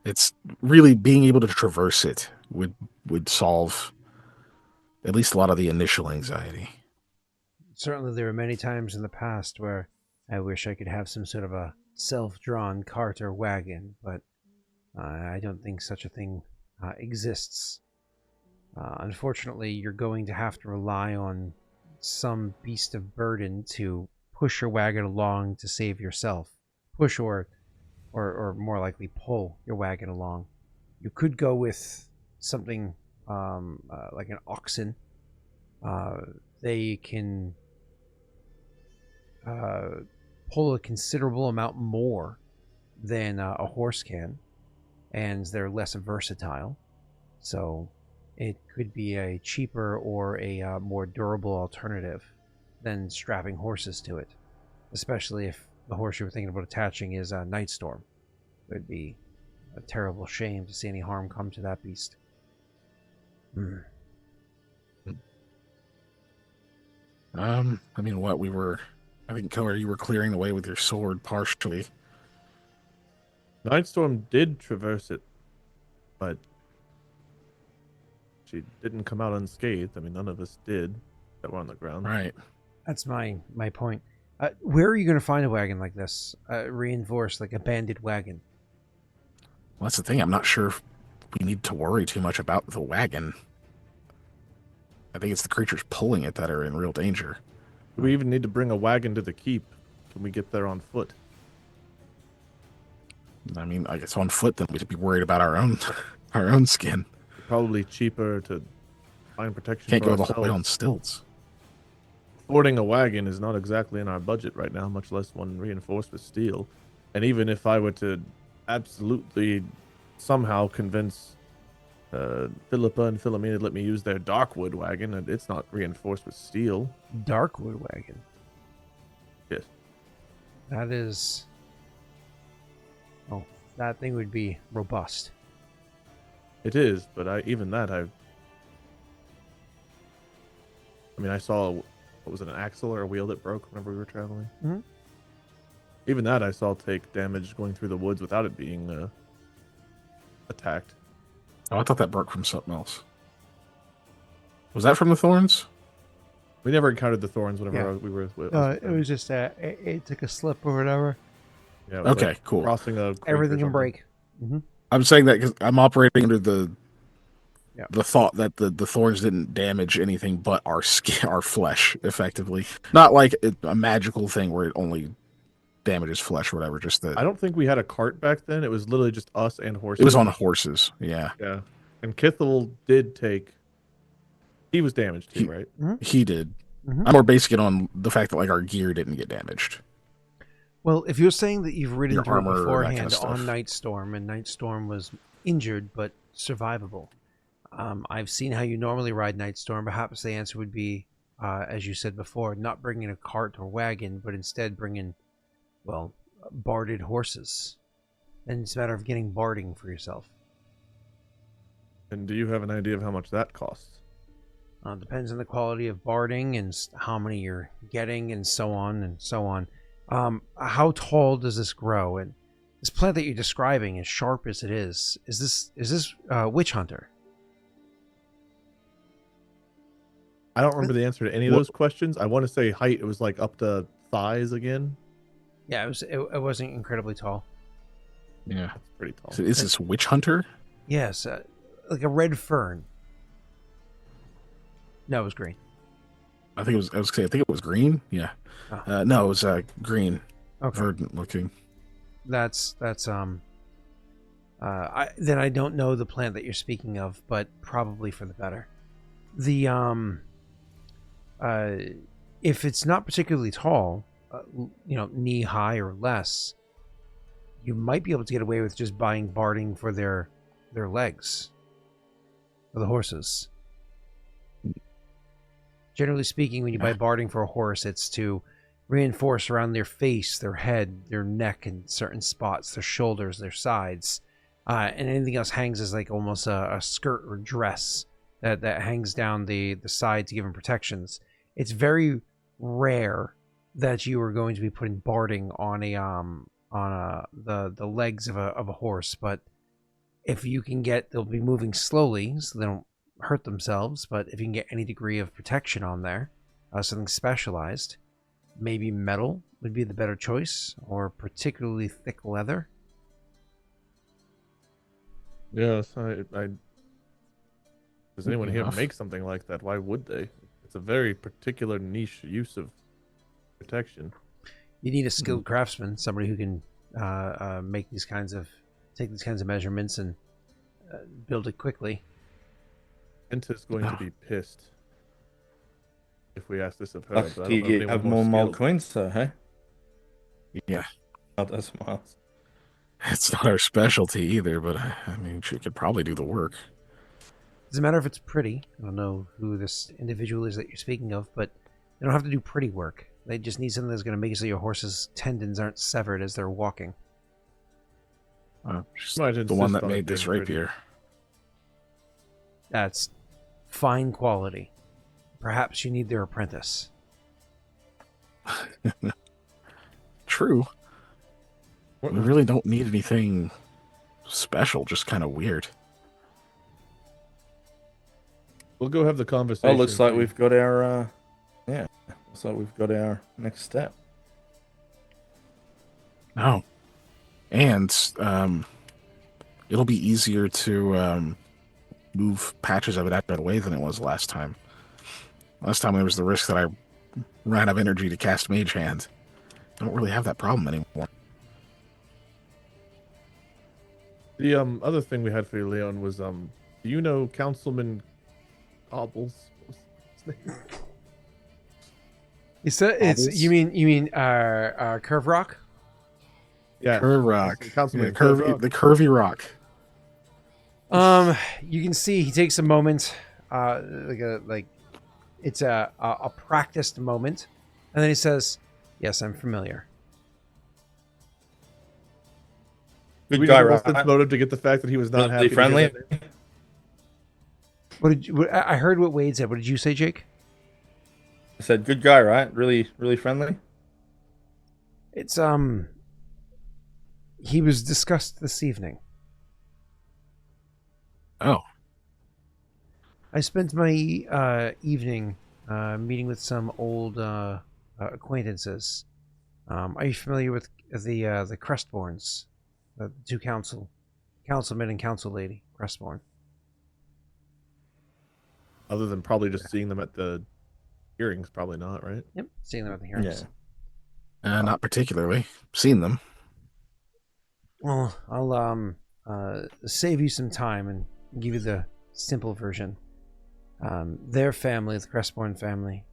It's really being able to traverse it would solve at least a lot of the initial anxiety. Certainly, there were many times in the past where I wish I could have some sort of a self-drawn cart or wagon, but I don't think such a thing exists. Unfortunately, you're going to have to rely on some beast of burden to push your wagon along to save yourself. Push or more likely pull your wagon along. You could go with something like an oxen. They can pull a considerable amount more than a horse can, and they're less versatile. So it could be a cheaper or a more durable alternative than strapping horses to it, especially if the horse you were thinking about attaching is a Nightstorm. It would be a terrible shame to see any harm come to that beast. Hmm. I mean, what we were... I think, Koa, you were clearing the way with your sword partially. Nightstorm did traverse it, but she didn't come out unscathed. I mean, none of us did that were on the ground. Right. That's my point. Where are you going to find a wagon like this? Reinforced, like a banded wagon? Well, that's the thing. I'm not sure if we need to worry too much about the wagon. I think it's the creatures pulling it that are in real danger. Do we even need to bring a wagon to the keep? Can we get there on foot? I mean, I guess on foot, then we'd be worried about our own skin. Probably cheaper to find protection. Can't for go the whole way ourselves. on stilts. Affording a wagon is not exactly in our budget right now, much less one reinforced with steel. And even if I were to absolutely somehow convince Philippa and Philomena to let me use their Darkwood wagon, and it's not reinforced with steel. Darkwood wagon? Yes. That is... Oh, that thing would be robust. It is, but I mean, I saw, what was it, an axle or a wheel that broke whenever we were traveling? Mm-hmm. Even that I saw take damage going through the woods without it being attacked. Oh, I thought that broke from something else. Was that from the thorns? We never encountered the thorns whenever Yeah. we were with It was just it took a slip or whatever. Yeah, it was Okay, like cool. Crossing a creek or Everything can something. break. Mm-hmm. I'm saying that because I'm operating under the Yeah. the thought that the thorns didn't damage anything but our skin, our flesh, effectively. Not like a magical thing where it only damages flesh or whatever. Just that I don't think we had a cart back then. It was literally just us and horses. it was on horses. Yeah, Yeah. And Kethrel did take... He was damaged too, right? he did. Mm-hmm. I'm more basing it on the fact that like our gear didn't get damaged. Well, if you're saying that you've ridden Your through it armor, that beforehand kind of on stuff. Nightstorm, and Nightstorm was injured but survivable, I've seen how you normally ride Nightstorm. Perhaps the answer would be, as you said before, not bringing a cart or wagon, but instead bringing, well, barded horses. And it's a matter of getting barding for yourself. And do you have an idea of how much that costs? Depends on the quality of barding and how many you're getting, and so on and so on. How tall does this grow? And this plant that you're describing, as sharp as it is this Witch Hunter? I don't remember the answer to any of those questions. I want to say height. It was like up to thighs again. Yeah, it wasn't incredibly tall. Yeah. That's pretty tall. So is this witch hunter? Yes, like a red fern. No, it was green. I think it was green. Yeah. Oh. No, it was green. Okay. Verdant looking. That's then I don't know the plant that you're speaking of, but probably for the better. The if it's not particularly tall, knee high or less, you might be able to get away with just buying barding for their legs, for the horses. Generally speaking, when you buy barding for a horse, it's to reinforce around their face, their head, their neck, and certain spots, their shoulders, their sides, and anything else hangs as like almost a skirt or dress that hangs down the side to give them protections. It's very rare that you are going to be putting barding on the legs of a horse, but if you can get, they'll be moving slowly so they don't hurt themselves, but if you can get any degree of protection on there, something specialized, maybe metal would be the better choice, or particularly thick leather. Yes, does anyone here Enough. make something like that? Why would they? It's a very particular niche use of protection. You need a skilled craftsman, somebody who can take these kinds of measurements and build it quickly. Enta's going to be pissed if we ask this of her. But I Do don't know if you anyone have more skilled. coins, sir, hey? Yeah. Not as smiles. It's not our specialty either, but I mean, she could probably do the work. Doesn't matter if it's pretty. I don't know who this individual is that you're speaking of, but they don't have to do pretty work. They just need something that's going to make it so your horse's tendons aren't severed as they're walking. She's Might the insist one that on it made this being pretty. rapier. That's fine quality. Perhaps you need their apprentice. True. What- We really don't need anything special, just kind of weird. We'll go have the conversation. Well, looks like see. we've got our looks like we've got our next step. Oh. And it'll be easier to move patches of it out of the way than it was last time. Last time there was the risk that I ran out of energy to cast Mage Hand. I don't really have that problem anymore. The other thing we had for you, Leon, was do you know Councilman Cobbles? What's his name? You said it's Bobbles? you mean Curve Rock? Yeah, Curve Rock. Councilman Yeah, the curvy rock. You can see he takes a moment, it's a practiced moment, and then he says, "Yes, I'm familiar." Good We guy, did a right? sense motive to get the fact that he was not Really happy. to friendly. hear that name. What did you, I heard what Wade said. What did you say, Jake? I said, good guy, right? Really, really friendly. It's he was discussed this evening. Oh, I spent my evening meeting with some old acquaintances. Are you familiar with the Crestborns, the two councilmen and council lady Crestborn? Other than probably just seeing them at the hearings, probably not, right? Yep, seeing them at the hearings. not particularly. Seen them. Well, I'll save you some time and give you the simple version. Their family, the Crestborn family,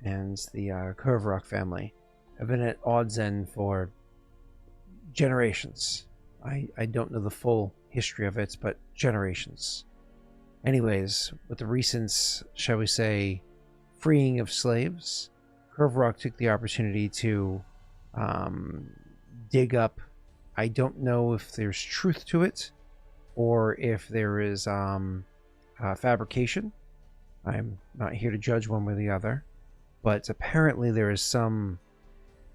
and the Curve Rock family have been at odds end for generations. I don't know the full history of it, but generations. Anyways, with the recent, shall we say, freeing of slaves, Curve Rock took the opportunity to dig up. I don't know if there's truth to it or if there is fabrication. I'm not here to judge one way or the other, but apparently there is some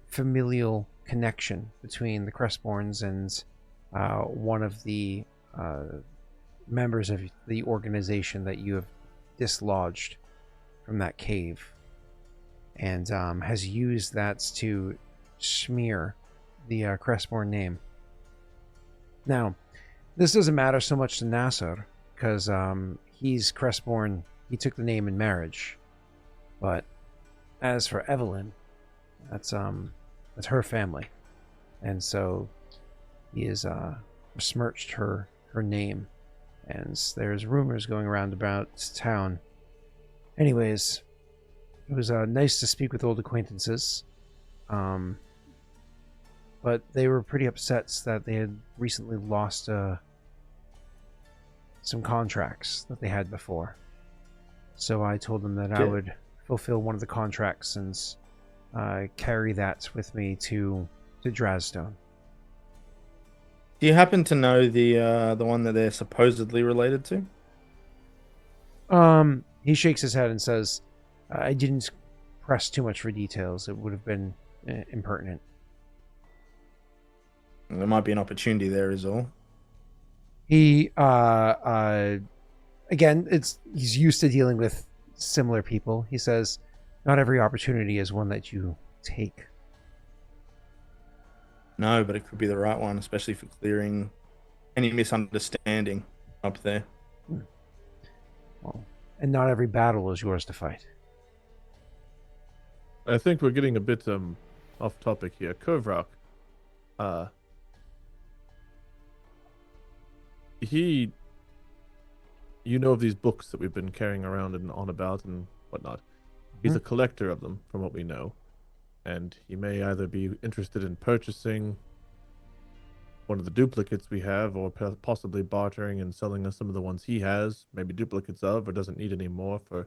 familial connection between the Crestborns and one of the members of the organization that you have dislodged from that cave, and has used that to smear the Crestborn name. Now, this doesn't matter so much to Nasser, because he's Crestborn. He took the name in marriage. But as for Evelyn, that's her family, and so he has besmirched her name, and there's rumors going around about town. Anyways, it was nice to speak with old acquaintances, but they were pretty upset that they had recently lost some contracts that they had before. So I told them that I would fulfill one of the contracts and carry that with me to Draazstone. Do you happen to know the one that they're supposedly related to? He shakes his head and says, I didn't press too much for details. It would have been impertinent. There might be an opportunity there, is all. He again, he's used to dealing with similar people. He says, not every opportunity is one that you take. No, but it could be the right one, especially for clearing any misunderstanding up there. Well, and not every battle is yours to fight. I think we're getting a bit off topic here. Curve Rock, you know of these books that we've been carrying around and on about and whatnot. He's a collector of them, from what we know, and he may either be interested in purchasing one of the duplicates we have, or possibly bartering and selling us some of the ones he has, maybe duplicates of, or doesn't need anymore, for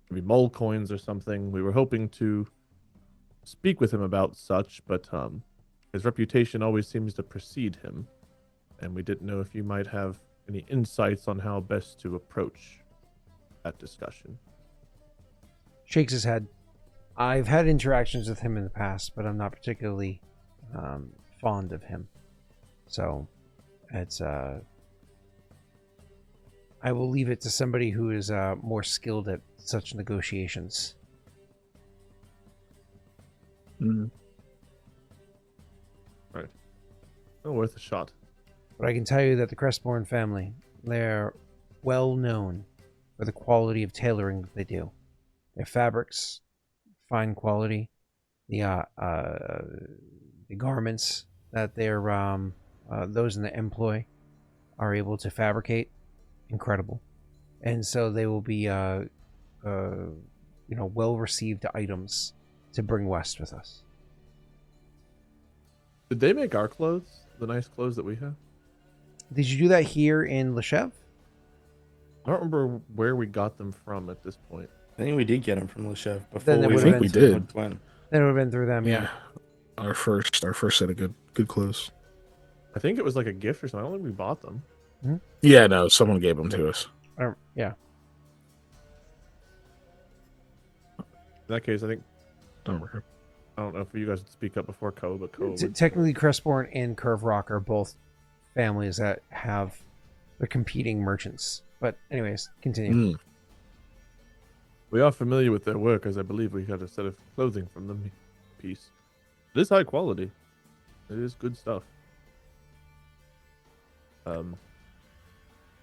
maybe mole coins or something. We were hoping to speak with him about such, but his reputation always seems to precede him, and we didn't know if you might have any insights on how best to approach that discussion. Shakes his head. I've had interactions with him in the past, but I'm not particularly fond of him. So it's I will leave it to somebody who is more skilled at such negotiations. Mm. Right. Oh, worth a shot. But I can tell you that the Crestborn family, they're well known for the quality of tailoring that they do. Their fabrics, fine quality. The garments that they're those in the employ are able to fabricate, incredible. And so they will be well received items to bring west with us. Did they make our clothes? The nice clothes that we have? Did you do that here in Loshev? I don't remember where we got them from at this point. I think we did get him from Loshev before. Then it I would've think been we to did. Glen. That would have been through them, yeah. Our first set of good clothes. I think it was like a gift or something. I don't think we bought them. Yeah, no, someone gave them to us. Yeah. In that case, I think Don't remember. I don't know if you guys would speak up before Koa, but Koa would. Technically, Crestborn and Curve Rock are both families that have the competing merchants. But anyways, continue. Mm. We are familiar with their work, as I believe we got a set of clothing from them piece. It is high quality. It is good stuff. Well,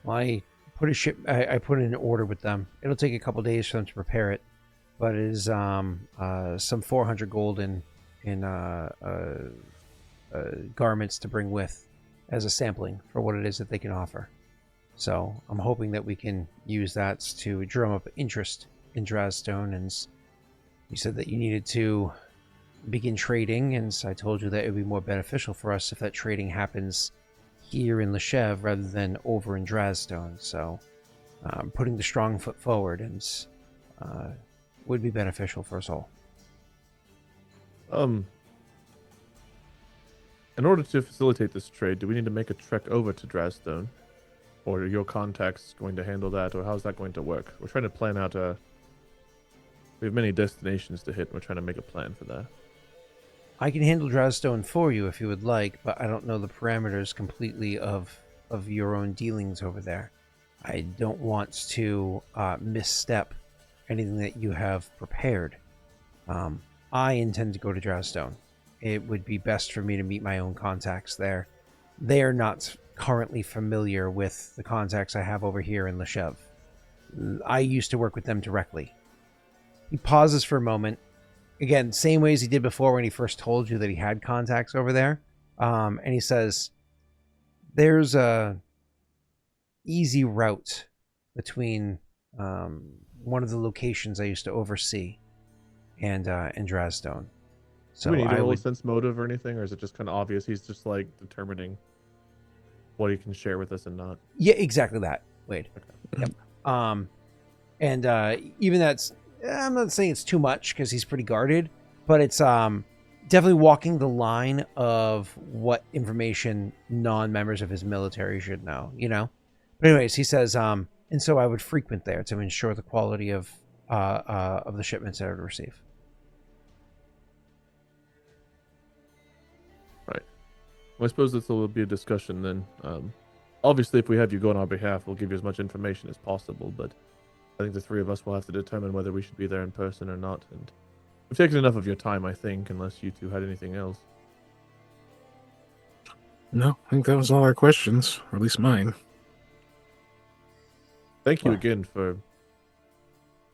I put I put in an order with them. It'll take a couple days for them to prepare it, but it is some 400 gold in garments to bring with as a sampling for what it is that they can offer. So I'm hoping that we can use that to drum up interest in Draazstone. And you said that you needed to begin trading, and so I told you that it would be more beneficial for us if that trading happens here in Loshev rather than over in Draazstone. So putting the strong foot forward and would be beneficial for us all. In order to facilitate this trade, do we need to make a trek over to Draazstone? Or are your contacts going to handle that, or how's that going to work? We're trying to plan out we have many destinations to hit, and we're trying to make a plan for that. I can handle Draazstone for you if you would like, but I don't know the parameters completely of your own dealings over there. I don't want to misstep anything that you have prepared. I intend to go to Draazstone. It would be best for me to meet my own contacts there. They are not currently familiar with the contacts I have over here in Loshev. I used to work with them directly. He pauses for a moment. Again, same way as he did before when he first told you that he had contacts over there. And he says, there's a easy route between one of the locations I used to oversee and Draazstone. So Do we need I a roll would, sense motive or anything, or is it just kind of obvious he's just like determining what he can share with us and not? yeah, exactly that. Wade. Okay. Yep. Even that's, I'm not saying it's too much because he's pretty guarded, but it's definitely walking the line of what information non-members of his military should know, you know? But anyways, he says, and so I would frequent there to ensure the quality of the shipments that I would receive. Right. Well, I suppose this will be a discussion then. Obviously, if we have you go on our behalf, we'll give you as much information as possible, but I think the three of us will have to determine whether we should be there in person or not. And we've taken enough of your time, I think, unless you two had anything else. No, I think that was all our questions, or at least mine. Thank you Well. again for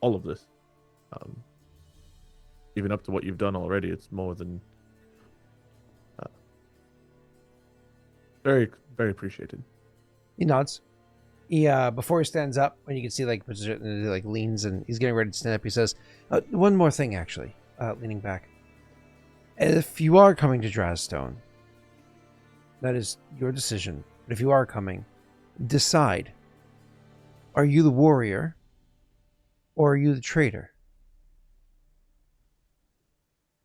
all of this. Even up to what you've done already, it's more than very, very appreciated. He nods. He before he stands up, when you can see like leans and he's getting ready to stand up, he says, "One more thing, actually." Leaning back, if you are coming to Draazstone, that is your decision. But if you are coming, decide: are you the warrior, or are you the traitor?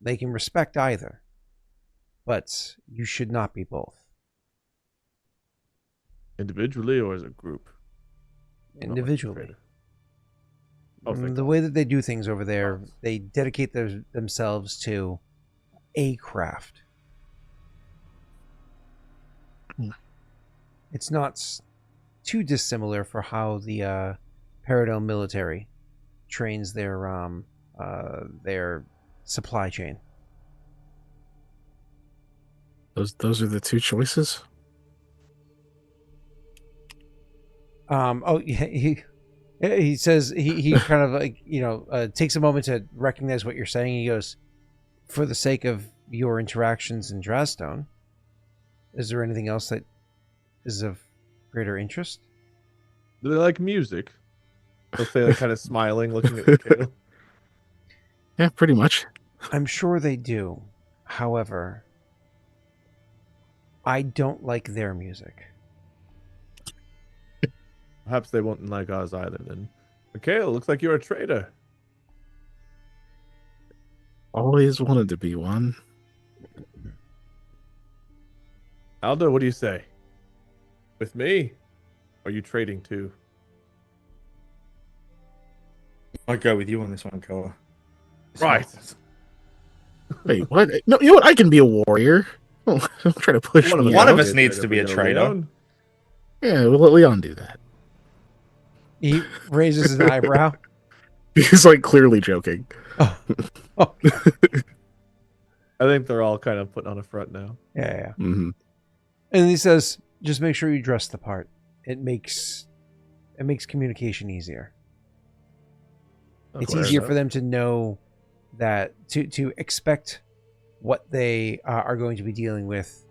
They can respect either, but you should not be both. Individually or as a group? Not like a Individually. trader. Oh, thank The God. way that they do things over there, Nice. they dedicate themselves to a craft. It's not too dissimilar for how the Paradome military trains their supply chain. Those are the two choices. Oh yeah, he says he kind of like takes a moment to recognize what you're saying. He goes, for the sake of your interactions in Draazstone, is there anything else that is of greater interest? Do they like music? They'll say, like, kind of smiling, looking at Mikhail. Yeah, pretty much. I'm sure they do. However, I don't like their music. Perhaps they won't like ours either then. Mikhail, looks like you're a traitor. Always wanted to be one. Aldo, what do you say? With me? Or are you trading too? I'd go with you on this one, Koa. Right. Wait, what? No, you know what? I can be a warrior. Don't try to push me One out. of us needs to be a traitor. Leon. Yeah, we'll let Leon do that. He raises an eyebrow. He's like clearly joking. Oh, I think they're all kind of putting on a front now. yeah. Mm-hmm. And he says, just make sure you dress the part. It makes communication easier. It's Fair easier enough. for them to know that to expect what they are going to be dealing with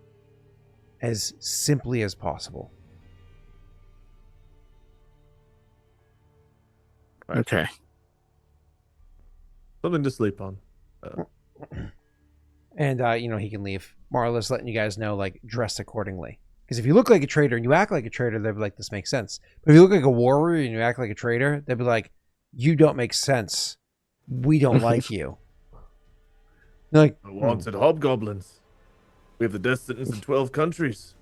as simply as possible. Okay. Something to sleep on. And he can leave, more or less letting you guys know, like, dress accordingly. Because if you look like a traitor and you act like a traitor, they'll be like, this makes sense. But if you look like a warrior and you act like a traitor, they'll be like, you don't make sense. We don't like you. They're like, Wanted hobgoblins. We have the death sentence in 12 countries.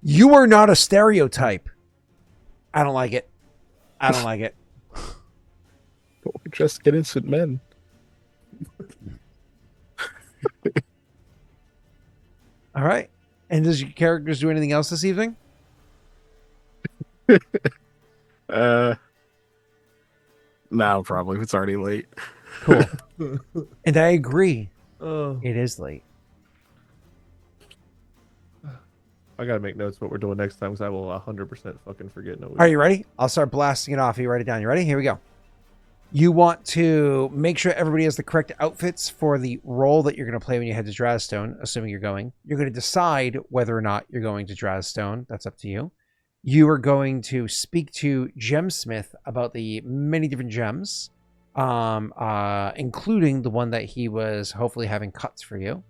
you are not a stereotype. I don't like it. I don't like it. We're just innocent men. All right. And does your characters do anything else this evening? No, probably. It's already late. Cool. And I agree. Oh, It is late. I gotta make notes what we're doing next time because I will 100% fucking forget. No, Are you ready? I'll start blasting it off. You write it down. You ready? Here we go. You want to make sure everybody has the correct outfits for the role that you're going to play when you head to Draazstone, assuming you're going. You're going to decide whether or not you're going to Draazstone. That's up to you. You are going to speak to Gemsmith about the many different gems, including the one that he was hopefully having cuts for you.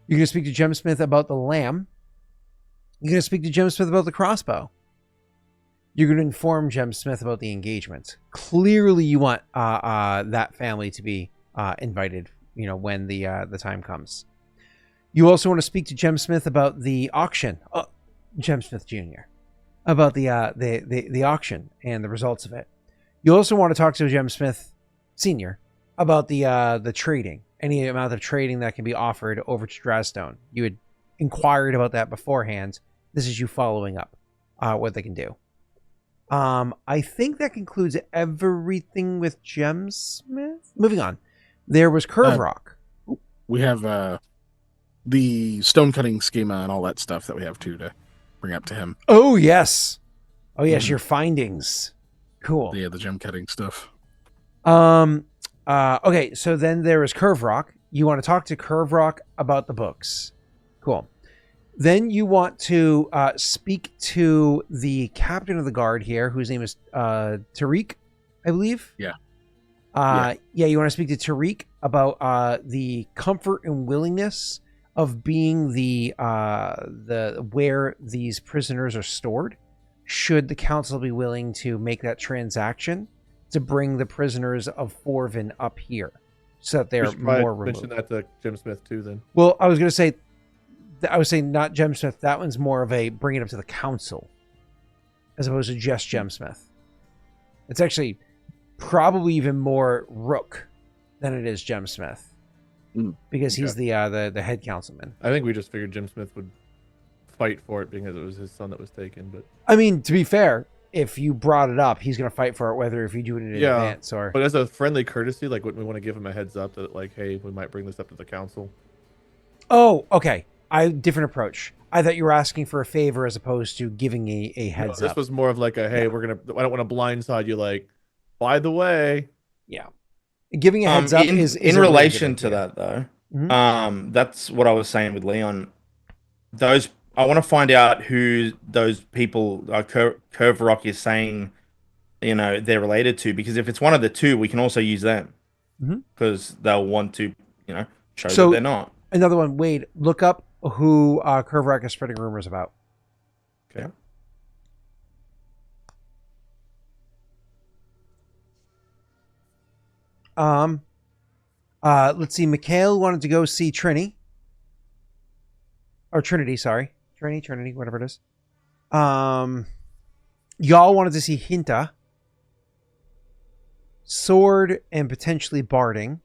You're going to speak to Gemsmith about the lamb. You're going to speak to Gemsmith about the crossbow. You're going to inform Gemsmith about the engagement. Clearly, you want that family to be invited, when the time comes. You also want to speak to Gemsmith about the auction. Gemsmith Jr. About the auction and the results of it. You also want to talk to Gemsmith Sr. about the trading. Any amount of trading that can be offered over to Draazstone. You had inquired about that beforehand. This is you following up what they can do. I think that concludes everything with Gemsmith. Moving on. There was Curve Rock. We have the stone cutting schema and all that stuff that we have to bring up to him. Oh, yes. Oh, yes, your findings. Cool. Yeah, the gem cutting stuff. Okay, so then there is Curve Rock. You want to talk to Curve Rock about the books. Cool. Then you want to speak to the captain of the guard here, whose name is Tariq, I believe. Yeah. Yeah, you want to speak to Tariq about the comfort and willingness of being the where these prisoners are stored. Should the council be willing to make that transaction to bring the prisoners of Forvin up here, so that they're more removed? Mention that to Jim Smith too. Then Well, I was going to say I was saying not Gemsmith. That one's more of a bring it up to the council, as opposed to just Gemsmith. It's actually probably even more Rook than it is Gemsmith, because he's the head councilman. I think we just figured Jim Smith would fight for it because it was his son that was taken. But I mean, to be fair, if you brought it up, he's going to fight for it, whether if you do it in advance or. But as a friendly courtesy, like, wouldn't we want to give him a heads up that, like, hey, we might bring this up to the council? Oh, okay. Different approach. I thought you were asking for a favor as opposed to giving a heads This up. was more of like a, hey, I don't want to blindside you. Like, by the way, Yeah, giving a heads up is in a really relation good to idea. that though. Mhm. That's what I was saying with Leon. I want to find out who those people Curve Rock is saying, they're related to, because if it's one of the two, we can also use them because they'll want to, show that they're not. Another one, Wade, look up who Curve Rock is spreading rumors about. okay. Let's see. Mikhail wanted to go see Trinity, sorry. Trinity, whatever it is. Y'all wanted to see Hinta, Sword, and potentially Barding.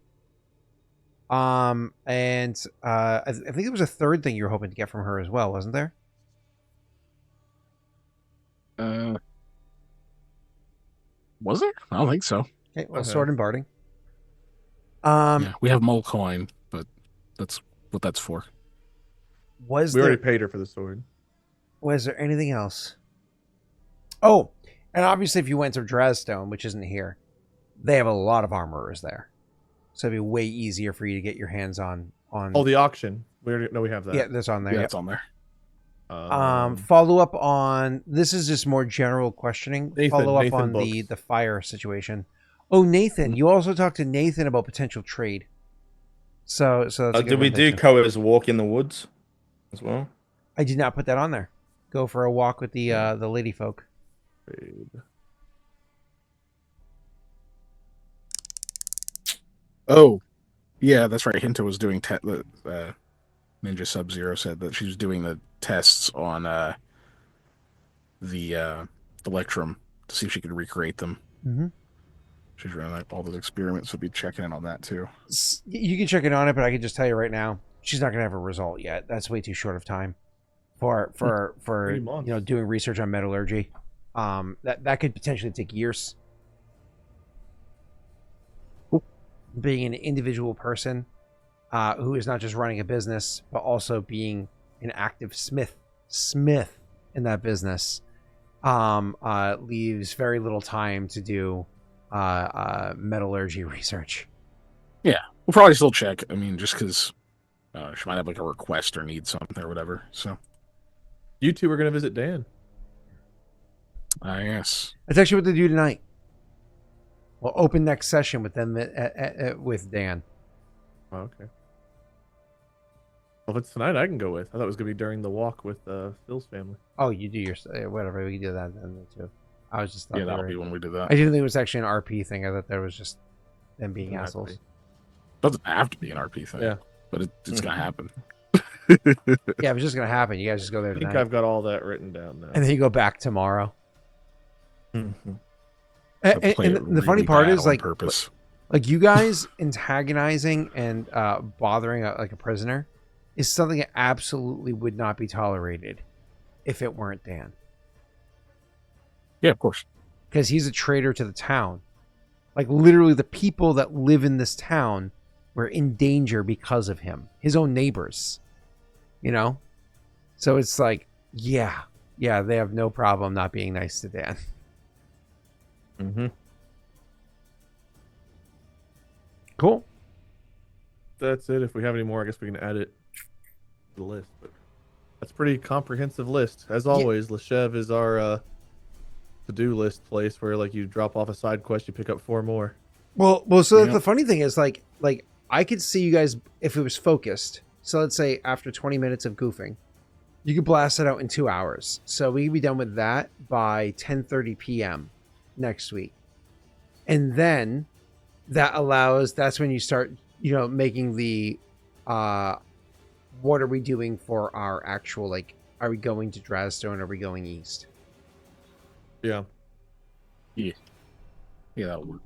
And I think there was a third thing you were hoping to get from her as well, wasn't there? Was there? I don't think so. Okay, well, Okay. Sword and Barding. Yeah, we have Mole Coin, but that's what that's for. Was We there already paid her for the sword. Was there anything else? Oh, and obviously if you went to Draazstone, which isn't here, they have a lot of armorers there. So it'd be way easier for you to get your hands on Oh, the auction. We already know we have that. yeah, that's on there. Yeah, Yep. it's on there. Follow up on this is just more general questioning. Follow up Nathan on the books. fire situation. Oh, Nathan, you also talked to Nathan about potential trade. So that's a good Did we one, do Nathan. Koa's walk in the woods as well? I did not put that on there. Go for a walk with the lady folk. Oh, yeah, that's right. Hinta was doing Ninja Sub-Zero said that she was doing the tests on the Electrum to see if she could recreate them. Mm-hmm. She's running all those experiments. We'll be checking in on that too. You can check in on it, but I can just tell you right now, she's not going to have a result yet. That's way too short of time for 3 months. doing research on metallurgy. That could potentially take years. Being an individual person who is not just running a business, but also being an active smith in that business, leaves very little time to do metallurgy research. Yeah, we'll probably still check. I mean, just because she might have like a request or need something or whatever. So, You two are going to visit Dan. yes. That's actually what they do tonight. We'll open next session with them with Dan. Oh, okay. Well, if it's tonight, I can go with. I thought it was going to be during the walk with Phil's family. Oh, you do your whatever. We can do that then too. I was just Yeah, that'll be when we do that. I didn't think it was actually an RP thing. I thought that was just them being Doesn't have to assholes. be. Doesn't have to be an RP thing. Yeah. But it's gonna happen. Yeah, it was just gonna happen. You guys just go there I think tonight, I've got all that written down now. and then you go back tomorrow. Mm-hmm. And, Play and it the funny really part bad is on like purpose. like you guys antagonizing and bothering like a prisoner is something that absolutely would not be tolerated if it weren't Dan, Yeah, of course. because he's a traitor to the town. Like literally, the people that live in this town were in danger because of him. His own neighbors, you know. So it's like, yeah, they have no problem not being nice to Dan. Mm-hmm. Cool. That's it. If we have any more, I guess we can add it to the list. But that's a pretty comprehensive list. As always, Loshev is our to-do list place where like you drop off a side quest, you pick up 4 more. Well. So Yeah. the funny thing is, like I could see you guys if it was focused. So let's say after 20 minutes of goofing, you could blast it out in 2 hours. So we could be done with that by 10:30 p.m. next week, and then that's when you start, making the what are we doing for our actual, like, are we going to Draazstone? Are we going east? Yeah. Yeah, that would work.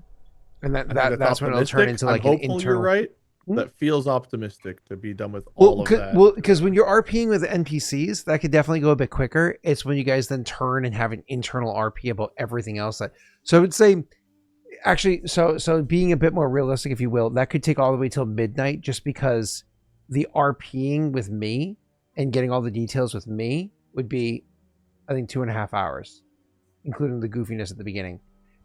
And I think that's when it'll turn optimistic. into I'm like an hopeful internal. you're right. Hmm? That feels optimistic to be done with all of that. Well, because when you're RPing with NPCs, that could definitely go a bit quicker. It's when you guys then turn and have an internal RP about everything else. So I would say, actually, so being a bit more realistic, if you will, that could take all the way till midnight, just because the RPing with me and getting all the details with me would be, I think, 2.5 hours, including the goofiness at the beginning.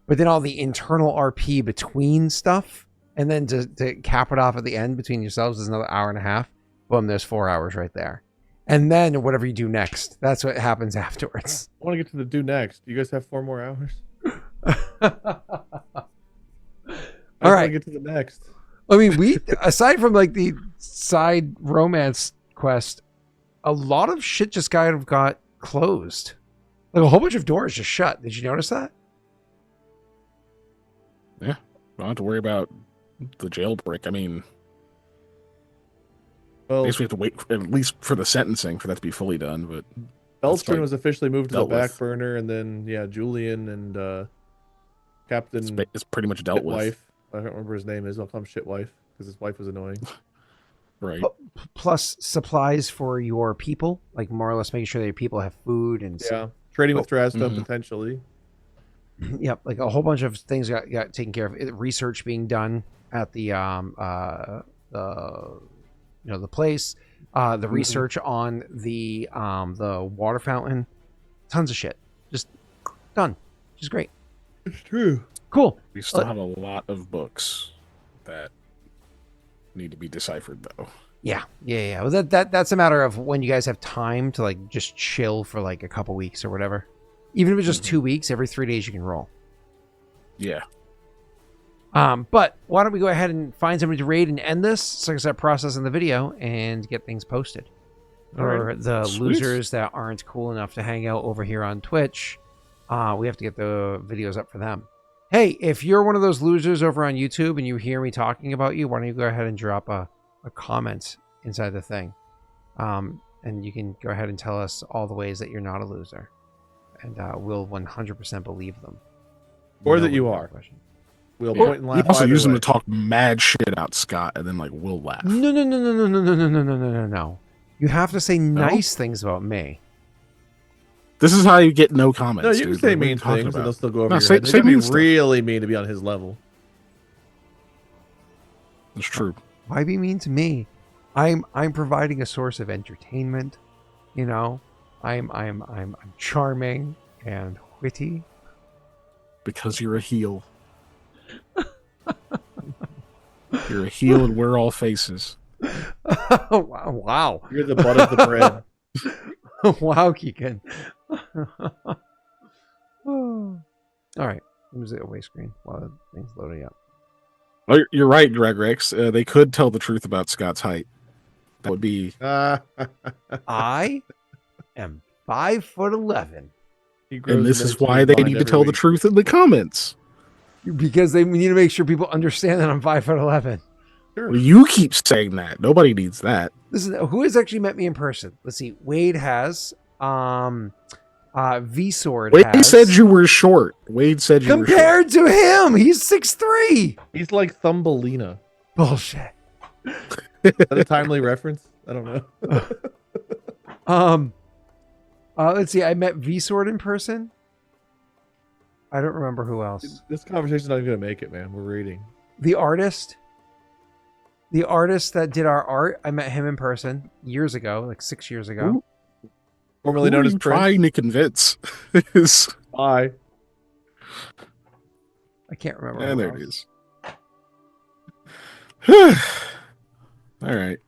But then all the internal RP between stuff, and then to cap it off at the end between yourselves is another 1.5 hours. Boom, there's 4 hours right there. And then whatever you do next, that's what happens afterwards. I want to get to the do next. You guys have 4 more hours? All right. Get to the next. I mean, we, aside from like the side romance quest, a lot of shit just kind of got closed. Like a whole bunch of doors just shut. Did you notice that? Yeah, I don't have to worry about the jailbreak. I mean, I Well, guess we have to wait at least for the sentencing for that to be fully done. But Belstrin like was officially moved to the dealt back with. burner, and then Julian and Captain it's pretty much dealt with. Shitwife. I don't remember his name is. I'll call him Shitwife because his wife was annoying. Right. Plus supplies for your people, like more or less making sure that your people have food and Yeah, trading with Draazstone Mhm. potentially. Yep, like a whole bunch of things got taken care of. Research being done at the the place, the research on the water fountain, tons of shit, just done, which is great. It's true. Cool. We still have a lot of books that need to be deciphered, though. Yeah. Well, that's a matter of when you guys have time to like just chill for like a couple weeks or whatever. Even if it's just 2 weeks, every 3 days you can roll. Yeah. But why don't we go ahead and find somebody to raid and end this so I can start processing the video and get things posted. For the Sweet. losers that aren't cool enough to hang out over here on Twitch, we have to get the videos up for them. Hey, if you're one of those losers over on YouTube and you hear me talking about you, why don't you go ahead and drop a comment inside the thing. And you can go ahead and tell us all the ways that you're not a loser. And we'll 100% believe them. Or that you are. Question. We'll Yeah. point and You laugh. also either use them way. to talk mad shit about Scott, and then like we'll laugh. No. You have to say nice things about me. This is how you get no comments. No, you dude. can say What are you mean talking things, and about? they'll still go over No, your say- head. They say gotta be mean stuff. really mean to be on his level. It's true. Why be mean to me? I'm providing a source of entertainment. You know, I'm charming and witty. Because you're a heel. You're a heel, and we're all faces. Wow. You're the butt of the bread. Wow, Keegan. All right. Let me see a away screen while the thing's loading up. Oh, you're right, Greg Rex. They could tell the truth about Scott's height. That would be I am 5'11", He grows and this an is inch why in they his need mind to every tell the week. truth in the comments. because they need to make sure people understand that I'm 5'11". Sure. Well, you keep saying that. Nobody needs that. Listen, who has actually met me in person? Let's see. Wade has. V-Sword Wade has. said you were short. Wade said you were short. Compared to him, he's 6'3". He's like Thumbelina. Bullshit. Is that a timely reference? I don't know. Let's see. I met V-Sword in person. I don't remember who else. This conversation's not even gonna make it, man. We're reading. The artist that did our art, I met him in person years ago, like 6 years ago. Ooh. Formerly Who known are as you Prince. trying to convince? Is- Bye. I can't remember. and who there it else. is. All right.